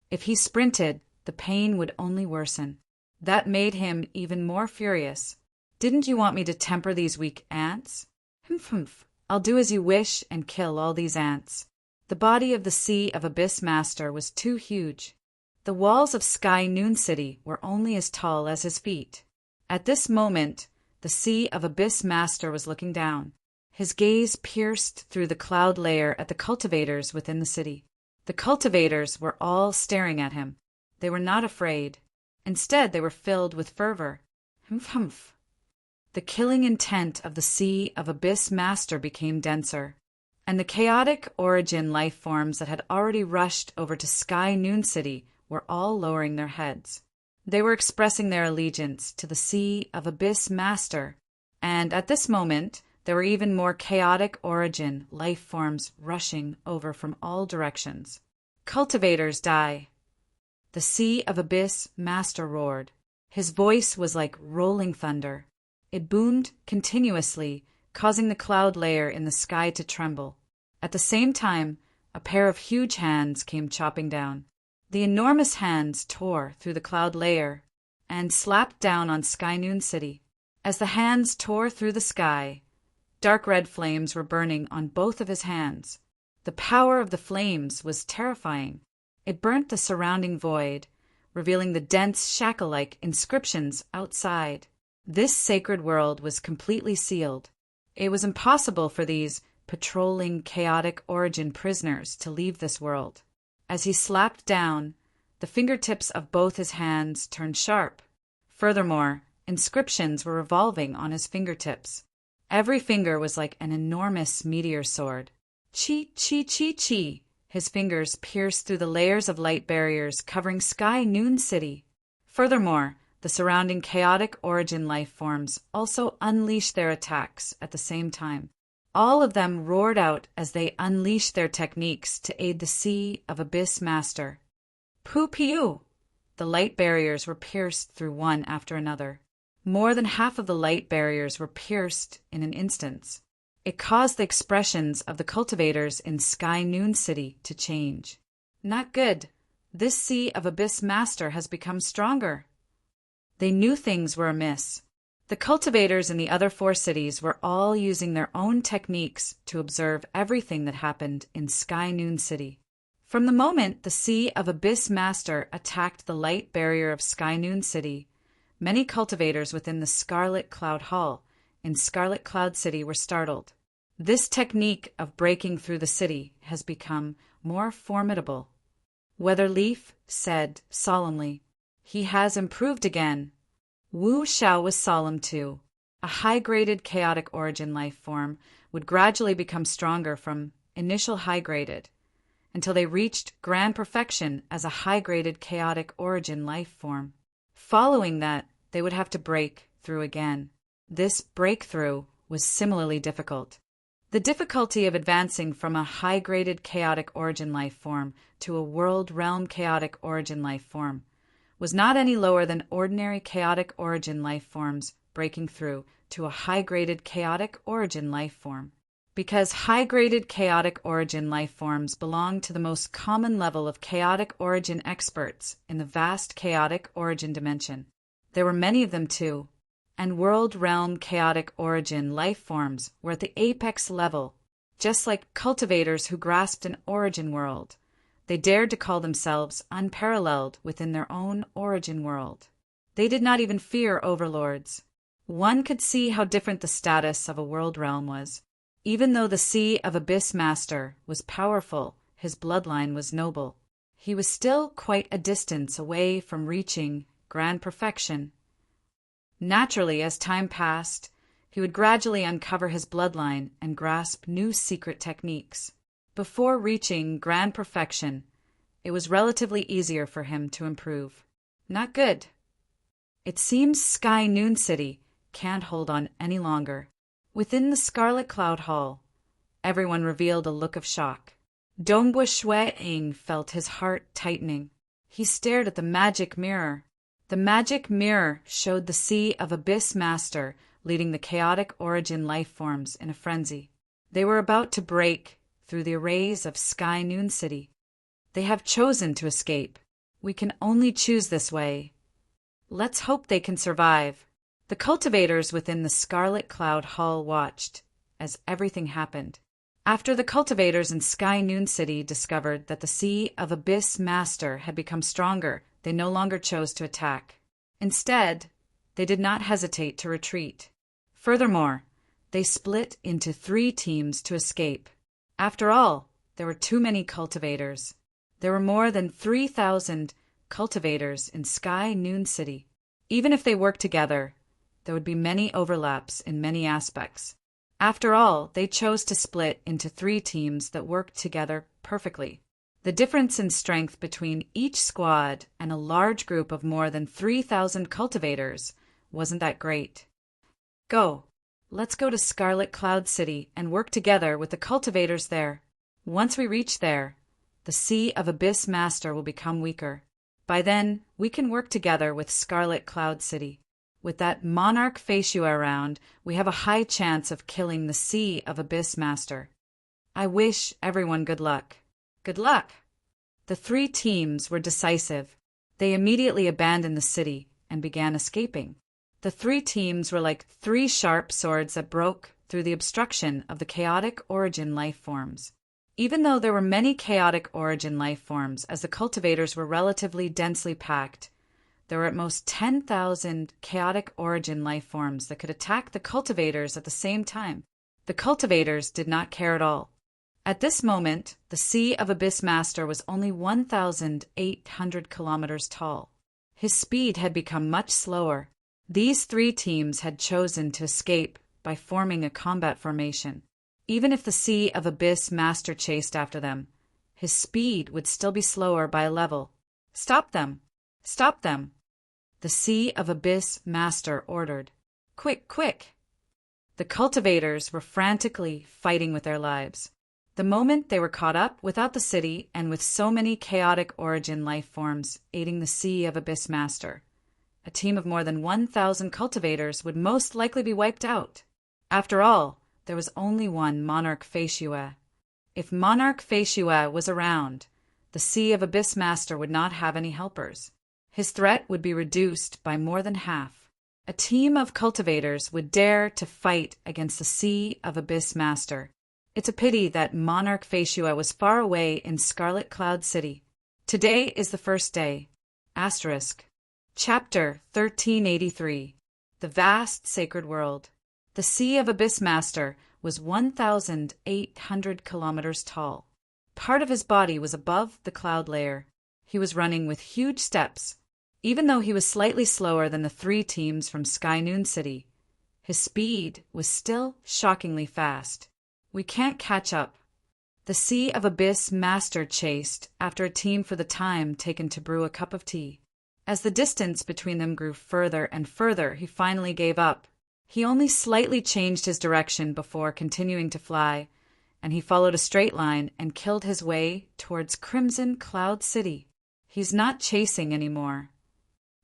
If he sprinted, the pain would only worsen. That made him even more furious. Didn't you want me to temper these weak ants? Humph. I'll do as you wish and kill all these ants. The body of the Sea of Abyss Master was too huge. The walls of Sky Noon City were only as tall as his feet. At this moment, the Sea of Abyss Master was looking down. His gaze pierced through the cloud layer at the cultivators within the city. The cultivators were all staring at him. They were not afraid. Instead, they were filled with fervor. Humph, humph. The killing intent of the Sea of Abyss Master became denser, and the chaotic origin life forms that had already rushed over to Sky Noon City were all lowering their heads. They were expressing their allegiance to the Sea of Abyss Master, and at this moment, there were even more chaotic origin life forms rushing over from all directions. Cultivators die. The Sea of Abyss Master roared. His voice was like rolling thunder. It boomed continuously, causing the cloud layer in the sky to tremble. At the same time, a pair of huge hands came chopping down. The enormous hands tore through the cloud layer and slapped down on Sky Noon City. As the hands tore through the sky, dark red flames were burning on both of his hands. The power of the flames was terrifying. It burnt the surrounding void, revealing the dense shackle-like inscriptions outside. This sacred world was completely sealed. It was impossible for these patrolling chaotic origin prisoners to leave this world. As he slapped down, the fingertips of both his hands turned sharp. Furthermore, inscriptions were revolving on his fingertips. Every finger was like an enormous meteor sword. Chi, chi, chi, chi. His fingers pierced through the layers of light barriers covering Sky Noon City. Furthermore, the surrounding chaotic origin life forms also unleashed their attacks at the same time. All of them roared out as they unleashed their techniques to aid the Sea of Abyss Master. Poo-pew! The light barriers were pierced through one after another. More than half of the light barriers were pierced in an instant. It caused the expressions of the cultivators in Sky Noon City to change. Not good. This Sea of Abyss Master has become stronger. They knew things were amiss. The cultivators in the other 4 cities were all using their own techniques to observe everything that happened in Sky Noon City. From the moment the Sea of Abyss Master attacked the light barrier of Sky Noon City, many cultivators within the Scarlet Cloud Hall in Scarlet Cloud City were startled. This technique of breaking through the city has become more formidable. Weatherleaf said solemnly, "He has improved again." Wu Xiao was solemn too. A high-graded chaotic origin life form would gradually become stronger from initial high-graded, until they reached grand perfection as a high-graded chaotic origin life form. Following that, they would have to break through again. This breakthrough was similarly difficult. The difficulty of advancing from a high-graded chaotic origin life form to a world-realm chaotic origin life form was not any lower than ordinary chaotic origin life forms breaking through to a high-graded chaotic origin life form. Because high-graded chaotic origin life forms belong to the most common level of chaotic origin experts in the vast chaotic origin dimension. There were many of them too, and world-realm chaotic origin life forms were at the apex level, just like cultivators who grasped an origin world. They dared to call themselves unparalleled within their own origin world. They did not even fear overlords. One could see how different the status of a world realm was. Even though the Sea of Abyss Master was powerful, his bloodline was noble. He was still quite a distance away from reaching grand perfection. Naturally, as time passed, he would gradually uncover his bloodline and grasp new secret techniques. Before reaching grand perfection, it was relatively easier for him to improve. Not good. It seems Sky Noon City can't hold on any longer. Within the Scarlet Cloud Hall, everyone revealed a look of shock. Dongbua Shueing felt his heart tightening. He stared at the magic mirror. The magic mirror showed the Sea of Abyss Master leading the chaotic origin life forms in a frenzy. They were about to break through the arrays of Sky Noon City. They have chosen to escape. We can only choose this way. Let's hope they can survive. The cultivators within the Scarlet Cloud Hall watched as everything happened. After the cultivators in Sky Noon City discovered that the Sea of Abyss Master had become stronger, they no longer chose to attack. Instead, they did not hesitate to retreat. Furthermore, They split into 3 teams to escape. After all, there were too many cultivators. There were more than 3,000 cultivators in Sky Noon City. Even if they worked together, there would be many overlaps in many aspects. After all, they chose to split into 3 teams that worked together perfectly. The difference in strength between each squad and a large group of more than 3,000 cultivators wasn't that great. Go. Let's go to Scarlet Cloud City and work together with the cultivators there. Once we reach there, the Sea of Abyss Master will become weaker. By then, we can work together with Scarlet Cloud City. With that Monarch Faciua around, we have a high chance of killing the Sea of Abyss Master. I wish everyone good luck. Good luck! The 3 teams were decisive. They immediately abandoned the city and began escaping. The 3 teams were like 3 sharp swords that broke through the obstruction of the chaotic origin life forms. Even though there were many chaotic origin life forms, as the cultivators were relatively densely packed, there were at most 10,000 chaotic origin life forms that could attack the cultivators at the same time. The cultivators did not care at all. At this moment, the Sea of Abyss Master was only 1,800 kilometers tall. His speed had become much slower. These 3 teams had chosen to escape by forming a combat formation. Even if the Sea of Abyss Master chased after them, his speed would still be slower by a level. Stop them! Stop them! The Sea of Abyss Master ordered. Quick, quick! The cultivators were frantically fighting with their lives. The moment they were caught up without the city and with so many chaotic origin life forms aiding the Sea of Abyss Master, a team of more than 1,000 cultivators would most likely be wiped out. After all, there was only one Monarch Faciua. If Monarch Faciua was around, the Sea of Abyss Master would not have any helpers. His threat would be reduced by more than half. A team of cultivators would dare to fight against the Sea of Abyss Master. It's a pity that Monarch Faciua was far away in Scarlet Cloud City. Today is the first day. Asterisk. Chapter 1383. The Vast Sacred World. The Sea of Abyss Master was 1,800 kilometers tall. Part of his body was above the cloud layer. He was running with huge steps. Even though he was slightly slower than the 3 teams from Sky Noon City, his speed was still shockingly fast. We can't catch up. The Sea of Abyss Master chased after a team for the time taken to brew a cup of tea. As the distance between them grew further and further, he finally gave up. He only slightly changed his direction before continuing to fly, and he followed a straight line and killed his way towards Crimson Cloud City. He's not chasing anymore.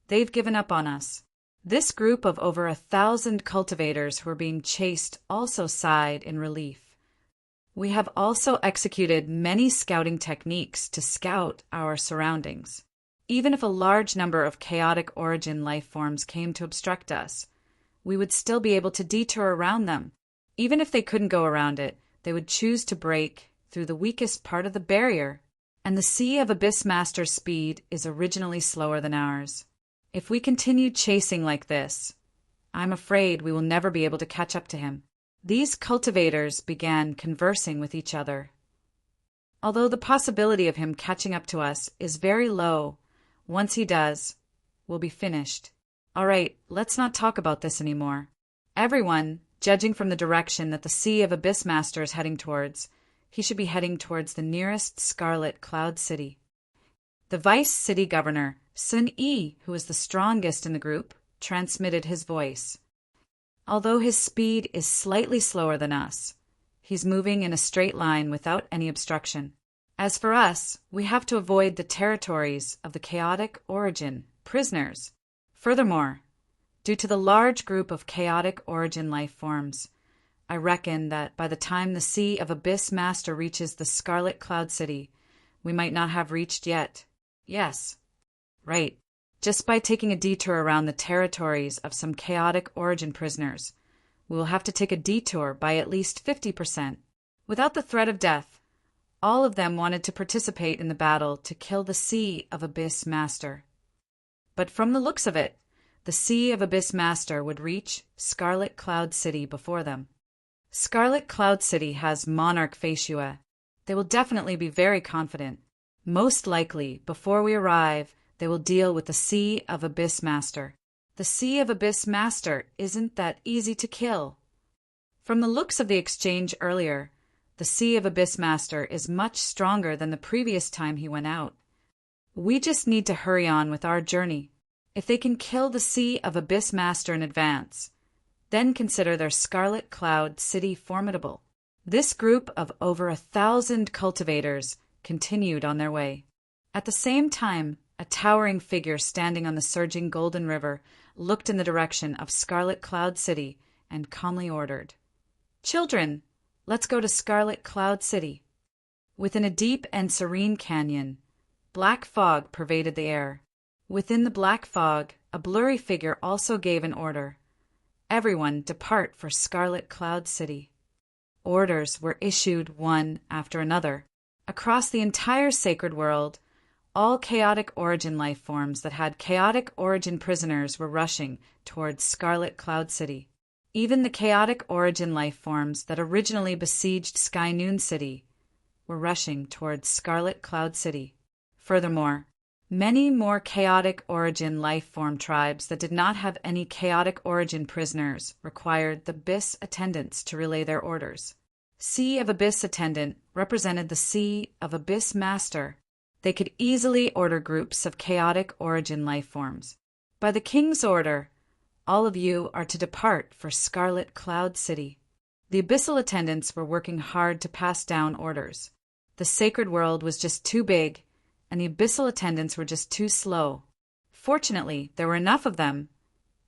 They've given up on us. This group of over 1,000 cultivators who were being chased also sighed in relief. We have also executed many scouting techniques to scout our surroundings. Even if a large number of chaotic origin life forms came to obstruct us, we would still be able to detour around them. Even if they couldn't go around it, they would choose to break through the weakest part of the barrier. And the Sea of Abyss Master's speed is originally slower than ours. If we continue chasing like this, I'm afraid we will never be able to catch up to him. These cultivators began conversing with each other. Although the possibility of him catching up to us is very low, once he does, we'll be finished. All right, let's not talk about this anymore. Everyone, judging from the direction that the Sea of Abyss Master is heading towards, he should be heading towards the nearest Scarlet Cloud City. The Vice City Governor, Sun Yi, who was the strongest in the group, transmitted his voice. Although his speed is slightly slower than us, he's moving in a straight line without any obstruction. As for us, we have to avoid the territories of the chaotic origin prisoners. Furthermore, due to the large group of chaotic origin life forms, I reckon that by the time the Sea of Abyss Master reaches the Scarlet Cloud City, we might not have reached yet. Yes, right. Just by taking a detour around the territories of some chaotic origin prisoners, we will have to take a detour by at least 50%. Without the threat of death, all of them wanted to participate in the battle to kill the Sea of Abyss Master. But from the looks of it, the Sea of Abyss Master would reach Scarlet Cloud City before them. Scarlet Cloud City has Monarch Faciua. They will definitely be very confident. Most likely, before we arrive, they will deal with the Sea of Abyss Master. The Sea of Abyss Master isn't that easy to kill. From the looks of the exchange earlier, the Sea of Abyss Master is much stronger than the previous time he went out. We just need to hurry on with our journey. If they can kill the Sea of Abyss Master in advance, then consider their Scarlet Cloud City formidable. This group of over 1,000 cultivators continued on their way. At the same time, a towering figure standing on the surging Golden River looked in the direction of Scarlet Cloud City and calmly ordered, "Children, let's go to Scarlet Cloud City." Within a deep and serene canyon, black fog pervaded the air. Within the black fog, a blurry figure also gave an order. "Everyone depart for Scarlet Cloud City." Orders were issued one after another. Across the entire sacred world, all chaotic origin life forms that had chaotic origin prisoners were rushing towards Scarlet Cloud City. Even the chaotic origin life forms that originally besieged Sky Noon City were rushing towards Scarlet Cloud City. Furthermore, many more chaotic origin life form tribes that did not have any chaotic origin prisoners required the Abyss attendants to relay their orders. Sea of Abyss attendant represented the Sea of Abyss Master. They could easily order groups of chaotic origin life forms. By the king's order, all of you are to depart for Scarlet Cloud City. The abyssal attendants were working hard to pass down orders. The sacred world was just too big, and the abyssal attendants were just too slow. Fortunately, there were enough of them,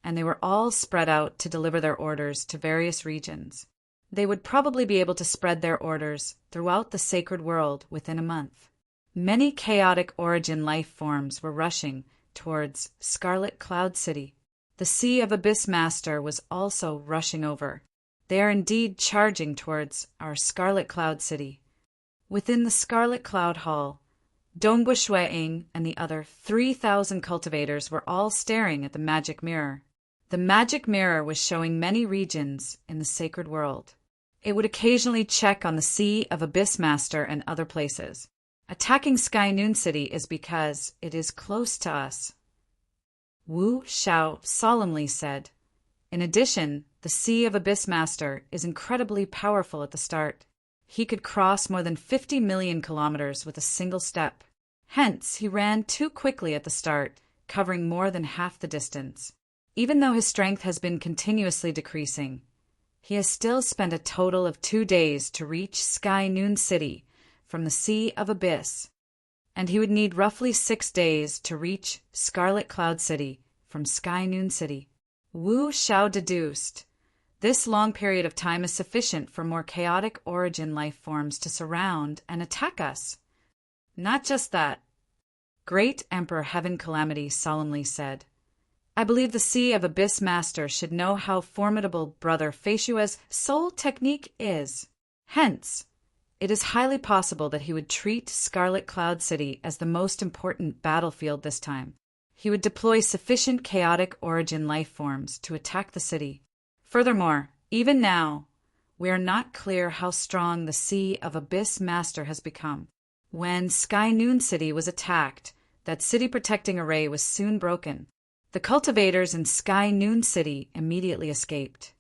and they were all spread out to deliver their orders to various regions. They would probably be able to spread their orders throughout the sacred world within a month. Many chaotic origin life forms were rushing towards Scarlet Cloud City. The Sea of Abyss Master was also rushing over. They are indeed charging towards our Scarlet Cloud City. Within the Scarlet Cloud Hall, Dongbu Shuiing and the other 3,000 cultivators were all staring at the magic mirror. The magic mirror was showing many regions in the sacred world. It would occasionally check on the Sea of Abyss Master and other places. Attacking Sky Noon City is because it is close to us, Wu Xiao solemnly said. In addition, the Sea of Abyss Master is incredibly powerful at the start. He could cross more than 50 million kilometers with a single step. Hence, he ran too quickly at the start, covering more than half the distance. Even though his strength has been continuously decreasing, he has still spent a total of 2 days to reach Sky Noon City from the Sea of Abyss, and he would need roughly 6 days to reach Scarlet Cloud City from Sky Noon City. Wu Xiao deduced, this long period of time is sufficient for more chaotic origin life forms to surround and attack us. Not just that. Great Emperor Heaven Calamity solemnly said, I believe the Sea of Abyss Master should know how formidable Brother Faciua's soul technique is. Hence, it is highly possible that he would treat Scarlet Cloud City as the most important battlefield this time. He would deploy sufficient chaotic origin life forms to attack the city. Furthermore, even now, we are not clear how strong the Sea of Abyss Master has become. When Sky Noon City was attacked, that city protecting array was soon broken. The cultivators in Sky Noon City immediately escaped.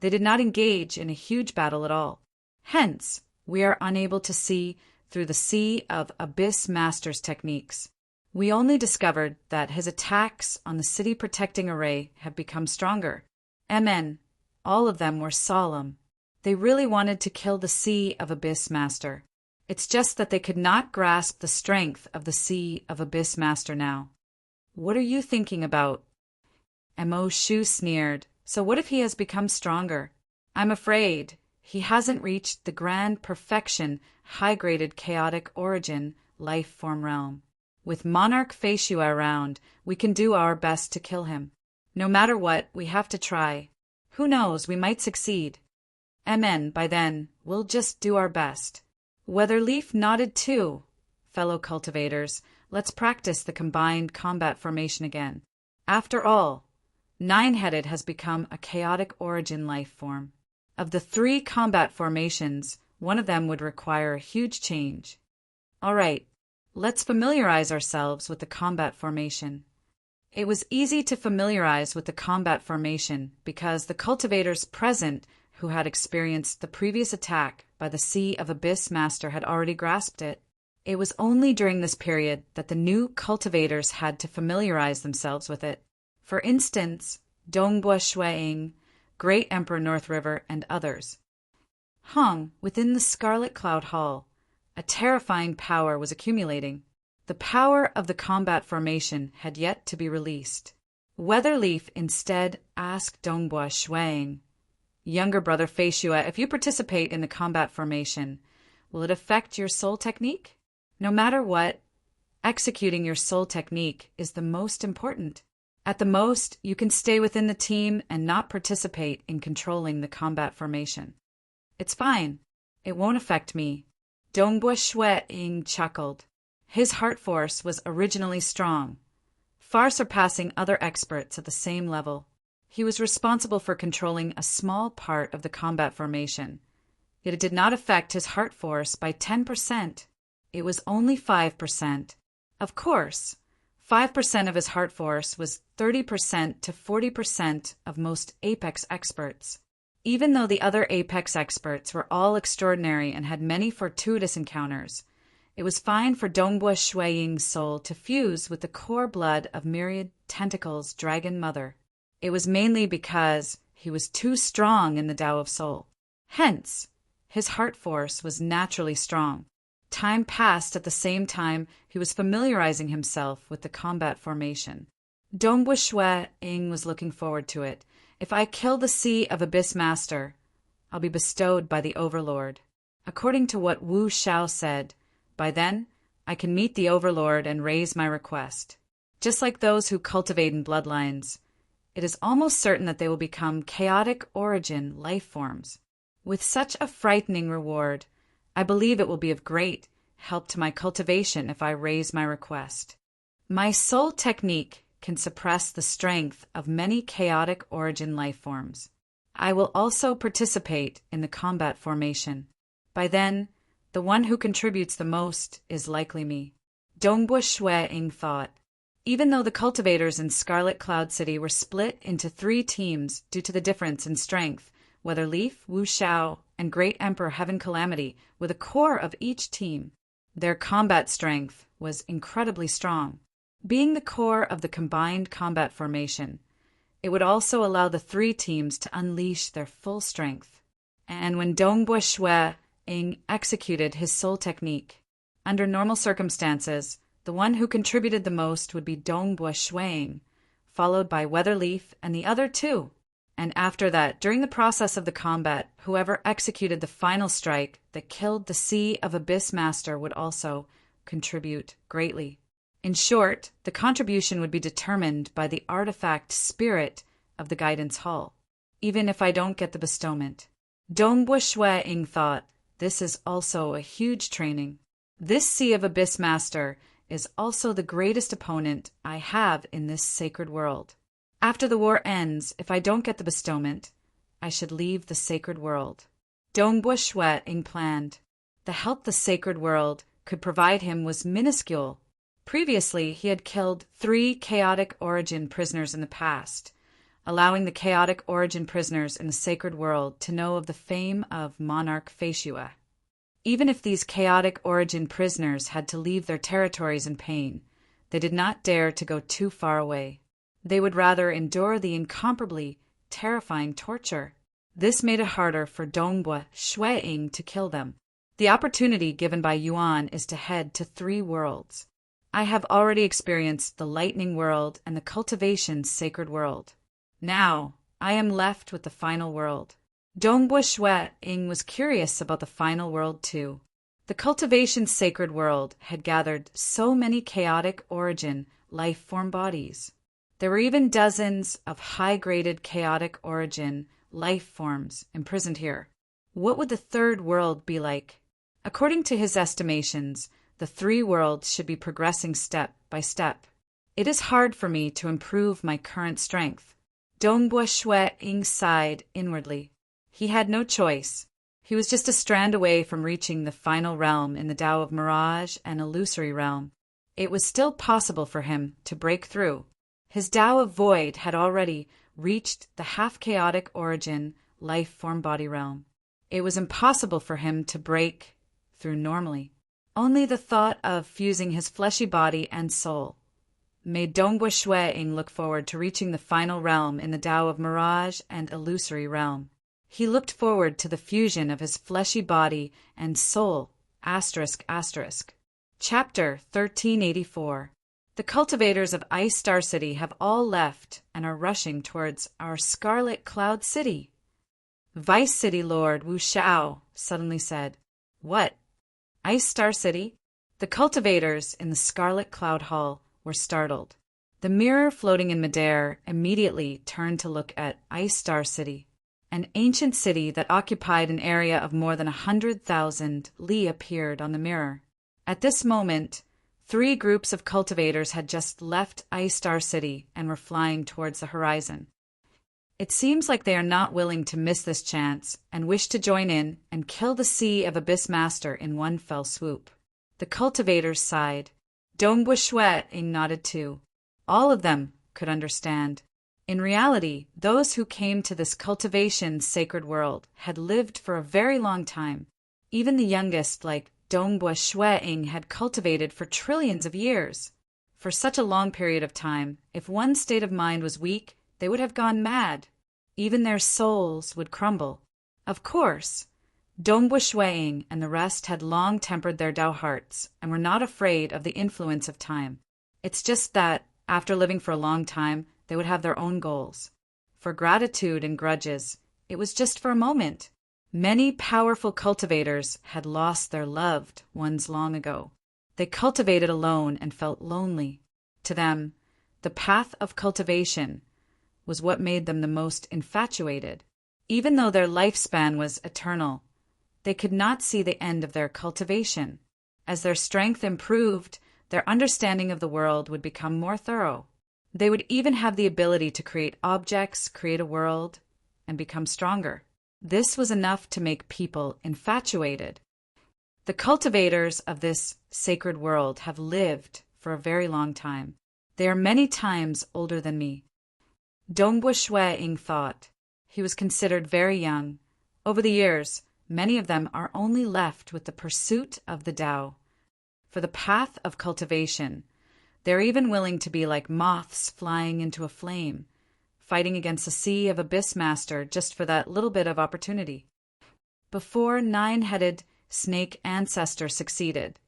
They did not engage in a huge battle at all. Hence, we are unable to see through the Sea of Abyss Master's techniques. We only discovered that his attacks on the city protecting array have become stronger. Amen. All of them were solemn. They really wanted to kill the Sea of Abyss Master. It's just that they could not grasp the strength of the Sea of Abyss Master now. What are you thinking about? Mo Shu sneered. So what if he has become stronger? I'm afraid he hasn't reached the grand perfection, high-graded chaotic origin life form realm. With Monarch Faciua around, we can do our best to kill him. No matter what, we have to try. Who knows, we might succeed. Amen, by then, we'll just do our best. Weatherleaf nodded too. Fellow cultivators, let's practice the combined combat formation again. After all, Nine-Headed has become a chaotic origin life form. Of the three combat formations, one of them would require a huge change. All right, let's familiarize ourselves with the combat formation. It was easy to familiarize with the combat formation because the cultivators present who had experienced the previous attack by the Sea of Abyss Master had already grasped it. It was only during this period that the new cultivators had to familiarize themselves with it. For instance, Dongbua Shuiying, Great Emperor North River, and others. Within the Scarlet Cloud Hall, a terrifying power was accumulating. The power of the combat formation had yet to be released. Weatherleaf instead asked Dongbua Shuiying, "Younger brother Feishua, if you participate in the combat formation, will it affect your soul technique? No matter what, executing your soul technique is the most important. At the most, you can stay within the team and not participate in controlling the combat formation." "It's fine. It won't affect me." Dongbua Shuiying chuckled. His heart force was originally strong, far surpassing other experts at the same level. He was responsible for controlling a small part of the combat formation, yet it did not affect his heart force by 10%. It was only 5%. Of course, 5% of his heart force was 30% to 40% of most Apex experts. Even though the other Apex experts were all extraordinary and had many fortuitous encounters, it was fine for Dongbua Shuiying's soul to fuse with the core blood of Myriad Tentacles' Dragon Mother. It was mainly because he was too strong in the Tao of Soul. Hence, his heart force was naturally strong. Time passed at the same time he was familiarizing himself with the combat formation. Dongbua Shuiying was looking forward to it. If I kill the Sea of Abyss Master, I'll be bestowed by the Overlord. According to what Wu Xiao said, by then, I can meet the Overlord and raise my request. Just like those who cultivate in bloodlines, it is almost certain that they will become chaotic origin life forms. With such a frightening reward, I believe it will be of great help to my cultivation if I raise my request. My soul technique can suppress the strength of many chaotic origin life forms. I will also participate in the combat formation. By then, the one who contributes the most is likely me. Dongbua Shuiying thought. Even though the cultivators in Scarlet Cloud City were split into 3 teams due to the difference in strength, Weatherleaf, Wu Xiao, and Great Emperor Heaven Calamity were the core of each team. Their combat strength was incredibly strong. Being the core of the combined combat formation, it would also allow the 3 teams to unleash their full strength. And when Dongbua Shuiying executed his soul technique, under normal circumstances, the one who contributed the most would be Dongbua Shuiying, followed by Weatherleaf and the other 2. And after that, during the process of the combat, whoever executed the final strike that killed the Sea of Abyss Master would also contribute greatly. In short, the contribution would be determined by the artifact spirit of the Guidance Hall, even if I don't get the bestowment. Dongbua Shuiying thought, this is also a huge training. This Sea of Abyss Master is also the greatest opponent I have in this sacred world. After the war ends, if I don't get the bestowment, I should leave the sacred world. Dongbua Shuiying planned. The help the sacred world could provide him was minuscule. Previously, he had killed 3 chaotic origin prisoners in the past, allowing the chaotic origin prisoners in the sacred world to know of the fame of Monarch Feishua. Even if these chaotic origin prisoners had to leave their territories in pain, they did not dare to go too far away. They would rather endure the incomparably terrifying torture. This made it harder for Dongbua Shuiying to kill them. The opportunity given by Yuan is to head to 3 worlds. I have already experienced the lightning world and the cultivation sacred world. Now, I am left with the final world. Dongbua Shuiying was curious about the final world too. The cultivation sacred world had gathered so many chaotic origin life form bodies. There were even dozens of high-graded chaotic origin life forms imprisoned here. What would the 3rd world be like? According to his estimations, the 3 worlds should be progressing step by step. It is hard for me to improve my current strength. Dongbua Shuiying sighed inwardly. He had no choice. He was just a strand away from reaching the final realm in the Tao of Mirage and Illusory Realm. It was still possible for him to break through. His Tao of Void had already reached the half-chaotic origin life-form-body realm. It was impossible for him to break through normally. Only the thought of fusing his fleshy body and soul made Dongbua Shueing look forward to reaching the final realm in the Tao of Mirage and Illusory Realm. He looked forward to the fusion of his fleshy body and soul. Chapter 1384. The cultivators of Ice Star City have all left and are rushing towards our Scarlet Cloud City. Vice City Lord Wu Xiao suddenly said, "What? Ice Star City?" The cultivators in the Scarlet Cloud Hall were startled. The mirror floating in midair immediately turned to look at Ice Star City. An ancient city that occupied an area of more than 100,000 li appeared on the mirror. At this moment, 3 groups of cultivators had just left Ice Star City and were flying towards the horizon. It seems like they are not willing to miss this chance and wish to join in and kill the Sea of Abyss Master in one fell swoop. The cultivators sighed. Dongbua Shueing nodded too. All of them could understand. In reality, those who came to this cultivation's sacred world had lived for a very long time. Even the youngest, like Dongbua Shueing, had cultivated for trillions of years. For such a long period of time, if one state of mind was weak, they would have gone mad. Even their souls would crumble. Of course, Dongbua Shueing and the rest had long tempered their Tao hearts and were not afraid of the influence of time. It's just that, after living for a long time, they would have their own goals. For gratitude and grudges, it was just for a moment. Many powerful cultivators had lost their loved ones long ago. They cultivated alone and felt lonely. To them, the path of cultivation was what made them the most infatuated. Even though their lifespan was eternal, they could not see the end of their cultivation. As their strength improved, their understanding of the world would become more thorough. They would even have the ability to create objects, create a world, and become stronger. This was enough to make people infatuated. The cultivators of this sacred world have lived for a very long time. They are many times older than me. Dongbua Shueing thought. He was considered very young. Over the years, many of them are only left with the pursuit of the Tao. For the path of cultivation, they're even willing to be like moths flying into a flame, fighting against the Sea of Abyss Master just for that little bit of opportunity. Before 9-headed snake ancestor succeeded,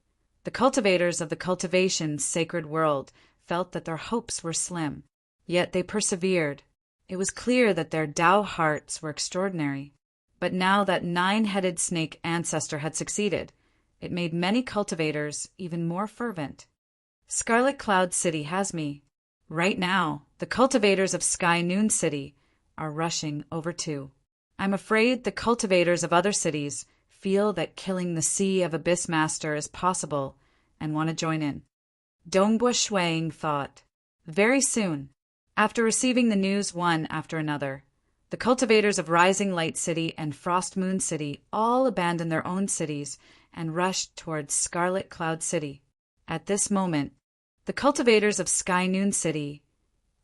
the cultivators of the cultivation's sacred world felt that their hopes were slim. Yet they persevered. It was clear that their Tao hearts were extraordinary. But now that 9-headed snake ancestor had succeeded, it made many cultivators even more fervent. Scarlet Cloud City has me. Right now, the cultivators of Sky Noon City are rushing over too. I'm afraid the cultivators of other cities feel that killing the Sea of Abyss Master is possible and want to join in. Dongbua Shueing thought. Very soon, after receiving the news one after another, the cultivators of Rising Light City and Frost Moon City all abandoned their own cities and rushed towards Scarlet Cloud City. At this moment, the cultivators of Sky Noon City,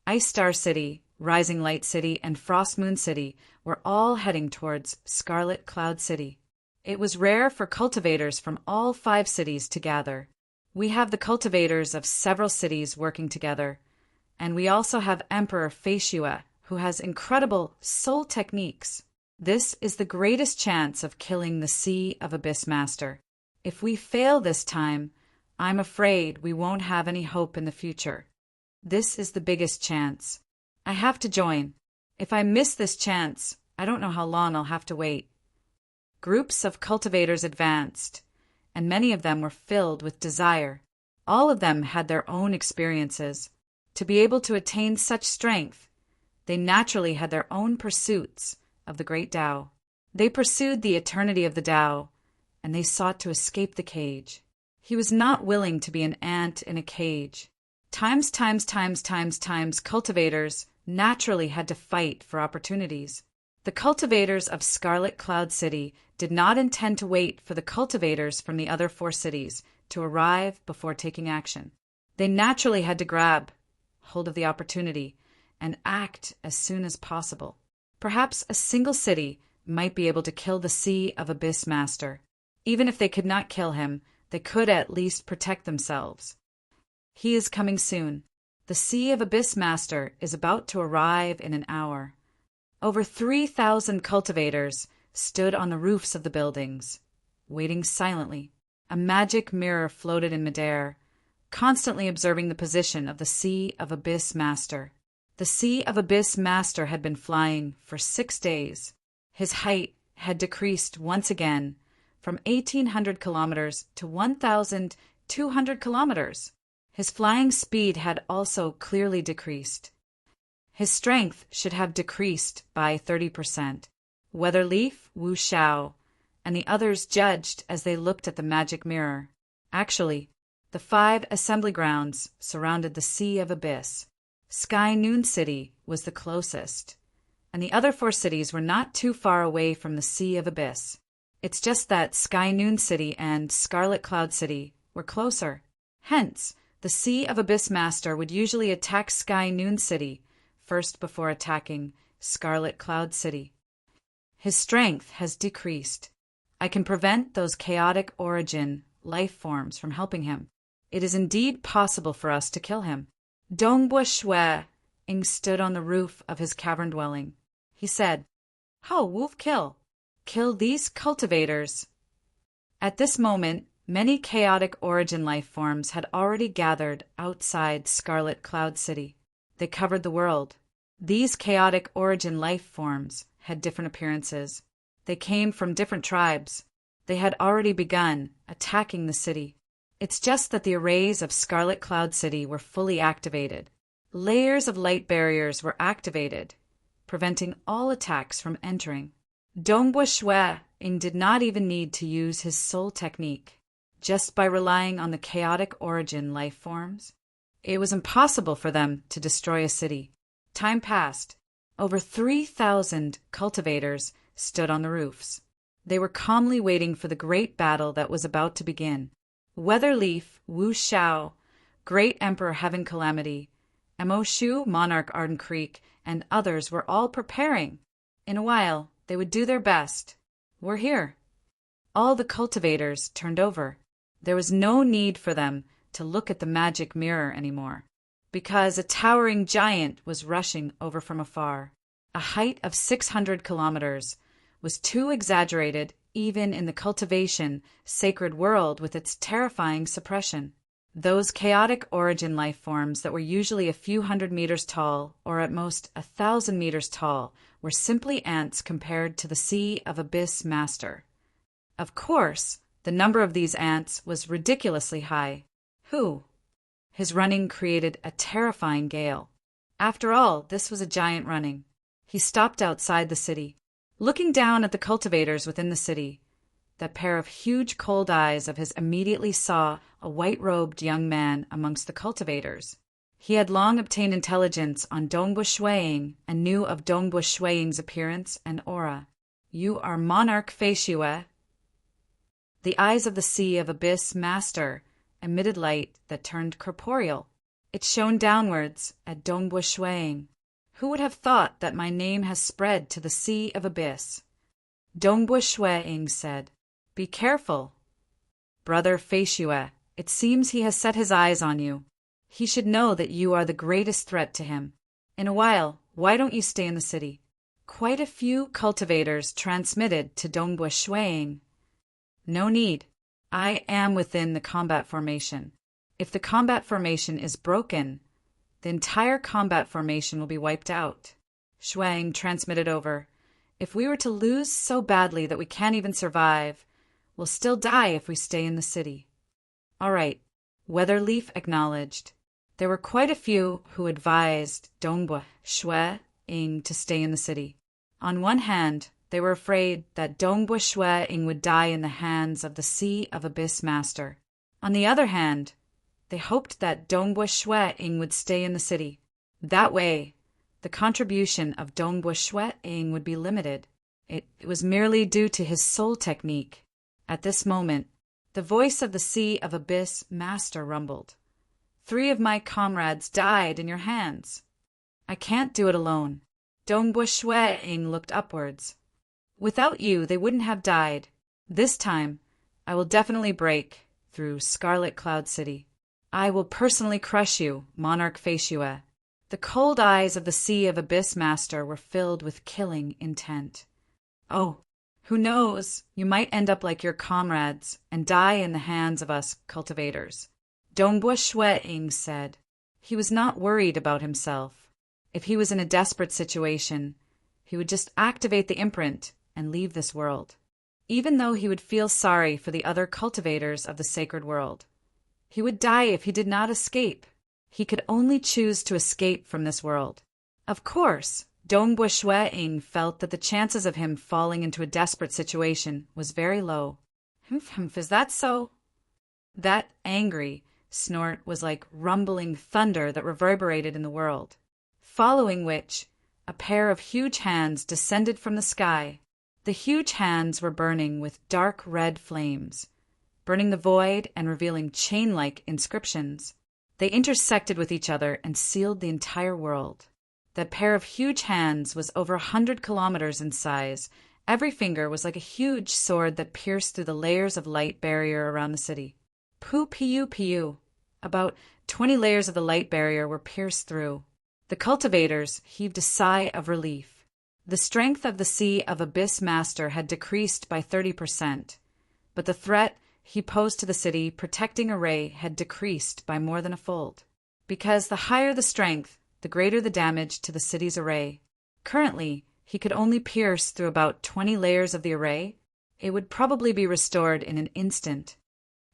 Ice Star City, Rising Light City, and Frost Moon City were all heading towards Scarlet Cloud City. It was rare for cultivators from all 5 cities to gather. We have the cultivators of several cities working together, and we also have Emperor Feishua, who has incredible soul techniques. This is the greatest chance of killing the Sea of Abyss Master. If we fail this time, I'm afraid we won't have any hope in the future. This is the biggest chance. I have to join. If I miss this chance, I don't know how long I'll have to wait. Groups of cultivators advanced, and many of them were filled with desire. All of them had their own experiences. To be able to attain such strength, they naturally had their own pursuits of the great Tao. They pursued the eternity of the Tao, and they sought to escape the cage. He was not willing to be an ant in a cage. Times, cultivators naturally had to fight for opportunities. The cultivators of Scarlet Cloud City did not intend to wait for the cultivators from the other 4 cities to arrive before taking action. They naturally had to grab hold of the opportunity and act as soon as possible. Perhaps a single city might be able to kill the Sea of Abyss Master. Even if they could not kill him, they could at least protect themselves. He is coming soon. The Sea of Abyss Master is about to arrive in an hour. Over 3,000 cultivators stood on the roofs of the buildings, waiting silently. A magic mirror floated in midair, constantly observing the position of the Sea of Abyss Master. The Sea of Abyss Master had been flying for 6 days. His height had decreased once again from 1,800 kilometers to 1,200 kilometers. His flying speed had also clearly decreased. His strength should have decreased by 30%. Weatherleaf, Wu Xiao, and the others judged as they looked at the magic mirror. Actually, the 5 assembly grounds surrounded the Sea of Abyss. Sky Noon City was the closest, and the other 4 cities were not too far away from the Sea of Abyss. It's just that Sky Noon City and Scarlet Cloud City were closer. Hence, the Sea of Abyss Master would usually attack Sky Noon City first before attacking Scarlet Cloud City. His strength has decreased. I can prevent those chaotic origin life forms from helping him. It is indeed possible for us to kill him. Dongbua Shui Ing stood on the roof of his cavern dwelling. He said, "How wolf kill? Kill these cultivators." At this moment, many chaotic origin life forms had already gathered outside Scarlet Cloud City. They covered the world. These chaotic origin life forms had different appearances. They came from different tribes. They had already begun attacking the city. It's just that the arrays of Scarlet Cloud City were fully activated. Layers of light barriers were activated, preventing all attacks from entering. Dongbua Shui Ing did not even need to use his soul technique. Just by relying on the chaotic origin life forms, it was impossible for them to destroy a city. Time passed. Over 3,000 cultivators stood on the roofs. They were calmly waiting for the great battle that was about to begin. Weatherleaf, Wu Xiao, Great Emperor Heaven Calamity, Mo Shu, Monarch Arden Creek, and others were all preparing. In a while, they would do their best. We're here. All the cultivators turned over. There was no need for them to look at the magic mirror anymore, because a towering giant was rushing over from afar. A height of 600 kilometers was too exaggerated even in the cultivation sacred world with its terrifying suppression. Those chaotic origin life forms that were usually a few hundred meters tall, or at most 1,000 meters tall, were simply ants compared to the Sea of Abyss Master. Of course, the number of these ants was ridiculously high. Who? His running created a terrifying gale. After all, this was a giant running. He stopped outside the city. Looking down at the cultivators within the city, that pair of huge cold eyes of his immediately saw a white-robed young man amongst the cultivators. He had long obtained intelligence on Dongbua Shui Ing and knew of Dongbua Shui Ing's appearance and aura. "You are Monarch Fei Xue." The eyes of the Sea of Abyss Master emitted light that turned corporeal. It shone downwards at Dongbua Shui Ing. Who would have thought that my name has spread to the Sea of Abyss? Dongbua Shui Ing said, "Be careful. Brother Fei Xue, it seems he has set his eyes on you. He should know that you are the greatest threat to him. In a while, why don't you stay in the city?" Quite a few cultivators transmitted to Dongbua Shui Ing, "No need. I am within the combat formation. If the combat formation is broken, the entire combat formation will be wiped out." Shui Ing transmitted over, "If we were to lose so badly that we can't even survive, we'll still die if we stay in the city." "All right," Weatherleaf acknowledged. There were quite a few who advised Dongbua Shui Ing to stay in the city. On one hand, they were afraid that Dongbua Shui Ing would die in the hands of the Sea of Abyss Master. On the other hand, they hoped that Dongbua Shui Ing would stay in the city. That way, the contribution of Dongbo Shueing would be limited. It was merely due to his soul technique. At this moment, the voice of the Sea of Abyss master rumbled. 3 of my comrades died in your hands. I can't do it alone. Dongbo Shueing looked upwards. Without you, they wouldn't have died. This time, I will definitely break through Scarlet Cloud City. I will personally crush you, Monarch Feishue. The cold eyes of the Sea of Abyss Master were filled with killing intent. Oh, who knows? You might end up like your comrades and die in the hands of us cultivators. Dongbo Shueing said. He was not worried about himself. If he was in a desperate situation, he would just activate the imprint and leave this world, even though he would feel sorry for the other cultivators of the sacred world. He would die if he did not escape. He could only choose to escape from this world. Of course, Dongbo Shueing felt that the chances of him falling into a desperate situation was very low. Humph, is that so? That angry snort was like rumbling thunder that reverberated in the world, following which a pair of huge hands descended from the sky. The huge hands were burning with dark red flames, burning the void and revealing chain-like inscriptions. They intersected with each other and sealed the entire world. That pair of huge hands was over 100 kilometers in size. Every finger was like a huge sword that pierced through the layers of light barrier around the city. Pu. About 20 layers of the light barrier were pierced through. The cultivators heaved a sigh of relief. The strength of the Sea of Abyss Master had decreased by 30%, but the threat he posed to the city protecting array had decreased by more than a fold. Because the higher the strength, the greater the damage to the city's array. Currently, he could only pierce through about 20 layers of the array. It would probably be restored in an instant.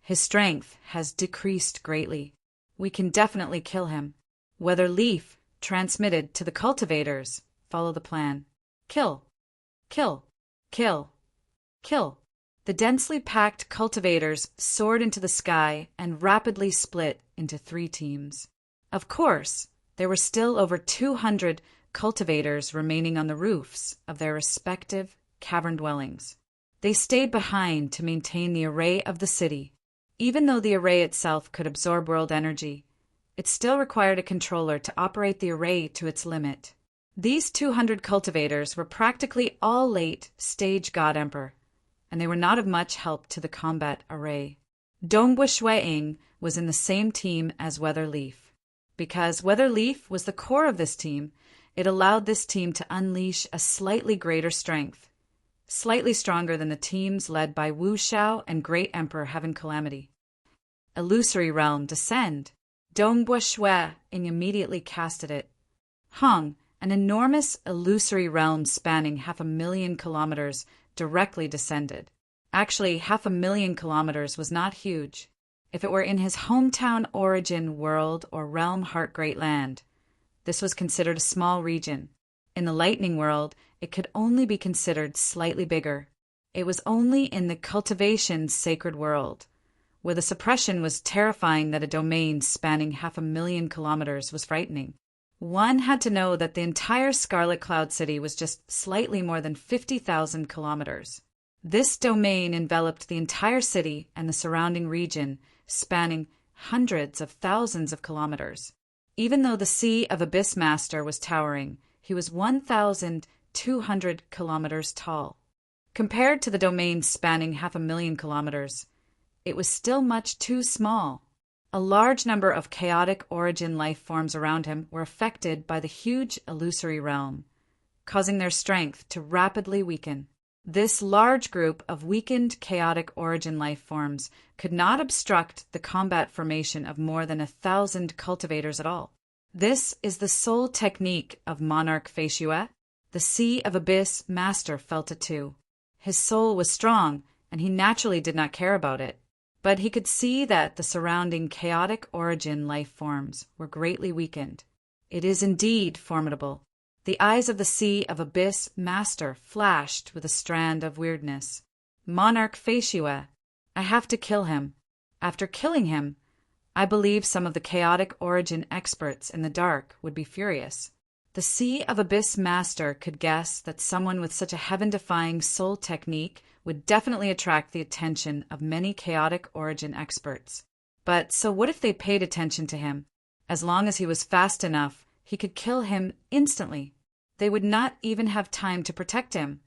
His strength has decreased greatly. We can definitely kill him. Weather Leaf transmitted to the cultivators. Follow the plan. Kill. Kill. Kill. Kill. The densely packed cultivators soared into the sky and rapidly split into 3 teams. Of course, there were still over 200 cultivators remaining on the roofs of their respective cavern dwellings. They stayed behind to maintain the array of the city. Even though the array itself could absorb world energy, it still required a controller to operate the array to its limit. These 200 cultivators were practically all late-stage God Emperor, and they were not of much help to the combat array. Dongbo Shueing was in the same team as Weather Leaf. Because Weather Leaf was the core of this team, it allowed this team to unleash a slightly greater strength, slightly stronger than the teams led by Wu Xiao and Great Emperor Heaven Calamity. Illusory Realm, descend. Dongbo Shueing immediately casted it. Hong, an enormous illusory realm spanning 500,000 kilometers, directly descended. Actually, 500,000 kilometers was not huge. If it were in his hometown origin world or realm Heart Great Land, this was considered a small region. In the Lightning World, it could only be considered slightly bigger. It was only in the Cultivation Sacred World, where the suppression was terrifying, that a domain spanning 500,000 kilometers was frightening. One had to know that the entire Scarlet Cloud City was just slightly more than 50,000 kilometers. This domain enveloped the entire city and the surrounding region, spanning hundreds of thousands of kilometers. Even though the Sea of Abyss Master was towering, he was 1,200 kilometers tall. Compared to the domain spanning 500,000 kilometers, it was still much too small. A large number of chaotic origin life forms around him were affected by the huge illusory realm, causing their strength to rapidly weaken. This large group of weakened chaotic origin life forms could not obstruct the combat formation of more than 1,000 cultivators at all. This is the sole technique of Monarch Feishue. The Sea of Abyss Master felt it too. His soul was strong, and he naturally did not care about it. But he could see that the surrounding chaotic origin life forms were greatly weakened. It is indeed formidable. The eyes of the Sea of Abyss Master flashed with a strand of weirdness. Monarch Feishue, I have to kill him. After killing him, I believe some of the chaotic origin experts in the dark would be furious. The Sea of Abyss master could guess that someone with such a heaven-defying soul technique would definitely attract the attention of many chaotic origin experts. But so what if they paid attention to him? As long as he was fast enough, he could kill him instantly. They would not even have time to protect him.